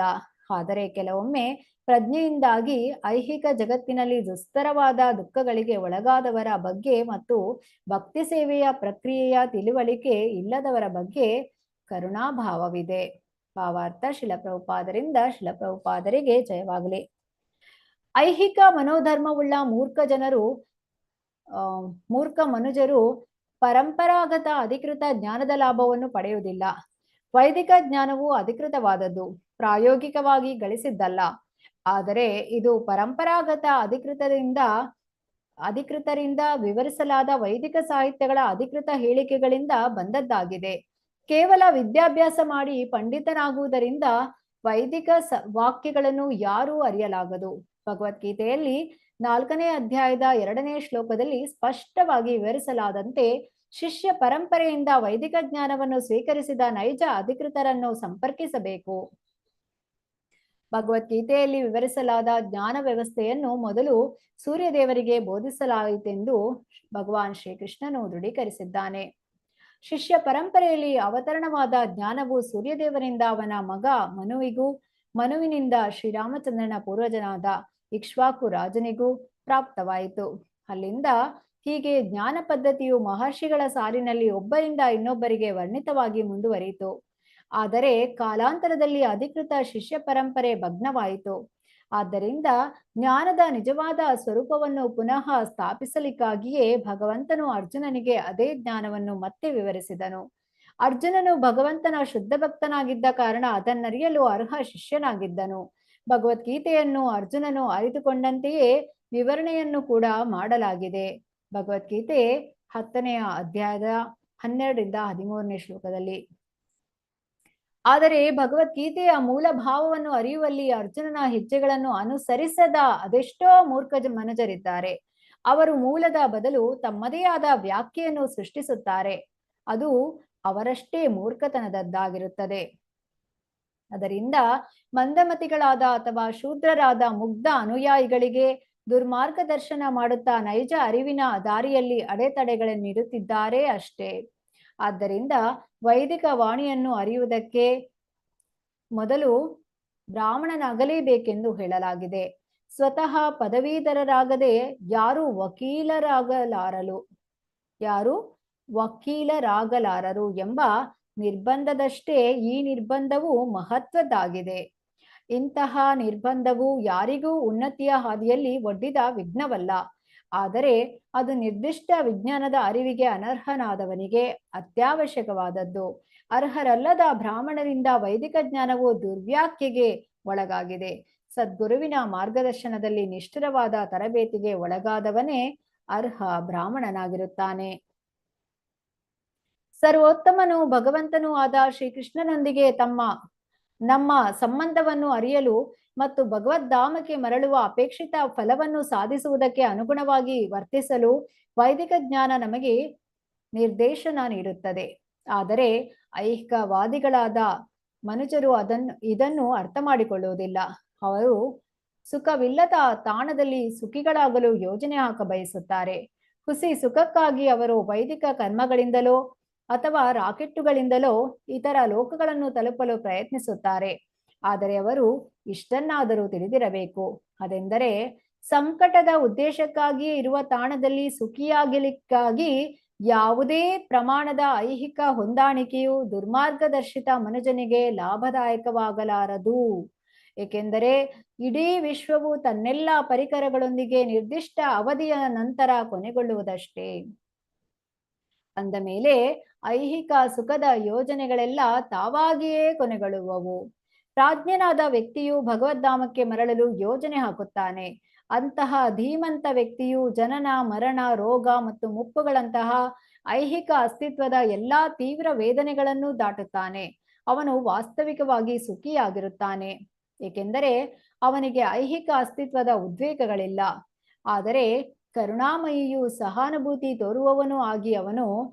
S1: ಆದರೆ ಕೆಲವೊಮ್ಮೆ ಪ್ರಜ್ಞೆಯಿಂದಾಗಿ ಐಹಿಕ ಜಗತ್ತಿನಲ್ಲಿ ದುಸ್ತರವಾದ ದುಃಖಗಳಿಗೆ ಒಳಗಾದವರ ಬಗ್ಗೆ ಮತ್ತು ಭಕ್ತಿ ಸೇವೆಯ ಪ್ರಕ್ರಿಯೆಯ ತಿಳುವಳಿಕೆ ಇಲ್ಲದವರ ಬಗ್ಗೆ ಕರುಣಾಭಾವವಿದೆ. ಭಾವಾರ್ಥ: ಶಿಲಪ್ರಭುಪಾದರಿಂದ ಶಿಲಪ್ರಭುಪಾದರಿಗೆ ಜಯವಾಗಲಿ. ಐಹಿಕ ಮನೋಧರ್ಮವುಳ್ಳ ಮೂರ್ಖ ಮನುಜರು ಪರಂಪರಾಗತ ಅಧಿಕೃತ ಜ್ಞಾನದ ಲಾಭವನ್ನು ಪಡೆಯುವುದಿಲ್ಲ. ವೈದಿಕ ಜ್ಞಾನವು ಅಧಿಕೃತವಾದದ್ದು, ಪ್ರಾಯೋಗಿಕವಾಗಿ ಗಳಿಸಿದ್ದಲ್ಲ. ಆದರೆ ಇದು ಪರಂಪರಾಗತ ಅಧಿಕೃತರಿಂದ ವಿವರಿಸಲಾದ ವೈದಿಕ ಸಾಹಿತ್ಯಗಳ ಅಧಿಕೃತ ಹೇಳಿಕೆಗಳಿಂದ ಬಂದದ್ದಾಗಿದೆ. ಕೇವಲ ವಿದ್ಯಾಭ್ಯಾಸ ಮಾಡಿ ಪಂಡಿತನಾಗುವುದರಿಂದ ವೈದಿಕ ವಾಕ್ಯಗಳನ್ನು ಯಾರೂ ಅರಿಯಲಾಗದು. ಭಗವದ್ಗೀತೆಯಲ್ಲಿ 4ನೇ ಅಧ್ಯಾಯದ 2ನೇ ಶ್ಲೋಕದಲ್ಲಿ ಸ್ಪಷ್ಟವಾಗಿ ವಿವರಿಸಲಾದಂತೆ ಶಿಷ್ಯ ಪರಂಪರೆಯಿಂದ ವೈದಿಕ ಜ್ಞಾನವನ್ನು ಸ್ವೀಕರಿಸಿದ ನೈಜ ಅಧಿಕೃತರನ್ನು ಸಂಪರ್ಕಿಸಬೇಕು. ಭಗವದ್ಗೀತೆಯಲ್ಲಿ ವಿವರಿಸಲಾದ ಜ್ಞಾನ ವ್ಯವಸ್ಥೆಯನ್ನು ಮೊದಲು ಸೂರ್ಯದೇವರಿಗೆ ಬೋಧಿಸಲಾಯಿತೆಂದು ಭಗವಾನ್ ಶ್ರೀಕೃಷ್ಣನು ದೃಢೀಕರಿಸಿದ್ದಾನೆ. ಶಿಷ್ಯ ಪರಂಪರೆಯಲ್ಲಿ ಅವತರಣವಾದ ಜ್ಞಾನವು ಸೂರ್ಯದೇವರಿಂದ ಅವನ ಮಗ ಮನುವಿಗೂ, ಮನುವಿನಿಂದ ಶ್ರೀರಾಮಚಂದ್ರನ ಪೂರ್ವಜನಾದ ಇಕ್ಷ್ವಾಕು ರಾಜನಿಗೂ ಪ್ರಾಪ್ತವಾಯಿತು. ಅಲ್ಲಿಂದ ಹೀಗೆ ಜ್ಞಾನ ಪದ್ಧತಿಯು ಮಹರ್ಷಿಗಳ ಸಾಲಿನಲ್ಲಿ ಒಬ್ಬರಿಂದ ಇನ್ನೊಬ್ಬರಿಗೆ ವರ್ಣಿತವಾಗಿ ಮುಂದುವರಿಯಿತು. ಆದರೆ ಕಾಲಾಂತರದಲ್ಲಿ ಅಧಿಕೃತ ಶಿಷ್ಯ ಪರಂಪರೆ ಭಗ್ನವಾಯಿತು. ಆದ್ದರಿಂದ ಜ್ಞಾನದ ನಿಜವಾದ ಸ್ವರೂಪವನ್ನು ಪುನಃ ಸ್ಥಾಪಿಸಲಿಕ್ಕಾಗಿಯೇ ಭಗವಂತನು ಅರ್ಜುನನಿಗೆ ಅದೇ ಜ್ಞಾನವನ್ನು ಮತ್ತೆ ವಿವರಿಸಿದನು. ಅರ್ಜುನನು ಭಗವಂತನ ಶುದ್ಧ ಭಕ್ತನಾಗಿದ್ದ ಕಾರಣ ಅದನ್ನರಿಯಲು ಅರ್ಹ ಶಿಷ್ಯನಾಗಿದ್ದನು. ಭಗವದ್ಗೀತೆಯನ್ನು ಅರ್ಜುನನು ಅರಿತುಕೊಂಡಂತೆಯೇ ವಿವರಣೆಯನ್ನು ಕೂಡ ಮಾಡಲಾಗಿದೆ. ಭಗವದ್ಗೀತೆ 10ನೇ ಅಧ್ಯಾಯದ 12ರಿಂದ 13ನೇ ಶ್ಲೋಕದಲ್ಲಿ. ಆದರೆ ಭಗವದ್ಗೀತೆಯ ಮೂಲ ಭಾವವನ್ನು ಅರಿಯುವಲ್ಲಿ ಅರ್ಜುನನ ಹೆಜ್ಜೆಗಳನ್ನು ಅನುಸರಿಸದ ಅದೆಷ್ಟೋ ಮೂರ್ಖ ಮನುಜರಿದ್ದಾರೆ. ಅವರು ಮೂಲದ ಬದಲು ತಮ್ಮದೇ ಆದ ವ್ಯಾಖ್ಯೆಯನ್ನು ಸೃಷ್ಟಿಸುತ್ತಾರೆ. ಅದು ಅವರಷ್ಟೇ ಮೂರ್ಖತನದದ್ದಾಗಿರುತ್ತದೆ. ಅದರಿಂದ ಮಂದಮತಿಗಳಾದ ಅಥವಾ ಶೂದ್ರರಾದ ಮುಗ್ಧ ಅನುಯಾಯಿಗಳಿಗೆ ದುರ್ಮಾರ್ಗದರ್ಶನ ಮಾಡುತ್ತಾ ನೈಜ ಅರಿವಿನ ದಾರಿಯಲ್ಲಿ ಅಡೆತಡೆಗಳನ್ನಿಡುತ್ತಿದ್ದಾರೆ ಅಷ್ಟೇ. ಆದ್ದರಿಂದ ವೈದಿಕ ವಾಣಿಯನ್ನು ಅರಿಯುವುದಕ್ಕೆ ಮೊದಲು ಬ್ರಾಹ್ಮಣನಾಗಲೇಬೇಕೆಂದು ಹೇಳಲಾಗಿದೆ. ಸ್ವತಃ ಪದವೀಧರರಾಗದೆ ಯಾರೂ ವಕೀಲರಾಗಲಾರರು ಎಂಬ ನಿರ್ಬಂಧದಷ್ಟೇ ಈ ನಿರ್ಬಂಧವು ಮಹತ್ವದ್ದಾಗಿದೆ. ಇಂತಹ ನಿರ್ಬಂಧವು ಯಾರಿಗೂ ಉನ್ನತಿಯ ಹಾದಿಯಲ್ಲಿ ಒಡ್ಡಿದ ವಿಘ್ನವಲ್ಲ. ಆದರೆ ಅದು ನಿರ್ದಿಷ್ಟ ವಿಜ್ಞಾನದ ಅರಿವಿಗೆ ಅನರ್ಹನಾದವನಿಗೆ ಅತ್ಯವಶ್ಯಕವಾದದ್ದು. ಅರ್ಹರಲ್ಲದ ಬ್ರಾಹ್ಮಣರಿಂದ ವೈದಿಕ ಜ್ಞಾನವು ದುರ್ವ್ಯಾಖ್ಯೆಗೆ ಒಳಗಾಗಿದೆ. ಸದ್ಗುರುವಿನ ಮಾರ್ಗದರ್ಶನದಲ್ಲಿ ನಿಷ್ಠುರವಾದ ತರಬೇತಿಗೆ ಒಳಗಾದವನೇ ಅರ್ಹ ಬ್ರಾಹ್ಮಣನಾಗಿರುತ್ತಾನೆ. ಸರ್ವೋತ್ತಮನೂ ಭಗವಂತನೂ ಆದ ಶ್ರೀಕೃಷ್ಣನೊಂದಿಗೆ ನಮ್ಮ ಸಂಬಂಧವನ್ನು ಅರಿಯಲು ಮತ್ತು ಭಗವದ್ಧಾಮಕ್ಕೆ ಮರಳುವ ಅಪೇಕ್ಷಿತ ಫಲವನ್ನು ಸಾಧಿಸುವುದಕ್ಕೆ ಅನುಗುಣವಾಗಿ ವರ್ತಿಸಲು ವೈದಿಕ ಜ್ಞಾನ ನಮಗೆ ನಿರ್ದೇಶನ ನೀಡುತ್ತದೆ. ಆದರೆ ಐಹಿಕವಾದಿಗಳಾದ ಮನುಜರು ಇದನ್ನು ಅರ್ಥ ಮಾಡಿಕೊಳ್ಳುವುದಿಲ್ಲ. ಅವರು ಸುಖವಿಲ್ಲದ ತಾಣದಲ್ಲಿ ಸುಖಿಗಳಾಗಲು ಯೋಜನೆ ಹಾಕ ಬಯಸುತ್ತಾರೆ. ಹುಸಿ ಸುಖಕ್ಕಾಗಿ ಅವರು ವೈದಿಕ ಕರ್ಮಗಳಿಂದಲೋ ಅಥವಾ ರಾಕೆಟ್ಟುಗಳಿಂದಲೋ ಇತರ ಲೋಕಗಳನ್ನು ತಲುಪಲು ಪ್ರಯತ್ನಿಸುತ್ತಾರೆ. ಆದರೆ ಅವರು ಇಷ್ಟನ್ನಾದರೂ ತಿಳಿದಿರಬೇಕು. ಅದೆಂದರೆ ಸಂಕಟದ ಉದ್ದೇಶಕ್ಕಾಗಿ ಇರುವ ತಾಣದಲ್ಲಿ ಸುಖಿಯಾಗಲಿಕ್ಕಾಗಿ ಯಾವುದೇ ಪ್ರಮಾಣದ ಐಹಿಕ ಹೊಂದಾಣಿಕೆಯು ದುರ್ಮಾರ್ಗದರ್ಶಿತ ಮನುಜನಿಗೆ ಲಾಭದಾಯಕವಾಗಲಾರದು. ಏಕೆಂದರೆ ಇಡೀ ವಿಶ್ವವು ತನ್ನೆಲ್ಲ ಪರಿಕರಗಳೊಂದಿಗೆ ನಿರ್ದಿಷ್ಟ ಅವಧಿಯ ನಂತರ ಕೊನೆಗೊಳ್ಳುವುದಷ್ಟೇ. ಅಂದ ಮೇಲೆ ಐಹಿಕ ಸುಖದ ಯೋಜನೆಗಳೆಲ್ಲ ತಾವಾಗಿಯೇ ಕೊನೆಗೊಳ್ಳುವವು. ಪ್ರಾಜ್ಞನಾದ ವ್ಯಕ್ತಿಯು ಭಗವದ್ಧಾಮಕ್ಕೆ ಮರಳಲು ಯೋಜನೆ ಹಾಕುತ್ತಾನೆ. ಅಂತಹ ಧೀಮಂತ ವ್ಯಕ್ತಿಯು ಜನನ, ಮರಣ, ರೋಗ ಮತ್ತು ಮುಪ್ಪುಗಳಂತಹ ಐಹಿಕ ಅಸ್ತಿತ್ವದ ಎಲ್ಲಾ ತೀವ್ರ ವೇದನೆಗಳನ್ನು ದಾಟುತ್ತಾನೆ. ಅವನು ವಾಸ್ತವಿಕವಾಗಿ ಸುಖಿಯಾಗಿರುತ್ತಾನೆ, ಏಕೆಂದರೆ ಅವನಿಗೆ ಐಹಿಕ ಅಸ್ತಿತ್ವದ ಉದ್ವೇಗಗಳಿಲ್ಲ. ಆದರೆ ಕರುಣಾಮಯಿಯು ಸಹಾನುಭೂತಿ ತೋರುವವನೂ ಆಗಿ ಅವನು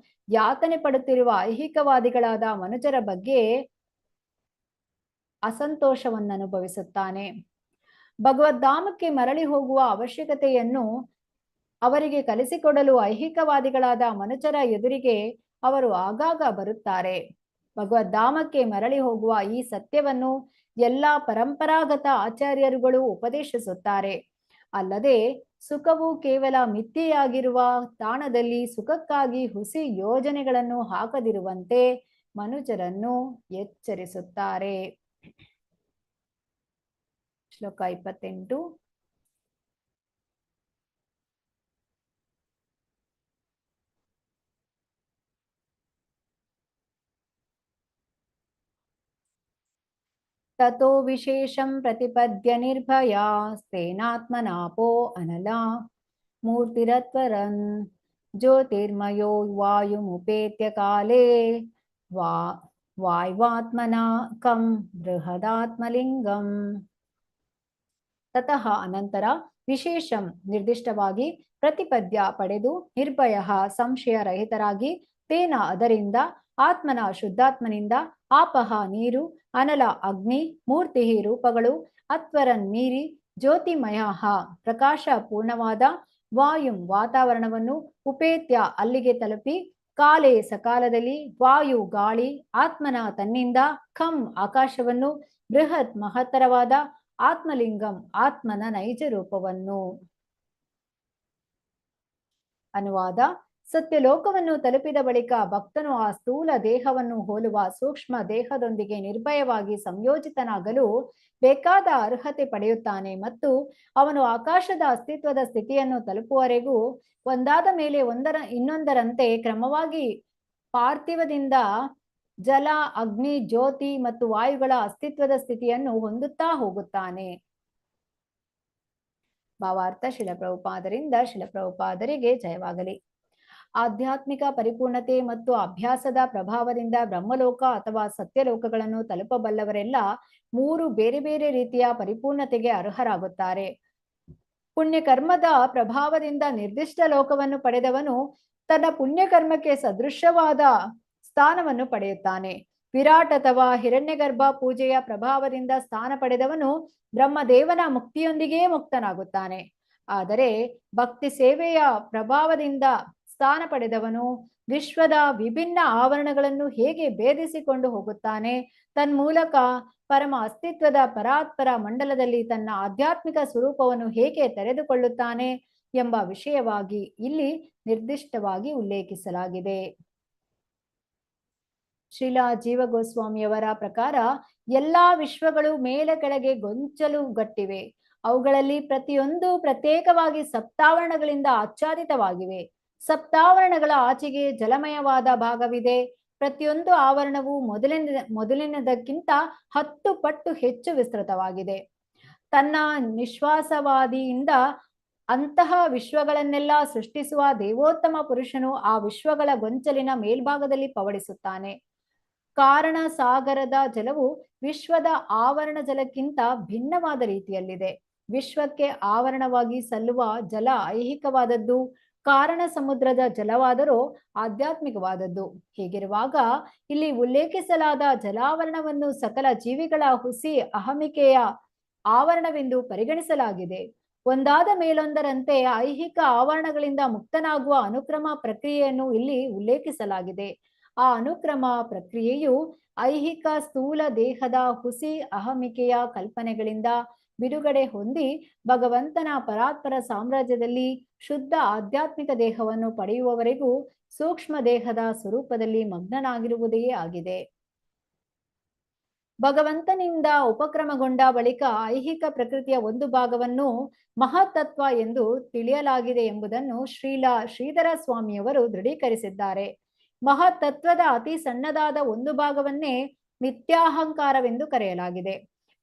S1: ಯಾತನೆ ಪಡುತ್ತಿರುವ ಐಹಿಕವಾದಿಗಳಾದ ಮನುಜರ ಬಗ್ಗೆ ಅಸಂತೋಷವನ್ನು ಅನುಭವಿಸುತ್ತಾನೆ. ಭಗವದ್ಧಾಮಕ್ಕೆ ಮರಳಿ ಹೋಗುವ ಅವಶ್ಯಕತೆಯನ್ನು ಅವರಿಗೆ ಕಲಿಸಿಕೊಡಲು ಐಹಿಕವಾದಿಗಳಾದ ಮನುಜರ ಎದುರಿಗೆ ಅವರು ಆಗಾಗ ಬರುತ್ತಾರೆ. ಭಗವದ್ಧಾಮಕ್ಕೆ ಮರಳಿ ಹೋಗುವ ಈ ಸತ್ಯವನ್ನು ಎಲ್ಲ ಪರಂಪರಾಗತ ಆಚಾರ್ಯರುಗಳು ಉಪದೇಶಿಸುತ್ತಾರೆ. ಅಲ್ಲದೆ ಸುಖವು ಕೇವಲ ಮಿಥ್ಯೆಯಾಗಿರುವ ತಾಣದಲ್ಲಿ ಸುಖಕ್ಕಾಗಿ ಹುಸಿ ಯೋಜನೆಗಳನ್ನು ಹಾಕದಿರುವಂತೆ ಮನುಜರನ್ನು ಎಚ್ಚರಿಸುತ್ತಾರೆ. ಶ್ಲೋಕ 28. ತತೋ ವಿಶೇಷಂ ಪ್ರತಿಪದ್ಯ ನಿರ್ಭಯಾ ಸ್ಥೇನಾತ್ಮನಾಪೋ ಅನಲಾ ಮೂರ್ತಿರತ್ವರನ್ ಜ್ಯೋತಿರ್ಮಯೋ ವಾಯುಮುಪೇತ್ಯ ಕಾಲೇ ವಾಯ್ವಾತ್ಮನ ಕಂ ಬೃಹದಾತ್ಮಲಿಂಗಂ. ತತಃ ಅನಂತರ ವಿಶೇಷಂ ನಿರ್ದಿಷ್ಟವಾಗಿ ಪ್ರತಿಪದ್ಯ ಪಡೆದು ನಿರ್ಭಯ ಸಂಶಯ ರಹಿತರಾಗಿ ತೇನ ಅದರಿಂದ ಆತ್ಮನ ಶುದ್ಧಾತ್ಮನಿಂದ ಆಪಹ ನೀರು ಅನಲ ಅಗ್ನಿ ಮೂರ್ತಿ ರೂಪಗಳು ಅತ್ವರನ್ ಮೀರಿ ಜ್ಯೋತಿಮಯ ಪ್ರಕಾಶ ಪೂರ್ಣವಾದ ವಾಯುಂ ವಾತಾವರಣವನ್ನು ಉಪೇತ್ಯ ಅಲ್ಲಿಗೆ ತಲುಪಿ ಕಾಲೇ ಸಕಾಲದಲ್ಲಿ ವಾಯು ಗಾಳಿ ಆತ್ಮನ ತನ್ನಿಂದ ಖಂ ಆಕಾಶವನ್ನು ಬೃಹತ್ ಮಹತ್ತರವಾದ ಆತ್ಮಲಿಂಗಂ ಆತ್ಮನ ನೈಜ ರೂಪವನ್ನು. ಅನುವಾದ: ಸತ್ಯಲೋಕವನ್ನು ತಲುಪಿದ ಬಳಿಕ ಭಕ್ತನು ಆ ಸ್ಥೂಲ ದೇಹವನ್ನು ಹೋಲುವ ಸೂಕ್ಷ್ಮ ದೇಹದೊಂದಿಗೆ ನಿರ್ಭಯವಾಗಿ ಸಂಯೋಜಿತನಾಗಲು ಬೇಕಾದ ಅರ್ಹತೆ ಪಡೆಯುತ್ತಾನೆ ಮತ್ತು ಅವನು ಆಕಾಶದ ಅಸ್ತಿತ್ವದ ಸ್ಥಿತಿಯನ್ನು ತಲುಪುವವರೆಗೂ ಒಂದಾದ ಮೇಲೆ ಇನ್ನೊಂದರಂತೆ ಕ್ರಮವಾಗಿ ಪಾರ್ಥಿವದಿಂದ ಜಲ, ಅಗ್ನಿ, ಜ್ಯೋತಿ ಮತ್ತು ವಾಯುಗಳ ಅಸ್ತಿತ್ವದ ಸ್ಥಿತಿಯನ್ನು ಹೊಂದುತ್ತಾ ಹೋಗುತ್ತಾನೆ. ಭಾವಾರ್ಥ: ಶಿಲಪ್ರಭುಪಾದರಿಂದ ಶಿಲಪ್ರಭುಪಾದರಿಗೆ ಜಯವಾಗಲಿ. ಆಧ್ಯಾತ್ಮಿಕ ಪರಿಪೂರ್ಣತೆ ಮತ್ತು ಅಭ್ಯಾಸದ ಪ್ರಭಾವದಿಂದ ಬ್ರಹ್ಮಲೋಕ ಅಥವಾ ಸತ್ಯಲೋಕಗಳನ್ನು ತಲುಪಬಲ್ಲವರೆಲ್ಲ 3 ಬೇರೆ ಬೇರೆ ರೀತಿಯ ಪರಿಪೂರ್ಣತೆಗೆ ಅರ್ಹರಾಗುತ್ತಾರೆ. ಪುಣ್ಯಕರ್ಮದ ಪ್ರಭಾವದಿಂದ ನಿರ್ದಿಷ್ಟ ಲೋಕವನ್ನು ಪಡೆದವನು ತನ್ನ ಪುಣ್ಯಕರ್ಮಕ್ಕೆ ಸದೃಶವಾದ ಸ್ಥಾನವನ್ನು ಪಡೆಯುತ್ತಾನೆ. ವಿರಾಟ್ ಅಥವಾ ಹಿರಣ್ಯಗರ್ಭ ಪೂಜೆಯ ಪ್ರಭಾವದಿಂದ ಸ್ಥಾನ ಪಡೆದವನು ಬ್ರಹ್ಮದೇವನ ಮುಕ್ತಿಯೊಂದಿಗೆ ಮುಕ್ತನಾಗುತ್ತಾನೆ. ಆದರೆ ಭಕ್ತಿ ಸೇವೆಯ ಪ್ರಭಾವದಿಂದ ಸ್ಥಾನ ಪಡೆದವನು ವಿಶ್ವದ ವಿಭಿನ್ನ ಆವರಣಗಳನ್ನು ಹೇಗೆ ಭೇದಿಸಿಕೊಂಡು ಹೋಗುತ್ತಾನೆ, ತನ್ಮೂಲಕ ಪರಮ ಅಸ್ತಿತ್ವದ ಪರಾತ್ಪರ ಮಂಡಲದಲ್ಲಿ ತನ್ನ ಆಧ್ಯಾತ್ಮಿಕ ಸ್ವರೂಪವನ್ನು ಹೇಗೆ ತೆರೆದುಕೊಳ್ಳುತ್ತಾನೆ ಎಂಬ ವಿಷಯವಾಗಿ ಇಲ್ಲಿ ನಿರ್ದಿಷ್ಟವಾಗಿ ಉಲ್ಲೇಖಿಸಲಾಗಿದೆ. ಶ್ರೀಲಾ ಜೀವ ಗೋಸ್ವಾಮಿಯವರ ಪ್ರಕಾರ ಎಲ್ಲಾ ವಿಶ್ವಗಳು ಮೇಲೆ ಕೆಳಗೆ ಗೊಂಚಲು ಗಟ್ಟಿವೆ. ಅವುಗಳಲ್ಲಿ ಪ್ರತಿಯೊಂದು ಪ್ರತ್ಯೇಕವಾಗಿ ಸಪ್ತಾವರಣಗಳಿಂದ ಆಚ್ಛಾದಿತವಾಗಿವೆ. ಸಪ್ತಾವರಣಗಳ ಆಚೆಗೆ ಜಲಮಯವಾದ ಭಾಗವಿದೆ. ಪ್ರತಿಯೊಂದು ಆವರಣವು ಮೊದಲಿನದಕ್ಕಿಂತ 10 ಪಟ್ಟು ಹೆಚ್ಚು ವಿಸ್ತೃತವಾಗಿದೆ. ತನ್ನ ನಿಶ್ವಾಸವಾದಿಯಿಂದ ಅಂತಹ ವಿಶ್ವಗಳನ್ನೆಲ್ಲ ಸೃಷ್ಟಿಸುವ ದೇವೋತ್ತಮ ಪುರುಷನು ಆ ವಿಶ್ವಗಳ ಗೊಂಚಲಿನ ಮೇಲ್ಭಾಗದಲ್ಲಿ ಪವಡಿಸುತ್ತಾನೆ. ಕಾರಣ ಸಾಗರದ ಜಲವು ವಿಶ್ವದ ಆವರಣ ಜಲಕ್ಕಿಂತ ಭಿನ್ನವಾದ ರೀತಿಯಲ್ಲಿದೆ. ವಿಶ್ವಕ್ಕೆ ಆವರಣವಾಗಿ ಸಲ್ಲುವ ಜಲ ಐಹಿಕವಾದದ್ದು, ಕಾರಣ ಸಮುದ್ರದ ಜಲವಾದರೂ ಆಧ್ಯಾತ್ಮಿಕವಾದದ್ದು. ಹೀಗಿರುವಾಗ ಇಲ್ಲಿ ಉಲ್ಲೇಖಿಸಲಾದ ಜಲಾವರಣವನ್ನು ಸಕಲ ಜೀವಿಗಳ ಹುಸಿ ಅಹಮಿಕೆಯ ಆವರಣವೆಂದು ಪರಿಗಣಿಸಲಾಗಿದೆ. ಒಂದಾದ ಮೇಲೊಂದರಂತೆ ಐಹಿಕ ಆವರಣಗಳಿಂದ ಮುಕ್ತನಾಗುವ ಅನುಕ್ರಮ ಪ್ರಕ್ರಿಯೆಯನ್ನು ಇಲ್ಲಿ ಉಲ್ಲೇಖಿಸಲಾಗಿದೆ. ಆ ಅನುಕ್ರಮ ಪ್ರಕ್ರಿಯೆಯು ಐಹಿಕ ಸ್ಥೂಲ ದೇಹದ ಹುಸಿ ಅಹಮಿಕೆಯ ಕಲ್ಪನೆಗಳಿಂದ ಬಿಡುಗಡೆ ಹೊಂದಿ ಭಗವಂತನ ಪರಾತ್ಪರ ಸಾಮ್ರಾಜ್ಯದಲ್ಲಿ ಶುದ್ಧ ಆಧ್ಯಾತ್ಮಿಕ ದೇಹವನ್ನು ಪಡೆಯುವವರೆಗೂ ಸೂಕ್ಷ್ಮ ದೇಹದ ಸ್ವರೂಪದಲ್ಲಿ ಮಗ್ನನಾಗಿರುವುದೇ ಆಗಿದೆ. ಭಗವಂತನಿಂದ ಉಪಕ್ರಮಗೊಂಡ ಬಳಿಕ ಐಹಿಕ ಪ್ರಕೃತಿಯ ಒಂದು ಭಾಗವನ್ನು ಮಹತ್ತತ್ವ ಎಂದು ತಿಳಿಯಲಾಗಿದೆ ಎಂಬುದನ್ನು ಶ್ರೀಧರ ಸ್ವಾಮಿಯವರು ದೃಢೀಕರಿಸಿದ್ದಾರೆ. ಮಹತ್ತತ್ವದ ಅತಿ ಸಣ್ಣದಾದ ಒಂದು ಭಾಗವನ್ನೇ ನಿತ್ಯಾಹಂಕಾರವೆಂದು ಕರೆಯಲಾಗಿದೆ.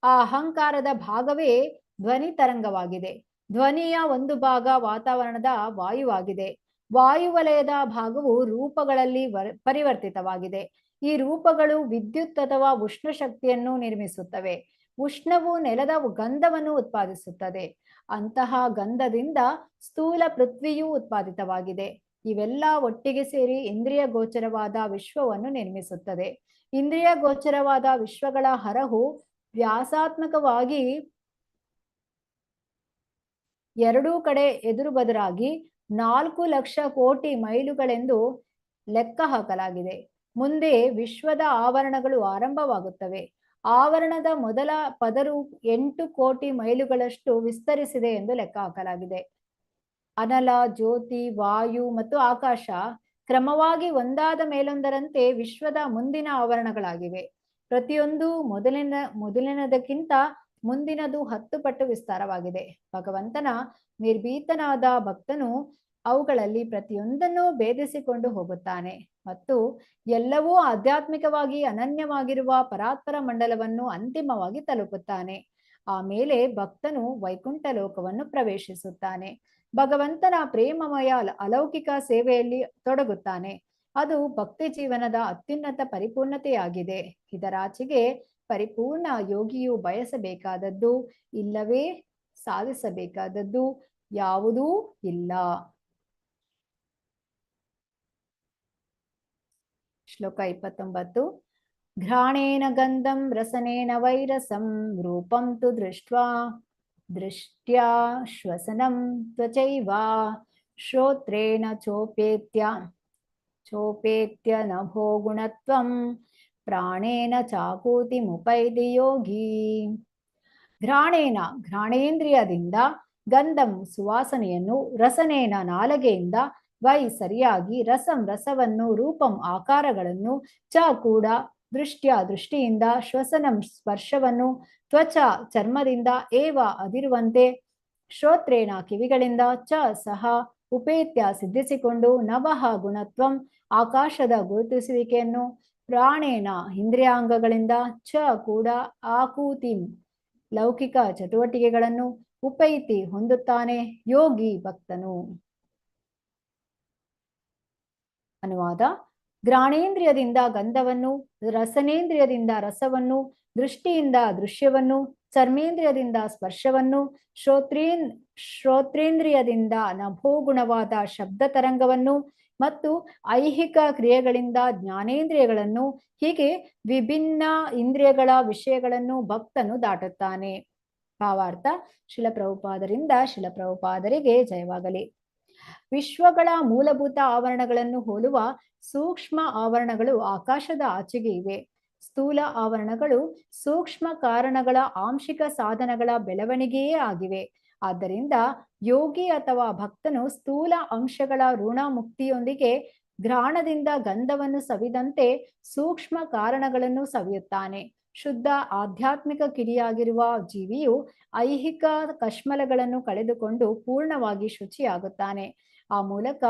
S1: ಆ ಅಹಂಕಾರದ ಭಾಗವೇ ಧ್ವನಿ ತರಂಗವಾಗಿದೆ. ಧ್ವನಿಯ ಒಂದು ಭಾಗ ವಾತಾವರಣದ ವಾಯುವಾಗಿದೆ. ವಾಯುವಲಯದ ಭಾಗವು ರೂಪಗಳಲ್ಲಿ ಪರಿವರ್ತಿತವಾಗಿದೆ. ಈ ರೂಪಗಳು ವಿದ್ಯುತ್ ಅಥವಾ ಉಷ್ಣ ಶಕ್ತಿಯನ್ನು ನಿರ್ಮಿಸುತ್ತವೆ. ಉಷ್ಣವು ನೆಲದ ಗಂಧವನ್ನು ಉತ್ಪಾದಿಸುತ್ತದೆ. ಅಂತಹ ಗಂಧದಿಂದ ಸ್ಥೂಲ ಪೃಥ್ವಿಯೂ ಉತ್ಪಾದಿತವಾಗಿದೆ. ಇವೆಲ್ಲ ಒಟ್ಟಿಗೆ ಸೇರಿ ಇಂದ್ರಿಯ ಗೋಚರವಾದ ವಿಶ್ವವನ್ನು ನಿರ್ಮಿಸುತ್ತದೆ. ಇಂದ್ರಿಯ ಗೋಚರವಾದ ವಿಶ್ವಗಳ ಹರಹು ವ್ಯಾಸಾತ್ಮಕವಾಗಿ ಎರಡೂ ಕಡೆ ಎದುರು ಬದುರಾಗಿ 4 ಲಕ್ಷ ಕೋಟಿ ಮೈಲುಗಳೆಂದು ಲೆಕ್ಕ ಹಾಕಲಾಗಿದೆ. ಮುಂದೆ ವಿಶ್ವದ ಆವರಣಗಳು ಆರಂಭವಾಗುತ್ತವೆ. ಆವರಣದ ಮೊದಲ ಪದರು 8 ಕೋಟಿ ಮೈಲುಗಳಷ್ಟು ವಿಸ್ತರಿಸಿದೆ ಎಂದು ಲೆಕ್ಕ ಹಾಕಲಾಗಿದೆ. ಅನಲ, ಜ್ಯೋತಿ, ವಾಯು ಮತ್ತು ಆಕಾಶ ಕ್ರಮವಾಗಿ ಒಂದಾದ ಮೇಲೊಂದರಂತೆ ವಿಶ್ವದ ಮುಂದಿನ ಆವರಣಗಳಾಗಿವೆ. ಪ್ರತಿಯೊಂದು ಮೊದಲಿನದಕ್ಕಿಂತ ಮುಂದಿನದು 10 ಪಟ್ಟು ವಿಸ್ತಾರವಾಗಿದೆ. ಭಗವಂತನ ನಿರ್ಭೀತನಾದ ಭಕ್ತನು ಅವುಗಳಲ್ಲಿ ಪ್ರತಿಯೊಂದನ್ನು ಭೇದಿಸಿಕೊಂಡು ಹೋಗುತ್ತಾನೆ ಮತ್ತು ಎಲ್ಲವೂ ಆಧ್ಯಾತ್ಮಿಕವಾಗಿ ಅನನ್ಯವಾಗಿರುವ ಪರಾತ್ಪರ ಮಂಡಲವನ್ನು ಅಂತಿಮವಾಗಿ ತಲುಪುತ್ತಾನೆ. ಆಮೇಲೆ ಭಕ್ತನು ವೈಕುಂಠ ಲೋಕವನ್ನು ಪ್ರವೇಶಿಸುತ್ತಾನೆ. ಭಗವಂತನ ಪ್ರೇಮಮಯ ಅಲೌಕಿಕ ಸೇವೆಯಲ್ಲಿ ತೊಡಗುತ್ತಾನೆ. ಅದು ಭಕ್ತಿ ಜೀವನದ ಅತ್ಯುನ್ನತ ಪರಿಪೂರ್ಣತೆಯಾಗಿದೆ. ಇದರಾಚೆಗೆ ಪರಿಪೂರ್ಣ ಯೋಗಿಯು ಬಯಸಬೇಕಾದದ್ದು ಇಲ್ಲವೇ ಸಾಧಿಸಬೇಕಾದದ್ದು ಯಾವುದೂ ಇಲ್ಲ. ಶ್ಲೋಕ 29. ಘ್ರಾಣೇನ ಗಂಧಂ ರಸನೇನ ವೈರಸಂ ರೂಪಂ ತು ದೃಷ್ಟ್ಯಾ ಶ್ವಸನಂ ತ್ವಚೈವ ಶ್ರೋತ್ರೇಣ ಚೋಪೇತ್ಯ ನಭೋ ಗುಣತ್ವಂ ಪ್ರಾಣೇನ ಚಾಕೂತಿ ಮುಪೈತಿ ಯೋಗಿ. ಘ್ರಾಣೇಂದ್ರಿಯದಿಂದ ಗಂಧಂ ಸುವಾಸನೆಯನ್ನು, ರಸನೇನ ನಾಲಗೆಯಿಂದ, ವೈ ಸರಿಯಾಗಿ, ರಸವನ್ನು, ರೂಪಂ ಆಕಾರಗಳನ್ನು, ಚ ಕೂಡ ದೃಷ್ಟಿಯಿಂದ, ಶ್ವಸನಂ ಸ್ಪರ್ಶವನ್ನು, ತ್ವಚ ಚರ್ಮದಿಂದ, ಏವ ಅದಿರುವಂತೆ, ಶ್ರೋತ್ರೇಣ ಕಿವಿಗಳಿಂದ, ಚ ಸಹ ಉಪೇತ್ಯ ಸಿದ್ಧಿಸಿಕೊಂಡು, ನವಃ ಗುಣತ್ವಂ ಆಕಾಶದ ಗುರುತಿಸುವಿಕೆಯನ್ನು, ಪ್ರಾಣೇನ ಇಂದ್ರಿಯಾಂಗಗಳಿಂದ, ಚ ಕೂಡ ಆಕೂತಿಂ ಲೌಕಿಕ ಚಟುವಟಿಕೆಗಳನ್ನು, ಉಪೈತಿ ಹೊಂದುತ್ತಾನೆ ಯೋಗಿ ಭಕ್ತನು. ಅನುವಾದ: ಘ್ರಾಣೇಂದ್ರಿಯದಿಂದ ಗಂಧವನ್ನು, ರಸನೇಂದ್ರಿಯದಿಂದ ರಸವನ್ನು, ದೃಷ್ಟಿಯಿಂದ ದೃಶ್ಯವನ್ನು, ಚರ್ಮೇಂದ್ರಿಯದಿಂದ ಸ್ಪರ್ಶವನ್ನು, ಶ್ರೋತ್ರೇಂದ್ರಿಯದಿಂದ ನಭೋಗುಣವಾದ ಶಬ್ದ ತರಂಗವನ್ನು ಮತ್ತು ಐಹಿಕ ಕ್ರಿಯೆಗಳಿಂದ ಜ್ಞಾನೇಂದ್ರಿಯಗಳನ್ನು, ಹೀಗೆ ವಿಭಿನ್ನ ಇಂದ್ರಿಯಗಳ ವಿಷಯಗಳನ್ನು ಭಕ್ತನು ದಾಟುತ್ತಾನೆ. ಭಾವಾರ್ಥ: ಶಿಲಪ್ರಭುಪಾದರಿಂದ ಶಿಲಪ್ರಭುಪಾದರಿಗೆ ಜಯವಾಗಲಿ. ವಿಶ್ವಗಳ ಮೂಲಭೂತ ಆವರಣಗಳನ್ನು ಹೋಲುವ ಸೂಕ್ಷ್ಮ ಆವರಣಗಳು ಆಕಾಶದ ಆಚೆಗೆ ಇವೆ. ಸ್ಥೂಲ ಆವರಣಗಳು ಸೂಕ್ಷ್ಮ ಕಾರಣಗಳ ಆಂಶಿಕ ಸಾಧನಗಳ ಬೆಳವಣಿಗೆಯೇ ಆಗಿವೆ. ಆದ್ದರಿಂದ ಯೋಗಿ ಅಥವಾ ಭಕ್ತನು ಸ್ಥೂಲ ಅಂಶಗಳ ಋಣ ಮುಕ್ತಿಯೊಂದಿಗೆ ಘ್ರಾಣದಿಂದ ಗಂಧವನ್ನು ಸವಿದಂತೆ ಸೂಕ್ಷ್ಮ ಕಾರಣಗಳನ್ನು ಸವಿಯುತ್ತಾನೆ. ಶುದ್ಧ ಆಧ್ಯಾತ್ಮಿಕ ಕಿಡಿಯಾಗಿರುವ ಜೀವಿಯು ಐಹಿಕ ಕಶ್ಮಲಗಳನ್ನು ಕಳೆದುಕೊಂಡು ಪೂರ್ಣವಾಗಿ ಶುಚಿಯಾಗುತ್ತಾನೆ. ಆ ಮೂಲಕ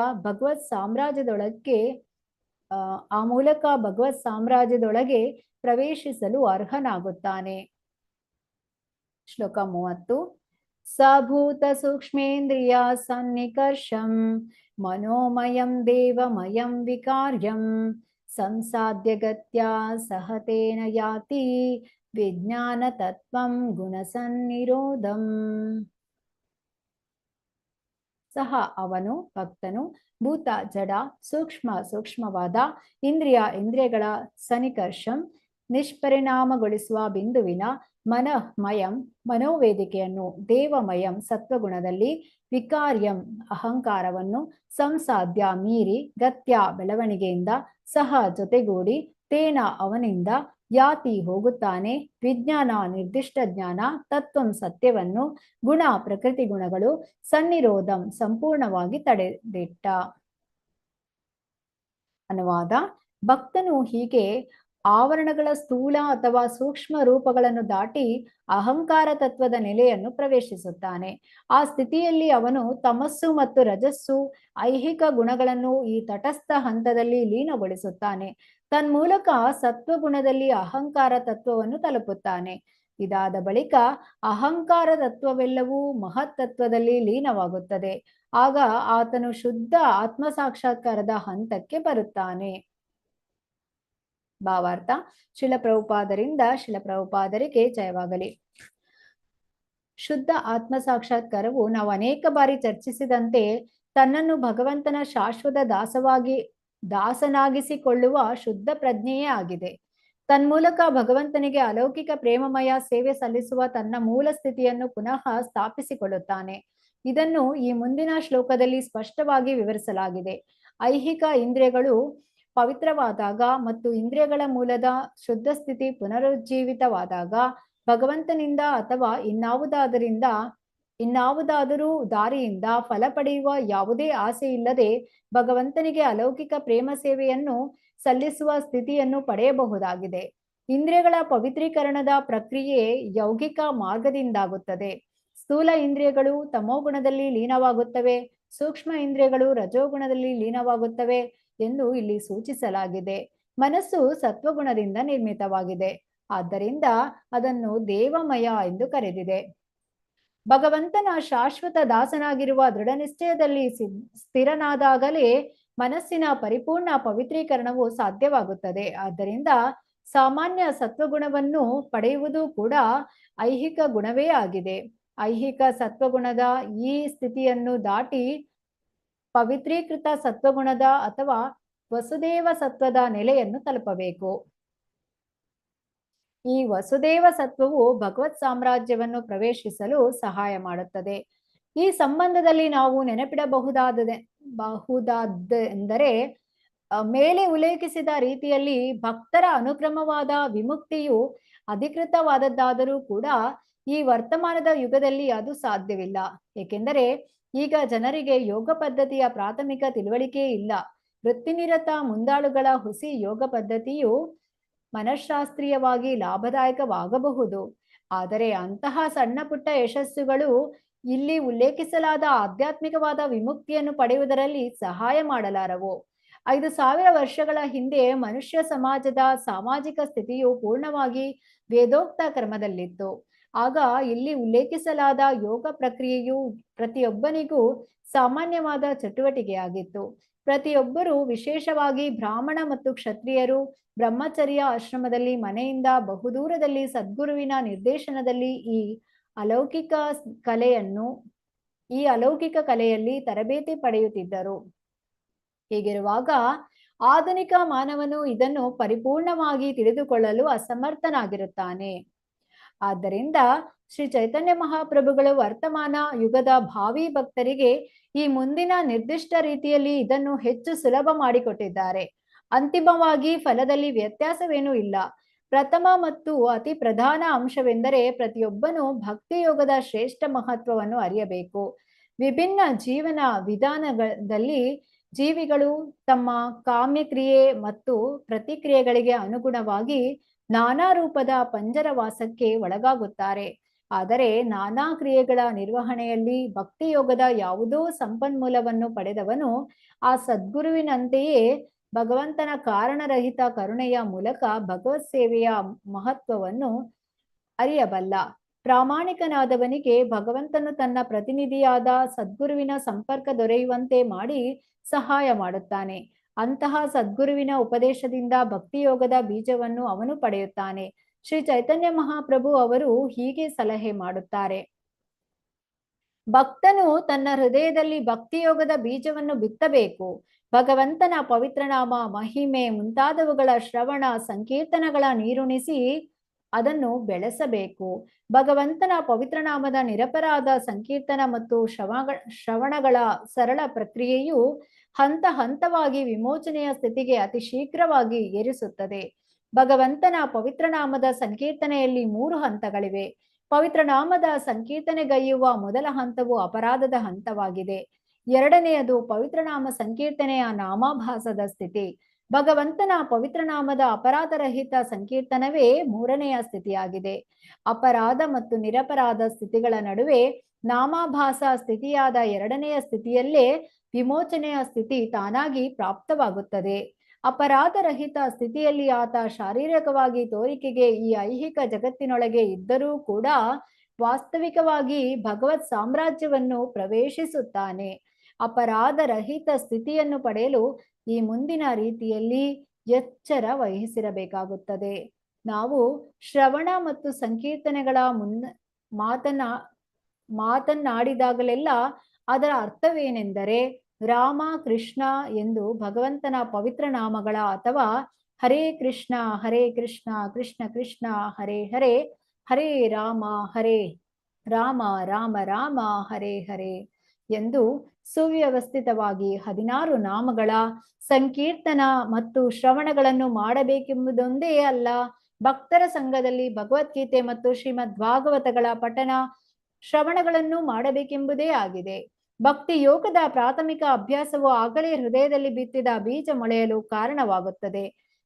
S1: ಭಗವತ್ ಸಾಮ್ರಾಜ್ಯದೊಳಗೆ ಪ್ರವೇಶಿಸಲು ಅರ್ಹನಾಗುತ್ತಾನೆ. ಶ್ಲೋಕ 30. ಸಭೂತ ಸೂಕ್ಷ್ಮೇಂದ್ರಿಯ ಸನ್ನಿಕರ್ಷಂ ಮನೋಮಯಂ ದೇವಮಯಂ ವಿಕಾರ್ಯಂ ಸಂಸಾದ್ಯಗತ್ಯ ಸಹತೇನ ಯಾತಿ ವಿಜ್ಞಾನ ತತ್ವಂ ಗುಣಸನ್ನಿರೋಧಂ. ಸಹ ಅವನು ಭಕ್ತನು ಭೂತ ಜಡ ಸೂಕ್ಷ್ಮವಾದ ಇಂದ್ರಿಯಗಳ ಸನ್ನಿಕರ್ಷಂ ನಿಷ್ಪರಿಣಾಮಗೊಳಿಸುವ ಬಿಂದುವಿನ ಮನಃಮಯಂ ಮನೋವೇದಿಕೆಯನ್ನು, ದೇವಮಯಂ ಸತ್ವಗುಣದಲ್ಲಿ, ವಿಕಾರ್ಯಂ ಅಹಂಕಾರವನ್ನು, ಸಂಸಾದ್ಯ ಮೀರಿ, ಗತ್ಯ ಬೆಳವಣಿಗೆಯಿಂದ, ಸಹ ಜೊತೆಗೂಡಿ, ತೇನ ಅವನಿಂದ, ಯಾತಿ ಹೋಗುತ್ತಾನೆ, ವಿಜ್ಞಾನ ನಿರ್ದಿಷ್ಟ ಜ್ಞಾನ, ತತ್ವಂ ಸತ್ಯವನ್ನು, ಗುಣ ಪ್ರಕೃತಿ ಗುಣಗಳು, ಸನ್ನಿರೋಧಂ ಸಂಪೂರ್ಣವಾಗಿ ತಡೆದಿಟ್ಟ. ಅನುವಾದ: ಭಕ್ತನು ಹೀಗೆ ಆವರಣಗಳ ಸ್ಥೂಲ ಅಥವಾ ಸೂಕ್ಷ್ಮ ರೂಪಗಳನ್ನು ದಾಟಿ ಅಹಂಕಾರ ತತ್ವದ ನೆಲೆಯನ್ನು ಪ್ರವೇಶಿಸುತ್ತಾನೆ. ಆ ಸ್ಥಿತಿಯಲ್ಲಿ ಅವನು ತಮಸ್ಸು ಮತ್ತು ರಜಸ್ಸು ಐಹಿಕ ಗುಣಗಳನ್ನು ಈ ತಟಸ್ಥ ಹಂತದಲ್ಲಿ ಲೀನಗೊಳಿಸುತ್ತಾನೆ. ತನ್ಮೂಲಕ ಸತ್ವಗುಣದಲ್ಲಿ ಅಹಂಕಾರ ತತ್ವವನ್ನು ತಲುಪುತ್ತಾನೆ. ಇದಾದ ಬಳಿಕ ಅಹಂಕಾರ ತತ್ವವೆಲ್ಲವೂ ಮಹತ್ತತ್ವದಲ್ಲಿ ಲೀನವಾಗುತ್ತದೆ. ಆಗ ಆತನು ಶುದ್ಧ ಆತ್ಮ ಸಾಕ್ಷಾತ್ಕಾರದ ಹಂತಕ್ಕೆ ಬರುತ್ತಾನೆ. ಭಾವಾರ್ಥ: ಶಿಲ ಪ್ರಭುಪಾದರಿಂದ ಶಿಲ ಪ್ರಭುಪಾದರಿಗೆ ಜಯವಾಗಲಿ. ಶುದ್ಧ ಆತ್ಮ ಸಾಕ್ಷಾತ್ಕಾರವು ನಾವು ಅನೇಕ ಬಾರಿ ಚರ್ಚಿಸಿದಂತೆ ತನ್ನನ್ನು ಭಗವಂತನ ಶಾಶ್ವತ ದಾಸನಾಗಿಸಿಕೊಳ್ಳುವ ಶುದ್ಧ ಪ್ರಜ್ಞೆಯೇ ಆಗಿದೆ. ತನ್ಮೂಲಕ ಭಗವಂತನಿಗೆ ಅಲೌಕಿಕ ಪ್ರೇಮಮಯ ಸೇವೆ ಸಲ್ಲಿಸುವ ತನ್ನ ಮೂಲ ಸ್ಥಿತಿಯನ್ನು ಪುನಃ ಸ್ಥಾಪಿಸಿಕೊಳ್ಳುತ್ತಾನೆ. ಇದನ್ನು ಈ ಮುಂದಿನ ಶ್ಲೋಕದಲ್ಲಿ ಸ್ಪಷ್ಟವಾಗಿ ವಿವರಿಸಲಾಗಿದೆ. ಐಹಿಕ ಇಂದ್ರಿಯಗಳು ಪವಿತ್ರವಾದಾಗ ಮತ್ತು ಇಂದ್ರಿಯಗಳ ಮೂಲದ ಶುದ್ಧ ಸ್ಥಿತಿ ಪುನರುಜ್ಜೀವಿತವಾದಾಗ ಭಗವಂತನಿಂದ ಅಥವಾ ಇನ್ನಾವುದಾದರೂ ದಾರಿಯಿಂದ ಫಲ ಪಡೆಯುವ ಯಾವುದೇ ಆಸೆ ಇಲ್ಲದೆ ಭಗವಂತನಿಗೆ ಅಲೌಕಿಕ ಪ್ರೇಮ ಸೇವೆಯನ್ನು ಸಲ್ಲಿಸುವ ಸ್ಥಿತಿಯನ್ನು ಪಡೆಯಬಹುದಾಗಿದೆ. ಇಂದ್ರಿಯಗಳ ಪವಿತ್ರೀಕರಣದ ಪ್ರಕ್ರಿಯೆ ಯೌಗಿಕ ಮಾರ್ಗದಿಂದಾಗುತ್ತದೆ. ಸ್ಥೂಲ ಇಂದ್ರಿಯಗಳು ತಮೋಗುಣದಲ್ಲಿ ಲೀನವಾಗುತ್ತವೆ, ಸೂಕ್ಷ್ಮ ಇಂದ್ರಿಯಗಳು ರಜೋಗುಣದಲ್ಲಿ ಲೀನವಾಗುತ್ತವೆ ಎಂದು ಇಲ್ಲಿ ಸೂಚಿಸಲಾಗಿದೆ. ಮನಸ್ಸು ಸತ್ವಗುಣದಿಂದ ನಿರ್ಮಿತವಾಗಿದೆ, ಆದ್ದರಿಂದ ಅದನ್ನು ದೇವಮಯ ಎಂದು ಕರೆದಿದೆ. ಭಗವಂತನ ಶಾಶ್ವತ ದಾಸನಾಗಿರುವ ದೃಢ ನಿಶ್ಚಯದಲ್ಲಿ ಸ್ಥಿರನಾದಾಗಲೇ ಮನಸ್ಸಿನ ಪರಿಪೂರ್ಣ ಪವಿತ್ರೀಕರಣವು ಸಾಧ್ಯವಾಗುತ್ತದೆ. ಆದ್ದರಿಂದ ಸಾಮಾನ್ಯ ಸತ್ವಗುಣವನ್ನು ಪಡೆಯುವುದು ಕೂಡ ಐಹಿಕ ಗುಣವೇ ಆಗಿದೆ. ಐಹಿಕ ಸತ್ವಗುಣದ ಈ ಸ್ಥಿತಿಯನ್ನು ದಾಟಿ ಪವಿತ್ರೀಕೃತ ಸತ್ವಗುಣದ ಅಥವಾ ವಸುದೇವ ಸತ್ವದ ನೆಲೆಯನ್ನು ತಲುಪಬೇಕು. ಈ ವಸುದೇವ ಸತ್ವವು ಭಗವತ್ ಸಾಮ್ರಾಜ್ಯವನ್ನು ಪ್ರವೇಶಿಸಲು ಸಹಾಯ ಮಾಡುತ್ತದೆ. ಈ ಸಂಬಂಧದಲ್ಲಿ ನಾವು ನೆನಪಿಡಬಹುದಾದೆಂದರೆ ಮೇಲೆ ಉಲ್ಲೇಖಿಸಿದ ರೀತಿಯಲ್ಲಿ ಭಕ್ತರ ಅನುಕ್ರಮವಾದ ವಿಮುಕ್ತಿಯು ಅಧಿಕೃತವಾದದ್ದಾದರೂ ಕೂಡ ಈ ವರ್ತಮಾನದ ಯುಗದಲ್ಲಿ ಅದು ಸಾಧ್ಯವಿಲ್ಲ. ಏಕೆಂದರೆ ಈಗ ಜನರಿಗೆ ಯೋಗ ಪದ್ಧತಿಯ ಪ್ರಾಥಮಿಕ ತಿಳುವಳಿಕೆ ಇಲ್ಲ. ವೃತ್ತಿನಿರತ ಮುಂದಾಳುಗಳ ಹುಸಿ ಯೋಗ ಪದ್ಧತಿಯು ಮನಃಶಾಸ್ತ್ರೀಯವಾಗಿ ಲಾಭದಾಯಕವಾಗಬಹುದು, ಆದರೆ ಅಂತಹ ಸಣ್ಣ ಪುಟ್ಟ ಯಶಸ್ಸುಗಳು ಇಲ್ಲಿ ಉಲ್ಲೇಖಿಸಲಾದ ಆಧ್ಯಾತ್ಮಿಕವಾದ ವಿಮುಕ್ತಿಯನ್ನು ಪಡೆಯುವುದರಲ್ಲಿ ಸಹಾಯ ಮಾಡಲಾರವು. 5000 ವರ್ಷಗಳ ಹಿಂದೆ ಮನುಷ್ಯ ಸಮಾಜದ ಸಾಮಾಜಿಕ ಸ್ಥಿತಿಯು ಪೂರ್ಣವಾಗಿ ವೇದೋಕ್ತ ಕ್ರಮದಲ್ಲಿತ್ತು. ಆಗ ಇಲ್ಲಿ ಉಲ್ಲೇಖಿಸಲಾದ ಯೋಗ ಪ್ರಕ್ರಿಯೆಯು ಪ್ರತಿಯೊಬ್ಬನಿಗೂ ಸಾಮಾನ್ಯವಾದ ಚಟುವಟಿಕೆಯಾಗಿತ್ತು. ಪ್ರತಿಯೊಬ್ಬರೂ, ವಿಶೇಷವಾಗಿ ಬ್ರಾಹ್ಮಣ ಮತ್ತು ಕ್ಷತ್ರಿಯರು, ಬ್ರಹ್ಮಚರ್ಯ ಆಶ್ರಮದಲ್ಲಿ ಮನೆಯಿಂದ ಬಹುದೂರದಲ್ಲಿ ಸದ್ಗುರುವಿನ ನಿರ್ದೇಶನದಲ್ಲಿ ಈ ಅಲೌಕಿಕ ಕಲೆಯಲ್ಲಿ ತರಬೇತಿ ಪಡೆಯುತ್ತಿದ್ದರು. ಹೀಗಿರುವಾಗ ಆಧುನಿಕ ಮಾನವನು ಇದನ್ನು ಪರಿಪೂರ್ಣವಾಗಿ ತಿಳಿದುಕೊಳ್ಳಲು ಅಸಮರ್ಥನಾಗಿರುತ್ತಾನೆ. ಆದ್ದರಿಂದ ಶ್ರೀ ಚೈತನ್ಯ ಮಹಾಪ್ರಭುಗಳು ವರ್ತಮಾನ ಯುಗದ ಭಾವಿ ಭಕ್ತರಿಗೆ ಈ ಮುಂದಿನ ನಿರ್ದಿಷ್ಟ ರೀತಿಯಲ್ಲಿ ಇದನ್ನು ಹೆಚ್ಚು ಸುಲಭ ಮಾಡಿಕೊಟ್ಟಿದ್ದಾರೆ. ಅಂತಿಮವಾಗಿ ಫಲದಲ್ಲಿ ವ್ಯತ್ಯಾಸವೇನೂ ಇಲ್ಲ. ಪ್ರಥಮ ಮತ್ತು ಅತಿ ಪ್ರಧಾನ ಅಂಶವೆಂದರೆ ಪ್ರತಿಯೊಬ್ಬನು ಭಕ್ತಿ ಯೋಗದ ಶ್ರೇಷ್ಠ ಮಹತ್ವವನ್ನು ಅರಿಯಬೇಕು. ವಿಭಿನ್ನ ಜೀವನ ವಿಧಾನದಲ್ಲಿ ಜೀವಿಗಳು ತಮ್ಮ ಕಾಮ್ಯಕ್ರಿಯೆ ಮತ್ತು ಪ್ರತಿಕ್ರಿಯೆಗಳಿಗೆ ಅನುಗುಣವಾಗಿ ನಾನಾ ರೂಪದ ಪಂಜರವಾಸಕ್ಕೆ ಒಳಗಾಗುತ್ತಾರೆ. ಆದರೆ ನಾನಾ ಕ್ರಿಯೆಗಳ ನಿರ್ವಹಣೆಯಲ್ಲಿ ಭಕ್ತಿ ಯೋಗದ ಯಾವುದೋ ಸಂಪನ್ಮೂಲವನ್ನು ಪಡೆದವನು ಆ ಸದ್ಗುರುವಿನಂತೆಯೇ ಭಗವಂತನ ಕಾರಣರಹಿತ ಕರುಣೆಯ ಮೂಲಕ ಭಗವತ್ ಸೇವೆಯ ಮಹತ್ವವನ್ನು ಅರಿಯಬಲ್ಲ. ಪ್ರಾಮಾಣಿಕನಾದವನಿಗೆ ಭಗವಂತನು ತನ್ನ ಪ್ರತಿನಿಧಿಯಾದ ಸದ್ಗುರುವಿನ ಸಂಪರ್ಕ ದೊರೆಯುವಂತೆ ಮಾಡಿ ಸಹಾಯ ಮಾಡುತ್ತಾನೆ. ಅಂತಹ ಸದ್ಗುರುವಿನ ಉಪದೇಶದಿಂದ ಭಕ್ತಿಯೋಗದ ಬೀಜವನ್ನು ಅವನು ಪಡೆಯುತ್ತಾನೆ. ಶ್ರೀ ಚೈತನ್ಯ ಮಹಾಪ್ರಭು ಅವರು ಹೀಗೆ ಸಲಹೆ ಮಾಡುತ್ತಾರೆ: ಭಕ್ತನು ತನ್ನ ಹೃದಯದಲ್ಲಿ ಭಕ್ತಿಯೋಗದ ಬೀಜವನ್ನು ಬಿತ್ತಬೇಕು. ಭಗವಂತನ ಪವಿತ್ರನಾಮ, ಮಹಿಮೆ ಮುಂತಾದವುಗಳ ಶ್ರವಣ ಸಂಕೀರ್ತನಗಳ ನೀರುಣಿಸಿ ಅದನ್ನು ಬೆಳೆಸಬೇಕು. ಭಗವಂತನ ಪವಿತ್ರನಾಮದ ನಿರಪರಾಧ ಸಂಕೀರ್ತನ ಮತ್ತು ಶ್ರವಣಗಳ ಸರಳ ಪ್ರಕ್ರಿಯೆಯು ಹಂತ ಹಂತವಾಗಿ ವಿಮೋಚನೆಯ ಸ್ಥಿತಿಗೆ ಅತಿ ಶೀಘ್ರವಾಗಿ ಏರಿಸುತ್ತದೆ. ಭಗವಂತನ ಪವಿತ್ರನಾಮದ ಸಂಕೀರ್ತನೆಯಲ್ಲಿ 3 ಹಂತಗಳಿವೆ. ಪವಿತ್ರನಾಮದ ಸಂಕೀರ್ತನೆಗೈಯುವ ಮೊದಲ ಹಂತವು ಅಪರಾಧದ ಹಂತವಾಗಿದೆ. ಎರಡನೆಯದು ಪವಿತ್ರನಾಮ ಸಂಕೀರ್ತನೆಯ ನಾಮಾಭಾಸದ ಸ್ಥಿತಿ. ಭಗವಂತನ ಪವಿತ್ರ ನಾಮದ ಅಪರಾಧರಹಿತ ಸಂಕೀರ್ತನವೇ ಮೂರನೆಯ ಸ್ಥಿತಿಯಾಗಿದೆ. ಅಪರಾಧ ಮತ್ತು ನಿರಪರಾಧ ಸ್ಥಿತಿಗಳ ನಡುವೆ ನಾಮಾಭಾಸ ಸ್ಥಿತಿಯಾದ ಎರಡನೆಯ ಸ್ಥಿತಿಯಲ್ಲೇ ವಿಮೋಚನೆಯ ಸ್ಥಿತಿ ತಾನಾಗಿ ಪ್ರಾಪ್ತವಾಗುತ್ತದೆ. ಅಪರಾಧರಹಿತ ಸ್ಥಿತಿಯಲ್ಲಿ ಆತ ಶಾರೀರಿಕವಾಗಿ ತೋರಿಕೆಗೆ ಈ ಐಹಿಕ ಜಗತ್ತಿನೊಳಗೆ ಇದ್ದರೂ ಕೂಡ ವಾಸ್ತವಿಕವಾಗಿ ಭಗವತ್ ಸಾಮ್ರಾಜ್ಯವನ್ನು ಪ್ರವೇಶಿಸುತ್ತಾನೆ. ಅಪರಾಧರಹಿತ ಸ್ಥಿತಿಯನ್ನು ಪಡೆಯಲು ಈ ಮುಂದಿನ ರೀತಿಯಲ್ಲಿ ಎಚ್ಚರ ವಹಿಸಿರಬೇಕಾಗುತ್ತದೆ. ನಾವು ಶ್ರವಣ ಮತ್ತು ಸಂಕೀರ್ತನೆಗಳ ಮಾತನಾಡಿದಾಗಲೆಲ್ಲ ಅದರ ಅರ್ಥವೇನೆಂದರೆ ರಾಮ ಕೃಷ್ಣ ಎಂದು ಭಗವಂತನ ಪವಿತ್ರ ನಾಮಗಳ ಅಥವಾ ಹರೇ ಕೃಷ್ಣ ಕೃಷ್ಣ ಕೃಷ್ಣ ಹರೇ ಹರೇ ಹರೇ ರಾಮ ರಾಮ ರಾಮ ಹರೇ ಹರೇ ಎಂದು ಸುವ್ಯವಸ್ಥಿತವಾಗಿ 16 ನಾಮಗಳ ಸಂಕೀರ್ತನ ಮತ್ತು ಶ್ರವಣಗಳನ್ನು ಮಾಡಬೇಕೆಂಬುದೊಂದೇ ಅಲ್ಲ, ಭಕ್ತರ ಸಂಘದಲ್ಲಿ ಭಗವದ್ಗೀತೆ ಮತ್ತು ಶ್ರೀಮದ್ ಭಾಗವತಗಳ ಪಠನ ಶ್ರವಣಗಳನ್ನು ಮಾಡಬೇಕೆಂಬುದೇ ಆಗಿದೆ. ಭಕ್ತಿ ಯೋಗದ ಪ್ರಾಥಮಿಕ ಅಭ್ಯಾಸವು ಆಗಲೇ ಹೃದಯದಲ್ಲಿ ಬಿತ್ತಿದ ಬೀಜ ಮೊಳೆಯಲು ಕಾರಣವಾಗುತ್ತದೆ.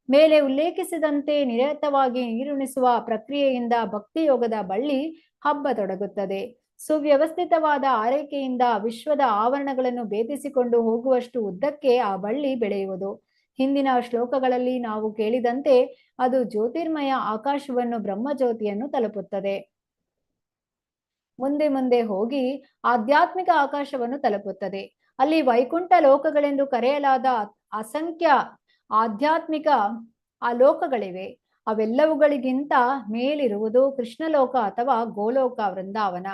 S1: ಮೇಲೆ ಉಲ್ಲೇಖಿಸಿದಂತೆ ನಿರತವಾಗಿ ನೀರುಣಿಸುವ ಪ್ರಕ್ರಿಯೆಯಿಂದ ಭಕ್ತಿ ಯೋಗದ ಬಳ್ಳಿ ಹಬ್ಬತೊಡಗುತ್ತದೆ. ಸುವ್ಯವಸ್ಥಿತವಾದ ಆರೈಕೆಯಿಂದ ವಿಶ್ವದ ಆವರಣಗಳನ್ನು ಭೇದಿಸಿಕೊಂಡು ಹೋಗುವಷ್ಟು ಉದ್ದಕ್ಕೆ ಆ ಬಳ್ಳಿ ಬೆಳೆಯುವುದು. ಹಿಂದಿನ ಶ್ಲೋಕಗಳಲ್ಲಿ ನಾವು ಕೇಳಿದಂತೆ ಅದು ಜ್ಯೋತಿರ್ಮಯ ಆಕಾಶವನ್ನು ಬ್ರಹ್ಮಜ್ಯೋತಿಯನ್ನು ತಲುಪುತ್ತದೆ. ಮುಂದೆ ಮುಂದೆ ಹೋಗಿ ಆಧ್ಯಾತ್ಮಿಕ ಆಕಾಶವನ್ನು ತಲುಪುತ್ತದೆ. ಅಲ್ಲಿ ವೈಕುಂಠ ಲೋಕಗಳೆಂದು ಕರೆಯಲಾದ ಅಸಂಖ್ಯ ಆಧ್ಯಾತ್ಮಿಕ ಆ ಲೋಕಗಳಿವೆ. ಅವೆಲ್ಲವುಗಳಿಗಿಂತ ಮೇಲಿರುವುದು ಕೃಷ್ಣಲೋಕ ಅಥವಾ ಗೋಲೋಕ ವೃಂದಾವನ.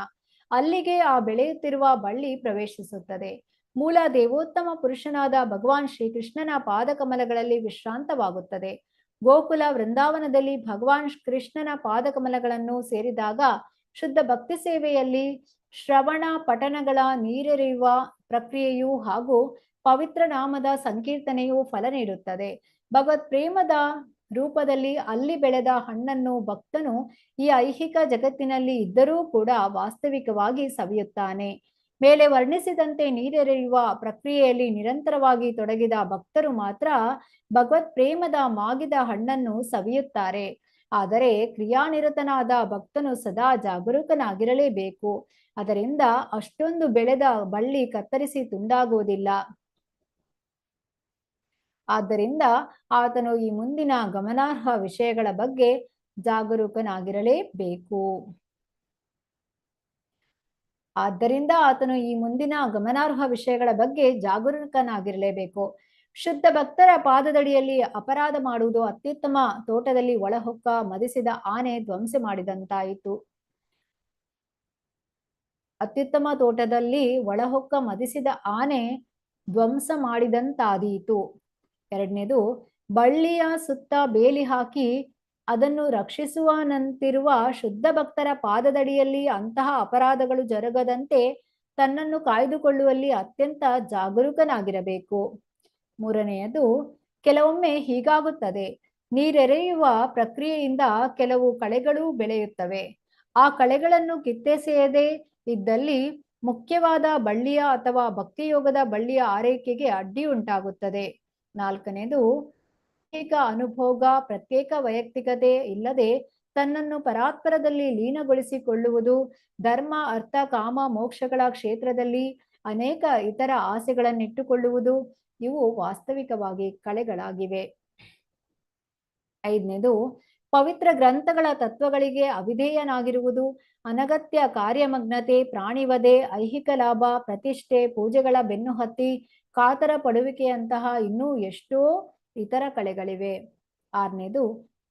S1: ಅಲ್ಲಿಗೆ ಆ ಬೆಳೆಯುತ್ತಿರುವ ಬಳ್ಳಿ ಪ್ರವೇಶಿಸುತ್ತದೆ. ಮೂಲ ದೇವೋತ್ತಮ ಪುರುಷನಾದ ಭಗವಾನ್ ಶ್ರೀಕೃಷ್ಣನ ಪಾದಕಮಲಗಳಲ್ಲಿ ವಿಶ್ರಾಂತವಾಗುತ್ತದೆ. ಗೋಕುಲ ವೃಂದಾವನದಲ್ಲಿ ಭಗವಾನ್ ಕೃಷ್ಣನ ಪಾದಕಮಲಗಳನ್ನು ಸೇರಿದಾಗ ಶುದ್ಧ ಭಕ್ತಿ ಸೇವೆಯಲ್ಲಿ ಶ್ರವಣ ಪಠನಗಳ ನೀರೆರೆಯುವ ಪ್ರಕ್ರಿಯೆಯು ಹಾಗೂ ಪವಿತ್ರ ನಾಮದ ಸಂಕೀರ್ತನೆಯು ಫಲ ನೀಡುತ್ತದೆ. ಭಗವತ್ ಪ್ರೇಮದ ರೂಪದಲ್ಲಿ ಅಲ್ಲಿ ಬೆಳೆದ ಹಣ್ಣನ್ನು ಭಕ್ತನು ಈ ಐಹಿಕ ಜಗತ್ತಿನಲ್ಲಿ ಇದ್ದರೂ ಕೂಡ ವಾಸ್ತವಿಕವಾಗಿ ಸವಿಯುತ್ತಾನೆ. ಮೇಲೆ ವರ್ಣಿಸಿದಂತೆ ನೀರೆರೆಯುವ ಪ್ರಕ್ರಿಯೆಯಲ್ಲಿ ನಿರಂತರವಾಗಿ ತೊಡಗಿದ ಭಕ್ತರು ಮಾತ್ರ ಭಗವತ್ ಪ್ರೇಮದ ಮಾಗಿದ ಹಣ್ಣನ್ನು ಸವಿಯುತ್ತಾರೆ. ಆದರೆ ಕ್ರಿಯಾನಿರತನಾದ ಭಕ್ತನು ಸದಾ ಜಾಗರೂಕನಾಗಿರಲೇಬೇಕು. ಅದರಿಂದ ಅಷ್ಟೊಂದು ಬೆಳೆದ ಬಳ್ಳಿ ಕತ್ತರಿಸಿ ತುಂಡಾಗುವುದಿಲ್ಲ. ಆದ್ದರಿಂದ ಆತನು ಈ ಮುಂದಿನ ಗಮನಾರ್ಹ ವಿಷಯಗಳ ಬಗ್ಗೆ ಜಾಗರೂಕನಾಗಿರಲೇಬೇಕು. ಶುದ್ಧ ಭಕ್ತರ ಪಾದದಡಿಯಲ್ಲಿ ಅಪರಾಧ ಮಾಡುವುದು ಅತ್ಯುತ್ತಮ ತೋಟದಲ್ಲಿ ಒಳಹೊಕ್ಕ ಮದಿಸಿದ ಆನೆ ಧ್ವಂಸ ಮಾಡಿದಂತಾಯಿತು. ಅತ್ಯುತ್ತಮ ತೋಟದಲ್ಲಿ ಒಳಹೊಕ್ಕ ಮದಿಸಿದ ಆನೆ ಧ್ವಂಸ ಮಾಡಿದಂತಾದೀತು. ಎರಡನೇದು, ಬಳ್ಳಿಯ ಸುತ್ತ ಬೇಲಿ ಹಾಕಿ ಅದನ್ನು ರಕ್ಷಿಸುವನಂತಿರುವ ಶುದ್ಧ ಭಕ್ತರ ಪಾದದಡಿಯಲ್ಲಿ ಅಂತಹ ಅಪರಾಧಗಳು ಜರುಗದಂತೆ ತನ್ನನ್ನು ಕಾಯ್ದುಕೊಳ್ಳುವಲ್ಲಿ ಅತ್ಯಂತ ಜಾಗರೂಕನಾಗಿರಬೇಕು. ಮೂರನೆಯದು, ಕೆಲವೊಮ್ಮೆ ಹೀಗಾಗುತ್ತದೆ. ನೀರೆರೆಯುವ ಪ್ರಕ್ರಿಯೆಯಿಂದ ಕೆಲವು ಕಳೆಗಳು ಬೆಳೆಯುತ್ತವೆ. ಆ ಕಳೆಗಳನ್ನು ಕಿತ್ತೆಸೆಯದೆ ಇದ್ದಲ್ಲಿ ಮುಖ್ಯವಾದ ಬಳ್ಳಿಯ ಅಥವಾ ಭಕ್ತಿಯೋಗದ ಬಳ್ಳಿಯ ಆರೈಕೆಗೆ ಅಡ್ಡಿ ಉಂಟಾಗುತ್ತದೆ. ನಾಲ್ಕನೇದು, ಪ್ರತ್ಯೇಕ ಅನುಭೋಗ, ಪ್ರತ್ಯೇಕ ವೈಯಕ್ತಿಕತೆ ಇಲ್ಲದೆ ತನ್ನನ್ನು ಪರಾತ್ಪರದಲ್ಲಿ ಲೀನಗೊಳಿಸಿಕೊಳ್ಳುವುದು, ಧರ್ಮ ಅರ್ಥ ಕಾಮ ಮೋಕ್ಷಗಳ ಕ್ಷೇತ್ರದಲ್ಲಿ ಅನೇಕ ಇತರ ಆಸೆಗಳನ್ನಿಟ್ಟುಕೊಳ್ಳುವುದು ಇವು ವಾಸ್ತವಿಕವಾಗಿ ಕಳೆಗಳಾಗಿವೆ. ಐದನೇದು, ಪವಿತ್ರ ಗ್ರಂಥಗಳ ತತ್ವಗಳಿಗೆ ಅವಿಧೇಯನಾಗಿರುವುದು, ಅನಗತ್ಯ ಕಾರ್ಯಮಗ್ನತೆ, ಪ್ರಾಣಿವಧೆ, ಐಹಿಕ ಲಾಭ, ಪ್ರತಿಷ್ಠೆ, ಪೂಜೆಗಳ ಬೆನ್ನು ಹತ್ತಿ ಕಾತರ ಪಡುವಿಕೆಯಂತಹ ಇನ್ನೂ ಎಷ್ಟೋ ಇತರ ಕಳೆಗಳಿವೆ. ಆರನೇದು,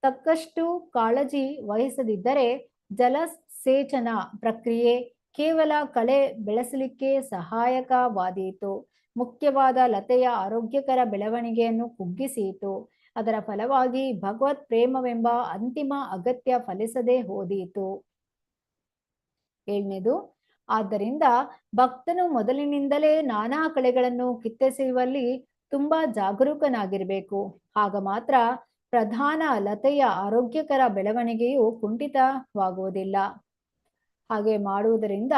S1: ತಕ್ಕಷ್ಟು ಕಾಳಜಿ ವಹಿಸದಿದ್ದರೆ ಜಲಸೇಚನ ಪ್ರಕ್ರಿಯೆ ಕೇವಲ ಕಳೆ ಬೆಳೆಸಲಿಕ್ಕೆ ಸಹಾಯಕವಾದೀತು. ಮುಖ್ಯವಾದ ಲತೆಯ ಆರೋಗ್ಯಕರ ಬೆಳವಣಿಗೆಯನ್ನು ಕುಗ್ಗಿಸಿತು. ಅದರ ಫಲವಾಗಿ ಭಗವತ್ ಪ್ರೇಮವೆಂಬ ಅಂತಿಮ ಅಗತ್ಯ ಫಲಿಸದೆ ಹೋದೀತು. ಏಳನೇದು, ಆದ್ದರಿಂದ ಭಕ್ತನು ಮೊದಲಿನಿಂದಲೇ ನಾನಾ ಕಳೆಗಳನ್ನು ಕಿತ್ತೆಸೆಯುವಲ್ಲಿ ತುಂಬಾ ಜಾಗರೂಕನಾಗಿರಬೇಕು. ಆಗ ಮಾತ್ರ ಪ್ರಧಾನ ಲತೆಯ ಆರೋಗ್ಯಕರ ಬೆಳವಣಿಗೆಯು ಕುಂಠಿತವಾಗುವುದಿಲ್ಲ. ಹಾಗೆ ಮಾಡುವುದರಿಂದ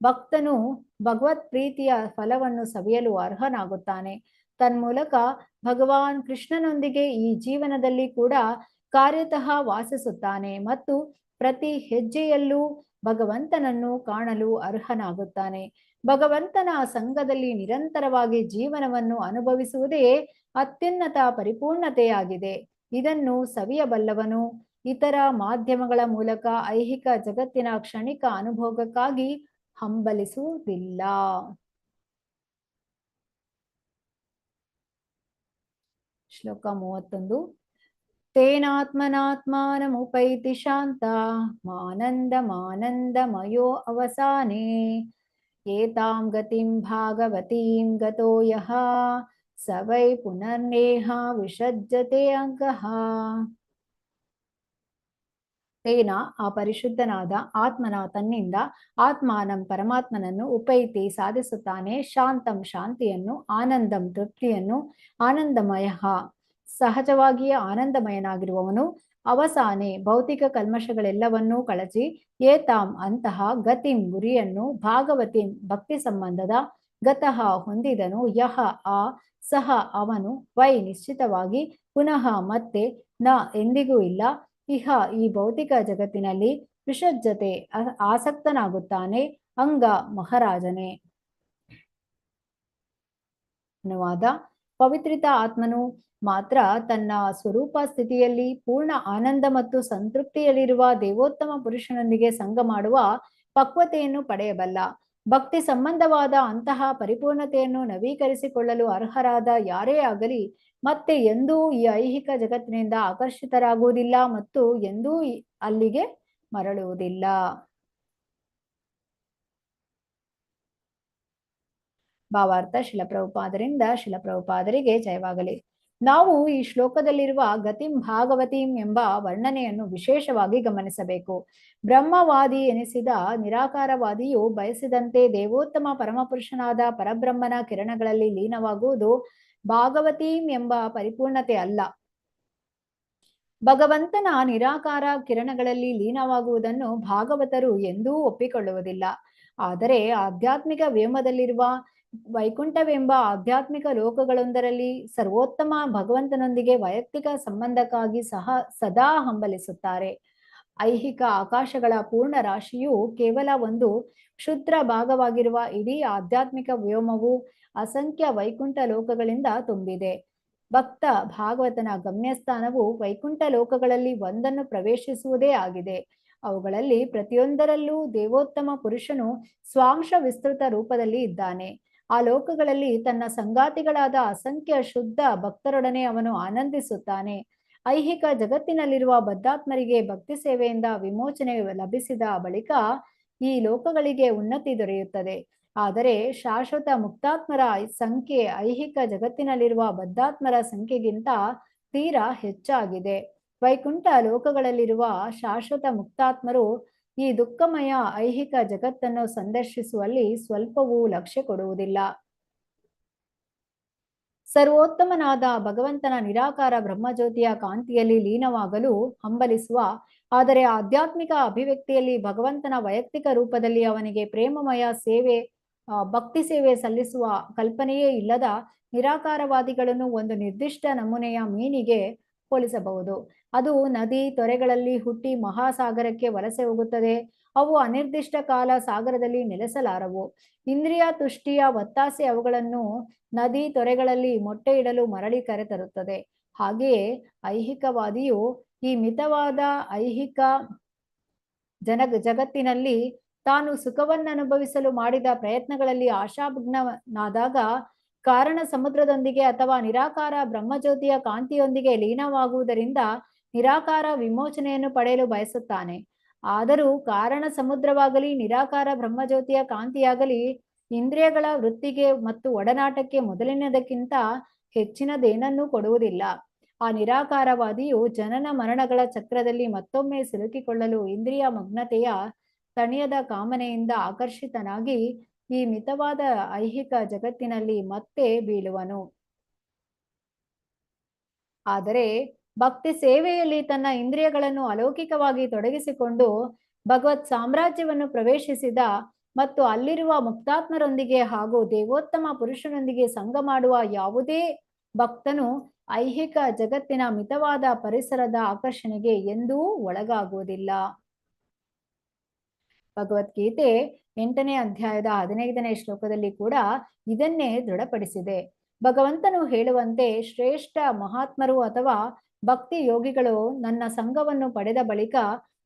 S1: ಭಕ್ತನು ಭಗವತ್ ಪ್ರೀತಿಯ ಫಲವನ್ನು ಸವಿಯಲು ಅರ್ಹನಾಗುತ್ತಾನೆ. ತನ್ಮೂಲಕ ಭಗವಾನ್ ಕೃಷ್ಣನೊಂದಿಗೆ ಈ ಜೀವನದಲ್ಲಿ ಕೂಡ ಕಾರ್ಯತಃ ವಾಸಿಸುತ್ತಾನೆ ಮತ್ತು ಪ್ರತಿ ಹೆಜ್ಜೆಯಲ್ಲೂ ಭಗವಂತನನ್ನು ಕಾಣಲು ಅರ್ಹನಾಗುತ್ತಾನೆ. ಭಗವಂತನ ಸಂಘದಲ್ಲಿ ನಿರಂತರವಾಗಿ ಜೀವನವನ್ನು ಅನುಭವಿಸುವುದೇ ಅತ್ಯುನ್ನತ ಪರಿಪೂರ್ಣತೆಯಾಗಿದೆ. ಇದನ್ನು ಸವಿಯಬಲ್ಲವನು ಇತರ ಮಾಧ್ಯಮಗಳ ಮೂಲಕ ಐಹಿಕ ಜಗತ್ತಿನ ಕ್ಷಣಿಕ ಅನುಭೋಗಕ್ಕಾಗಿ ಹಂಬಲಿಸುವುದಿಲ್ಲ. ಶ್ಲೋಕ 31. ತೇನಾತ್ಮನಾತ್ಮಾನಮುಪೈತಿ ಶಾಂತ ಮಾನಂದಮಾನಂದಮಯೋ ಅವಸಾನೆ ಏತಾಂ ಗತಿಂ ಭಾಗವತೀಂ ಗತೋ ಯಃ ಸ ವೈ ಪುನರ್ನೇಹ ವಿಷಜ್ಯತೆ ಅಂಕಃ. ತೇನ ಆ ಪರಿಶುದ್ಧನಾದ ಆತ್ಮನ ತನ್ನಿಂದ ಆತ್ಮಾನಂ ಪರಮಾತ್ಮನನ್ನು ಉಪೈತಿ ಸಾಧಿಸುತ್ತಾನೆ, ಶಾಂತಂ ಶಾಂತಿಯನ್ನು, ಆನಂದಂ ತೃಪ್ತಿಯನ್ನು, ಆನಂದಮಯ ಸಹಜವಾಗಿಯೇ ಆನಂದಮಯನಾಗಿರುವವನು, ಅವಸಾನೆ ಭೌತಿಕ ಕಲ್ಮಶಗಳೆಲ್ಲವನ್ನೂ ಕಳಚಿ, ಏತಾಂ ಅಂತಹ, ಗತಿಂ ಗುರಿಯನ್ನು, ಭಾಗವತಿಂ ಭಕ್ತಿ ಸಂಬಂಧದ, ಗತಃ ಹೊಂದಿದನು, ಯಹ ಆ, ಸಹ ಅವನು, ವೈ ನಿಶ್ಚಿತವಾಗಿ, ಪುನಃ ಮತ್ತೆ, ನ ಎಂದಿಗೂ ಇಲ್ಲ, ಇಹ ಈ ಭೌತಿಕ ಜಗತ್ತಿನಲ್ಲಿ, ವಿಷಜ್ಜತೆ ಆಸಕ್ತನಾಗುತ್ತಾನೆ, ಅಂಗ ಮಹಾರಾಜನೇ. ಅನುವಾದ: ಪವಿತ್ರಿತ ಆತ್ಮನು ಮಾತ್ರ ತನ್ನ ಸ್ವರೂಪ ಸ್ಥಿತಿಯಲ್ಲಿ ಪೂರ್ಣ ಆನಂದ ಮತ್ತು ಸಂತೃಪ್ತಿಯಲ್ಲಿರುವ ದೇವೋತ್ತಮ ಪುರುಷನೊಂದಿಗೆ ಸಂಗ ಮಾಡುವ ಪಕ್ವತೆಯನ್ನು ಪಡೆಯಬಲ್ಲ. ಭಕ್ತಿ ಸಂಬಂಧವಾದ ಅಂತಹ ಪರಿಪೂರ್ಣತೆಯನ್ನು ನವೀಕರಿಸಿಕೊಳ್ಳಲು ಅರ್ಹರಾದ ಯಾರೇ ಆಗಲಿ ಮತ್ತೆ ಎಂದೂ ಈ ಐಹಿಕ ಜಗತ್ತಿನಿಂದ ಆಕರ್ಷಿತರಾಗುವುದಿಲ್ಲ ಮತ್ತು ಎಂದೂ ಅಲ್ಲಿಗೆ ಮರಳುವುದಿಲ್ಲ. ಭಾವಾರ್ಥ: ಶಿಲಪ್ರಭುಪಾದರಿಂದ ಶಿಲಪ್ರಭುಪಾದರಿಗೆ ಜಯವಾಗಲಿ. ನಾವು ಈ ಶ್ಲೋಕದಲ್ಲಿರುವ ಗತಿಂ ಭಾಗವತೀಂ ಎಂಬ ವರ್ಣನೆಯನ್ನು ವಿಶೇಷವಾಗಿ ಗಮನಿಸಬೇಕು. ಬ್ರಹ್ಮವಾದಿ ಎನಿಸಿದ ನಿರಾಕಾರವಾದಿಯು ಬಯಸಿದಂತೆ ದೇವೋತ್ತಮ ಪರಮಪುರುಷನಾದ ಪರಬ್ರಹ್ಮನ ಕಿರಣಗಳಲ್ಲಿ ಲೀನವಾಗುವುದು ಭಾಗವತೀಂ ಎಂಬ ಪರಿಪೂರ್ಣತೆ ಅಲ್ಲ. ಭಗವಂತನ ನಿರಾಕಾರ ಕಿರಣಗಳಲ್ಲಿ ಲೀನವಾಗುವುದನ್ನು ಭಾಗವತರು ಎಂದೂ ಒಪ್ಪಿಕೊಳ್ಳುವುದಿಲ್ಲ. ಆದರೆ ಆಧ್ಯಾತ್ಮಿಕ ವ್ಯೋಮದಲ್ಲಿರುವ ವೈಕುಂಠವೆಂಬ ಆಧ್ಯಾತ್ಮಿಕ ಲೋಕಗಳೊಂದರಲ್ಲಿ ಸರ್ವೋತ್ತಮ ಭಗವಂತನೊಂದಿಗೆ ವೈಯಕ್ತಿಕ ಸಂಬಂಧಕ್ಕಾಗಿ ಸದಾ ಹಂಬಲಿಸುತ್ತಾರೆ. ಐಹಿಕ ಆಕಾಶಗಳ ಪೂರ್ಣ ರಾಶಿಯು ಕೇವಲ ಒಂದು ಕ್ಷುದ್ರ ಭಾಗವಾಗಿರುವ ಇಡೀ ಆಧ್ಯಾತ್ಮಿಕ ವ್ಯೋಮವು ಅಸಂಖ್ಯ ವೈಕುಂಠ ಲೋಕಗಳಿಂದ ತುಂಬಿದೆ. ಭಕ್ತ ಭಾಗವತನ ಗಮ್ಯಸ್ಥಾನವು ವೈಕುಂಠ ಲೋಕಗಳಲ್ಲಿ ಒಂದನ್ನು ಪ್ರವೇಶಿಸುವುದೇ ಆಗಿದೆ. ಅವುಗಳಲ್ಲಿ ಪ್ರತಿಯೊಂದರಲ್ಲೂ ದೇವೋತ್ತಮ ಪುರುಷನು ಸ್ವಾಂಶ ವಿಸ್ತೃತ ರೂಪದಲ್ಲಿ ಇದ್ದಾನೆ. ಆ ಲೋಕಗಳಲ್ಲಿ ತನ್ನ ಸಂಗಾತಿಗಳಾದ ಅಸಂಖ್ಯ ಶುದ್ಧ ಭಕ್ತರೊಡನೆ ಅವನು ಆನಂದಿಸುತ್ತಾನೆ. ಐಹಿಕ ಜಗತ್ತಿನಲ್ಲಿರುವ ಬದ್ಧಾತ್ಮರಿಗೆ ಭಕ್ತಿ ಸೇವೆಯಿಂದ ವಿಮೋಚನೆ ಲಭಿಸಿದ ಬಳಿಕ ಈ ಲೋಕಗಳಿಗೆ ಉನ್ನತಿ ದೊರೆಯುತ್ತದೆ. ಆದರೆ ಶಾಶ್ವತ ಮುಕ್ತಾತ್ಮರ ಸಂಖ್ಯೆ ಐಹಿಕ ಜಗತ್ತಿನಲ್ಲಿರುವ ಬದ್ಧಾತ್ಮರ ಸಂಖ್ಯೆಗಿಂತ ತೀರಾ ಹೆಚ್ಚಾಗಿದೆ. ವೈಕುಂಠ ಲೋಕಗಳಲ್ಲಿರುವ ಶಾಶ್ವತ ಮುಕ್ತಾತ್ಮರು ಈ ದುಃಖಮಯ ಐಹಿಕ ಜಗತ್ತನ್ನು ಸಂದರ್ಶಿಸುವಲ್ಲಿ ಸ್ವಲ್ಪವೂ ಲಕ್ಷ್ಯ ಕೊಡುವುದಿಲ್ಲ. ಸರ್ವೋತ್ತಮನಾದ ಭಗವಂತನ ನಿರಾಕಾರ ಬ್ರಹ್ಮಜ್ಯೋತಿಯ ಕಾಂತಿಯಲ್ಲಿ ಲೀನವಾಗಲು ಹಂಬಲಿಸುವ, ಆದರೆ ಆಧ್ಯಾತ್ಮಿಕ ಅಭಿವ್ಯಕ್ತಿಯಲ್ಲಿ ಭಗವಂತನ ವೈಯಕ್ತಿಕ ರೂಪದಲ್ಲಿ ಅವನಿಗೆ ಪ್ರೇಮಮಯ ಸೇವೆ, ಭಕ್ತಿ ಸೇವೆ ಸಲ್ಲಿಸುವ ಕಲ್ಪನೆಯೇ ಇಲ್ಲದ ನಿರಾಕಾರವಾದಿಗಳನ್ನು ಒಂದು ನಿರ್ದಿಷ್ಟ ನಮೂನೆಯ ಮೀನಿಗೆ ಹೋಲಿಸಬಹುದು. ಅದು ನದಿ ತೊರೆಗಳಲ್ಲಿ ಹುಟ್ಟಿ ಮಹಾಸಾಗರಕ್ಕೆ ವಲಸೆ ಹೋಗುತ್ತದೆ. ಅವು ಅನಿರ್ದಿಷ್ಟ ಕಾಲ ಸಾಗರದಲ್ಲಿ ನೆಲೆಸಲಾರವು. ಇಂದ್ರಿಯ ತುಷ್ಟಿಯ ಒತ್ತಾಸೆ ಅವುಗಳನ್ನು ನದಿ ತೊರೆಗಳಲ್ಲಿ ಮೊಟ್ಟೆ ಇಡಲು ಮರಳಿ ಕರೆತರುತ್ತದೆ. ಹಾಗೆಯೇ ಐಹಿಕವಾದಿಯು ಈ ಮಿತವಾದ ಐಹಿಕ ಜಗತ್ತಿನಲ್ಲಿ ತಾನು ಸುಖವನ್ನನುಭವಿಸಲು ಮಾಡಿದ ಪ್ರಯತ್ನಗಳಲ್ಲಿ ಆಶಾಭಗ್ನನಾದಾಗ ಕಾರಣ ಸಮುದ್ರದೊಂದಿಗೆ ಅಥವಾ ನಿರಾಕಾರ ಬ್ರಹ್ಮಜ್ಯೋತಿಯ ಕಾಂತಿಯೊಂದಿಗೆ ಲೀನವಾಗುವುದರಿಂದ ನಿರಾಕಾರ ವಿಮೋಚನೆಯನ್ನು ಪಡೆಯಲು ಬಯಸುತ್ತಾನೆ. ಆದರೂ ಕಾರಣ ಸಮುದ್ರವಾಗಲಿ ನಿರಾಕಾರ ಬ್ರಹ್ಮಜ್ಯೋತಿಯ ಕಾಂತಿಯಾಗಲಿ ಇಂದ್ರಿಯಗಳ ವೃತ್ತಿಗೆ ಮತ್ತು ಒಡನಾಟಕ್ಕೆ ಮೊದಲಿನದಕ್ಕಿಂತ ಹೆಚ್ಚಿನದೇನನ್ನೂ ಕೊಡುವುದಿಲ್ಲ. ಆ ನಿರಾಕಾರವಾದಿಯು ಜನನ ಮರಣಗಳ ಚಕ್ರದಲ್ಲಿ ಮತ್ತೊಮ್ಮೆ ಸಿಲುಕಿಕೊಳ್ಳಲು ಇಂದ್ರಿಯ ಮಗ್ನತೆಯ ತಣಿಯದ ಕಾಮನೆಯಿಂದ ಆಕರ್ಷಿತನಾಗಿ ಈ ಮಿತವಾದ ಐಹಿಕ ಜಗತ್ತಿನಲ್ಲಿ ಮತ್ತೆ ಬೀಳುವನು. ಆದರೆ ಭಕ್ತಿ ಸೇವೆಯಲ್ಲಿ ತನ್ನ ಇಂದ್ರಿಯಗಳನ್ನು ಅಲೌಕಿಕವಾಗಿ ತೊಡಗಿಸಿಕೊಂಡು ಭಗವತ್ ಸಾಮ್ರಾಜ್ಯವನ್ನು ಪ್ರವೇಶಿಸಿದ ಮತ್ತು ಅಲ್ಲಿರುವ ಮುಕ್ತಾತ್ಮರೊಂದಿಗೆ ಹಾಗೂ ದೇವೋತ್ತಮ ಪುರುಷನೊಂದಿಗೆ ಸಂಗ ಮಾಡುವ ಯಾವುದೇ ಭಕ್ತನು ಐಹಿಕ ಜಗತ್ತಿನ ಮಿತವಾದ ಪರಿಸರದ ಆಕರ್ಷಣೆಗೆ ಎಂದೂ ಒಳಗಾಗುವುದಿಲ್ಲ. ಭಗವದ್ಗೀತೆ 8ನೇ ಅಧ್ಯಾಯದ 15ನೇ ಶ್ಲೋಕದಲ್ಲಿ ಕೂಡ ಇದನ್ನೇ ದೃಢಪಡಿಸಿದೆ. ಭಗವಂತನು ಹೇಳುವಂತೆ, ಶ್ರೇಷ್ಠ ಮಹಾತ್ಮರು ಅಥವಾ ಭಕ್ತಿ ಯೋಗಿಗಳು ನನ್ನ ಸಂಘವನ್ನು ಪಡೆದ ಬಳಿಕ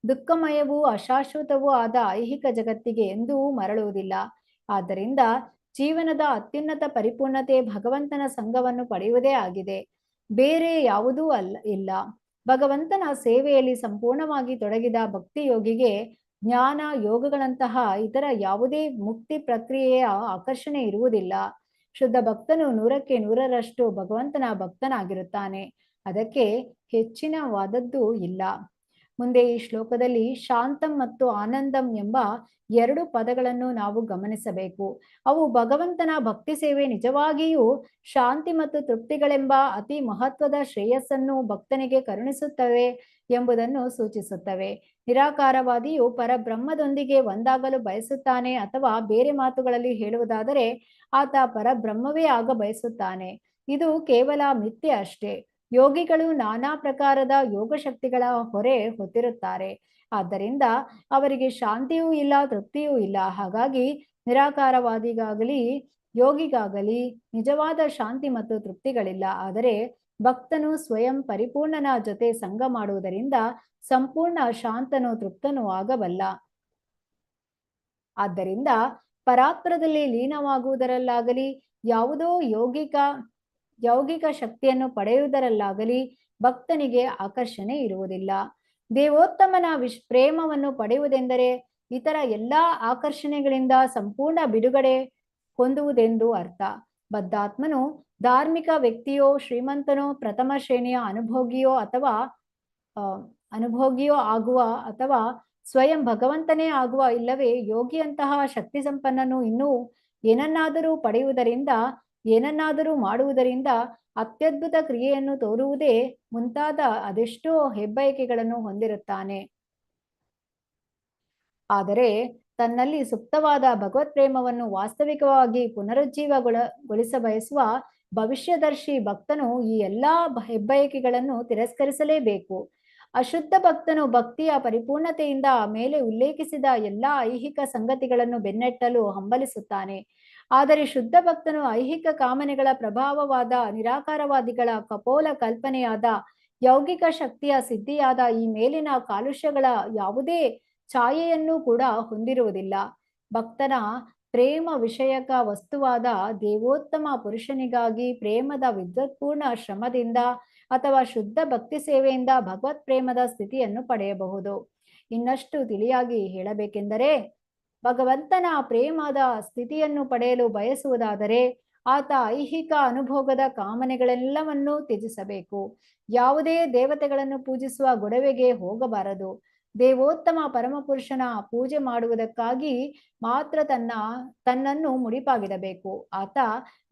S1: ದುಃಖಮಯವೂ ಅಶಾಶ್ವತವೂ ಆದ ಐಹಿಕ ಜಗತ್ತಿಗೆ ಎಂದೂ ಮರಳುವುದಿಲ್ಲ. ಆದ್ದರಿಂದ ಜೀವನದ ಅತ್ಯುನ್ನತ ಪರಿಪೂರ್ಣತೆ ಭಗವಂತನ ಸಂಘವನ್ನು ಪಡೆಯುವುದೇ ಆಗಿದೆ, ಬೇರೆ ಯಾವುದೂ ಇಲ್ಲ. ಭಗವಂತನ ಸೇವೆಯಲ್ಲಿ ಸಂಪೂರ್ಣವಾಗಿ ತೊಡಗಿದ ಭಕ್ತಿ ಯೋಗಿಗೆ ಜ್ಞಾನ ಯೋಗಗಳಂತಹ ಇತರ ಯಾವುದೇ ಮುಕ್ತಿ ಪ್ರಕ್ರಿಯೆಯ ಆಕರ್ಷಣೆ ಇರುವುದಿಲ್ಲ. ಶುದ್ಧ ಭಕ್ತನು 100ಕ್ಕೆ 100ರಷ್ಟು ಭಗವಂತನ ಭಕ್ತನಾಗಿರುತ್ತಾನೆ, ಅದಕ್ಕೆ ಹೆಚ್ಚಿನವಾದದ್ದು ಇಲ್ಲ. ಮುಂದೆ ಈ ಶ್ಲೋಕದಲ್ಲಿ ಶಾಂತಂ ಮತ್ತು ಆನಂದಂ ಎಂಬ 2 ಪದಗಳನ್ನು ನಾವು ಗಮನಿಸಬೇಕು. ಅವು ಭಗವಂತನ ಭಕ್ತಿ ಸೇವೆ ನಿಜವಾಗಿಯೂ ಶಾಂತಿ ಮತ್ತು ತೃಪ್ತಿಗಳೆಂಬ ಅತಿ ಮಹತ್ವದ ಶ್ರೇಯಸ್ಸನ್ನು ಭಕ್ತನಿಗೆ ಕರುಣಿಸುತ್ತವೆ ಎಂಬುದನ್ನು ಸೂಚಿಸುತ್ತವೆ. ನಿರಾಕಾರವಾದಿಯು ಪರಬ್ರಹ್ಮದೊಂದಿಗೆ ಒಂದಾಗಲು ಬಯಸುತ್ತಾನೆ, ಅಥವಾ ಬೇರೆ ಮಾತುಗಳಲ್ಲಿ ಹೇಳುವುದಾದರೆ ಆತ ಪರಬ್ರಹ್ಮವೇ ಆಗ ಬಯಸುತ್ತಾನೆ. ಇದು ಕೇವಲ ಮಿಥ್ಯೆ ಅಷ್ಟೇ. ಯೋಗಿಗಳು ನಾನಾ ಪ್ರಕಾರದ ಯೋಗ ಶಕ್ತಿಗಳ ಹೊರೆ ಹೊತ್ತಿರುತ್ತಾರೆ, ಆದ್ದರಿಂದ ಅವರಿಗೆ ಶಾಂತಿಯೂ ಇಲ್ಲ, ತೃಪ್ತಿಯೂ ಇಲ್ಲ. ಹಾಗಾಗಿ ನಿರಾಕಾರವಾದಿಗಾಗಲಿ ಯೋಗಿಗಾಗಲಿ ನಿಜವಾದ ಶಾಂತಿ ಮತ್ತು ತೃಪ್ತಿಗಳಿಲ್ಲ. ಆದರೆ ಭಕ್ತನು ಸ್ವಯಂ ಪರಿಪೂರ್ಣನ ಜೊತೆ ಸಂಗ ಮಾಡುವುದರಿಂದ ಸಂಪೂರ್ಣ ಶಾಂತನು ತೃಪ್ತನೂ ಆಗಬಲ್ಲ. ಆದ್ದರಿಂದ ಪರಾತ್ಪರದಲ್ಲಿ ಲೀನವಾಗುವುದರಲ್ಲಾಗಲಿ ಯಾವುದೋ ಯೌಗಿಕ ಶಕ್ತಿಯನ್ನು ಪಡೆಯುವುದರಲ್ಲಾಗಲಿ ಭಕ್ತನಿಗೆ ಆಕರ್ಷಣೆ ಇರುವುದಿಲ್ಲ. ದೇವೋತ್ತಮನ ಪ್ರೇಮವನ್ನು ಪಡೆಯುವುದೆಂದರೆ ಇತರ ಎಲ್ಲಾ ಆಕರ್ಷಣೆಗಳಿಂದ ಸಂಪೂರ್ಣ ಬಿಡುಗಡೆ ಹೊಂದುವುದೆಂದು ಅರ್ಥ. ಬದ್ಧಾತ್ಮನು ಧಾರ್ಮಿಕ ವ್ಯಕ್ತಿಯೋ, ಶ್ರೀಮಂತನೋ, ಪ್ರಥಮ ಶ್ರೇಣಿಯ ಅನುಭೋಗಿಯೋ ಆಗುವ, ಅಥವಾ ಸ್ವಯಂ ಭಗವಂತನೇ ಆಗುವ, ಇಲ್ಲವೇ ಯೋಗಿಯಂತಹ ಶಕ್ತಿ ಸಂಪನ್ನನು ಇನ್ನೂ ಏನನ್ನಾದರೂ ಪಡೆಯುವುದರಿಂದ, ಏನನ್ನಾದರೂ ಮಾಡುವುದರಿಂದ, ಅತ್ಯದ್ಭುತ ಕ್ರಿಯೆಯನ್ನು ತೋರುವುದೇ ಮುಂತಾದ ಅದೆಷ್ಟೋ ಹೆಬ್ಬಯಕೆಗಳನ್ನು ಹೊಂದಿರುತ್ತಾನೆ. ಆದರೆ ತನ್ನಲ್ಲಿ ಸುಪ್ತವಾದ ಭಗವತ್ ಪ್ರೇಮವನ್ನು ವಾಸ್ತವಿಕವಾಗಿ ಪುನರುಜ್ಜೀವಗೊಳಿಸಬಯಸುವ ಭವಿಷ್ಯದರ್ಶಿ ಭಕ್ತನು ಈ ಎಲ್ಲಾ ಹೆಬ್ಬಯಕೆಗಳನ್ನು ತಿರಸ್ಕರಿಸಲೇಬೇಕು. ಅಶುದ್ಧ ಭಕ್ತನು ಭಕ್ತಿಯ ಪರಿಪೂರ್ಣತೆಯಿಂದ ಮೇಲೆ ಉಲ್ಲೇಖಿಸಿದ ಎಲ್ಲಾ ಐಹಿಕ ಸಂಗತಿಗಳನ್ನು ಬೆನ್ನಟ್ಟಲು ಹಂಬಲಿಸುತ್ತಾನೆ. ಆದರೆ ಶುದ್ಧ ಭಕ್ತನು ಐಹಿಕ ಕಾಮನೆಗಳ ಪ್ರಭಾವವಾದ ನಿರಾಕಾರವಾದಿಗಳ ಕಪೋಲ ಕಲ್ಪನೆಯಾದ ಯೌಗಿಕ ಶಕ್ತಿಯ ಸಿದ್ಧಿಯಾದ ಈ ಮೇಲಿನ ಕಾಲುಷ್ಯಗಳ ಯಾವುದೇ ಛಾಯೆಯನ್ನೂ ಕೂಡ ಹೊಂದಿರುವುದಿಲ್ಲ. ಭಕ್ತನ ಪ್ರೇಮ ವಿಷಯಕ ವಸ್ತುವಾದ ದೇವೋತ್ತಮ ಪುರುಷನಿಗಾಗಿ ಪ್ರೇಮದ ವಿದ್ವತ್ಪೂರ್ಣ ಶ್ರಮದಿಂದ ಅಥವಾ ಶುದ್ಧ ಭಕ್ತಿ ಸೇವೆಯಿಂದ ಭಗವತ್ ಪ್ರೇಮದ ಸ್ಥಿತಿಯನ್ನು ಪಡೆಯಬಹುದು. ಇನ್ನಷ್ಟು ತಿಳಿಯಾಗಿ ಹೇಳಬೇಕೆಂದರೆ, ಭಗವಂತನ ಪ್ರೇಮದ ಸ್ಥಿತಿಯನ್ನು ಪಡೆಯಲು ಬಯಸುವುದಾದರೆ ಆತ ಐಹಿಕ ಅನುಭೋಗದ ಕಾಮನೆಗಳೆಲ್ಲವನ್ನೂ ತ್ಯಜಿಸಬೇಕು. ಯಾವುದೇ ದೇವತೆಗಳನ್ನು ಪೂಜಿಸುವ ಗೊಡವೆಗೆ ಹೋಗಬಾರದು. ದೇವೋತ್ತಮ ಪರಮಪುರುಷನ ಪೂಜೆ ಮಾಡುವುದಕ್ಕಾಗಿ ಮಾತ್ರ ತನ್ನನ್ನು ಮುಡಿಪಾಗಿಡಬೇಕು. ಆತ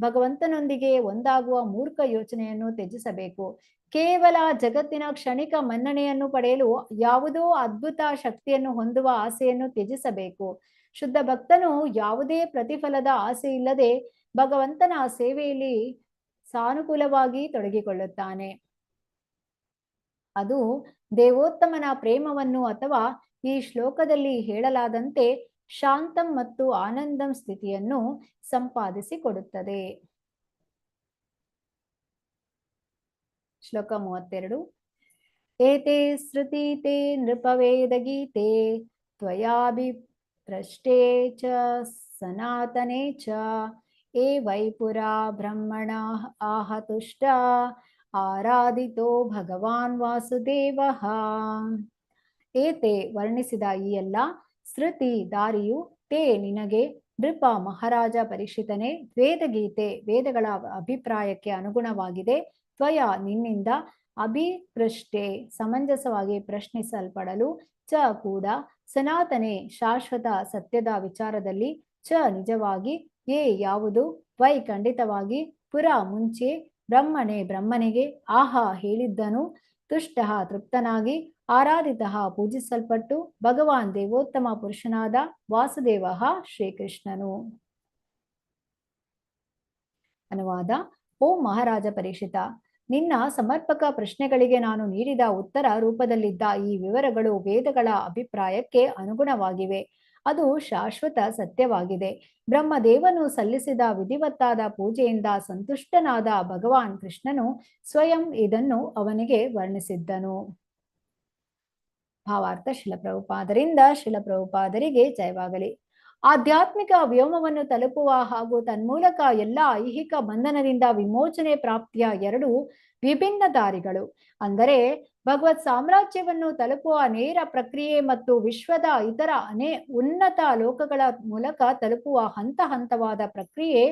S1: ಭಗವಂತನೊಂದಿಗೆ ಒಂದಾಗುವ ಮೂರ್ಖ ಯೋಚನೆಯನ್ನು ತ್ಯಜಿಸಬೇಕು. ಕೇವಲ ಜಗತ್ತಿನ ಕ್ಷಣಿಕ ಮನ್ನಣೆಯನ್ನು ಪಡೆಯಲು ಯಾವುದೋ ಅದ್ಭುತ ಶಕ್ತಿಯನ್ನು ಹೊಂದುವ ಆಸೆಯನ್ನು ತ್ಯಜಿಸಬೇಕು. ಶುದ್ಧ ಭಕ್ತನು ಯಾವುದೇ ಪ್ರತಿಫಲದ ಆಸೆ ಇಲ್ಲದೆ ಭಗವಂತನ ಸೇವೆಯಲ್ಲಿ ಸಾನುಕೂಲವಾಗಿ ತೊಡಗಿಕೊಳ್ಳುತ್ತಾನೆ. ಅದು ದೇವೋತ್ತಮನ ಪ್ರೇಮವನ್ನು, ಅಥವಾ ಈ ಶ್ಲೋಕದಲ್ಲಿ ಹೇಳಲಾದಂತೆ ಶಾಂತಂ ಮತ್ತು ಆನಂದಂ ಸ್ಥಿತಿಯನ್ನು ಸಂಪಾದಿಸಿಕೊಡುತ್ತದೆ. ಶ್ಲೋಕ 32. ಏತೆ ಶ್ರುತಿ ತೇ ನೃಪವೇದಗೀತೆ ತ್ವಯಾಭಿಪ್ರಷ್ಟೇ ಚ ಸನಾತನೆ ಚ ಏ ವೈ ಪುರಾ ಬ್ರಹ್ಮಣ ಆಹತುಷ್ಟ ಆರಾಧಿತೋ ಭಗವಾನ್ ವಾಸುದೇವಃ. ಏತೆ ವರ್ಣಿಸಿದ ಈ ಎಲ್ಲ ಶ್ರುತಿ ದಾರಿಯು ತೇ ನಿನಗೆ ನೃಪ ಮಹಾರಾಜ ಪರೀಕ್ಷಿತನೇ ವೇದಗೀತೆ ವೇದಗಳ ಅಭಿಪ್ರಾಯಕ್ಕೆ ಅನುಗುಣವಾಗಿದೆ. ತ್ವಯ ನಿನ್ನಿಂದ ಅಭಿಪೃಷ್ಟೆ ಸಮಂಜಸವಾಗಿ ಪ್ರಶ್ನಿಸಲ್ಪಡಲು ಚ ಕೂಡ ಸನಾತನೆ ಶಾಶ್ವತ ಸತ್ಯದ ವಿಚಾರದಲ್ಲಿ ಚ ನಿಜವಾಗಿ ಏ ಯಾವುದು ವೈ ಖಂಡಿತವಾಗಿ ಪುರ ಮುಂಚೆ ಬ್ರಹ್ಮಣೆ ಬ್ರಹ್ಮನಿಗೆ ಆಹ ಹೇಳಿದ್ದನು ತುಷ್ಟಃ ತೃಪ್ತನಾಗಿ ಆರಾಧಿತಃ ಪೂಜಿಸಲ್ಪಟ್ಟು ಭಗವಾನ್ ದೇವೋತ್ತಮ ಪುರುಷನಾದ ವಾಸುದೇವ ಶ್ರೀಕೃಷ್ಣನು. ಅನುವಾದ: ಓ ಮಹಾರಾಜ ಪರೀಕ್ಷಿತ, ನಿನ್ನ ಸಮರ್ಪಕ ಪ್ರಶ್ನೆಗಳಿಗೆ ನಾನು ನೀಡಿದ ಉತ್ತರ ರೂಪದಲ್ಲಿದ್ದ ಈ ವಿವರಗಳು ವೇದಗಳ ಅಭಿಪ್ರಾಯಕ್ಕೆ ಅನುಗುಣವಾಗಿವೆ. ಅದು ಶಾಶ್ವತ ಸತ್ಯವಾಗಿದೆ. ಬ್ರಹ್ಮದೇವನು ಸಲ್ಲಿಸಿದ ವಿಧಿವತ್ತಾದ ಪೂಜೆಯಿಂದ ಸಂತುಷ್ಟನಾದ ಭಗವಾನ್ ಕೃಷ್ಣನು ಸ್ವಯಂ ಇದನ್ನು ಅವನಿಗೆ ವರ್ಣಿಸಿದ್ದನು. ಭಾವಾರ್ಥ: ಶಿಲಪ್ರಭುಪಾದರಿಂದ ಶಿಲಪ್ರಭುಪಾದರಿಗೆ ಜಯವಾಗಲಿ. ಆಧ್ಯಾತ್ಮಿಕ ವ್ಯೋಮವನ್ನು ತಲುಪುವ ಹಾಗೂ ತನ್ಮೂಲಕ ಎಲ್ಲ ಐಹಿಕ ಬಂಧನದಿಂದ ವಿಮೋಚನೆ ಪ್ರಾಪ್ತಿಯ ಎರಡು ವಿಭಿನ್ನ ದಾರಿಗಳು, ಅಂದರೆ ಭಗವತ್ ಸಾಮ್ರಾಜ್ಯವನ್ನು ತಲುಪುವ ನೇರ ಪ್ರಕ್ರಿಯೆ ಮತ್ತು ವಿಶ್ವದ ಇತರ ಉನ್ನತ ಲೋಕಗಳ ಮೂಲಕ ತಲುಪುವ ಹಂತ ಹಂತವಾದ ಪ್ರಕ್ರಿಯೆ,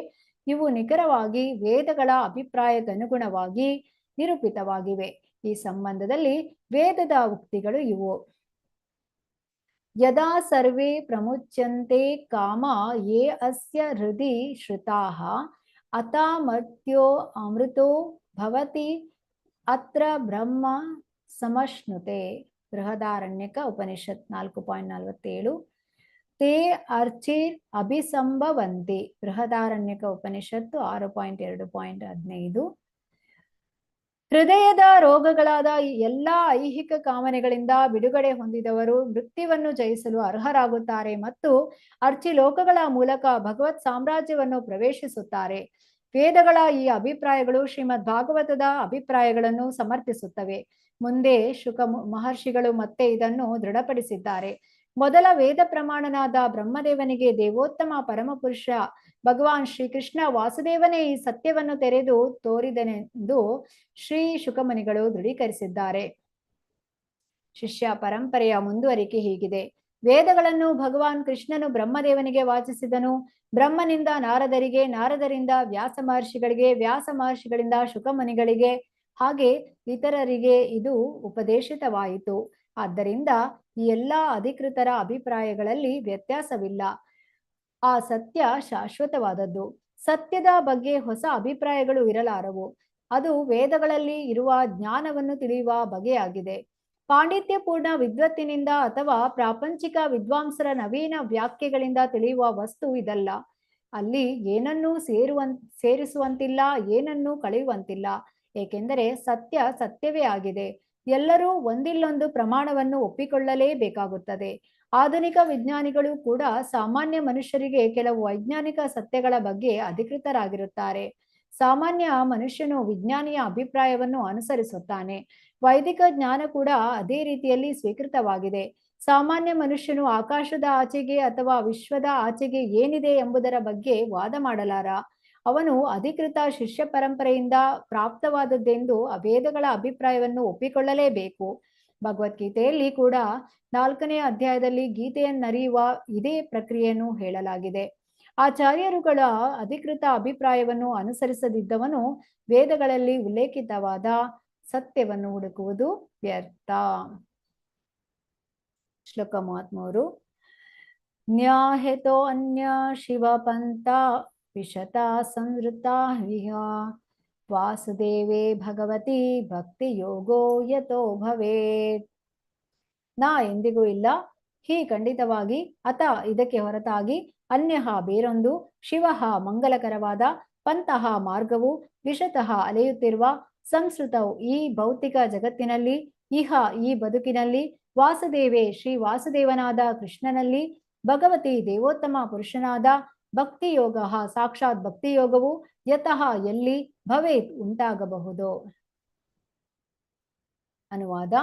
S1: ಇವು ನಿಖರವಾಗಿ ವೇದಗಳ ಅಭಿಪ್ರಾಯಕ್ಕನುಗುಣವಾಗಿ ನಿರೂಪಿತವಾಗಿವೆ. ಈ ಸಂಬಂಧದಲ್ಲಿ ವೇದದ ಉಕ್ತಿಗಳು ಇವು: ಯದಾ ಸರ್ವೇ ಪ್ರಮುಚ್ಯಂತೆ ಕಾಮ ಯೇ ಅಸ್ಯ ಹೃದಿ ಶ್ರುತಾಃ ಅತಾಮರ್ತ್ಯೋ ಅಮೃತೋ ಭವತಿ ಅತ್ರ ಬ್ರಹ್ಮ ಸಮಶ್ನುತೆ. ಬೃಹದಾರಣ್ಯಕ ಉಪನಿಷತ್ 4.47. ತೇ ಅರ್ಚಿರ್ ಅಭಿಸಂಭವಂತಿ. ಬೃಹದಾರಣ್ಯಕ ಉಪನಿಷತ್ತು 6.2.15. ಹೃದಯದ ರೋಗಗಳಾದ ಎಲ್ಲ ಐಹಿಕ ಕಾಮನೆಗಳಿಂದ ಬಿಡುಗಡೆ ಹೊಂದಿದವರು ಮೃತ್ಯುವನ್ನು ಜಯಿಸಲು ಅರ್ಹರಾಗುತ್ತಾರೆ ಮತ್ತು ಅರ್ಚಿಲೋಕಗಳ ಮೂಲಕ ಭಗವತ್ ಸಾಮ್ರಾಜ್ಯವನ್ನು ಪ್ರವೇಶಿಸುತ್ತಾರೆ. ವೇದಗಳ ಈ ಅಭಿಪ್ರಾಯಗಳು ಶ್ರೀಮದ್ ಭಾಗವತದ ಅಭಿಪ್ರಾಯಗಳನ್ನು ಸಮರ್ಥಿಸುತ್ತವೆ. ಮುಂದೆ ಶುಕ ಮಹರ್ಷಿಗಳು ಮತ್ತೆ ಇದನ್ನು ದೃಢಪಡಿಸಿದ್ದಾರೆ. ಮೊದಲ ವೇದ ಪ್ರಮಾಣನಾದ ಬ್ರಹ್ಮದೇವನಿಗೆ ದೇವೋತ್ತಮ ಪರಮಪುರುಷ ಭಗವಾನ್ ಶ್ರೀಕೃಷ್ಣ ವಾಸುದೇವನೇ ಈ ಸತ್ಯವನ್ನು ತೆರೆದು ತೋರಿದನೆಂದು ಶ್ರೀ ಶುಕಮುನಿಗಳು ದೃಢೀಕರಿಸಿದ್ದಾರೆ. ಶಿಷ್ಯ ಪರಂಪರೆಯ ಮುಂದುವರಿಕೆ ಹೀಗಿದೆ. ವೇದಗಳನ್ನು ಭಗವಾನ್ ಕೃಷ್ಣನು ಬ್ರಹ್ಮದೇವನಿಗೆ ವಾಚಿಸಿದನು. ಬ್ರಹ್ಮನಿಂದ ನಾರದರಿಗೆ, ನಾರದರಿಂದ ವ್ಯಾಸ ಮಹರ್ಷಿಗಳಿಗೆ, ವ್ಯಾಸ ಮಹರ್ಷಿಗಳಿಂದ ಶುಕಮುನಿಗಳಿಗೆ, ಹಾಗೆ ಇತರರಿಗೆ ಇದು ಉಪದೇಶಿತವಾಯಿತು. ಆದ್ದರಿಂದ ಈ ಎಲ್ಲ ಅಧಿಕೃತರ ಅಭಿಪ್ರಾಯಗಳಲ್ಲಿ ವ್ಯತ್ಯಾಸವಿಲ್ಲ. ಆ ಸತ್ಯ ಶಾಶ್ವತವಾದದ್ದು. ಸತ್ಯದ ಬಗ್ಗೆ ಹೊಸ ಅಭಿಪ್ರಾಯಗಳು ಇರಲಾರವು. ಅದು ವೇದಗಳಲ್ಲಿ ಇರುವ ಜ್ಞಾನವನ್ನು ತಿಳಿಯುವ ಬಗೆಯಾಗಿದೆ. ಪಾಂಡಿತ್ಯಪೂರ್ಣ ವಿದ್ವತ್ತಿನಿಂದ ಅಥವಾ ಪ್ರಾಪಂಚಿಕ ವಿದ್ವಾಂಸರ ನವೀನ ವ್ಯಾಖ್ಯೆಗಳಿಂದ ತಿಳಿಯುವ ವಸ್ತು ಇದಲ್ಲ. ಅಲ್ಲಿ ಏನನ್ನೂ ಸೇರಿಸುವಂತಿಲ್ಲ, ಏನನ್ನೂ ಕಳೆಯುವಂತಿಲ್ಲ. ಏಕೆಂದರೆ ಸತ್ಯ ಸತ್ಯವೇ ಆಗಿದೆ. ಎಲ್ಲರೂ ಒಂದಿಲ್ಲೊಂದು ಪ್ರಮಾಣವನ್ನು ಒಪ್ಪಿಕೊಳ್ಳಲೇಬೇಕಾಗುತ್ತದೆ. ಆಧುನಿಕ ವಿಜ್ಞಾನಿಗಳು ಕೂಡ ಸಾಮಾನ್ಯ ಮನುಷ್ಯರಿಗೆ ಕೆಲವು ವೈಜ್ಞಾನಿಕ ಸತ್ಯಗಳ ಬಗ್ಗೆ ಅಧಿಕೃತರಾಗಿರುತ್ತಾರೆ. ಸಾಮಾನ್ಯ ಮನುಷ್ಯನು ವಿಜ್ಞಾನಿಯ ಅಭಿಪ್ರಾಯವನ್ನು ಅನುಸರಿಸುತ್ತಾನೆ. ವೈದಿಕ ಜ್ಞಾನ ಕೂಡ ಅದೇ ರೀತಿಯಲ್ಲಿ ಸ್ವೀಕೃತವಾಗಿದೆ. ಸಾಮಾನ್ಯ ಮನುಷ್ಯನು ಆಕಾಶದ ಆಚೆಗೆ ಅಥವಾ ವಿಶ್ವದ ಆಚೆಗೆ ಏನಿದೆ ಎಂಬುದರ ಬಗ್ಗೆ ವಾದ ಮಾಡಲಾರ. ಅವನು ಅಧಿಕೃತ ಶಿಷ್ಯ ಪರಂಪರೆಯಿಂದ ಪ್ರಾಪ್ತವಾದದ್ದೆಂದು ವೇದಗಳ ಅಭಿಪ್ರಾಯವನ್ನು ಒಪ್ಪಿಕೊಳ್ಳಲೇಬೇಕು. ಭಗವದ್ಗೀತೆಯಲ್ಲಿ ಕೂಡ 4ನೇ ಅಧ್ಯಾಯದಲ್ಲಿ ಗೀತೆಯನ್ನರಿಯುವ ಇದೇ ಪ್ರಕ್ರಿಯೆಯನ್ನು ಹೇಳಲಾಗಿದೆ. ಆಚಾರ್ಯರುಗಳ ಅಧಿಕೃತ ಅಭಿಪ್ರಾಯವನ್ನು ಅನುಸರಿಸದಿದ್ದವನು ವೇದಗಳಲ್ಲಿ ಉಲ್ಲೇಖಿತವಾದ ಸತ್ಯವನ್ನು ಹುಡುಕುವುದು ವ್ಯರ್ಥ. ಶ್ಲೋಕ 33. ನ್ಯಾಹೇತೋ ಅನ್ಯ ಶಿವಪಂಥ ವಿಶತ ಸಂವೃತಾ ವಿಹ ವಾಸುದೇವೇ ಭಗವತಿ ಭಕ್ತಿ ಯೋಗೋ ಯತೋ ಭವೇತ್. ನಾ ಎಂದಿಗೂ ಇಲ್ಲ, ಹೀ ಖಂಡಿತವಾಗಿ, ಅತ ಇದಕ್ಕೆ ಹೊರತಾಗಿ, ಅನ್ಯಃ ಬೇರೊಂದು, ಶಿವಃ ಮಂಗಲಕರವಾದ, ಪಂಥಃ ಮಾರ್ಗವು, ವಿಶತಃ ಅಲೆಯುತ್ತಿರುವ, ಸಂಸ್ಕೃತವು ಈ ಭೌತಿಕ ಜಗತ್ತಿನಲ್ಲಿ, ಇಹ ಈ ಬದುಕಿನಲ್ಲಿ, ವಾಸುದೇವೇ ಶ್ರೀ ವಾಸುದೇವನಾದ ಕೃಷ್ಣನಲ್ಲಿ, ಭಗವತಿ ದೇವೋತ್ತಮ ಪುರುಷನಾದ, ಭಕ್ತಿಯೋಗ ಸಾಕ್ಷಾತ್ ಭಕ್ತಿಯೋಗವು, ಯತಃ ಎಲ್ಲಿ, ಭವೇತ್ ಉಂಟಾಗಬಹುದು. ಅನುವಾದ: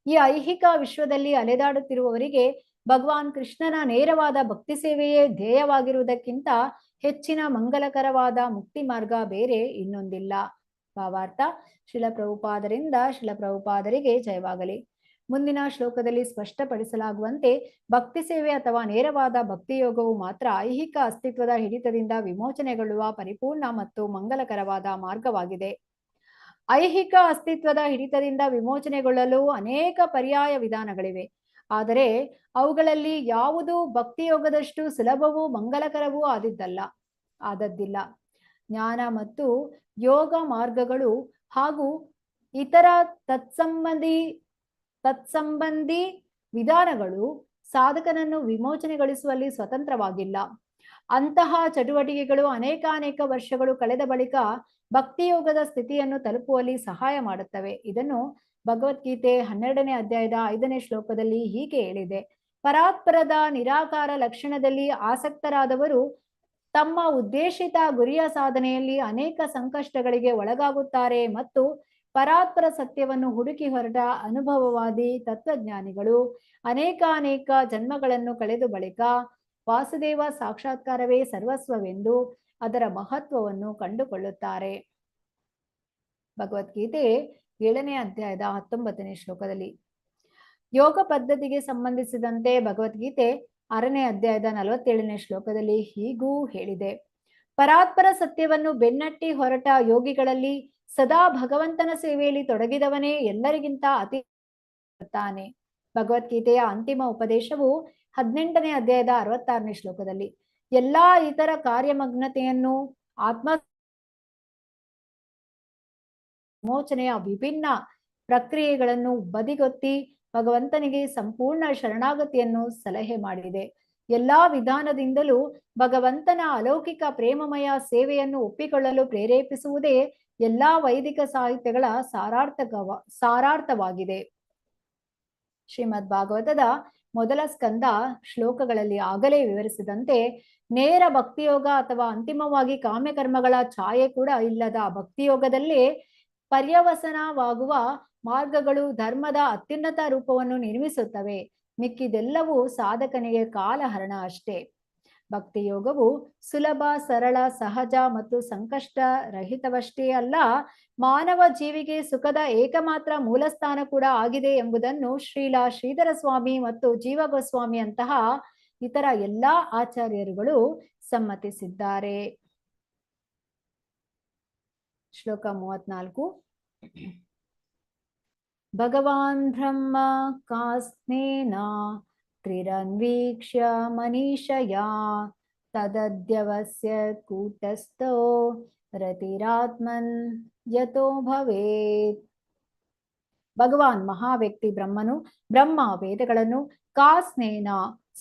S1: ಈ ಐಹಿಕ ವಿಶ್ವದಲ್ಲಿ ಅಲೆದಾಡುತ್ತಿರುವವರಿಗೆ ಭಗವಾನ್ ಕೃಷ್ಣನ ನೇರವಾದ ಭಕ್ತಿ ಸೇವೆಯೇ ಧ್ಯೇಯವಾಗಿರುವುದಕ್ಕಿಂತ ಹೆಚ್ಚಿನ ಮಂಗಲಕರವಾದ ಮುಕ್ತಿ ಮಾರ್ಗ ಬೇರೆ ಇನ್ನೊಂದಿಲ್ಲ. ಭಾವಾರ್ಥ: ಶಿಲಪ್ರಭುಪಾದರಿಂದ ಶಿಲಪ್ರಭುಪಾದರಿಗೆ ಜಯವಾಗಲಿ. ಮುಂದಿನ ಶ್ಲೋಕದಲ್ಲಿ ಸ್ಪಷ್ಟಪಡಿಸಲಾಗುವಂತೆ ಭಕ್ತಿ ಸೇವೆ ಅಥವಾ ನೇರವಾದ ಭಕ್ತಿಯೋಗವು ಮಾತ್ರ ಐಹಿಕ ಅಸ್ತಿತ್ವದ ಹಿಡಿತದಿಂದ ವಿಮೋಚನೆಗೊಳ್ಳುವ ಪರಿಪೂರ್ಣ ಮತ್ತು ಮಂಗಲಕರವಾದ ಮಾರ್ಗವಾಗಿದೆ. ಐಹಿಕ ಅಸ್ತಿತ್ವದ ಹಿಡಿತದಿಂದ ವಿಮೋಚನೆಗೊಳ್ಳಲು ಅನೇಕ ಪರ್ಯಾಯ ವಿಧಾನಗಳಿವೆ. ಆದರೆ ಅವುಗಳಲ್ಲಿ ಯಾವುದೂ ಭಕ್ತಿಯೋಗದಷ್ಟು ಸುಲಭವೂ ಮಂಗಲಕರವೂ ಆದದ್ದಿಲ್ಲ. ಜ್ಞಾನ ಮತ್ತು ಯೋಗ ಮಾರ್ಗಗಳು ಹಾಗೂ ಇತರ ತತ್ಸಂಬಂಧಿ ವಿಧಾನಗಳು ಸಾಧಕನನ್ನು ವಿಮೋಚನೆಗೊಳಿಸುವಲ್ಲಿ ಸ್ವತಂತ್ರವಾಗಿಲ್ಲ. ಅಂತಹ ಚಟುವಟಿಕೆಗಳು ಅನೇಕಾನೇಕ ವರ್ಷಗಳು ಕಳೆದ ಬಳಿಕ ಭಕ್ತಿಯೋಗದ ಸ್ಥಿತಿಯನ್ನು ತಲುಪುವಲ್ಲಿ ಸಹಾಯ ಮಾಡುತ್ತವೆ. ಇದನ್ನು ಭಗವದ್ಗೀತೆ 12ನೇ ಅಧ್ಯಾಯದ 5ನೇ ಶ್ಲೋಕದಲ್ಲಿ ಹೀಗೆ ಹೇಳಿದೆ: ಪರಾತ್ಪರದ ನಿರಾಕಾರ ಲಕ್ಷಣದಲ್ಲಿ ಆಸಕ್ತರಾದವರು ತಮ್ಮ ಉದ್ದೇಶಿತ ಗುರಿಯ ಸಾಧನೆಯಲ್ಲಿ ಅನೇಕ ಸಂಕಷ್ಟಗಳಿಗೆ ಒಳಗಾಗುತ್ತಾರೆ ಮತ್ತು ಪರಾತ್ಪರ ಸತ್ಯವನ್ನು ಹುಡುಕಿ ಹೊರಟ ಅನುಭವವಾದಿ ತತ್ವಜ್ಞಾನಿಗಳು ಅನೇಕಾನೇಕ ಜನ್ಮಗಳನ್ನು ಕಳೆದ ಬಳಿಕ ವಾಸುದೇವ ಸಾಕ್ಷಾತ್ಕಾರವೇ ಸರ್ವಸ್ವವೆಂದು ಅದರ ಮಹತ್ವವನ್ನು ಕಂಡುಕೊಳ್ಳುತ್ತಾರೆ. ಭಗವದ್ಗೀತೆ 7ನೇ ಅಧ್ಯಾಯದ 19ನೇ ಶ್ಲೋಕದಲ್ಲಿ. ಯೋಗ ಪದ್ಧತಿಗೆ ಸಂಬಂಧಿಸಿದಂತೆ ಭಗವದ್ಗೀತೆ 6ನೇ ಅಧ್ಯಾಯದ 47ನೇ ಶ್ಲೋಕದಲ್ಲಿ ಹೀಗೂ ಹೇಳಿದೆ: ಪರಾತ್ಪರ ಸತ್ಯವನ್ನು ಬೆನ್ನಟ್ಟಿ ಹೊರಟ ಯೋಗಿಗಳಲ್ಲಿ ಸದಾ ಭಗವಂತನ ಸೇವೆಯಲ್ಲಿ ತೊಡಗಿದವನೇ ಎಲ್ಲರಿಗಿಂತ ಅತಿ ತಾನೆ. ಭಗವದ್ಗೀತೆಯ ಅಂತಿಮ ಉಪದೇಶವು 18ನೇ ಅಧ್ಯಾಯದ 66ನೇ ಶ್ಲೋಕದಲ್ಲಿ. ಎಲ್ಲಾ ಇತರ ಕಾರ್ಯಮಗ್ನತೆಯನ್ನು ಆತ್ಮ ವಿಮೋಚನೆಯ ವಿಭಿನ್ನ ಪ್ರಕ್ರಿಯೆಗಳನ್ನು ಬದಿಗೊತ್ತಿ ಭಗವಂತನಿಗೆ ಸಂಪೂರ್ಣ ಶರಣಾಗತಿಯನ್ನು ಸಲಹೆ ಮಾಡಿದೆ. ಎಲ್ಲಾ ವಿಧಾನದಿಂದಲೂ ಭಗವಂತನ ಅಲೌಕಿಕ ಪ್ರೇಮಮಯ ಸೇವೆಯನ್ನು ಒಪ್ಪಿಕೊಳ್ಳಲು ಪ್ರೇರೇಪಿಸುವುದೇ ಎಲ್ಲಾ ವೈದಿಕ ಸಾಹಿತ್ಯಗಳ ಸಾರಾರ್ಥವಾಗಿದೆ. ಶ್ರೀಮದ್ ಭಾಗವತದ ಮೊದಲ ಸ್ಕಂದ ಶ್ಲೋಕಗಳಲ್ಲಿ ಆಗಲೇ ವಿವರಿಸಿದಂತೆ ನೇರ ಭಕ್ತಿಯೋಗ ಅಥವಾ ಅಂತಿಮವಾಗಿ ಕಾಮ್ಯಕರ್ಮಗಳ ಛಾಯೆ ಕೂಡ ಇಲ್ಲದ ಭಕ್ತಿಯೋಗದಲ್ಲೇ ಪರ್ಯವಸನವಾಗುವ ಮಾರ್ಗಗಳು ಧರ್ಮದ ಅತ್ಯುನ್ನತ ರೂಪವನ್ನು ನಿರ್ಮಿಸುತ್ತವೆ. ಮಿಕ್ಕಿದೆಲ್ಲವೂ ಸಾಧಕನಿಗೆ ಕಾಲಹರಣ ಅಷ್ಟೇ. ಭಕ್ತಿಯೋಗವು ಸುಲಭ, ಸರಳ, ಸಹಜ ಮತ್ತು ಸಂಕಷ್ಟ ರಹಿತವಷ್ಟೇ ಅಲ್ಲ, ಮಾನವ ಜೀವಿಗೆ ಸುಖದ ಏಕಮಾತ್ರ ಮೂಲಸ್ಥಾನ ಕೂಡ ಆಗಿದೆ ಎಂಬುದನ್ನು ಶ್ರೀಧರ ಸ್ವಾಮಿ ಮತ್ತು ಜೀವ ಗೋಸ್ವಾಮಿ ಅಂತಹ ಇತರ ಎಲ್ಲಾ ಆಚಾರ್ಯರುಗಳು ಸಮ್ಮತಿಸಿದ್ದಾರೆ. ಶ್ಲೋಕ 34. ಭಗವಾನ್ ಬ್ರಹ್ಮ ಕಾಸ್ನೇನ ತ್ರಿರನ್ವೀಕ್ಷ್ಯ ಮನೀಷಯಾ ತದದ್ಯವಸ್ಯ ಕೂಟಸ್ಥೋ ರತಿರಾತ್ಮನ್ ಯತೋ ಭವೇತ್. ಭಗವಾನ್ ಮಹಾವ್ಯಕ್ತಿ ಬ್ರಹ್ಮನು ಬ್ರಹ್ಮ ವೇದಗಳನ್ನು ಕಾಸ್ನೇನ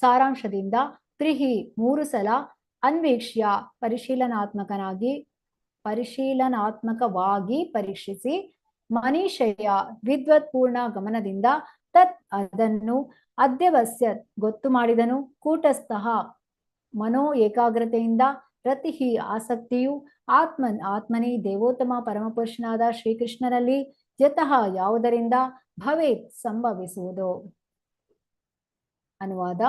S1: ಸಾರಾಂಶದಿಂದ ತ್ರಿಹಿ 3 ಸಲ ಅನ್ವೀಕ್ಷ್ಯ ಪರಿಶೀಲನಾತ್ಮಕವಾಗಿ ಪರೀಕ್ಷಿಸಿ ಮನೀಷಯ ವಿದ್ವತ್ಪೂರ್ಣ ಗಮನದಿಂದ ತತ್ ಅದನ್ನು ಅಧ್ಯವಸ್ಯ ಗೊತ್ತು ಮಾಡಿದನು. ಕೂಟಸ್ಥಃ ಮನೋ ಏಕಾಗ್ರತೆಯಿಂದ ರತಿಹಿ ಆಸಕ್ತಿಯು ಆತ್ಮನಿ ದೇವೋತ್ತಮ ಪರಮಪುರುಷನಾದ ಶ್ರೀಕೃಷ್ಣನಲ್ಲಿ ಯತಃ ಯಾವುದರಿಂದ ಭವೇತ್ ಸಂಭವಿಸುವುದು. ಅನುವಾದ: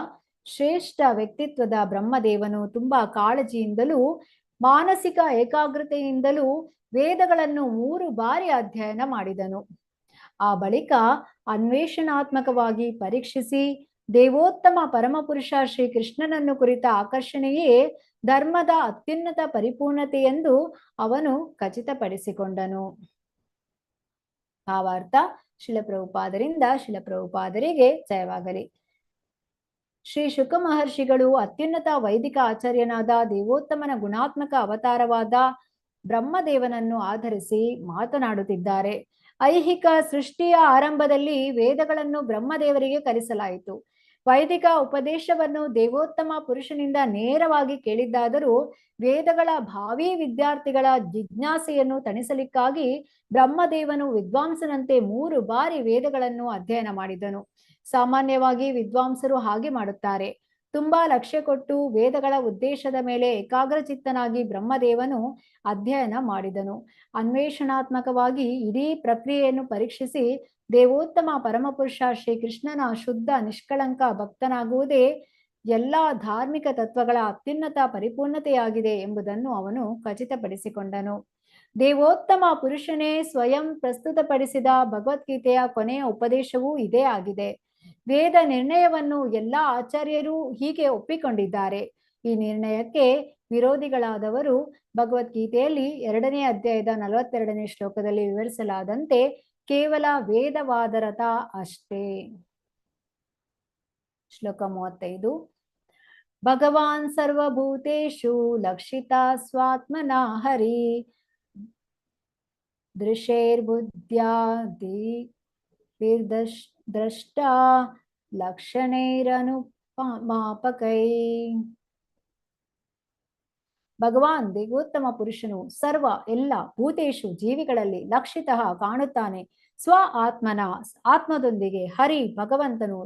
S1: ಶ್ರೇಷ್ಠ ವ್ಯಕ್ತಿತ್ವದ ಬ್ರಹ್ಮದೇವನು ತುಂಬಾ ಕಾಳಜಿಯಿಂದಲೂ ಮಾನಸಿಕ ಏಕಾಗ್ರತೆಯಿಂದಲೂ ವೇದಗಳನ್ನು 3 ಬಾರಿ ಅಧ್ಯಯನ ಮಾಡಿದನು. ಆ ಬಳಿಕ ಅನ್ವೇಷಣಾತ್ಮಕವಾಗಿ ಪರೀಕ್ಷಿಸಿ ದೇವೋತ್ತಮ ಪರಮಪುರುಷ ಶ್ರೀಕೃಷ್ಣನನ್ನು ಕುರಿತ ಆಕರ್ಷಣೆಯೇ ಧರ್ಮದ ಅತ್ಯುನ್ನತ ಪರಿಪೂರ್ಣತೆ ಎಂದು ಅವನು ಖಚಿತಪಡಿಸಿಕೊಂಡನು. ಭಾವಾರ್ಥ: ಶಿಲಪ್ರಭುಪಾದರಿಂದ ಶಿಲಪ್ರಭುಪಾದರಿಗೆ ಜಯವಾಗಲಿ. ಶ್ರೀ ಶುಕ ಮಹರ್ಷಿಗಳು ಅತ್ಯುನ್ನತ ವೈದಿಕ ಆಚಾರ್ಯನಾದ ದೇವೋತ್ತಮನ ಗುಣಾತ್ಮಕ ಅವತಾರವಾದ ಬ್ರಹ್ಮದೇವನನ್ನು ಆಧರಿಸಿ ಮಾತನಾಡುತ್ತಿದ್ದಾರೆ. ಐಹಿಕ ಸೃಷ್ಟಿಯ ಆರಂಭದಲ್ಲಿ ವೇದಗಳನ್ನು ಬ್ರಹ್ಮದೇವರಿಗೆ ಕಲಿಸಲಾಯಿತು. ವೈದಿಕ ಉಪದೇಶವನ್ನು ದೇವೋತ್ತಮ ಪುರುಷನಿಂದ ನೇರವಾಗಿ ಕೇಳಿದ್ದಾದರೂ ವೇದಗಳ ಭಾವಿ ವಿದ್ಯಾರ್ಥಿಗಳ ಜಿಜ್ಞಾಸೆಯನ್ನು ತಣಿಸಲಿಕ್ಕಾಗಿ ಬ್ರಹ್ಮದೇವನು ವಿದ್ವಾಂಸನಂತೆ 3 ಬಾರಿ ವೇದಗಳನ್ನು ಅಧ್ಯಯನ ಮಾಡಿದನು. ಸಾಮಾನ್ಯವಾಗಿ ವಿದ್ವಾಂಸರು ಹಾಗೆ ಮಾಡುತ್ತಾರೆ. ತುಂಬಾ ಲಕ್ಷ್ಯ ಕೊಟ್ಟು ವೇದಗಳ ಉದ್ದೇಶದ ಮೇಲೆ ಏಕಾಗ್ರಚಿತ್ತನಾಗಿ ಬ್ರಹ್ಮದೇವನು ಅಧ್ಯಯನ ಮಾಡಿದನು. ಅನ್ವೇಷಣಾತ್ಮಕವಾಗಿ ಇಡೀ ಪ್ರಕ್ರಿಯೆಯನ್ನು ಪರೀಕ್ಷಿಸಿ ದೇವೋತ್ತಮ ಪರಮಪುರುಷ ಶ್ರೀಕೃಷ್ಣನ ಶುದ್ಧ ನಿಷ್ಕಳಂಕ ಭಕ್ತನಾಗುವುದೇ ಎಲ್ಲಾ ಧಾರ್ಮಿಕ ತತ್ವಗಳ ಅತ್ಯುನ್ನತ ಪರಿಪೂರ್ಣತೆಯಾಗಿದೆ ಎಂಬುದನ್ನು ಅವನು ಖಚಿತಪಡಿಸಿಕೊಂಡನು. ದೇವೋತ್ತಮ ಪುರುಷನೇ ಸ್ವಯಂ ಪ್ರಸ್ತುತಪಡಿಸಿದ ಭಗವದ್ಗೀತೆಯ ಕೊನೆಯ ಉಪದೇಶವೂ ಇದೇ ಆಗಿದೆ. ವೇದ ನಿರ್ಣಯವನ್ನು ಎಲ್ಲಾ ಆಚಾರ್ಯರು ಹೀಗೆ ಒಪ್ಪಿಕೊಂಡಿದ್ದಾರೆ. ಈ ನಿರ್ಣಯಕ್ಕೆ ವಿರೋಧಿಗಳಾದವರು ಭಗವದ್ಗೀತೆಯಲ್ಲಿ 2ನೇ ಅಧ್ಯಾಯದ 42ನೇ ಶ್ಲೋಕದಲ್ಲಿ ವಿವರಿಸಲಾದಂತೆ ಕೇವಲ ವೇದವಾದರತ ಅಷ್ಟೇ. ಶ್ಲೋಕ 35. ಭಗವಾನ್ ಸರ್ವಭೂತೇಷು ಲಕ್ಷಿತಾ ಸ್ವಾತ್ಮನಾ ಹರಿ ದೃಶೇರ್ಬುದ್ಧ್ಯಾದಿ ದ್ರಷ್ಟ ಲಕ್ಷಣೈರನುಮಾಪಕೈ. ಭಗವಾನ್ ದೇವೋತ್ತಮ ಪುರುಷನು ಸರ್ವ ಎಲ್ಲ ಭೂತೇಶು ಜೀವಿಗಳಲ್ಲಿ ಲಕ್ಷಿತಃ ಕಾಣುತ್ತಾನೆ. ಸ್ವ ಆತ್ಮನ ಆತ್ಮದೊಂದಿಗೆ ಹರಿ ಭಗವಂತನು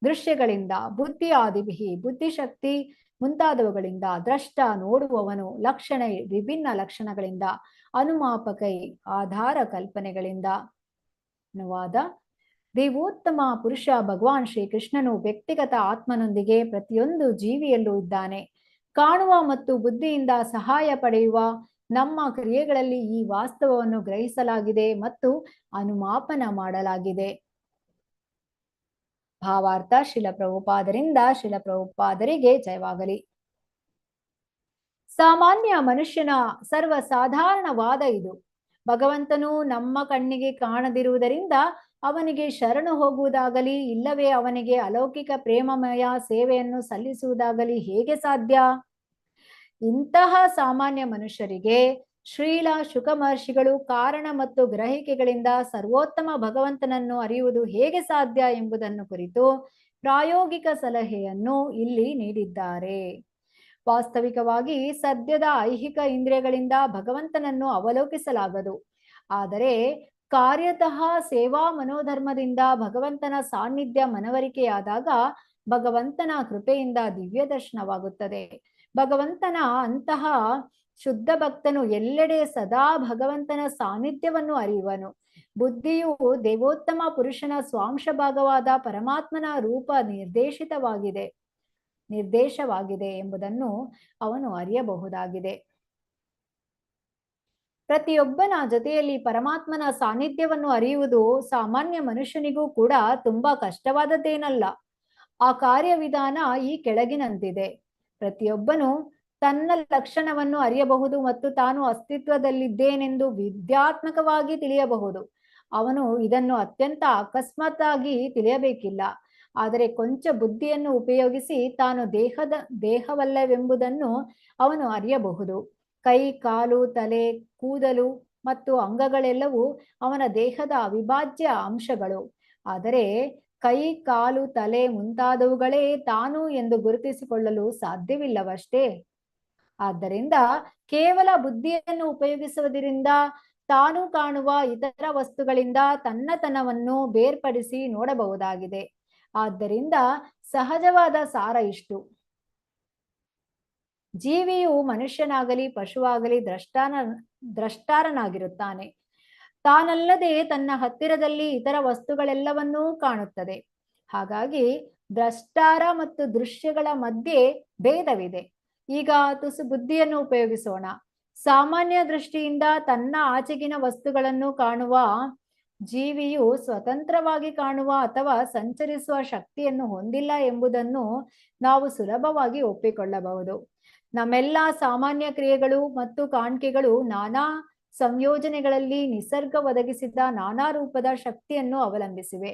S1: ದೃಶ್ಯಗಳಿಂದ ಬುದ್ಧಿ ಆದಿಭಿ ಬುದ್ಧಿಶಕ್ತಿ ಮುಂತಾದವುಗಳಿಂದ ದ್ರಷ್ಟ ನೋಡುವವನು ಲಕ್ಷಣ ವಿಭಿನ್ನ ಲಕ್ಷಣಗಳಿಂದ ಅನುಮಾಪಕೈ ಆಧಾರ ಕಲ್ಪನೆಗಳಿಂದ. ಅನುವಾದ: ದೇವೋತ್ತಮ ಪುರುಷ ಭಗವಾನ್ ಶ್ರೀ ಕೃಷ್ಣನು ವ್ಯಕ್ತಿಗತ ಆತ್ಮನೊಂದಿಗೆ ಪ್ರತಿಯೊಂದು ಜೀವಿಯಲ್ಲೂ ಇದ್ದಾನೆ. ಕಾಣುವ ಮತ್ತು ಬುದ್ಧಿಯಿಂದ ಸಹಾಯ ಪಡೆಯುವ ನಮ್ಮ ಕ್ರಿಯೆಗಳಲ್ಲಿ ಈ ವಾಸ್ತವವನ್ನು ಗ್ರಹಿಸಲಾಗಿದೆ ಮತ್ತು ಅನುಮಾಪನ ಮಾಡಲಾಗಿದೆ. ಭಾವಾರ್ಥ: ಶ್ರೀಲ ಪ್ರಭುಪಾದರಿಂದ ಶ್ರೀಲ ಪ್ರಭುಪಾದರಿಗೆ ಜಯವಾಗಲಿ. ಸಾಮಾನ್ಯ ಮನುಷ್ಯನ ಸರ್ವಸಾಧಾರಣವಾದ ಇದು. ಭಗವಂತನು ನಮ್ಮ ಕಣ್ಣಿಗೆ ಕಾಣದಿರುವುದರಿಂದ ಅವನಿಗೆ ಶರಣು ಹೋಗುವುದಾಗಲಿ ಇಲ್ಲವೇ ಅವನಿಗೆ ಅಲೌಕಿಕ ಪ್ರೇಮಮಯ ಸೇವೆಯನ್ನು ಸಲ್ಲಿಸುವುದಾಗಲಿ ಹೇಗೆ ಸಾಧ್ಯ? ಇಂತಹ ಸಾಮಾನ್ಯ ಮನುಷ್ಯರಿಗೆ ಶ್ರೀಲ ಶುಕ ಮಹರ್ಷಿಗಳು ಕಾರಣ ಮತ್ತು ಗ್ರಹಿಕೆಗಳಿಂದ ಸರ್ವೋತ್ತಮ ಭಗವಂತನನ್ನು ಅರಿಯುವುದು ಹೇಗೆ ಸಾಧ್ಯ ಎಂಬುದನ್ನು ಕುರಿತು ಪ್ರಾಯೋಗಿಕ ಸಲಹೆಯನ್ನು ಇಲ್ಲಿ ನೀಡಿದ್ದಾರೆ. ವಾಸ್ತವಿಕವಾಗಿ ಸದ್ಯದ ಐಹಿಕ ಇಂದ್ರಿಯಗಳಿಂದ ಭಗವಂತನನ್ನು ಅವಲೋಕಿಸಲಾಗದು. ಆದರೆ ಕಾರ್ಯತಃ ಸೇವಾ ಮನೋಧರ್ಮದಿಂದ ಭಗವಂತನ ಸಾನ್ನಿಧ್ಯ ಮನವರಿಕೆಯಾದಾಗ ಭಗವಂತನ ಕೃಪೆಯಿಂದ ದಿವ್ಯ ದರ್ಶನವಾಗುತ್ತದೆ. ಭಗವಂತನ ಅಂತಹ ಶುದ್ಧ ಭಕ್ತನು ಎಲ್ಲೆಡೆ ಸದಾ ಭಗವಂತನ ಸಾನ್ನಿಧ್ಯವನ್ನು ಅರಿಯುವನು. ಬುದ್ಧಿಯು ದೇವೋತ್ತಮ ಪುರುಷನ ಸ್ವಾಂಶ ಭಾಗವಾದ ಪರಮಾತ್ಮನ ರೂಪ ನಿರ್ದೇಶವಾಗಿದೆ ಎಂಬುದನ್ನು ಅವನು ಅರಿಯಬಹುದಾಗಿದೆ. ಪ್ರತಿಯೊಬ್ಬನ ಜೊತೆಯಲ್ಲಿ ಪರಮಾತ್ಮನ ಸಾನ್ನಿಧ್ಯವನ್ನು ಅರಿಯುವುದು ಸಾಮಾನ್ಯ ಮನುಷ್ಯನಿಗೂ ಕೂಡ ತುಂಬಾ ಕಷ್ಟವಾದದ್ದೇನಲ್ಲ. ಆ ಕಾರ್ಯವಿಧಾನ ಈ ಕೆಳಗಿನಂತಿದೆ. ಪ್ರತಿಯೊಬ್ಬನು ತನ್ನ ಲಕ್ಷಣವನ್ನು ಅರಿಯಬಹುದು ಮತ್ತು ತಾನು ಅಸ್ತಿತ್ವದಲ್ಲಿದ್ದೇನೆಂದು ವಿದ್ಯಾತ್ಮಕವಾಗಿ ತಿಳಿಯಬಹುದು. ಅವನು ಇದನ್ನು ಅತ್ಯಂತ ಅಕಸ್ಮಾತ್ತಾಗಿ ತಿಳಿಯಬೇಕಿಲ್ಲ. ಆದರೆ ಕೊಂಚ ಬುದ್ಧಿಯನ್ನು ಉಪಯೋಗಿಸಿ ತಾನು ದೇಹವಲ್ಲವೆಂಬುದನ್ನು ಅವನು ಅರಿಯಬಹುದು. ಕೈ, ಕಾಲು, ತಲೆ, ಕೂದಲು ಮತ್ತು ಅಂಗಗಳೆಲ್ಲವೂ ಅವನ ದೇಹದ ಅವಿಭಾಜ್ಯ ಅಂಶಗಳು. ಆದರೆ ಕೈ, ಕಾಲು, ತಲೆ ಮುಂತಾದವುಗಳೇ ತಾನು ಎಂದು ಗುರುತಿಸಿಕೊಳ್ಳಲು ಸಾಧ್ಯವಿಲ್ಲವಷ್ಟೇ. ಆದ್ದರಿಂದ ಕೇವಲ ಬುದ್ಧಿಯನ್ನು ಉಪಯೋಗಿಸುವುದರಿಂದ ತಾನು ಕಾಣುವ ಇತರ ವಸ್ತುಗಳಿಂದ ತನ್ನತನವನ್ನು ಬೇರ್ಪಡಿಸಿ ನೋಡಬಹುದಾಗಿದೆ. ಆದ್ದರಿಂದ ಸಹಜವಾದ ಸಾರ ಇಷ್ಟು: ಜೀವಿಯು ಮನುಷ್ಯನಾಗಲಿ ಪಶುವಾಗಲಿ ದ್ರಷ್ಟಾರನಾಗಿರುತ್ತಾನೆ. ತಾನಲ್ಲದೆ ತನ್ನ ಹತ್ತಿರದಲ್ಲಿ ಇತರ ವಸ್ತುಗಳೆಲ್ಲವನ್ನೂ ಕಾಣುತ್ತದೆ. ಹಾಗಾಗಿ ದ್ರಷ್ಟಾರ ಮತ್ತು ದೃಶ್ಯಗಳ ಮಧ್ಯೆ ಭೇದವಿದೆ. ಈಗ ತುಸು ಬುದ್ಧಿಯನ್ನು ಉಪಯೋಗಿಸೋಣ. ಸಾಮಾನ್ಯ ದೃಷ್ಟಿಯಿಂದ ತನ್ನ ಆಚೆಗಿನ ವಸ್ತುಗಳನ್ನು ಕಾಣುವ ಜೀವಿಯು ಸ್ವತಂತ್ರವಾಗಿ ಕಾಣುವ ಅಥವಾ ಸಂಚರಿಸುವ ಶಕ್ತಿಯನ್ನು ಹೊಂದಿಲ್ಲ ಎಂಬುದನ್ನು ನಾವು ಸುಲಭವಾಗಿ ಒಪ್ಪಿಕೊಳ್ಳಬಹುದು. ನಮ್ಮೆಲ್ಲ ಸಾಮಾನ್ಯ ಕ್ರಿಯೆಗಳು ಮತ್ತು ಕಾಣಿಕೆಗಳು ನಾನಾ ಸಂಯೋಜನೆಗಳಲ್ಲಿ ನಿಸರ್ಗ ಒದಗಿಸಿದ ನಾನಾ ರೂಪದ ಶಕ್ತಿಯನ್ನು ಅವಲಂಬಿಸಿವೆ.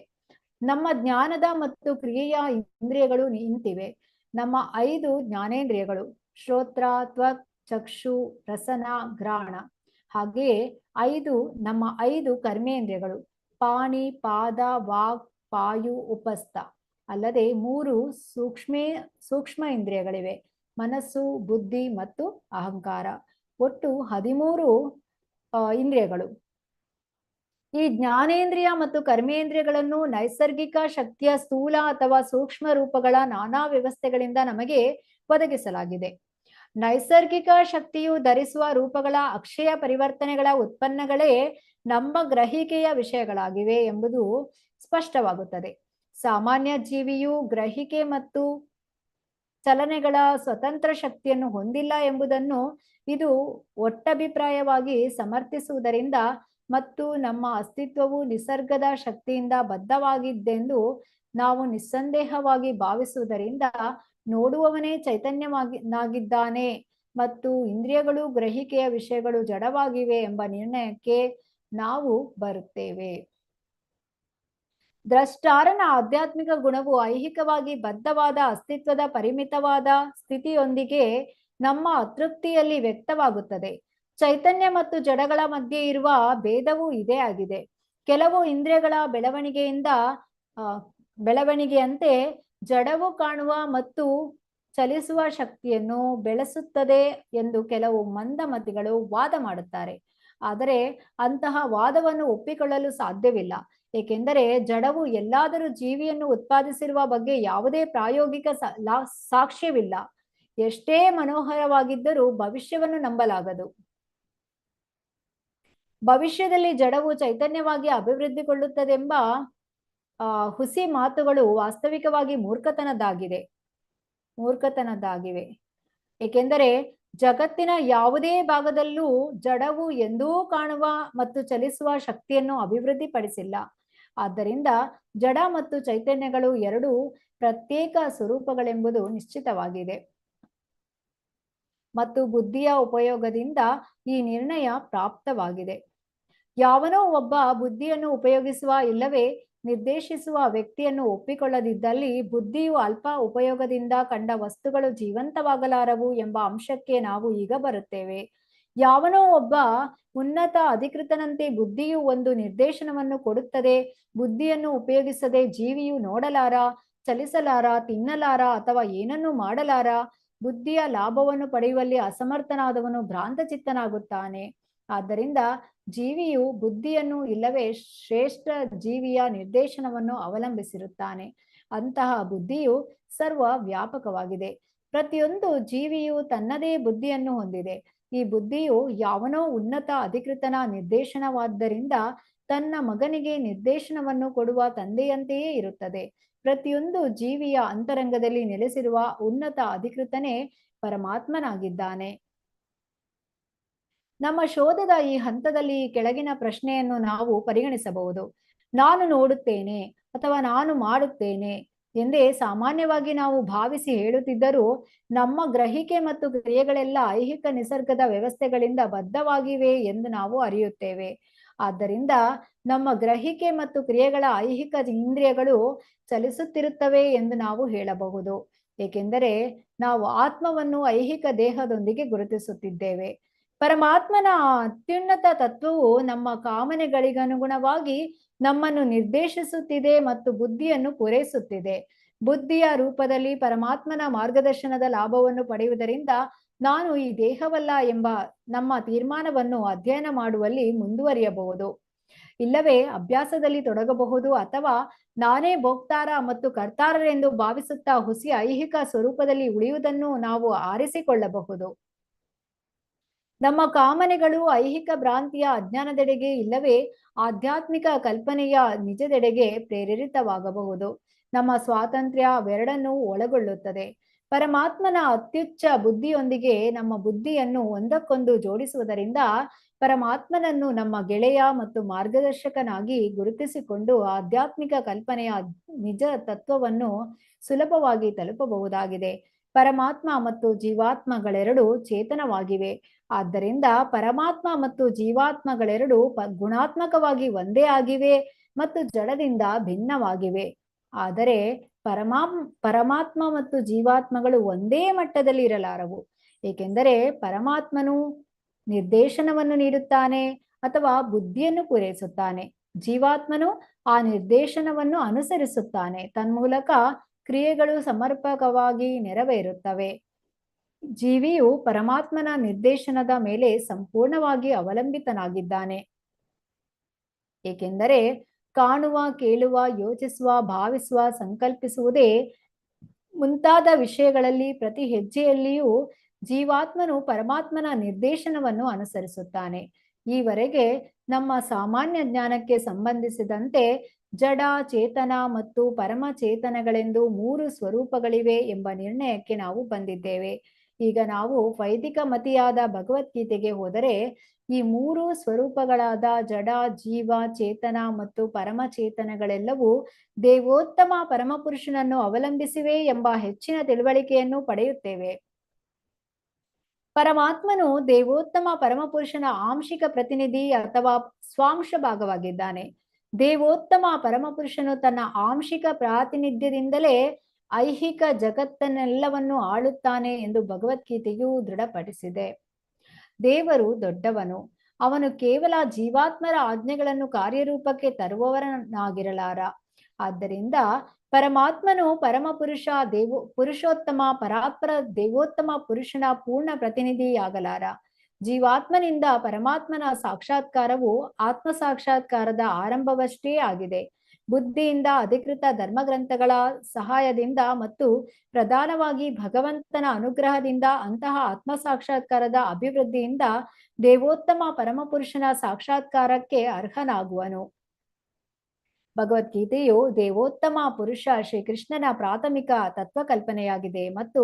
S1: ನಮ್ಮ ಜ್ಞಾನದ ಮತ್ತು ಕ್ರಿಯೆಯ ಇಂದ್ರಿಯಗಳು ಇಂತಿವೆ. ನಮ್ಮ 5 ಜ್ಞಾನೇಂದ್ರಿಯಗಳು ಶ್ರೋತ್ರ, ತ್ವಕ್, ಚಕ್ಷು, ರಸನ, ಘ್ರಾಣ. ಹಾಗೆಯೇ ನಮ್ಮ 5 ಕರ್ಮೇಂದ್ರಿಯಗಳು ಪಾಣಿ, ಪಾದ, ವಾಕ್, ಪಾಯು, ಉಪಸ್ಥ. ಅಲ್ಲದೆ 3 ಸೂಕ್ಷ್ಮ ಇಂದ್ರಿಯಗಳಿವೆ: ಮನಸ್ಸು, ಬುದ್ಧಿ ಮತ್ತು ಅಹಂಕಾರ. ಒಟ್ಟು 13 ಇಂದ್ರಿಯಗಳು. ಈ ಜ್ಞಾನೇಂದ್ರಿಯ ಮತ್ತು ಕರ್ಮೇಂದ್ರಿಯಗಳನ್ನು ನೈಸರ್ಗಿಕ ಶಕ್ತಿಯ ಸ್ಥೂಲ ಅಥವಾ ಸೂಕ್ಷ್ಮ ರೂಪಗಳ ನಾನಾ ವ್ಯವಸ್ಥೆಗಳಿಂದ ನಮಗೆ ಒದಗಿಸಲಾಗಿದೆ. ನೈಸರ್ಗಿಕ ಶಕ್ತಿಯು ಧರಿಸುವ ರೂಪಗಳ ಅಕ್ಷಯ ಪರಿವರ್ತನೆಗಳ ಉತ್ಪನ್ನಗಳೇ ನಮ್ಮ ಗ್ರಹಿಕೆಯ ವಿಷಯಗಳಾಗಿವೆ ಎಂಬುದು ಸ್ಪಷ್ಟವಾಗುತ್ತದೆ. ಸಾಮಾನ್ಯ ಜೀವಿಯು ಗ್ರಹಿಕೆ ಮತ್ತು ಚಲನೆಗಳ ಸ್ವತಂತ್ರ ಶಕ್ತಿಯನ್ನು ಹೊಂದಿಲ್ಲ ಎಂಬುದನ್ನು ಇದು ಒಟ್ಟಭಿಪ್ರಾಯವಾಗಿ ಸಮರ್ಥಿಸುವುದರಿಂದ ಮತ್ತು ನಮ್ಮ ಅಸ್ತಿತ್ವವು ನಿಸರ್ಗದ ಶಕ್ತಿಯಿಂದ ಬದ್ಧವಾಗಿದ್ದೆಂದು ನಾವು ನಿಸ್ಸಂದೇಹವಾಗಿ ಭಾವಿಸುವುದರಿಂದ ನೋಡುವವನೇ ಚೈತನ್ಯನಾಗಿದ್ದಾನೆ ಮತ್ತು ಇಂದ್ರಿಯಗಳು ಗ್ರಹಿಕೆಯ ವಿಷಯಗಳು ಜಡವಾಗಿವೆ ಎಂಬ ನಿರ್ಣಯಕ್ಕೆ ನಾವು ಬರುತ್ತೇವೆ. ದ್ರಷ್ಟಾರನ ಆಧ್ಯಾತ್ಮಿಕ ಗುಣವು ಐಹಿಕವಾಗಿ ಬದ್ಧವಾದ ಅಸ್ತಿತ್ವದ ಪರಿಮಿತವಾದ ಸ್ಥಿತಿಯೊಂದಿಗೆ ನಮ್ಮ ಅತೃಪ್ತಿಯಲ್ಲಿ ವ್ಯಕ್ತವಾಗುತ್ತದೆ. ಚೈತನ್ಯ ಮತ್ತು ಜಡಗಳ ಮಧ್ಯೆ ಇರುವ ಭೇದವೂ ಇದೇ ಆಗಿದೆ. ಕೆಲವು ಇಂದ್ರಿಯಗಳ ಬೆಳವಣಿಗೆಯಂತೆ ಜಡವು ಕಾಣುವ ಮತ್ತು ಚಲಿಸುವ ಶಕ್ತಿಯನ್ನು ಬೆಳೆಸುತ್ತದೆ ಎಂದು ಕೆಲವು ಮಂದಮತಿಗಳು ವಾದ ಮಾಡುತ್ತಾರೆ. ಆದರೆ ಅಂತಹ ವಾದವನ್ನು ಒಪ್ಪಿಕೊಳ್ಳಲು ಸಾಧ್ಯವಿಲ್ಲ. ಏಕೆಂದರೆ ಜಡವು ಎಲ್ಲಾದರೂ ಜೀವಿಯನ್ನು ಉತ್ಪಾದಿಸಿರುವ ಬಗ್ಗೆ ಯಾವುದೇ ಪ್ರಾಯೋಗಿಕ ಸಾಕ್ಷ್ಯವಿಲ್ಲ. ಎಷ್ಟೇ ಮನೋಹರವಾಗಿದ್ದರೂ ಭವಿಷ್ಯವನ್ನು ನಂಬಲಾಗದು. ಭವಿಷ್ಯದಲ್ಲಿ ಜಡವು ಚೈತನ್ಯವಾಗಿ ಅಭಿವೃದ್ಧಿಗೊಳ್ಳುತ್ತದೆಂಬ ಹುಸಿ ಮಾತುಗಳು ವಾಸ್ತವಿಕವಾಗಿ ಮೂರ್ಖತನದ್ದಾಗಿವೆ. ಏಕೆಂದರೆ ಜಗತ್ತಿನ ಯಾವುದೇ ಭಾಗದಲ್ಲೂ ಜಡವು ಎಂದೂ ಕಾಣುವ ಮತ್ತು ಚಲಿಸುವ ಶಕ್ತಿಯನ್ನು ಅಭಿವೃದ್ಧಿಪಡಿಸಿಲ್ಲ. ಆದ್ದರಿಂದ ಜಡ ಮತ್ತು ಚೈತನ್ಯಗಳು ಎರಡು ಪ್ರತ್ಯೇಕ ಸ್ವರೂಪಗಳೆಂಬುದು ನಿಶ್ಚಿತವಾಗಿದೆ ಮತ್ತು ಬುದ್ಧಿಯ ಉಪಯೋಗದಿಂದ ಈ ನಿರ್ಣಯ ಪ್ರಾಪ್ತವಾಗಿದೆ. ಯಾವನೋ ಒಬ್ಬ ಬುದ್ಧಿಯನ್ನು ಉಪಯೋಗಿಸುವ ಇಲ್ಲವೇ ನಿರ್ದೇಶಿಸುವ ವ್ಯಕ್ತಿಯನ್ನು ಒಪ್ಪಿಕೊಳ್ಳದಿದ್ದಲ್ಲಿ ಬುದ್ಧಿಯು ಅಲ್ಪ ಉಪಯೋಗದಿಂದ ಕಂಡ ವಸ್ತುಗಳು ಜೀವಂತವಾಗಲಾರವು ಎಂಬ ಅಂಶಕ್ಕೆ ನಾವು ಈಗ ಬರುತ್ತೇವೆ. ಯಾವನೋ ಒಬ್ಬ ಉನ್ನತ ಅಧಿಕೃತನಂತೆ ಬುದ್ಧಿಯು ಒಂದು ನಿರ್ದೇಶನವನ್ನು ಕೊಡುತ್ತದೆ. ಬುದ್ಧಿಯನ್ನು ಉಪಯೋಗಿಸದೆ ಜೀವಿಯು ನೋಡಲಾರ, ಚಲಿಸಲಾರ, ತಿನ್ನಲಾರ ಅಥವಾ ಏನನ್ನೂ ಮಾಡಲಾರ. ಬುದ್ಧಿಯ ಲಾಭವನ್ನು ಪಡೆಯುವಲ್ಲಿ ಅಸಮರ್ಥನಾದವನು ಭ್ರಾಂತಚಿತ್ತನಾಗುತ್ತಾನೆ. ಆದ್ದರಿಂದ ಜೀವಿಯು ಬುದ್ಧಿಯನ್ನು ಇಲ್ಲವೇ ಶ್ರೇಷ್ಠ ಜೀವಿಯ ನಿರ್ದೇಶನವನ್ನು ಅವಲಂಬಿಸಿರುತ್ತಾನೆ. ಅಂತಹ ಬುದ್ಧಿಯು ಸರ್ವ ವ್ಯಾಪಕವಾಗಿದೆ. ಪ್ರತಿಯೊಂದು ಜೀವಿಯು ತನ್ನದೇ ಬುದ್ಧಿಯನ್ನು ಹೊಂದಿದೆ. ಈ ಬುದ್ಧಿಯು ಯಾವನೋ ಉನ್ನತ ಅಧಿಕೃತನ ನಿರ್ದೇಶನವಾದ್ದರಿಂದ ತನ್ನ ಮಗನಿಗೆ ನಿರ್ದೇಶನವನ್ನು ಕೊಡುವ ತಂದೆಯಂತೆಯೇ ಇರುತ್ತದೆ. ಪ್ರತಿಯೊಂದು ಜೀವಿಯ ಅಂತರಂಗದಲ್ಲಿ ನೆಲೆಸಿರುವ ಉನ್ನತ ಅಧಿಕೃತನೇ ಪರಮಾತ್ಮನಾಗಿದ್ದಾನೆ. ನಮ್ಮ ಶೋಧದ ಈ ಹಂತದಲ್ಲಿ ಕೆಳಗಿನ ಪ್ರಶ್ನೆಯನ್ನು ನಾವು ಪರಿಗಣಿಸಬಹುದು. ನಾನು ನೋಡುತ್ತೇನೆ ಅಥವಾ ನಾನು ಮಾಡುತ್ತೇನೆ ಎಂದೇ ಸಾಮಾನ್ಯವಾಗಿ ನಾವು ಭಾವಿಸಿ ಹೇಳುತ್ತಿದ್ದರೂ ನಮ್ಮ ಗ್ರಹಿಕೆ ಮತ್ತು ಕ್ರಿಯೆಗಳೆಲ್ಲ ಐಹಿಕ ನಿಸರ್ಗದ ವ್ಯವಸ್ಥೆಗಳಿಂದ ಬದ್ಧವಾಗಿವೆ ಎಂದು ನಾವು ಅರಿಯುತ್ತೇವೆ. ಆದ್ದರಿಂದ ನಮ್ಮ ಗ್ರಹಿಕೆ ಮತ್ತು ಕ್ರಿಯೆಗಳ ಐಹಿಕ ಇಂದ್ರಿಯಗಳು ಚಲಿಸುತ್ತಿರುತ್ತವೆ ಎಂದು ನಾವು ಹೇಳಬಹುದು. ಏಕೆಂದರೆ ನಾವು ಆತ್ಮವನ್ನು ಐಹಿಕ ದೇಹದೊಂದಿಗೆ ಗುರುತಿಸುತ್ತಿದ್ದೇವೆ. ಪರಮಾತ್ಮನ ಅತ್ಯುನ್ನತ ತತ್ವವು ನಮ್ಮ ಕಾಮನೆಗಳಿಗನುಗುಣವಾಗಿ ನಮ್ಮನ್ನು ನಿರ್ದೇಶಿಸುತ್ತಿದೆ ಮತ್ತು ಬುದ್ಧಿಯನ್ನು ಪೂರೈಸುತ್ತಿದೆ. ಬುದ್ಧಿಯ ರೂಪದಲ್ಲಿ ಪರಮಾತ್ಮನ ಮಾರ್ಗದರ್ಶನದ ಲಾಭವನ್ನು ಪಡೆಯುವುದರಿಂದ ನಾನು ಈ ದೇಹವಲ್ಲ ಎಂಬ ನಮ್ಮ ತೀರ್ಮಾನವನ್ನು ಅಧ್ಯಯನ ಮಾಡುವಲ್ಲಿ ಮುಂದುವರಿಯಬಹುದು. ಇಲ್ಲವೇ ಅಭ್ಯಾಸದಲ್ಲಿ ತೊಡಗಬಹುದು ಅಥವಾ ನಾನೇ ಭೋಕ್ತಾರ ಮತ್ತು ಕರ್ತಾರರೆಂದು ಭಾವಿಸುತ್ತಾ ಹುಸಿ ಐಹಿಕ ಸ್ವರೂಪದಲ್ಲಿ ಉಳಿಯುವುದನ್ನು ನಾವು ಆರಿಸಿಕೊಳ್ಳಬಹುದು. ನಮ್ಮ ಕಾಮನೆಗಳು ಐಹಿಕ ಭ್ರಾಂತಿಯ ಅಜ್ಞಾನದೆಡೆಗೆ ಇಲ್ಲವೇ ಆಧ್ಯಾತ್ಮಿಕ ಕಲ್ಪನೆಯ ನಿಜದೆಡೆಗೆ ಪ್ರೇರಿತವಾಗಬಹುದು. ನಮ್ಮ ಸ್ವಾತಂತ್ರ್ಯ ಅವೆರಡನ್ನೂ ಒಳಗೊಳ್ಳುತ್ತದೆ. ಪರಮಾತ್ಮನ ಅತ್ಯುಚ್ಚ ಬುದ್ಧಿಯೊಂದಿಗೆ ನಮ್ಮ ಬುದ್ಧಿಯನ್ನು ಒಂದಕ್ಕೊಂದು ಜೋಡಿಸುವುದರಿಂದ ಪರಮಾತ್ಮನನ್ನು ನಮ್ಮ ಗೆಳೆಯ ಮತ್ತು ಮಾರ್ಗದರ್ಶಕನಾಗಿ ಗುರುತಿಸಿಕೊಂಡು ಆಧ್ಯಾತ್ಮಿಕ ಕಲ್ಪನೆಯ ನಿಜ ತತ್ವವನ್ನು ಸುಲಭವಾಗಿ ತಲುಪಬಹುದಾಗಿದೆ. ಪರಮಾತ್ಮ ಮತ್ತು ಜೀವಾತ್ಮಗಳೆರಡು ಚೇತನವಾಗಿವೆ. ಆದ್ದರಿಂದ ಪರಮಾತ್ಮ ಮತ್ತು ಜೀವಾತ್ಮಗಳೆರಡು ಗುಣಾತ್ಮಕವಾಗಿ ಒಂದೇ ಆಗಿವೆ ಮತ್ತು ಜಡದಿಂದ ಭಿನ್ನವಾಗಿವೆ. ಆದರೆ ಪರಮಾತ್ಮ ಮತ್ತು ಜೀವಾತ್ಮಗಳು ಒಂದೇ ಮಟ್ಟದಲ್ಲಿ ಇರಲಾರವು. ಏಕೆಂದರೆ ಪರಮಾತ್ಮನು ನಿರ್ದೇಶನವನ್ನು ನೀಡುತ್ತಾನೆ ಅಥವಾ ಬುದ್ಧಿಯನ್ನು ಪೂರೈಸುತ್ತಾನೆ. ಜೀವಾತ್ಮನು ಆ ನಿರ್ದೇಶನವನ್ನು ಅನುಸರಿಸುತ್ತಾನೆ. ತನ್ಮೂಲಕ ಕ್ರಿಯೆಗಳು ಸಮರ್ಪಕವಾಗಿ ನೆರವೇರುತ್ತವೆ. ಜೀವಿಯು ಪರಮಾತ್ಮನ ನಿರ್ದೇಶನದ ಮೇಲೆ ಸಂಪೂರ್ಣವಾಗಿ ಅವಲಂಬಿತನಾಗಿದ್ದಾನೆ. ಏಕೆಂದರೆ ಕಾಣುವ, ಕೇಳುವ, ಯೋಚಿಸುವ, ಭಾವಿಸುವ, ಸಂಕಲ್ಪಿಸುವುದೇ ಮುಂತಾದ ವಿಷಯಗಳಲ್ಲಿ ಪ್ರತಿ ಹೆಜ್ಜೆಯಲ್ಲಿಯೂ ಜೀವಾತ್ಮನು ಪರಮಾತ್ಮನ ನಿರ್ದೇಶನವನ್ನು ಅನುಸರಿಸುತ್ತಾನೆ. ಈವರೆಗೆ ನಮ್ಮ ಸಾಮಾನ್ಯ ಜ್ಞಾನಕ್ಕೆ ಸಂಬಂಧಿಸಿದಂತೆ ಜಡ, ಚೇತನ ಮತ್ತು ಪರಮಚೇತನಗಳೆಂದು ಮೂರು ಸ್ವರೂಪಗಳಿವೆ ಎಂಬ ನಿರ್ಣಯಕ್ಕೆ ನಾವು ಬಂದಿದ್ದೇವೆ. ಈಗ ನಾವು ವೈದಿಕ ಮತಿಯಾದ ಭಗವದ್ಗೀತೆಗೆ ಹೋದರೆ ಈ ಮೂರು ಸ್ವರೂಪಗಳಾದ ಜಡ, ಜೀವ, ಚೇತನ ಮತ್ತು ಪರಮಚೇತನಗಳೆಲ್ಲವೂ ದೇವೋತ್ತಮ ಪರಮಪುರುಷನನ್ನು ಅವಲಂಬಿಸಿವೆ ಎಂಬ ಹೆಚ್ಚಿನ ತಿಳುವಳಿಕೆಯನ್ನು ಪಡೆಯುತ್ತೇವೆ. ಪರಮಾತ್ಮನು ದೇವೋತ್ತಮ ಪರಮಪುರುಷನ ಆಂಶಿಕ ಪ್ರತಿನಿಧಿ ಅಥವಾ ಸ್ವಾಂಶ ಭಾಗವಾಗಿದ್ದಾನೆ. ದೇವೋತ್ತಮ ಪರಮಪುರುಷನು ತನ್ನ ಆಂಶಿಕ ಪ್ರಾತಿನಿಧ್ಯದಿಂದಲೇ ಐಹಿಕ ಜಗತ್ತನ್ನೆಲ್ಲವನ್ನು ಆಳುತ್ತಾನೆ ಎಂದು ಭಗವದ್ಗೀತೆಯು ದೃಢಪಡಿಸಿದೆ. ದೇವರು ದೊಡ್ಡವನು. ಅವನು ಕೇವಲ ಜೀವಾತ್ಮರ ಆಜ್ಞೆಗಳನ್ನು ಕಾರ್ಯರೂಪಕ್ಕೆ ತರುವವರನಾಗಿರಲಾರ. ಆದ್ದರಿಂದ ಪರಮಾತ್ಮನು ಪರಮಪುರುಷ ಪುರುಷೋತ್ತಮ ಪರಾತ್ಪರ ದೇವೋತ್ತಮ ಪುರುಷನ ಪೂರ್ಣ ಪ್ರತಿನಿಧಿಯಾಗಲಾರ. ಜೀವಾತ್ಮನಿಂದ ಪರಮಾತ್ಮನ ಸಾಕ್ಷಾತ್ಕಾರವು ಆತ್ಮ ಸಾಕ್ಷಾತ್ಕಾರದ ಆರಂಭವಷ್ಟೇ ಆಗಿದೆ. ಬುದ್ಧಿಯಿಂದ ಅಧಿಕೃತ ಧರ್ಮಗ್ರಂಥಗಳ ಸಹಾಯದಿಂದ ಮತ್ತು ಪ್ರಧಾನವಾಗಿ ಭಗವಂತನ ಅನುಗ್ರಹದಿಂದ ಅಂತಹ ಆತ್ಮ ಸಾಕ್ಷಾತ್ಕಾರದ ಅಭಿವೃದ್ಧಿಯಿಂದ ದೇವೋತ್ತಮ ಪರಮಪುರುಷನ ಸಾಕ್ಷಾತ್ಕಾರಕ್ಕೆ ಅರ್ಹನಾಗುವನು. ಭಗವದ್ಗೀತೆಯು ದೇವೋತ್ತಮ ಪುರುಷ ಶ್ರೀಕೃಷ್ಣನ ಪ್ರಾಥಮಿಕ ತತ್ವಕಲ್ಪನೆಯಾಗಿದೆ ಮತ್ತು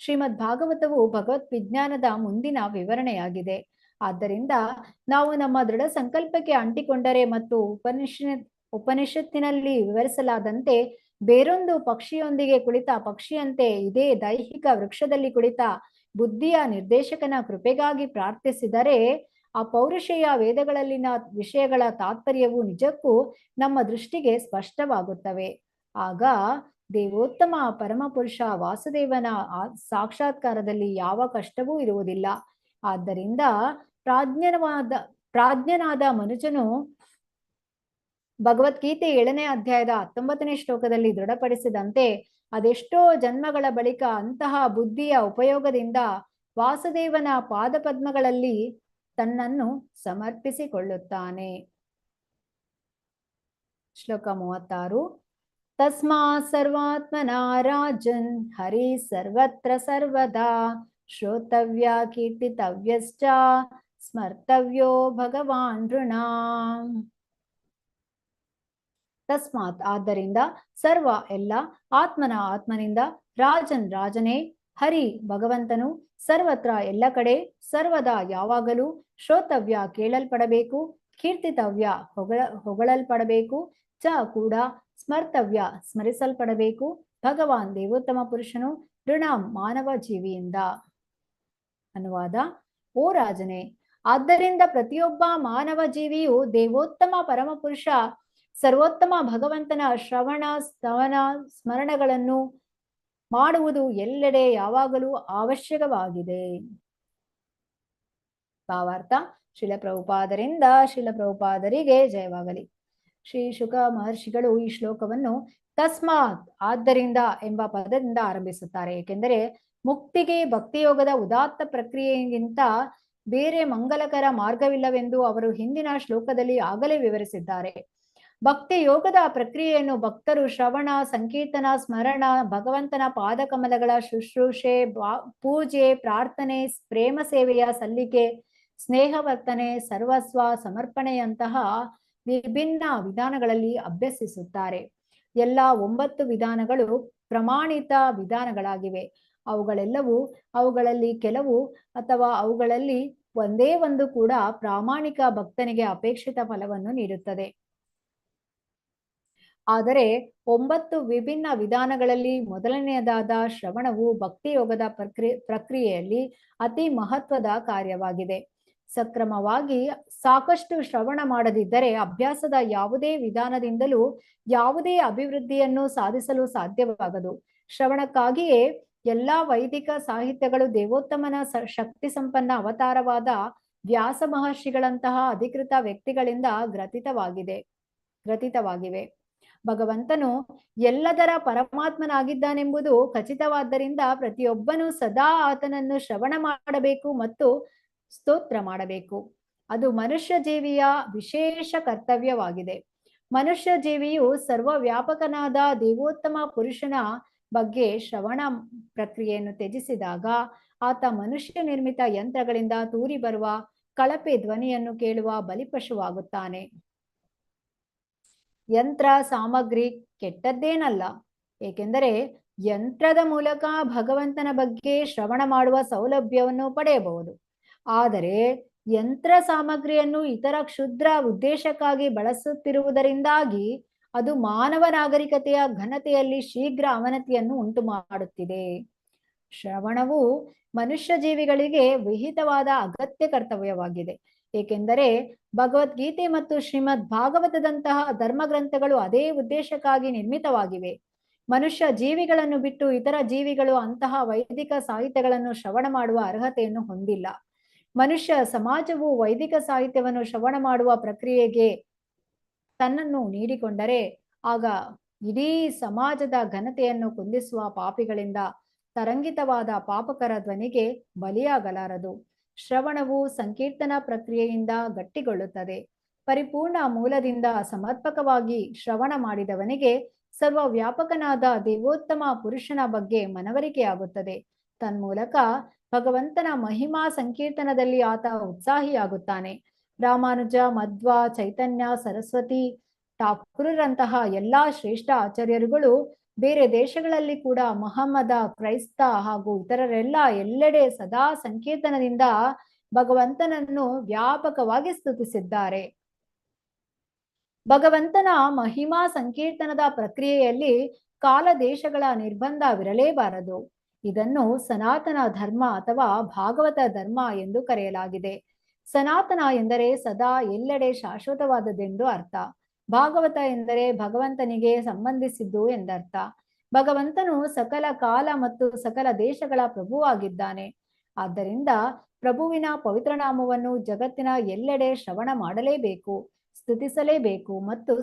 S1: ಶ್ರೀಮದ್ ಭಾಗವತವು ಭಗವತ್ ವಿಜ್ಞಾನದ ಮುಂದಿನ ವಿವರಣೆಯಾಗಿದೆ. ಆದ್ದರಿಂದ ನಾವು ನಮ್ಮ ದೃಢ ಸಂಕಲ್ಪಕ್ಕೆ ಅಂಟಿಕೊಂಡರೆ ಮತ್ತು ಉಪನಿಷತ್ತಿನಲ್ಲಿ ವಿವರಿಸಲಾದಂತೆ ಬೇರೊಂದು ಪಕ್ಷಿಯೊಂದಿಗೆ ಕುಳಿತ ಪಕ್ಷಿಯಂತೆ ಇದೇ ದೈಹಿಕ ವೃಕ್ಷದಲ್ಲಿ ಕುಳಿತ ಬುದ್ಧಿಯ ನಿರ್ದೇಶಕನ ಕೃಪೆಗಾಗಿ ಪ್ರಾರ್ಥಿಸಿದರೆ ಆ ಪೌರುಷೇಯ ವೇದಗಳಲ್ಲಿನ ವಿಷಯಗಳ ತಾತ್ಪರ್ಯವು ನಿಜಕ್ಕೂ ನಮ್ಮ ದೃಷ್ಟಿಗೆ ಸ್ಪಷ್ಟವಾಗುತ್ತವೆ. ಆಗ ದೇವೋತ್ತಮ ಪರಮಪುರುಷ ವಾಸುದೇವನ ಸಾಕ್ಷಾತ್ಕಾರದಲ್ಲಿ ಯಾವ ಕಷ್ಟವೂ ಇರುವುದಿಲ್ಲ. ಆದ್ದರಿಂದ ಪ್ರಾಜ್ಞನಾದ ಮನುಜನು ಭಗವದ್ಗೀತೆ 7ನೇ ಅಧ್ಯಾಯದ 19ನೇ ಶ್ಲೋಕದಲ್ಲಿ ದೃಢಪಡಿಸಿದಂತೆ ಅದೆಷ್ಟೋ ಜನ್ಮಗಳ ಬಳಿಕ ಅಂತಹ ಬುದ್ಧಿಯ ಉಪಯೋಗದಿಂದ ವಾಸುದೇವನ ಪಾದಪದ್ಮಗಳಲ್ಲಿ ತನ್ನನ್ನು ಸಮರ್ಪಿಸಿಕೊಳ್ಳುತ್ತಾನೆ. ಶ್ಲೋಕ 36. ತಸ್ಮಾತ್ ಸರ್ವಾತ್ಮನ ರಾಜನ್ ಹರಿ ಸರ್ವತ್ರ ಸರ್ವದಾ ಶ್ರೋತವ್ಯ ಕೀರ್ತಿತವ್ಯಶ್ಚ ಸ್ಮರ್ತವ್ಯೋ ಭಗವಾನ್ ನೃಣಾಂ. ತಸ್ಮಾತ್ ಆದ್ದರಿಂದ, ಸರ್ವ ಎಲ್ಲ, ಆತ್ಮನಿಂದ, ರಾಜನ್ ರಾಜನೇ, ಹರಿ ಭಗವಂತನು, ಸರ್ವತ್ರ ಎಲ್ಲ ಕಡೆ, ಸರ್ವದಾ ಯಾವಾಗಲೂ, ಶ್ರೋತವ್ಯ ಕೇಳಲ್ಪಡಬೇಕು, ಕೀರ್ತಿತವ್ಯ ಹೊಗಳಲ್ಪಡಬೇಕು, ಚ ಕೂಡ, ಸ್ಮರ್ತವ್ಯ ಸ್ಮರಿಸಲ್ಪಡಬೇಕು, ಭಗವಾನ್ ದೇವೋತ್ತಮ ಪುರುಷನು, ಋಣಾಂ ಮಾನವ ಜೀವಿಯಿಂದ. ಅನುವಾದ: ಓ ರಾಜನೇ, ಆದ್ದರಿಂದ ಪ್ರತಿಯೊಬ್ಬ ಮಾನವ ಜೀವಿಯು ದೇವೋತ್ತಮ ಪರಮಪುರುಷ ಸರ್ವೋತ್ತಮ ಭಗವಂತನ ಶ್ರವಣ ಸ್ತವನ ಸ್ಮರಣಗಳನ್ನು ಮಾಡುವುದು ಎಲ್ಲೆಡೆ ಯಾವಾಗಲೂ ಅವಶ್ಯಕವಾಗಿದೆ. ಭಾವಾರ್ಥ: ಶಿಲಪ್ರಭುಪಾದರಿಂದ ಶಿಲಪ್ರಭುಪಾದರಿಗೆ ಜಯವಾಗಲಿ. ಶ್ರೀ ಶುಕ ಮಹರ್ಷಿಗಳು ಈ ಶ್ಲೋಕವನ್ನು ತಸ್ಮಾತ್ ಆದ್ದರಿಂದ ಎಂಬ ಪದದಿಂದ ಆರಂಭಿಸುತ್ತಾರೆ. ಏಕೆಂದರೆ ಮುಕ್ತಿಗೆ ಭಕ್ತಿಯೋಗದ ಉದಾತ್ತ ಪ್ರಕ್ರಿಯೆಗಿಂತ ಬೇರೆ ಮಂಗಲಕರ ಮಾರ್ಗವಿಲ್ಲವೆಂದು ಅವರು ಹಿಂದಿನ ಶ್ಲೋಕದಲ್ಲಿ ಆಗಲೇ ವಿವರಿಸಿದ್ದಾರೆ. ಭಕ್ತಿ ಯೋಗದ ಪ್ರಕ್ರಿಯೆಯನ್ನು ಭಕ್ತರು ಶ್ರವಣ, ಸಂಕೀರ್ತನ, ಸ್ಮರಣ, ಭಗವಂತನ ಪಾದಕಮಲಗಳ ಶುಶ್ರೂಷೆ, ಪೂಜೆ, ಪ್ರಾರ್ಥನೆ, ಪ್ರೇಮ ಸೇವೆಯ ಸಲ್ಲಿಕೆ, ಸ್ನೇಹವರ್ತನೆ, ಸರ್ವಸ್ವ ಸಮರ್ಪಣೆಯಂತಹ ವಿಭಿನ್ನ ವಿಧಾನಗಳಲ್ಲಿ ಅಭ್ಯಸಿಸುತ್ತಾರೆ. ಎಲ್ಲ 9 ವಿಧಾನಗಳು ಪ್ರಮಾಣಿತ ವಿಧಾನಗಳಾಗಿವೆ. ಅವುಗಳೆಲ್ಲವೂ, ಅವುಗಳಲ್ಲಿ ಕೆಲವು ಅಥವಾ ಅವುಗಳಲ್ಲಿ ಒಂದೇ ಒಂದು ಕೂಡ ಪ್ರಾಮಾಣಿಕ ಭಕ್ತನಿಗೆ ಅಪೇಕ್ಷಿತ ಫಲವನ್ನು ನೀಡುತ್ತದೆ. ಆದರೆ 9 ವಿಭಿನ್ನ ವಿಧಾನಗಳಲ್ಲಿ ಮೊದಲನೆಯದಾದ ಶ್ರವಣವು ಭಕ್ತಿಯೋಗದ ಪ್ರಕ್ರಿಯೆಯಲ್ಲಿ ಅತಿ ಮಹತ್ವದ ಕಾರ್ಯವಾಗಿದೆ. ಸಕ್ರಮವಾಗಿ ಸಾಕಷ್ಟು ಶ್ರವಣ ಮಾಡದಿದ್ದರೆ ಅಭ್ಯಾಸದ ಯಾವುದೇ ವಿಧಾನದಿಂದಲೂ ಯಾವುದೇ ಅಭಿವೃದ್ಧಿಯನ್ನು ಸಾಧಿಸಲು ಸಾಧ್ಯವಾಗದು. ಶ್ರವಣಕ್ಕಾಗಿಯೇ ಎಲ್ಲಾ ವೈದಿಕ ಸಾಹಿತ್ಯಗಳು ದೇವೋತ್ತಮನ ಶಕ್ತಿ ಸಂಪನ್ನ ಅವತಾರವಾದ ವ್ಯಾಸ ಮಹರ್ಷಿಗಳಂತಹ ಅಧಿಕೃತ ವ್ಯಕ್ತಿಗಳಿಂದ ಗ್ರಥಿತವಾಗಿವೆ. ಭಗವಂತನು ಎಲ್ಲದರ ಪರಮಾತ್ಮನಾಗಿದ್ದಾನೆಂಬುದು ಖಚಿತವಾದ್ದರಿಂದ ಪ್ರತಿಯೊಬ್ಬನೂ ಸದಾ ಆತನನ್ನು ಶ್ರವಣ ಮಾಡಬೇಕು ಮತ್ತು ಸ್ತೋತ್ರ ಮಾಡಬೇಕು. ಅದು ಮನುಷ್ಯ ಜೀವಿಯ ವಿಶೇಷ ಕರ್ತವ್ಯವಾಗಿದೆ. ಮನುಷ್ಯ ಜೀವಿಯು ಸರ್ವವ್ಯಾಪಕನಾದ ದೇವೋತ್ತಮ ಪುರುಷನ ಬಗ್ಗೆ ಶ್ರವಣ ಪ್ರಕ್ರಿಯೆಯನ್ನು ತ್ಯಜಿಸಿದಾಗ ಆತ ಮನುಷ್ಯ ನಿರ್ಮಿತ ಯಂತ್ರಗಳಿಂದ ತೂರಿ ಬರುವ ಕಳಪೆ ಧ್ವನಿಯನ್ನು ಕೇಳುವ ಬಲಿಪಶುವಾಗುತ್ತಾನೆ. ಯಂತ್ರ ಸಾಮಗ್ರಿ ಕೆಟ್ಟದ್ದೇನಲ್ಲ, ಏಕೆಂದರೆ ಯಂತ್ರದ ಮೂಲಕ ಭಗವಂತನ ಬಗ್ಗೆ ಶ್ರವಣ ಮಾಡುವ ಸೌಲಭ್ಯವನ್ನು ಪಡೆಯಬಹುದು. ಆದರೆ ಯಂತ್ರ ಸಾಮಗ್ರಿಯನ್ನು ಇತರ ಕ್ಷುದ್ರ ಉದ್ದೇಶಕ್ಕಾಗಿ ಬಳಸುತ್ತಿರುವುದರಿಂದಾಗಿ ಅದು ಮಾನವ ನಾಗರಿಕತೆಯ ಘನತೆಯಲ್ಲಿ ಶೀಘ್ರ ಅವನತಿಯನ್ನು ಉಂಟು ಮಾಡುತ್ತಿದೆ. ಶ್ರವಣವು ಮನುಷ್ಯ ಜೀವಿಗಳಿಗೆ ವಿಹಿತವಾದ ಅಗತ್ಯ ಕರ್ತವ್ಯವಾಗಿದೆ. ಏಕೆಂದರೆ ಭಗವದ್ಗೀತೆ ಮತ್ತು ಶ್ರೀಮದ್ ಭಾಗವತದಂತಹ ಧರ್ಮಗ್ರಂಥಗಳು ಅದೇ ಉದ್ದೇಶಕ್ಕಾಗಿ ನಿರ್ಮಿತವಾಗಿವೆ. ಮನುಷ್ಯ ಜೀವಿಗಳನ್ನು ಬಿಟ್ಟು ಇತರ ಜೀವಿಗಳು ಅಂತಹ ವೈದಿಕ ಸಾಹಿತ್ಯಗಳನ್ನು ಶ್ರವಣ ಮಾಡುವ ಅರ್ಹತೆಯನ್ನು ಹೊಂದಿಲ್ಲ. ಮನುಷ್ಯ ಸಮಾಜವು ವೈದಿಕ ಸಾಹಿತ್ಯವನ್ನು ಶ್ರವಣ ಮಾಡುವ ಪ್ರಕ್ರಿಯೆಗೆ ತನ್ನನ್ನು ನೀಡಿಕೊಂಡರೆ ಆಗ ಇಡೀ ಸಮಾಜದ ಘನತೆಯನ್ನು ಕುಂದಿಸುವ ಪಾಪಿಗಳಿಂದ ತರಂಗಿತವಾದ ಪಾಪಕರ ಧ್ವನಿಗೆ ಬಲಿಯಾಗಲಾರದು. ಶ್ರವಣವು ಸಂಕೀರ್ತನ ಪ್ರಕ್ರಿಯೆಯಿಂದ ಗಟ್ಟಿಗೊಳ್ಳುತ್ತದೆ. ಪರಿಪೂರ್ಣ ಮೂಲದಿಂದ ಸಮರ್ಪಕವಾಗಿ ಶ್ರವಣ ಮಾಡಿದವನಿಗೆ ಸರ್ವವ್ಯಾಪಕನಾದ ದೇವೋತ್ತಮ ಪುರುಷನ ಬಗ್ಗೆ ಮನವರಿಕೆಯಾಗುತ್ತದೆ. ತನ್ಮೂಲಕ ಭಗವಂತನ ಮಹಿಮಾ ಸಂಕೀರ್ತನದಲ್ಲಿ ಆತ ಉತ್ಸಾಹಿಯಾಗುತ್ತಾನೆ. ರಾಮಾನುಜ, ಮಧ್ವ, ಚೈತನ್ಯ, ಸರಸ್ವತಿ ಠಾಕೂರರಂತಹ ಎಲ್ಲಾ ಶ್ರೇಷ್ಠ ಆಚಾರ್ಯರುಗಳು ಬೇರೆ ದೇಶಗಳಲ್ಲಿ ಕೂಡ ಮಹಮ್ಮದ, ಕ್ರೈಸ್ತ ಹಾಗೂ ಇತರರೆಲ್ಲ ಎಲ್ಲೆಡೆ ಸದಾ ಸಂಕೀರ್ತನದಿಂದ ಭಗವಂತನನ್ನು ವ್ಯಾಪಕವಾಗಿ ಸ್ತುತಿಸಿದ್ದಾರೆ. ಭಗವಂತನ ಮಹಿಮಾ ಸಂಕೀರ್ತನದ ಪ್ರಕ್ರಿಯೆಯಲ್ಲಿ ಕಾಲ ದೇಶಗಳ ನಿರ್ಬಂಧವಿರಲೇಬಾರದು. ಇದನ್ನು ಸನಾತನ ಧರ್ಮ ಅಥವಾ ಭಾಗವತ ಧರ್ಮ ಎಂದು ಕರೆಯಲಾಗಿದೆ. ಸನಾತನ ಎಂದರೆ ಸದಾ ಎಲ್ಲೆಡೆ ಶಾಶ್ವತವಾದದ್ದೆಂದು ಅರ್ಥ. ಭಾಗವತ ಎಂದರೆ ಭಗವಂತನಿಗೆ ಸಂಬಂಧಿಸಿದ್ದು ಎಂದರ್ಥ. ಭಗವಂತನು ಸಕಲ ಕಾಲ ಮತ್ತು ಸಕಲ ದೇಶಗಳ ಪ್ರಭುವಾಗಿದ್ದಾನೆ. ಆದ್ದರಿಂದ ಪ್ರಭುವಿನ ಪವಿತ್ರ ನಾಮವನ್ನು ಜಗತ್ತಿನ ಎಲ್ಲೆಡೆ ಶ್ರವಣ ಮಾಡಲೇಬೇಕು, ಸ್ತುತಿಸಲೇಬೇಕು ಮತ್ತು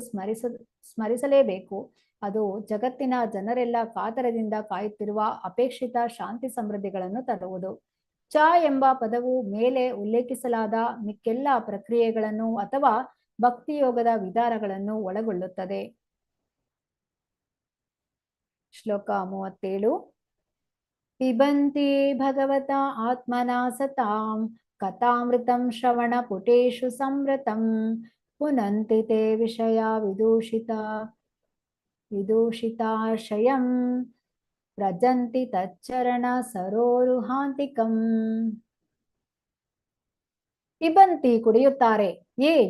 S1: ಸ್ಮರಿಸಲೇಬೇಕು. ಅದು ಜಗತ್ತಿನ ಜನರೆಲ್ಲ ಕಾತರದಿಂದ ಕಾಯುತ್ತಿರುವ ಅಪೇಕ್ಷಿತ ಶಾಂತಿ ಸಮೃದ್ಧಿಗಳನ್ನು ತರುವುದು. ಚ ಎಂಬ ಪದವು ಮೇಲೆ ಉಲ್ಲೇಖಿಸಲಾದ ಮಿಕ್ಕೆಲ್ಲ ಪ್ರಕ್ರಿಯೆಗಳನ್ನು ಅಥವಾ ಭಕ್ತಿಯೋಗದ ವಿಧಾನಗಳನ್ನು ಒಳಗೊಳ್ಳುತ್ತದೆ. ಶ್ಲೋಕ 37. ಪಿಬಂತಿ ಭಗವತ ಆತ್ಮನ ಸತಾಂ ಕಥಾಮೃತಂ ಶ್ರವಣ ಪುಟೇಶು ಸಂವೃತಂ ಪುನಂತಿ ತೇ ವಿಷಯ ವಿದೂಷಿತಾಶಯಂ ವ್ರಜಂತಿ ತಚ್ಚರಣ ಸರೋರುಹಾಂತಿಕಂ. ಪಿಬಂತಿ ಕುಡಿಯುತ್ತಾರೆ.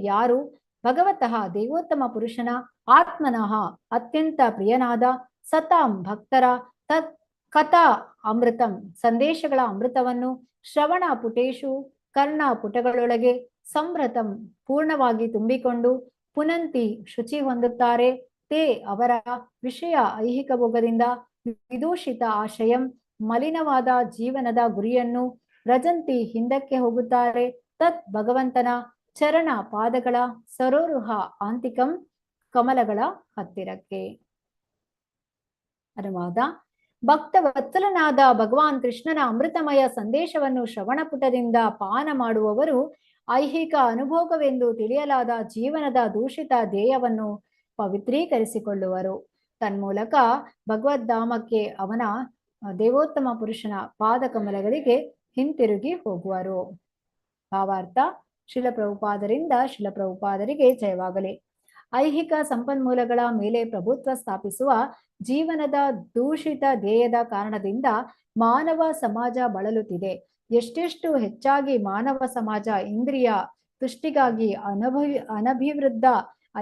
S1: ಯಾರು? ಭಗವತಃ ದೇವೋತ್ತಮ ಪುರುಷನ, ಆತ್ಮನಃ ಅತ್ಯಂತ ಪ್ರಿಯನಾದ, ಸತಾಂ ಭಕ್ತರ, ಕಥಾ ಅಮೃತಂ ಸಂದೇಶಗಳ ಅಮೃತವನ್ನು, ಶ್ರವಣ ಪುಟೇಶು ಕರ್ಣ ಪುಟಗಳೊಳಗೆ, ಸಂವೃತಂ ಪೂರ್ಣವಾಗಿ ತುಂಬಿಕೊಂಡು, ಪುನಂತಿ ಶುಚಿ ಹೊಂದುತ್ತಾರೆ, ತೇ ಅವರ ವಿಷಯ ಐಹಿಕ ಭೋಗದಿಂದ, ವಿದೂಷಿತ ಆಶಯಂ ಮಲಿನವಾದ ಜೀವನದ ಗುರಿಯನ್ನು, ರಜಂತಿ ಹಿಂದಕ್ಕೆ ಹೋಗುತ್ತಾರೆ, ತತ್ ಭಗವಂತನ ಚರಣ ಪಾದಗಳ, ಸರೋರುಹ ಆಂತಿಕಂ ಕಮಲಗಳ ಹತ್ತಿರಕ್ಕೆ. ಅನುವಾದ: ಭಕ್ತ ವತ್ಸಲನಾದ ಭಗವಾನ್ ಕೃಷ್ಣನ ಅಮೃತಮಯ ಸಂದೇಶವನ್ನು ಶ್ರವಣಪುಟದಿಂದ ಪಾನ ಮಾಡುವವರು ಐಹಿಕ ಅನುಭೋಗವೆಂದು ತಿಳಿಯಲಾದ ಜೀವನದ ದೂಷಿತ ಧ್ಯೇಯವನ್ನು ಪವಿತ್ರೀಕರಿಸಿಕೊಳ್ಳುವರು. ತನ್ಮೂಲಕ ಭಗವದ್ಧಾಮಕ್ಕೆ, ಅವನ ದೇವೋತ್ತಮ ಪುರುಷನ ಪಾದ ಕಮಲಗಳಿಗೆ ಹಿಂತಿರುಗಿ ಹೋಗುವರು. ಭಾವಾರ್ಥ: ಶಿಲಪ್ರಭುಪಾದರಿಂದ ಶಿಲಪ್ರಭುಪಾದರಿಗೆ ಜಯವಾಗಲಿ. ಐಹಿಕ ಸಂಪನ್ಮೂಲಗಳ ಮೇಲೆ ಪ್ರಭುತ್ವ ಸ್ಥಾಪಿಸುವ ಜೀವನದ ದೂಷಿತ ಧ್ಯೇಯದ ಕಾರಣದಿಂದ ಮಾನವ ಸಮಾಜ ಬಳಲುತ್ತಿದೆ. ಎಷ್ಟೆಷ್ಟು ಹೆಚ್ಚಾಗಿ ಮಾನವ ಸಮಾಜ ಇಂದ್ರಿಯ ತುಷ್ಟಿಗಾಗಿ ಅನಭಿವೃದ್ಧ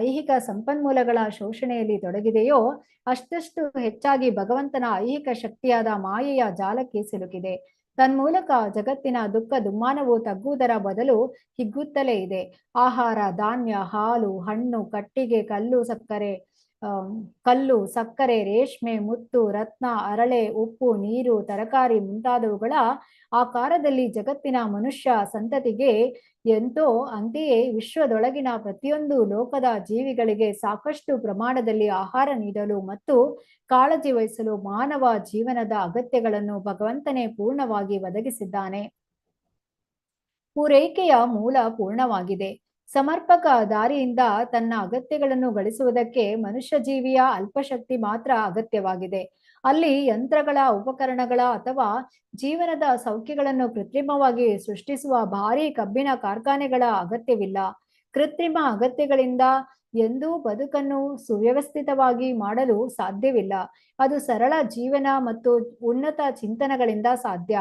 S1: ಐಹಿಕ ಸಂಪನ್ಮೂಲಗಳ ಶೋಷಣೆಯಲ್ಲಿ ತೊಡಗಿದೆಯೋ ಅಷ್ಟಷ್ಟು ಹೆಚ್ಚಾಗಿ ಭಗವಂತನ ಐಹಿಕ ಶಕ್ತಿಯಾದ ಮಾಯೆಯ ಜಾಲಕ್ಕೆ ಸಿಲುಕಿದೆ. ತನ್ಮೂಲಕ ಜಗತ್ತಿನ ದುಃಖ ದುಮ್ಮಾನವು ತಗ್ಗುವುದರ ಬದಲು ಹಿಗ್ಗುತ್ತಲೇ ಇದೆ. ಆಹಾರ, ಧಾನ್ಯ, ಹಾಲು, ಹಣ್ಣು, ಕಟ್ಟಿಗೆ, ಕಲ್ಲು, ಸಕ್ಕರೆ, ರೇಷ್ಮೆ, ಮುತ್ತು, ರತ್ನ, ಅರಳೆ, ಉಪ್ಪು, ನೀರು, ತರಕಾರಿ ಮುಂತಾದವುಗಳ ಆಕಾರದಲ್ಲಿ ಜಗತ್ತಿನ ಮನುಷ್ಯ ಸಂತತಿಗೆ ಎಂತೋ ಅಂತೆಯೇ ವಿಶ್ವದೊಳಗಿನ ಪ್ರತಿಯೊಂದು ಲೋಕದ ಜೀವಿಗಳಿಗೆ ಸಾಕಷ್ಟು ಪ್ರಮಾಣದಲ್ಲಿ ಆಹಾರ ನೀಡಲು ಮತ್ತು ಕಾಳಜಿ ವಹಿಸಲು ಮಾನವ ಜೀವನದ ಅಗತ್ಯಗಳನ್ನು ಭಗವಂತನೇ ಪೂರ್ಣವಾಗಿ ಒದಗಿಸಿದ್ದಾನೆ. ಪೂರೈಕೆಯ ಮೂಲ ಪೂರ್ಣವಾಗಿದೆ. ಸಮರ್ಪಕ ದಾರಿಯಿಂದ ತನ್ನ ಅಗತ್ಯಗಳನ್ನು ಗಳಿಸುವುದಕ್ಕೆ ಮನುಷ್ಯ ಜೀವಿಯ ಅಲ್ಪಶಕ್ತಿ ಮಾತ್ರ ಅಗತ್ಯವಾಗಿದೆ. ಅಲ್ಲಿ ಯಂತ್ರಗಳ, ಉಪಕರಣಗಳ ಅಥವಾ ಜೀವನದ ಸೌಖ್ಯಗಳನ್ನು ಕೃತ್ರಿಮವಾಗಿ ಸೃಷ್ಟಿಸುವ ಭಾರೀ ಕಬ್ಬಿಣ ಕಾರ್ಖಾನೆಗಳ ಅಗತ್ಯವಿಲ್ಲ. ಕೃತ್ರಿಮ ಅಗತ್ಯಗಳಿಂದ ಎಂದೂ ಬದುಕನ್ನು ಸುವ್ಯವಸ್ಥಿತವಾಗಿ ಮಾಡಲು ಸಾಧ್ಯವಿಲ್ಲ. ಅದು ಸರಳ ಜೀವನ ಮತ್ತು ಉನ್ನತ ಚಿಂತನೆಗಳಿಂದ ಸಾಧ್ಯ.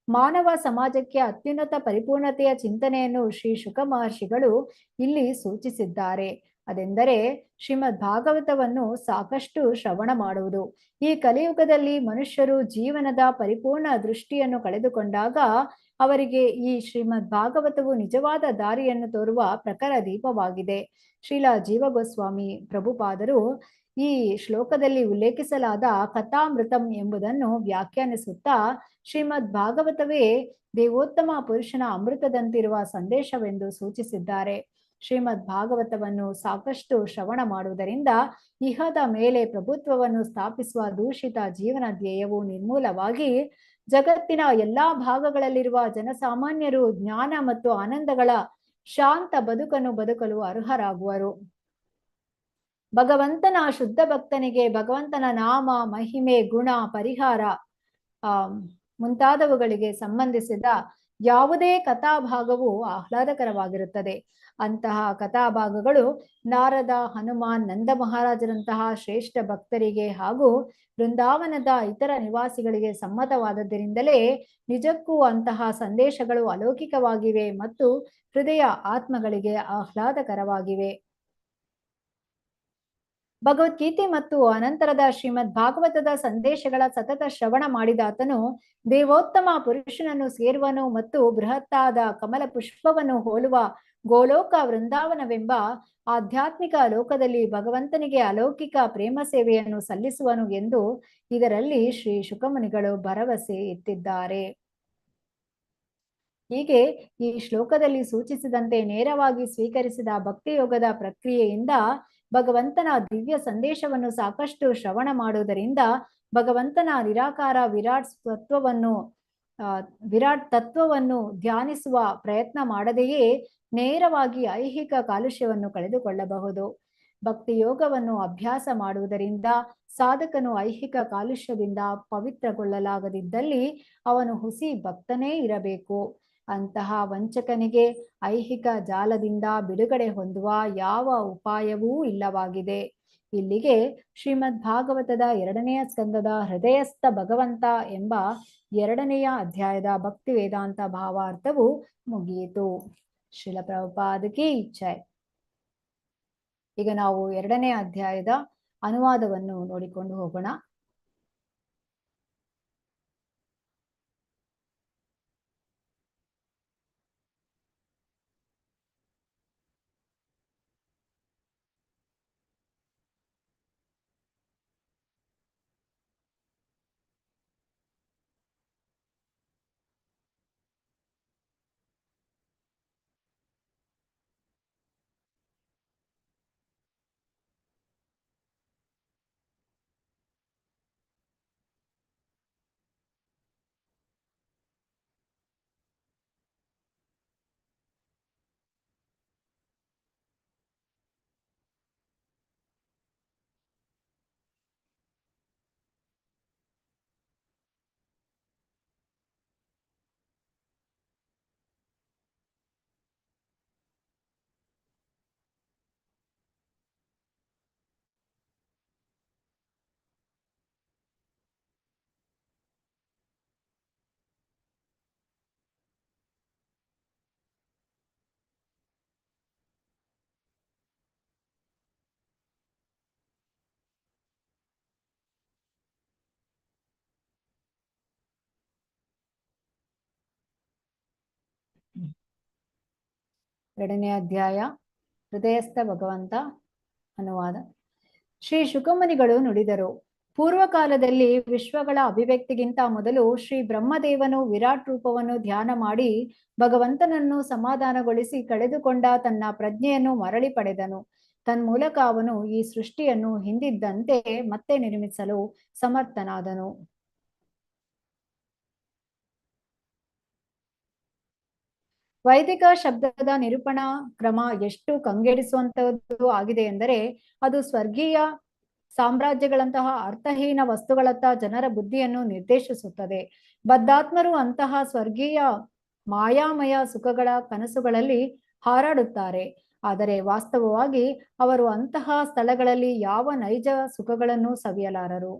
S1: ಮಾನವ ಸಮಾಜಕ್ಕೆ ಅತ್ಯುನ್ನತ ಪರಿಪೂರ್ಣತೆಯ ಚಿಂತನೆಯನ್ನು ಶ್ರೀ ಶುಕ ಮಹರ್ಷಿಗಳು ಇಲ್ಲಿ ಸೂಚಿಸಿದ್ದಾರೆ. ಅದೆಂದರೆ ಶ್ರೀಮದ್ ಭಾಗವತವನ್ನು ಸಾಕಷ್ಟು ಶ್ರವಣ ಮಾಡುವುದು. ಈ ಕಲಿಯುಗದಲ್ಲಿ ಮನುಷ್ಯರು ಜೀವನದ ಪರಿಪೂರ್ಣ ದೃಷ್ಟಿಯನ್ನು ಕಳೆದುಕೊಂಡಾಗ ಅವರಿಗೆ ಈ ಶ್ರೀಮದ್ ಭಾಗವತವು ನಿಜವಾದ ದಾರಿಯನ್ನು ತೋರುವ ಪ್ರಖರ ದೀಪವಾಗಿದೆ. ಶ್ರೀಲ ಜೀವ ಗೋಸ್ವಾಮಿ ಪ್ರಭುಪಾದರು ಈ ಶ್ಲೋಕದಲ್ಲಿ ಉಲ್ಲೇಖಿಸಲಾದ ಕಥಾಮೃತಂ ಎಂಬುದನ್ನು ವ್ಯಾಖ್ಯಾನಿಸುತ್ತಾ ಶ್ರೀಮದ್ ಭಾಗವತವೇ ದೇವೋತ್ತಮ ಪುರುಷನ ಅಮೃತದಂತಿರುವ ಸಂದೇಶವೆಂದು ಸೂಚಿಸಿದ್ದಾರೆ. ಶ್ರೀಮದ್ ಭಾಗವತವನ್ನು ಸಾಕಷ್ಟು ಶ್ರವಣ ಮಾಡುವುದರಿಂದ ಇಹದ ಮೇಲೆ ಪ್ರಭುತ್ವವನ್ನು ಸ್ಥಾಪಿಸುವ ದೂಷಿತ ಜೀವನ ಧ್ಯೇಯವು ನಿರ್ಮೂಲವಾಗಿ ಜಗತ್ತಿನ ಎಲ್ಲಾ ಭಾಗಗಳಲ್ಲಿರುವ ಜನಸಾಮಾನ್ಯರು ಜ್ಞಾನ ಮತ್ತು ಆನಂದಗಳ ಶಾಂತ ಬದುಕನ್ನು ಬದುಕಲು ಅರ್ಹರಾಗುವರು. ಭಗವಂತನ ಶುದ್ಧ ಭಕ್ತನಿಗೆ ಭಗವಂತನ ನಾಮ, ಮಹಿಮೆ, ಗುಣ, ಪರಿಹಾರ ಮುಂತಾದವುಗಳಿಗೆ ಸಂಬಂಧಿಸಿದ ಯಾವುದೇ ಕಥಾಭಾಗವು ಆಹ್ಲಾದಕರವಾಗಿರುತ್ತದೆ. ಅಂತಹ ಕಥಾಭಾಗಗಳು ನಾರದ, ಹನುಮಾನ್, ನಂದ ಮಹಾರಾಜರಂತಹ ಶ್ರೇಷ್ಠ ಭಕ್ತರಿಗೆ ಹಾಗೂ ಬೃಂದಾವನದ ಇತರ ನಿವಾಸಿಗಳಿಗೆ ಸಮ್ಮತವಾದದ್ದರಿಂದಲೇ ನಿಜಕ್ಕೂ ಅಂತಹ ಸಂದೇಶಗಳು ಅಲೌಕಿಕವಾಗಿವೆ ಮತ್ತು ಹೃದಯ ಆತ್ಮಗಳಿಗೆ ಆಹ್ಲಾದಕರವಾಗಿವೆ. ಭಗವದ್ಗೀತೆ ಮತ್ತು ಅನಂತರದ ಶ್ರೀಮದ್ ಭಾಗವತದ ಸಂದೇಶಗಳ ಸತತ ಶ್ರವಣ ಮಾಡಿದಾತನು ದೇವೋತ್ತಮ ಪುರುಷನನ್ನು ಸೇರುವನು ಮತ್ತು ಬೃಹತ್ತಾದ ಕಮಲ ಪುಷ್ಪವನ್ನು ಹೋಲುವ ಗೋಲೋಕ ವೃಂದಾವನವೆಂಬ ಆಧ್ಯಾತ್ಮಿಕ ಲೋಕದಲ್ಲಿ ಭಗವಂತನಿಗೆ ಅಲೌಕಿಕ ಪ್ರೇಮ ಸೇವೆಯನ್ನು ಸಲ್ಲಿಸುವನು ಎಂದು ಇದರಲ್ಲಿ ಶ್ರೀ ಶುಕಮುನಿಗಳು ಭರವಸೆ ಎತ್ತಿದ್ದಾರೆ. ಹೀಗೆ ಈ ಶ್ಲೋಕದಲ್ಲಿ ಸೂಚಿಸಿದಂತೆ ನೇರವಾಗಿ ಸ್ವೀಕರಿಸಿದ ಭಕ್ತಿಯೋಗದ ಪ್ರಕ್ರಿಯೆಯಿಂದ ಭಗವಂತನ ದಿವ್ಯ ಸಂದೇಶವನ್ನು ಸಾಕಷ್ಟು ಶ್ರವಣ ಮಾಡುವುದರಿಂದ ಭಗವಂತನ ನಿರಾಕಾರ ವಿರಾಟ್ ತತ್ವವನ್ನು ಧ್ಯಾನಿಸುವ ಪ್ರಯತ್ನ ಮಾಡದೆಯೇ ನೇರವಾಗಿ ಐಹಿಕ ಕಾಲುಷ್ಯವನ್ನು ಕಳೆದುಕೊಳ್ಳಬಹುದು. ಭಕ್ತಿಯೋಗವನ್ನು ಅಭ್ಯಾಸ ಮಾಡುವುದರಿಂದ ಸಾಧಕನು ಐಹಿಕ ಕಾಲುಷ್ಯದಿಂದ ಪವಿತ್ರಗೊಳ್ಳಲಾಗದಿದ್ದಲ್ಲಿ ಅವನು ಹುಸಿ ಭಕ್ತನೇ ಇರಬೇಕು. ಅಂತಹ ವಂಚಕನಿಗೆ ಐಹಿಕ ಜಾಲದಿಂದ ಬಿಡುಗಡೆ ಹೊಂದುವ ಯಾವ ಉಪಾಯವೂ ಇಲ್ಲವಾಗಿದೆ. ಇಲ್ಲಿಗೆ ಶ್ರೀಮದ್ ಭಾಗವತದ 2ನೇ ಸ್ಕಂದದ ಹೃದಯಸ್ಥ ಭಗವಂತ ಎಂಬ 2ನೆಯ ಅಧ್ಯಾಯದ ಭಕ್ತಿ ವೇದಾಂತ ಭಾವಾರ್ಥವು ಮುಗಿಯಿತು. ಶ್ರೀಲ ಪ್ರಭುಪಾದಕಿ ಜೈ. ಈಗ ನಾವು 2ನೇ ಅಧ್ಯಾಯದ ಅನುವಾದವನ್ನು ನೋಡಿಕೊಂಡು ಹೋಗೋಣ. ಎರಡನೇ ಅಧ್ಯಾಯ ಹೃದಯಸ್ಥ ಭಗವಂತ ಅನುವಾದ. ಶ್ರೀ ಶುಕಮುನಿಗಳು ನುಡಿದರು, ಪೂರ್ವಕಾಲದಲ್ಲಿ ವಿಶ್ವಗಳ ಅಭಿವ್ಯಕ್ತಿಗಿಂತ ಮೊದಲು ಶ್ರೀ ಬ್ರಹ್ಮದೇವನು ವಿರಾಟ್ ರೂಪವನ್ನು ಧ್ಯಾನ ಮಾಡಿ ಭಗವಂತನನ್ನು ಸಮಾಧಾನಗೊಳಿಸಿ ಕಳೆದುಕೊಂಡ ತನ್ನ ಪ್ರಜ್ಞೆಯನ್ನು ಮರಳಿ ಪಡೆದನು. ತನ್ಮೂಲಕ ಅವನು ಈ ಸೃಷ್ಟಿಯನ್ನು ಹಿಂದಿದ್ದಂತೆ ಮತ್ತೆ ನಿರ್ಮಿಸಲು ಸಮರ್ಥನಾದನು. ವೈದಿಕ ಶಬ್ದದ ನಿರೂಪಣಾ ಕ್ರಮ ಎಷ್ಟು ಕಂಗೆಡಿಸುವಂತದ್ದು ಆಗಿದೆ ಎಂದರೆ ಅದು ಸ್ವರ್ಗೀಯ ಸಾಮ್ರಾಜ್ಯಗಳಂತಹ ಅರ್ಥಹೀನ ವಸ್ತುಗಳತ್ತ ಜನರ ಬುದ್ಧಿಯನ್ನು ನಿರ್ದೇಶಿಸುತ್ತದೆ. ಬದ್ಧಾತ್ಮರು ಅಂತಹ ಸ್ವರ್ಗೀಯ ಮಾಯಾಮಯ ಸುಖಗಳ ಕನಸುಗಳಲ್ಲಿ ಹಾರಾಡುತ್ತಾರೆ. ಆದರೆ ವಾಸ್ತವವಾಗಿ ಅವರು ಅಂತಹ ಸ್ಥಳಗಳಲ್ಲಿ ಯಾವ ನೈಜ ಸುಖಗಳನ್ನು ಸವಿಯಲಾರರು.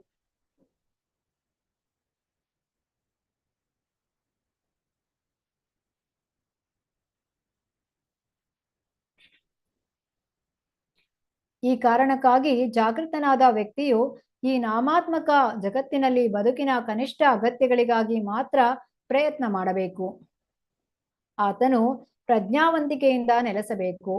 S1: ಈ ಕಾರಣಕ್ಕಾಗಿ ಜಾಗೃತನಾದ ವ್ಯಕ್ತಿಯು ಈ ನಾಮಾತ್ಮಕ ಜಗತ್ತಿನಲ್ಲಿ ಬದುಕಿನ ಕನಿಷ್ಠ ಅಗತ್ಯಗಳಿಗಾಗಿ ಮಾತ್ರ ಪ್ರಯತ್ನ ಮಾಡಬೇಕು. ಆತನು ಪ್ರಜ್ಞಾವಂತಿಕೆಯಿಂದ ನೆಲೆಸಬೇಕು.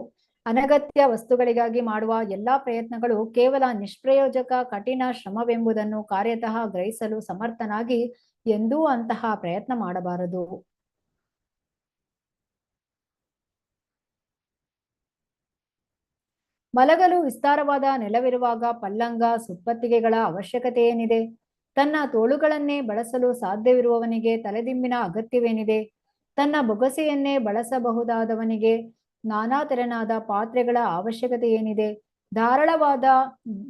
S1: ಅನಗತ್ಯ ವಸ್ತುಗಳಿಗಾಗಿ ಮಾಡುವ ಎಲ್ಲಾ ಪ್ರಯತ್ನಗಳು ಕೇವಲ ನಿಷ್ಪ್ರಯೋಜಕ ಕಠಿಣ ಶ್ರಮವೆಂಬುದನ್ನು ಕಾರ್ಯತಃ ಗ್ರಹಿಸಲು ಸಮರ್ಥನಾಗಿ ಎಂದೂ ಅಂತಹ ಪ್ರಯತ್ನ ಮಾಡಬಾರದು. ಮಲಗಲು ವಿಸ್ತಾರವಾದ ನೆಲವಿರುವಾಗ ಪಲ್ಲಂಗ ಸುಪ್ಪತ್ತಿಗೆಗಳ ಅವಶ್ಯಕತೆ ಏನಿದೆ? ತನ್ನ ತೋಳುಗಳನ್ನೇ ಬಳಸಲು ಸಾಧ್ಯವಿರುವವನಿಗೆ ತಲೆದಿಂಬಿನ ಅಗತ್ಯವೇನಿದೆ? ತನ್ನ ಬೊಗಸೆಯನ್ನೇ ಬಳಸಬಹುದಾದವನಿಗೆ ನಾನಾ ತೆರನಾದ ಪಾತ್ರೆಗಳ ಅವಶ್ಯಕತೆ ಏನಿದೆ? ಧಾರಾಳವಾದ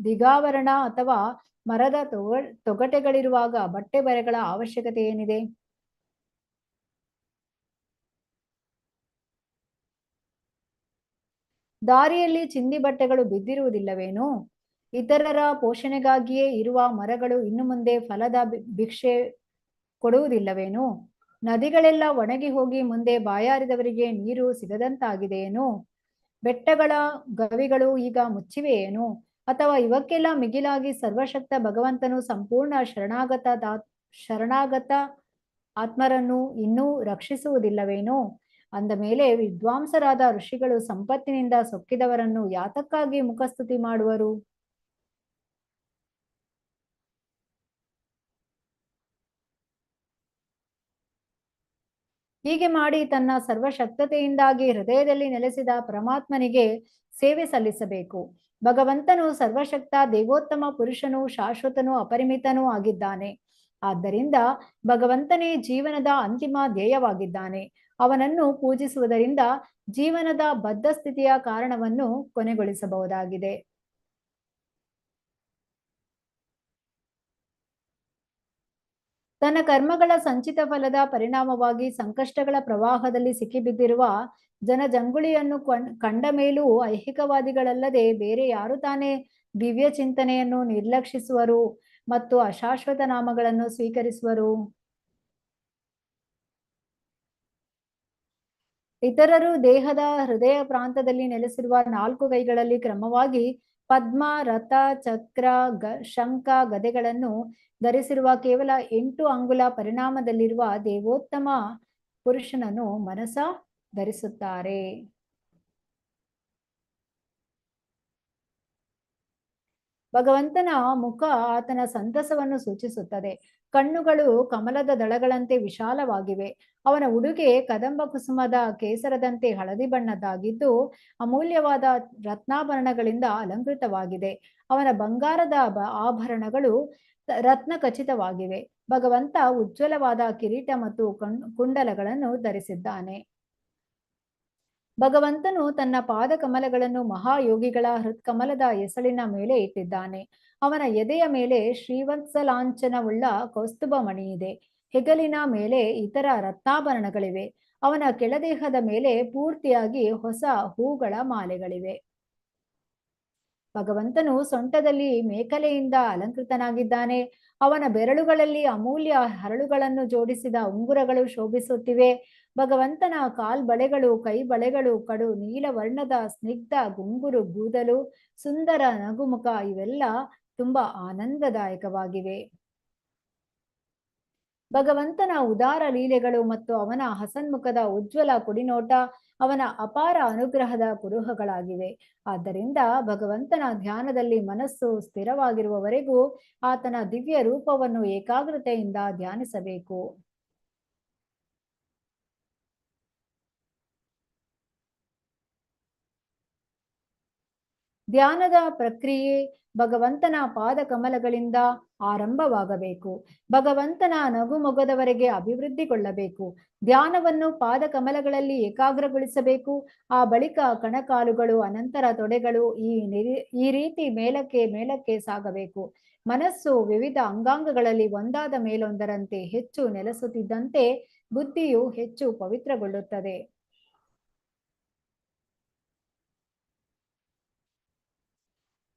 S1: ದಿಗಾವರಣ ಅಥವಾ ಮರದ ತೊಗಟೆಗಳಿರುವಾಗ ಬಟ್ಟೆ ಬರೆಗಳ ಅವಶ್ಯಕತೆ ಏನಿದೆ? ದಾರಿಯಲ್ಲಿ ಚಿಂದಿ ಬಟ್ಟೆಗಳು ಬಿದ್ದಿರುವುದಿಲ್ಲವೇನೋ? ಇತರರ ಪೋಷಣೆಗಾಗಿಯೇ ಇರುವ ಮರಗಳು ಇನ್ನು ಮುಂದೆ ಫಲದ ಭಿಕ್ಷೆ ಕೊಡುವುದಿಲ್ಲವೇನೋ? ನದಿಗಳೆಲ್ಲ ಒಣಗಿ ಹೋಗಿ ಮುಂದೆ ಬಾಯಾರಿದವರಿಗೆ ನೀರು ಸಿಗದಂತಾಗಿದೆಯೇನೋ? ಬೆಟ್ಟಗಳ ಗವಿಗಳು ಈಗ ಮುಚ್ಚಿವೆಯೇನೋ? ಅಥವಾ ಇವಕ್ಕೆಲ್ಲ ಮಿಗಿಲಾಗಿ ಸರ್ವಶಕ್ತ ಭಗವಂತನು ಸಂಪೂರ್ಣ ಶರಣಾಗತ ಆತ್ಮರನ್ನು ಇನ್ನೂ ರಕ್ಷಿಸುವುದಿಲ್ಲವೇನೋ? ಅಂದ ಮೇಲೆ ವಿದ್ವಾಂಸರಾದ ಋಷಿಗಳು ಸಂಪತ್ತಿನಿಂದ ಸೊಕ್ಕಿದವರನ್ನು ಯಾತಕ್ಕಾಗಿ ಮುಖಸ್ತುತಿ ಮಾಡುವರು? ಹೀಗೆ ಮಾಡಿ ತನ್ನ ಸರ್ವಶಕ್ತತೆಯಿಂದಾಗಿ ಹೃದಯದಲ್ಲಿ ನೆಲೆಸಿದ ಪರಮಾತ್ಮನಿಗೆ ಸೇವೆ ಸಲ್ಲಿಸಬೇಕು. ಭಗವಂತನು ಸರ್ವಶಕ್ತ ದೇವೋತ್ತಮ ಪುರುಷನು, ಶಾಶ್ವತನೂ ಅಪರಿಮಿತನೂ ಆಗಿದ್ದಾನೆ. ಆದ್ದರಿಂದ ಭಗವಂತನೇ ಜೀವನದ ಅಂತಿಮ ಧ್ಯೇಯವಾಗಿದ್ದಾನೆ. ಅವನನ್ನು ಪೂಜಿಸುವುದರಿಂದ ಜೀವನದ ಬದ್ಧ ಸ್ಥಿತಿಯ ಕಾರಣವನ್ನು ಕೊನೆಗೊಳಿಸಬಹುದಾಗಿದೆ. ತನ್ನ ಕರ್ಮಗಳ ಸಂಚಿತ ಫಲದ ಪರಿಣಾಮವಾಗಿ ಸಂಕಷ್ಟಗಳ ಪ್ರವಾಹದಲ್ಲಿ ಸಿಕ್ಕಿಬಿದ್ದಿರುವ ಜನಜಂಗುಳಿಯನ್ನು ಕಂಡ ಮೇಲೂ ಐಹಿಕವಾದಿಗಳಲ್ಲದೆ ಬೇರೆ ಯಾರು ತಾನೇ ದಿವ್ಯ ಚಿಂತನೆಯನ್ನು ನಿರ್ಲಕ್ಷಿಸುವರು ಮತ್ತು ಅಶಾಶ್ವತ ನಾಮಗಳನ್ನು ಸ್ವೀಕರಿಸುವರು? ಇತರರು ದೇಹದ ಹೃದಯ ಪ್ರಾಂತದಲ್ಲಿ ನೆಲೆಸಿರುವ 4 ಕೈಗಳಲ್ಲಿ ಕ್ರಮವಾಗಿ ಪದ್ಮ, ರಥ, ಚಕ್ರ, ಶಂಖ, ಗದೆಗಳನ್ನು ಧರಿಸಿರುವ ಕೇವಲ 8 ಅಂಗುಲ ಪರಿಣಾಮದಲ್ಲಿರುವ ದೇವೋತ್ತಮ ಪುರುಷನನ್ನು ಮನಸ ಧರಿಸುತ್ತಾರೆ. ಭಗವಂತನ ಮುಖ ಆತನ ಸಂತಸವನ್ನು ಸೂಚಿಸುತ್ತದೆ. ಕಣ್ಣುಗಳು ಕಮಲದ ದಳಗಳಂತೆ ವಿಶಾಲವಾಗಿವೆ. ಅವನ ಉಡುಗೆ ಕದಂಬ ಕುಸುಮದ ಕೇಸರದಂತೆ ಹಳದಿ ಬಣ್ಣದ್ದಾಗಿದ್ದು ಅಮೂಲ್ಯವಾದ ರತ್ನಾಭರಣಗಳಿಂದ ಅಲಂಕೃತವಾಗಿದೆ. ಅವನ ಬಂಗಾರದ ಆಭರಣಗಳು ರತ್ನ ಖಚಿತವಾಗಿವೆ. ಭಗವಂತ ಉಜ್ವಲವಾದ ಕಿರೀಟ ಮತ್ತು ಕುಂಡಲಗಳನ್ನು ಧರಿಸಿದ್ದಾನೆ. ಭಗವಂತನು ತನ್ನ ಪಾದ ಕಮಲಗಳನ್ನು ಮಹಾಯೋಗಿಗಳ ಹೃತ್ಕಮಲದ ಎಸಳಿನ ಮೇಲೆ ಇಟ್ಟಿದ್ದಾನೆ. ಅವನ ಎದೆಯ ಮೇಲೆ ಶ್ರೀವತ್ಸಲಾಂಛನವುಳ್ಳ ಕೌಸ್ತುಭ ಮಣಿಯಿದೆ. ಹೆಗಲಿನ ಮೇಲೆ ಇತರ ರತ್ನಾಭರಣಗಳಿವೆ. ಅವನ ಕೆಳದೇಹದ ಮೇಲೆ ಪೂರ್ತಿಯಾಗಿ ಹೊಸ ಹೂಗಳ ಮಾಲೆಗಳಿವೆ. ಭಗವಂತನು ಸೊಂಟದಲ್ಲಿ ಮೇಕಲೆಯಿಂದ ಅಲಂಕೃತನಾಗಿದ್ದಾನೆ. ಅವನ ಬೆರಳುಗಳಲ್ಲಿ ಅಮೂಲ್ಯ ಹರಳುಗಳನ್ನು ಜೋಡಿಸಿದ ಉಂಗುರಗಳು ಶೋಭಿಸುತ್ತಿವೆ. ಭಗವಂತನ ಕಾಲ್ಬಳೆಗಳು, ಕೈ ಬಳೆಗಳು, ಕಡು ನೀಲವರ್ಣದ ಸ್ನಿಗ್ಧ ಗುಂಗುರು ಕೂದಲು, ಸುಂದರ ನಗುಮುಖ ಇವೆಲ್ಲ ತುಂಬಾ ಆನಂದದಾಯಕವಾಗಿವೆ. ಭಗವಂತನ ಉದಾರ ಲೀಲೆಗಳು ಮತ್ತು ಅವನ ಹಸನ್ಮುಖದ ಉಜ್ವಲ ಕುಡಿನೋಟ ಅವನ ಅಪಾರ ಅನುಗ್ರಹದ ಕುರುಹಗಳಾಗಿವೆ. ಆದ್ದರಿಂದ ಭಗವಂತನ ಧ್ಯಾನದಲ್ಲಿ ಮನಸ್ಸು ಸ್ಥಿರವಾಗಿರುವವರೆಗೂ ಆತನ ದಿವ್ಯ ರೂಪವನ್ನು ಏಕಾಗ್ರತೆಯಿಂದ ಧ್ಯಾನಿಸಬೇಕು. ಧ್ಯಾನದ ಪ್ರಕ್ರಿಯೆ ಭಗವಂತನ ಪಾದ ಕಮಲಗಳಿಂದ ಆರಂಭವಾಗಬೇಕು. ಭಗವಂತನ ನಗುಮೊಗದವರೆಗೆ ಅಭಿವೃದ್ಧಿಗೊಳ್ಳಬೇಕು. ಧ್ಯಾನವನ್ನು ಪಾದ ಕಮಲಗಳಲ್ಲಿ ಏಕಾಗ್ರಗೊಳಿಸಬೇಕು. ಆ ಬಳಿಕ ಕಣಕಾಲುಗಳು, ಅನಂತರ ತೊಡೆಗಳು ಈ ರೀತಿ ಮೇಲಕ್ಕೆ ಮೇಲಕ್ಕೆ ಸಾಗಬೇಕು. ಮನಸ್ಸು ವಿವಿಧ ಅಂಗಾಂಗಗಳಲ್ಲಿ ಒಂದಾದ ಮೇಲೊಂದರಂತೆ ಹೆಚ್ಚು ನೆಲೆಸುತ್ತಿದ್ದಂತೆ ಬುದ್ಧಿಯು ಹೆಚ್ಚು ಪವಿತ್ರಗೊಳ್ಳುತ್ತದೆ.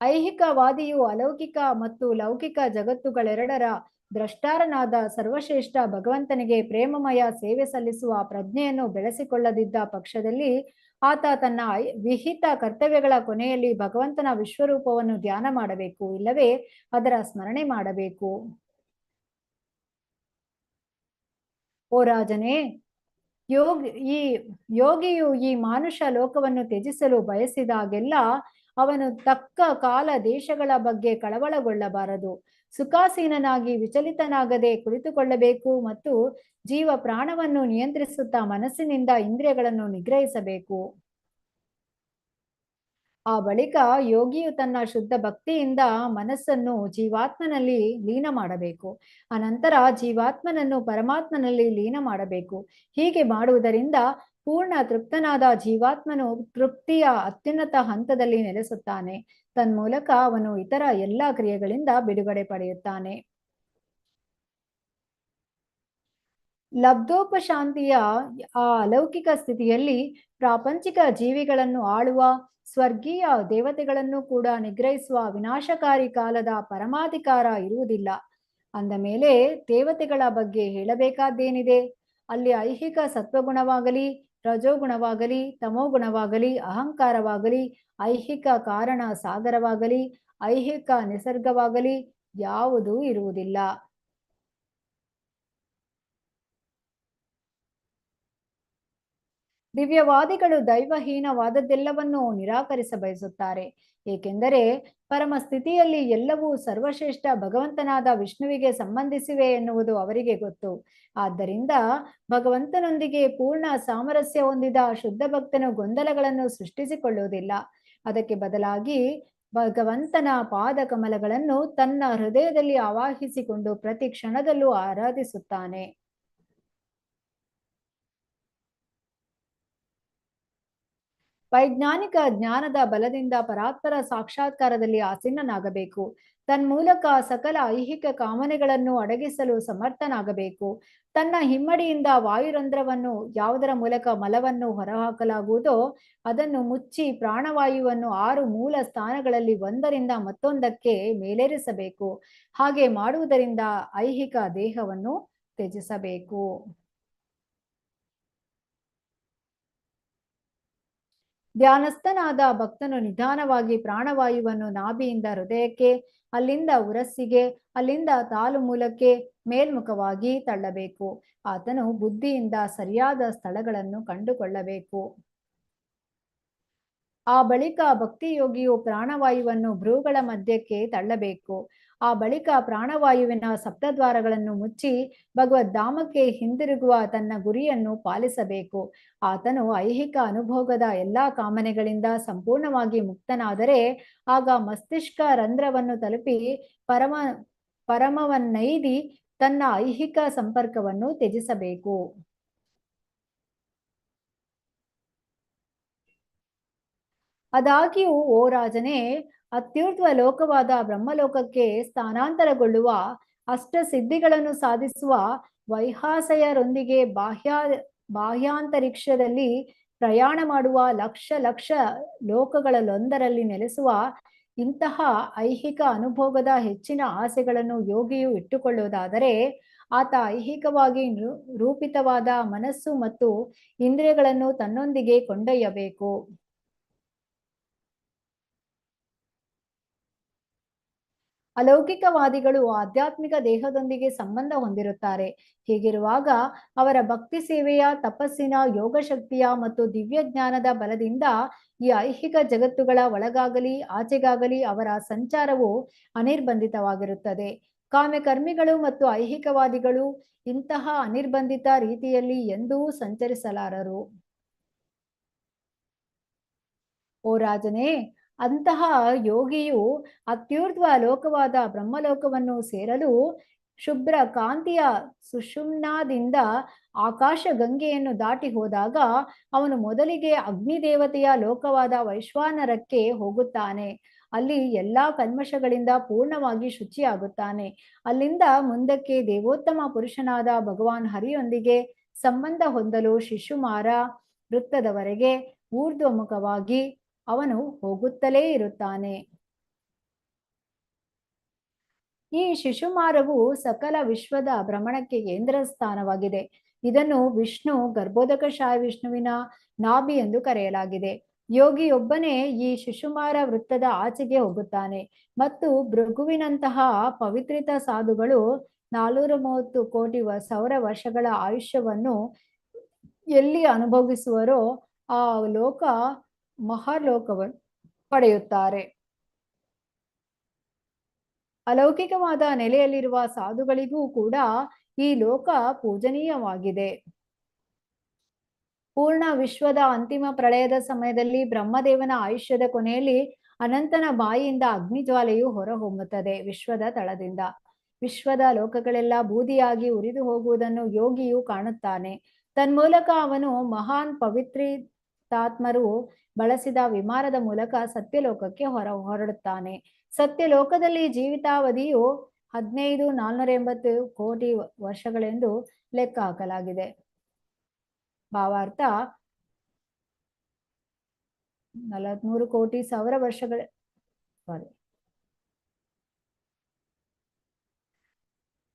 S1: ಐಹಿಕವಾದಿಯು ಅಲೌಕಿಕ ಮತ್ತು ಲೌಕಿಕ ಜಗತ್ತುಗಳೆರಡರ ದ್ರಷ್ಟಾರನಾದ ಸರ್ವಶ್ರೇಷ್ಠ ಭಗವಂತನಿಗೆ ಪ್ರೇಮಮಯ ಸೇವೆ ಸಲ್ಲಿಸುವ ಪ್ರಜ್ಞೆಯನ್ನು ಬೆಳೆಸಿಕೊಳ್ಳದಿದ್ದ ಪಕ್ಷದಲ್ಲಿ ಆತ ತನ್ನ ವಿಹಿತ ಕರ್ತವ್ಯಗಳ ಕೊನೆಯಲ್ಲಿ ಭಗವಂತನ ವಿಶ್ವರೂಪವನ್ನು ಧ್ಯಾನ ಮಾಡಬೇಕು, ಇಲ್ಲವೇ ಅದರ ಸ್ಮರಣೆ ಮಾಡಬೇಕು. ಓ ರಾಜನೇ, ಯೋಗಿ ಈ ಯೋಗಿಯು ಈ ಮಾನುಷ ಲೋಕವನ್ನು ತ್ಯಜಿಸಲು ಬಯಸಿದಾಗೆಲ್ಲ ಅವನು ತಕ್ಕ ಕಾಲ ದೇಶಗಳ ಬಗ್ಗೆ ಕಳವಳಗೊಳ್ಳಬಾರದು. ಸುಖಾಸೀನನಾಗಿ ವಿಚಲಿತನಾಗದೆ ಕುಳಿತುಕೊಳ್ಳಬೇಕು ಮತ್ತು ಜೀವ ಪ್ರಾಣವನ್ನು ನಿಯಂತ್ರಿಸುತ್ತಾ ಮನಸ್ಸಿನಿಂದ ಇಂದ್ರಿಯಗಳನ್ನು ನಿಗ್ರಹಿಸಬೇಕು. ಆ ಬಳಿಕ ಯೋಗಿಯು ತನ್ನ ಶುದ್ಧ ಭಕ್ತಿಯಿಂದ ಮನಸ್ಸನ್ನು ಜೀವಾತ್ಮನಲ್ಲಿ ಲೀನ ಮಾಡಬೇಕು. ಅನಂತರ ಜೀವಾತ್ಮನನ್ನು ಪರಮಾತ್ಮನಲ್ಲಿ ಲೀನ ಮಾಡಬೇಕು. ಹೀಗೆ ಮಾಡುವುದರಿಂದ ಪೂರ್ಣ ತೃಪ್ತನಾದ ಜೀವಾತ್ಮನು ತೃಪ್ತಿಯ ಅತ್ಯುನ್ನತ ಹಂತದಲ್ಲಿ ನೆಲೆಸುತ್ತಾನೆ. ತನ್ಮೂಲಕ ಅವನು ಇತರ ಎಲ್ಲ ಕ್ರಿಯೆಗಳಿಂದ ಬಿಡುಗಡೆ ಪಡೆಯುತ್ತಾನೆ. ಲಬ್ಧೋಪಶಾಂತಿಯ ಆ ಅಲೌಕಿಕ ಸ್ಥಿತಿಯಲ್ಲಿ ಪ್ರಾಪಂಚಿಕ ಜೀವಿಗಳನ್ನು ಆಳುವ ಸ್ವರ್ಗೀಯ ದೇವತೆಗಳನ್ನು ಕೂಡ ನಿಗ್ರಹಿಸುವ ವಿನಾಶಕಾರಿ ಕಾಲದ ಪರಮಾಧಿಕಾರ ಇರುವುದಿಲ್ಲ. ಅಂದ ಮೇಲೆ ದೇವತೆಗಳ ಬಗ್ಗೆ ಹೇಳಬೇಕಾದ್ದೇನಿದೆ? ಅಲ್ಲಿ ಐಹಿಕ ಸತ್ವಗುಣವಾಗಲಿ, ರಜೋಗುಣವಾಗಲಿ, ತಮೋಗುಣವಾಗಲಿ, ಅಹಂಕಾರವಾಗಲಿ, ಐಹಿಕ ಕಾರಣ ಸಾಗರವಾಗಲಿ, ಐಹಿಕ ನಿಸರ್ಗವಾಗಲಿ ಯಾವುದೂ ಇರುವುದಿಲ್ಲ. ದಿವ್ಯವಾದಿಗಳು ದೈವಹೀನವಾದದ್ದೆಲ್ಲವನ್ನೂ ನಿರಾಕರಿಸ ಬಯಸುತ್ತಾರೆ. ಏಕೆಂದರೆ ಪರಮ ಸ್ಥಿತಿಯಲ್ಲಿ ಎಲ್ಲವೂ ಸರ್ವಶ್ರೇಷ್ಠ ಭಗವಂತನಾದ ವಿಷ್ಣುವಿಗೆ ಸಂಬಂಧಿಸಿವೆ ಎನ್ನುವುದು ಅವರಿಗೆ ಗೊತ್ತು. ಆದ್ದರಿಂದ ಭಗವಂತನೊಂದಿಗೆ ಪೂರ್ಣ ಸಾಮರಸ್ಯ ಹೊಂದಿದ ಶುದ್ಧ ಭಕ್ತನು ಗೊಂದಲಗಳನ್ನು ಸೃಷ್ಟಿಸಿಕೊಳ್ಳುವುದಿಲ್ಲ. ಅದಕ್ಕೆ ಬದಲಾಗಿ ಭಗವಂತನ ಪಾದ ಕಮಲಗಳನ್ನು ತನ್ನ ಹೃದಯದಲ್ಲಿ ಆವಾಹಿಸಿಕೊಂಡು ಪ್ರತಿ ಕ್ಷಣದಲ್ಲೂ ಆರಾಧಿಸುತ್ತಾನೆ. ವೈಜ್ಞಾನಿಕ ಜ್ಞಾನದ ಬಲದಿಂದ ಪರಾತ್ಪರ ಸಾಕ್ಷಾತ್ಕಾರದಲ್ಲಿ ಆಸೀನನಾಗಬೇಕು. ತನ್ಮೂಲಕ ಸಕಲ ಐಹಿಕ ಕಾಮನೆಗಳನ್ನು ಅಡಗಿಸಲು ಸಮರ್ಥನಾಗಬೇಕು. ತನ್ನ ಹಿಮ್ಮಡಿಯಿಂದ ವಾಯುರಂಧ್ರವನ್ನು ಯಾವುದರ ಮೂಲಕ ಮಲವನ್ನು ಹೊರಹಾಕಲಾಗುವುದೋ ಅದನ್ನು ಮುಚ್ಚಿ ಪ್ರಾಣವಾಯುವನ್ನು 6 ಮೂಲ ಸ್ಥಾನಗಳಲ್ಲಿ ಒಂದರಿಂದ ಮತ್ತೊಂದಕ್ಕೆ ಮೇಲೇರಿಸಬೇಕು. ಹಾಗೆ ಮಾಡುವುದರಿಂದ ಐಹಿಕ ದೇಹವನ್ನು ತ್ಯಜಿಸಬೇಕು. ಧ್ಯಾನಸ್ಥನಾದ ಭಕ್ತನು ನಿಧಾನವಾಗಿ ಪ್ರಾಣವಾಯುವನ್ನು ನಾಭಿಯಿಂದ ಹೃದಯಕ್ಕೆ, ಅಲ್ಲಿಂದ ಉರಸ್ಸಿಗೆ, ಅಲ್ಲಿಂದ ತಾಲು ಮೂಲಕ್ಕೆ ಮೇಲ್ಮುಖವಾಗಿ ತಳ್ಳಬೇಕು. ಆತನು ಬುದ್ಧಿಯಿಂದ ಸರಿಯಾದ ಸ್ಥಳಗಳನ್ನು ಕಂಡುಕೊಳ್ಳಬೇಕು. ಆ ಬಳಿಕ ಭಕ್ತಿಯೋಗಿಯು ಪ್ರಾಣವಾಯುವನ್ನು ಭ್ರೂಗಳ ಮಧ್ಯಕ್ಕೆ ತಳ್ಳಬೇಕು. ಆ ಬಳಿಕ ಪ್ರಾಣವಾಯುವಿನ ಸಪ್ತದ್ವಾರಗಳನ್ನು ಮುಚ್ಚಿ ಭಗವದ್ಧಾಮಕ್ಕೆ ಹಿಂದಿರುಗುವ ತನ್ನ ಗುರಿಯನ್ನು ಪಾಲಿಸಬೇಕು. ಆತನು ಐಹಿಕ ಅನುಭೋಗದ ಎಲ್ಲಾ ಕಾಮನೆಗಳಿಂದ ಸಂಪೂರ್ಣವಾಗಿ ಮುಕ್ತನಾದರೆ ಆಗ ಮಸ್ತಿಷ್ಕ ರಂಧ್ರವನ್ನು ತಲುಪಿ ಪರಮವನ್ನೈದಿ ತನ್ನ ಐಹಿಕ ಸಂಪರ್ಕವನ್ನು ತ್ಯಜಿಸಬೇಕು. ಆದಾಗ್ಯೂ ಓ ರಾಜನೇ, ಅತ್ಯುರ್ಧ್ವ ಲೋಕವಾದ ಬ್ರಹ್ಮಲೋಕಕ್ಕೆ ಸ್ಥಾನಾಂತರಗೊಳ್ಳುವ ಅಷ್ಟಸಿದ್ಧಿಗಳನ್ನು ಸಾಧಿಸುವ ವೈಹಾಸಯರೊಂದಿಗೆ ಬಾಹ್ಯಾಂತರಿಕ್ಷದಲ್ಲಿ ಪ್ರಯಾಣ ಮಾಡುವ ಲಕ್ಷ ಲಕ್ಷ ಲೋಕಗಳಲ್ಲೊಂದರಲ್ಲಿ ನೆಲೆಸುವ ಇಂತಹ ಐಹಿಕ ಅನುಭೋಗದ ಹೆಚ್ಚಿನ ಆಸೆಗಳನ್ನು ಯೋಗಿಯು ಇಟ್ಟುಕೊಳ್ಳುವುದಾದರೆ ಆತ ಐಹಿಕವಾಗಿ ರೂಪಿತವಾದ ಮನಸ್ಸು ಮತ್ತು ಇಂದ್ರಿಯಗಳನ್ನು ತನ್ನೊಂದಿಗೆ ಕೊಂಡೊಯ್ಯಬೇಕು. ಅಲೌಕಿಕವಾದಿಗಳು ಆಧ್ಯಾತ್ಮಿಕ ದೇಹದೊಂದಿಗೆ ಸಂಬಂಧ ಹೊಂದಿರುತ್ತಾರೆ. ಹೀಗಿರುವಾಗ ಅವರ ಭಕ್ತಿ ಸೇವೆಯ, ತಪಸ್ಸಿನ, ಯೋಗಶಕ್ತಿಯ ಮತ್ತು ದಿವ್ಯ ಜ್ಞಾನದ ಬಲದಿಂದ ಈ ಐಹಿಕ ಜಗತ್ತುಗಳ ಒಳಗಾಗಲಿ ಆಚೆಗಾಗಲಿ ಅವರ ಸಂಚಾರವು ಅನಿರ್ಬಂಧಿತವಾಗಿರುತ್ತದೆ. ಕಾಮ್ಯಕರ್ಮಿಗಳು ಮತ್ತು ಐಹಿಕವಾದಿಗಳು ಇಂತಹ ಅನಿರ್ಬಂಧಿತ ರೀತಿಯಲ್ಲಿ ಎಂದೂ ಸಂಚರಿಸಲಾರರು. ಓ ರಾಜನೇ, ಅಂತಹ ಯೋಗಿಯು ಅತ್ಯುರ್ಧ್ವ ಲೋಕವಾದ ಬ್ರಹ್ಮಲೋಕವನ್ನು ಸೇರಲು ಶುಭ್ರ ಕಾಂತಿಯ ಸುಷುಮ್ನಾದಿಂದ ಆಕಾಶ ಗಂಗೆಯನ್ನು ದಾಟಿ ಹೋದಾಗ ಅವನು ಮೊದಲಿಗೆ ಅಗ್ನಿದೇವತೆಯ ಲೋಕವಾದ ವೈಶ್ವಾನರಕ್ಕೆ ಹೋಗುತ್ತಾನೆ. ಅಲ್ಲಿ ಎಲ್ಲಾ ಕಲ್ಮಶಗಳಿಂದ ಪೂರ್ಣವಾಗಿ ಶುಚಿಯಾಗುತ್ತಾನೆ. ಅಲ್ಲಿಂದ ಮುಂದಕ್ಕೆ ದೇವೋತ್ತಮ ಪುರುಷನಾದ ಭಗವಾನ್ ಹರಿಯೊಂದಿಗೆ ಸಂಬಂಧ ಹೊಂದಲು ಶಿಶುಮಾರ ವೃತ್ತದವರೆಗೆ ಊರ್ಧ್ವಮುಖವಾಗಿ ಅವನು ಹೋಗುತ್ತಲೇ ಇರುತ್ತಾನೆ. ಈ ಶಿಶುಮಾರವು ಸಕಲ ವಿಶ್ವದ ಭ್ರಮಣಕ್ಕೆ ಕೇಂದ್ರ ಸ್ಥಾನವಾಗಿದೆ. ಇದನ್ನು ವಿಷ್ಣು ಗರ್ಭೋದಕಶಾಯ ವಿಷ್ಣುವಿನ ನಾಭಿ ಎಂದು ಕರೆಯಲಾಗಿದೆ. ಯೋಗಿಯೊಬ್ಬನೇ ಈ ಶಿಶುಮಾರ ವೃತ್ತದ ಆಚೆಗೆ ಹೋಗುತ್ತಾನೆ ಮತ್ತು ಭೃಗುವಿನಂತಹ ಪವಿತ್ರಿತ ಸಾಧುಗಳು 430 ಕೋಟಿ ಸೌರ ವರ್ಷಗಳ ಆಯುಷ್ಯವನ್ನು ಎಲ್ಲಿ ಅನುಭವಿಸುವರೋ ಆ ಲೋಕ ಮಹಾಲೋಕವನ್ನು ಪಡೆಯುತ್ತಾರೆ. ಅಲೌಕಿಕವಾದ ನೆಲೆಯಲ್ಲಿರುವ ಸಾಧುಗಳಿಗೂ ಕೂಡ ಈ ಲೋಕ ಪೂಜನೀಯವಾಗಿದೆ. ಪೂರ್ಣ ವಿಶ್ವದ ಅಂತಿಮ ಪ್ರಳಯದ ಸಮಯದಲ್ಲಿ ಬ್ರಹ್ಮದೇವನ ಆಯುಷ್ಯದ ಕೊನೆಯಲ್ಲಿ ಅನಂತನ ಬಾಯಿಯಿಂದ ಅಗ್ನಿಜ್ವಾಲೆಯು ಹೊರಹೊಮ್ಮುತ್ತದೆ ವಿಶ್ವದ ತಳದಿಂದ. ವಿಶ್ವದ ಲೋಕಗಳೆಲ್ಲ ಬೂದಿಯಾಗಿ ಉರಿದು ಹೋಗುವುದನ್ನು ಯೋಗಿಯು ಕಾಣುತ್ತಾನೆ. ತನ್ಮೂಲಕ ಅವನು ಮಹಾನ್ ಪವಿತ್ರಾತ್ಮರು ಬಳಸಿದ ವಿಮಾನದ ಮೂಲಕ ಸತ್ಯಲೋಕಕ್ಕೆ ಹೊರಡುತ್ತಾನೆ. ಸತ್ಯಲೋಕದಲ್ಲಿ ಜೀವಿತಾವಧಿಯು 15,480 ಕೋಟಿ ವರ್ಷಗಳೆಂದು ಲೆಕ್ಕ ಹಾಕಲಾಗಿದೆ. ಭಾವಾರ್ಥ 43 ಕೋಟಿ ಸಾವಿರ ವರ್ಷಗಳ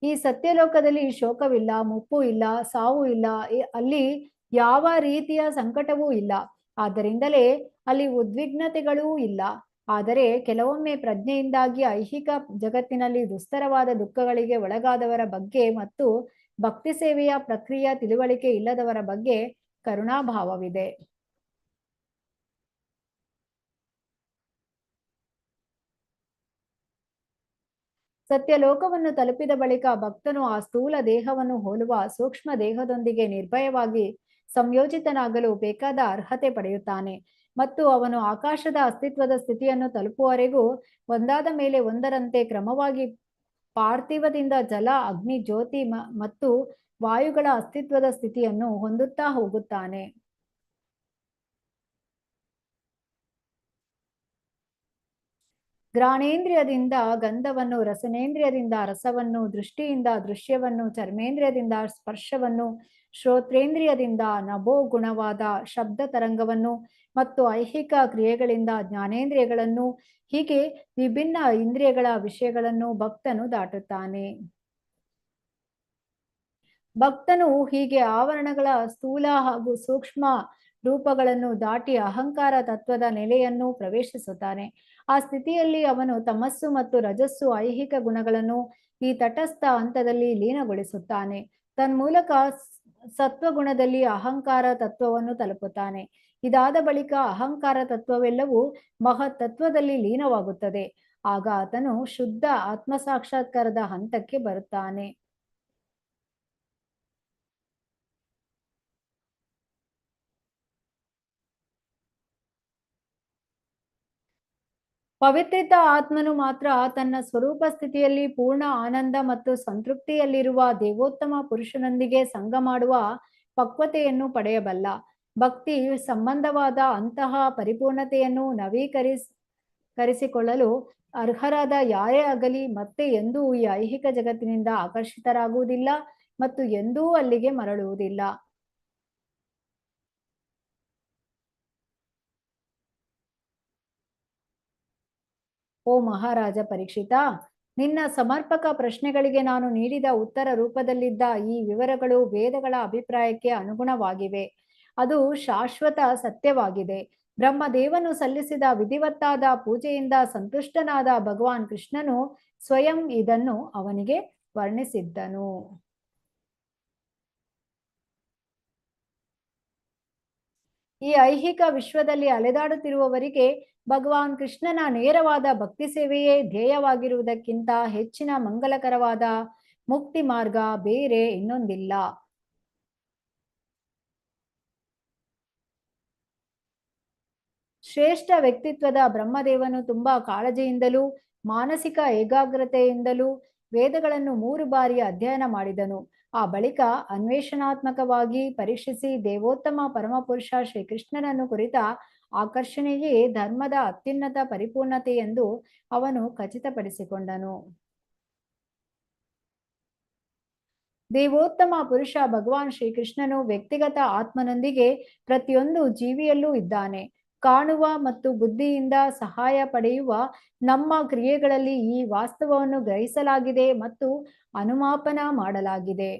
S1: ಈ ಸತ್ಯಲೋಕದಲ್ಲಿ ಶೋಕವಿಲ್ಲ, ಮುಪ್ಪು ಇಲ್ಲ, ಸಾವು ಇಲ್ಲ, ಅಲ್ಲಿ ಯಾವ ರೀತಿಯ ಸಂಕಟವೂ ಇಲ್ಲ. ಆದ್ದರಿಂದಲೇ ಅಲ್ಲಿ ಉದ್ವಿಗ್ನತೆಗಳೂ ಇಲ್ಲ. ಆದರೆ ಕೆಲವೊಮ್ಮೆ ಪ್ರಜ್ಞೆಯಿಂದಾಗಿ ಐಹಿಕ ಜಗತ್ತಿನಲ್ಲಿ ದುಸ್ತರವಾದ ದುಃಖಗಳಿಗೆ ಒಳಗಾದವರ ಬಗ್ಗೆ ಮತ್ತು ಭಕ್ತಿ ಸೇವೆಯ ಪ್ರಕ್ರಿಯೆಯ ತಿಳುವಳಿಕೆ ಇಲ್ಲದವರ ಬಗ್ಗೆ ಕರುಣಾಭಾವವಿದೆ. ಸತ್ಯಲೋಕವನ್ನು ತಲುಪಿದ ಬಳಿಕ ಭಕ್ತನು ಆ ಸ್ಥೂಲ ದೇಹವನ್ನು ಹೋಲುವ ಸೂಕ್ಷ್ಮ ದೇಹದೊಂದಿಗೆ ನಿರ್ಭಯವಾಗಿ ಸಂಯೋಜಿತನಾಗಲು ಬೇಕಾದ ಅರ್ಹತೆ ಪಡೆಯುತ್ತಾನೆ ಮತ್ತು ಅವನು ಆಕಾಶದ ಅಸ್ತಿತ್ವದ ಸ್ಥಿತಿಯನ್ನು ತಲುಪುವವರೆಗೂ ಒಂದಾದ ಮೇಲೆ ಒಂದರಂತೆ ಕ್ರಮವಾಗಿ ಪಾರ್ಥಿವದಿಂದ ಜಲ, ಅಗ್ನಿ, ಜ್ಯೋತಿ ಮತ್ತು ವಾಯುಗಳ ಅಸ್ತಿತ್ವದ ಸ್ಥಿತಿಯನ್ನು ಹೊಂದುತ್ತಾ ಹೋಗುತ್ತಾನೆ. ಘ್ರಾಣೇಂದ್ರಿಯದಿಂದ ಗಂಧವನ್ನು, ರಸನೇಂದ್ರಿಯದಿಂದ ರಸವನ್ನು, ದೃಷ್ಟಿಯಿಂದ ದೃಶ್ಯವನ್ನು, ಚರ್ಮೇಂದ್ರಿಯದಿಂದ ಸ್ಪರ್ಶವನ್ನು, ಶ್ರೋತ್ರೇಂದ್ರಿಯದಿಂದ ನಭೋ ಗುಣವಾದ ಶಬ್ದ ತರಂಗವನ್ನು ಮತ್ತು ಐಹಿಕ ಕ್ರಿಯೆಗಳಿಂದ ಜ್ಞಾನೇಂದ್ರಿಯಗಳನ್ನು, ಹೀಗೆ ವಿಭಿನ್ನ ಇಂದ್ರಿಯಗಳ ವಿಷಯಗಳನ್ನು ಭಕ್ತನು ದಾಟುತ್ತಾನೆ. ಭಕ್ತನು ಹೀಗೆ ಆವರಣಗಳ ಸ್ಥೂಲ ಹಾಗೂ ಸೂಕ್ಷ್ಮ ರೂಪಗಳನ್ನು ದಾಟಿ ಅಹಂಕಾರ ತತ್ವದ ನೆಲೆಯನ್ನು ಪ್ರವೇಶಿಸುತ್ತಾನೆ. ಆ ಸ್ಥಿತಿಯಲ್ಲಿ ಅವನು ತಮಸ್ಸು ಮತ್ತು ರಜಸ್ಸು ಐಹಿಕ ಗುಣಗಳನ್ನು ಈ ತಟಸ್ಥ ಹಂತದಲ್ಲಿ ಲೀನಗೊಳಿಸುತ್ತಾನೆ. ತನ್ಮೂಲಕ ಸತ್ವಗುಣದಲ್ಲಿ ಅಹಂಕಾರ ತತ್ವವನ್ನು ತಲುಪುತ್ತಾನೆ. ಇದಾದ ಬಳಿಕ ಅಹಂಕಾರ ತತ್ವವೆಲ್ಲವೂ ಮಹತ್ ತತ್ವದಲ್ಲಿ ಲೀನವಾಗುತ್ತದೆ. ಆಗ ಆತನು ಶುದ್ಧ ಆತ್ಮಸಾಕ್ಷಾತ್ಕಾರದ ಹಂತಕ್ಕೆ ಬರುತ್ತಾನೆ. ಪವಿತ್ರಿತ ಆತ್ಮನು ಮಾತ್ರ ತನ್ನ ಸ್ವರೂಪ ಸ್ಥಿತಿಯಲ್ಲಿ ಪೂರ್ಣ ಆನಂದ ಮತ್ತು ಸಂತೃಪ್ತಿಯಲ್ಲಿರುವ ದೇವೋತ್ತಮ ಪುರುಷನೊಂದಿಗೆ ಸಂಗ ಮಾಡುವ ಪಕ್ವತೆಯನ್ನು ಪಡೆಯಬಲ್ಲ. ಭಕ್ತಿ ಸಂಬಂಧವಾದ ಅಂತಹ ಪರಿಪೂರ್ಣತೆಯನ್ನು ನವೀಕರಿಸಿಕೊಳ್ಳಲು ಅರ್ಹರಾದ ಯಾರೇ ಆಗಲಿ ಮತ್ತೆ ಎಂದೂ ಈ ಐಹಿಕ ಜಗತ್ತಿನಿಂದ ಆಕರ್ಷಿತರಾಗುವುದಿಲ್ಲ ಮತ್ತು ಎಂದೂ ಅಲ್ಲಿಗೆ ಮರಳುವುದಿಲ್ಲ. ಓ ಮಹಾರಾಜ ಪರೀಕ್ಷಿತ, ನಿನ್ನ ಸಮರ್ಪಕ ಪ್ರಶ್ನೆಗಳಿಗೆ ನಾನು ನೀಡಿದ ಉತ್ತರ ರೂಪದಲ್ಲಿದ್ದ ಈ ವಿವರಗಳು ವೇದಗಳ ಅಭಿಪ್ರಾಯಕ್ಕೆ ಅನುಗುಣವಾಗಿವೆ. ಅದು ಶಾಶ್ವತ ಸತ್ಯವಾಗಿದೆ. ಬ್ರಹ್ಮದೇವನು ಸಲ್ಲಿಸಿದ ವಿಧಿವತ್ತಾದ ಪೂಜೆಯಿಂದ ಸಂತುಷ್ಟನಾದ ಭಗವಾನ್ ಕೃಷ್ಣನು ಸ್ವಯಂ ಇದನ್ನು ಅವನಿಗೆ ವರ್ಣಿಸಿದ್ದನು. ಈ ಐಹಿಕ ವಿಶ್ವದಲ್ಲಿ ಅಲೆದಾಡುತ್ತಿರುವವರಿಗೆ ಭಗವಾನ್ ಕೃಷ್ಣನ ನೇರವಾದ ಭಕ್ತಿ ಸೇವೆಯೇ ಧ್ಯೇಯವಾಗಿರುವುದಕ್ಕಿಂತ ಹೆಚ್ಚಿನ ಮಂಗಲಕರವಾದ ಮುಕ್ತಿ ಮಾರ್ಗ ಬೇರೆ ಇನ್ನೊಂದಿಲ್ಲ. ಶ್ರೇಷ್ಠ ವ್ಯಕ್ತಿತ್ವದ ಬ್ರಹ್ಮದೇವನು ತುಂಬಾ ಕಾಳಜಿಯಿಂದಲೂ ಮಾನಸಿಕ ಏಕಾಗ್ರತೆಯಿಂದಲೂ ವೇದಗಳನ್ನು 3 ಬಾರಿ ಅಧ್ಯಯನ ಮಾಡಿದನು. ಆ ಬಳಿಕ ಅನ್ವೇಷಣಾತ್ಮಕವಾಗಿ ಪರೀಕ್ಷಿಸಿ ದೇವೋತ್ತಮ ಪರಮಪುರುಷ ಶ್ರೀಕೃಷ್ಣನನ್ನು ಕುರಿತ ಆಕರ್ಷಣೆಯೇ ಧರ್ಮದ ಅತ್ಯುನ್ನತ ಪರಿಪೂರ್ಣತೆ ಎಂದು ಅವನು ಖಚಿತಪಡಿಸಿಕೊಂಡನು. ದೇವೋತ್ತಮ ಪುರುಷ ಭಗವಾನ್ ಶ್ರೀಕೃಷ್ಣನು ವ್ಯಕ್ತಿಗತ ಆತ್ಮನೊಂದಿಗೆ ಪ್ರತಿಯೊಂದು ಜೀವಿಯಲ್ಲೂ ಇದ್ದಾನೆ. ಕಾಣುವ ಮತ್ತು ಬುದ್ಧಿಯಿಂದ ಸಹಾಯ ಪಡೆಯುವ ನಮ್ಮ ಕ್ರಿಯೆಗಳಲ್ಲಿ ಈ ವಾಸ್ತವವನ್ನು ಗ್ರಹಿಸಲಾಗಿದೆ ಮತ್ತು ಅನುಮಾಪನ ಮಾಡಲಾಗಿದೆ.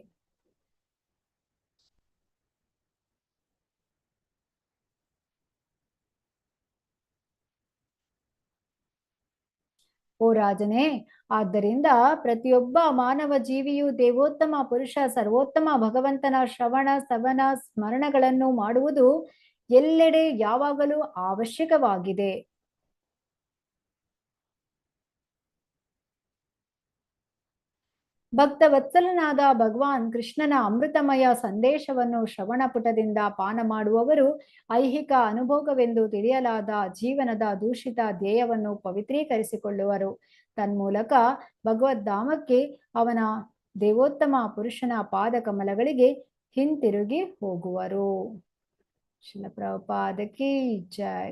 S1: ಓ ರಾಜನೇ, ಆದ್ದರಿಂದ ಪ್ರತಿಯೊಬ್ಬ ಮಾನವ ಜೀವಿಯು ದೇವೋತ್ತಮ ಪುರುಷ ಸರ್ವೋತ್ತಮ ಭಗವಂತನ ಶ್ರವಣ ಸವನ ಸ್ಮರಣಗಳನ್ನು ಮಾಡುವುದು ಎಲ್ಲೆಡೆ ಯಾವಾಗಲೂ ಅವಶ್ಯಕವಾಗಿದೆ. ಭಕ್ತವತ್ಸಲನಾದ ಭಗವಾನ್ ಕೃಷ್ಣನ ಅಮೃತಮಯ ಸಂದೇಶವನ್ನು ಶ್ರವಣಪುಟದಿಂದ ಪಾನ ಮಾಡುವವರು ಐಹಿಕ ಅನುಭೋಗವೆಂದು ತಿಳಿಯಲಾದ ಜೀವನದ ದೂಷಿತ ಧ್ಯೇಯವನ್ನು ಪವಿತ್ರೀಕರಿಸಿಕೊಳ್ಳುವರು. ತನ್ಮೂಲಕ ಭಗವದ್ಧಾಮಕ್ಕೆ, ಅವನ ದೇವೋತ್ತಮ ಪುರುಷನ ಪಾದ ಕಮಲಗಳಿಗೆ ಹಿಂತಿರುಗಿ ಹೋಗುವರು. ಶ್ರೀಲ ಪ್ರಭುಪಾದ ಕಿ ಜೈ.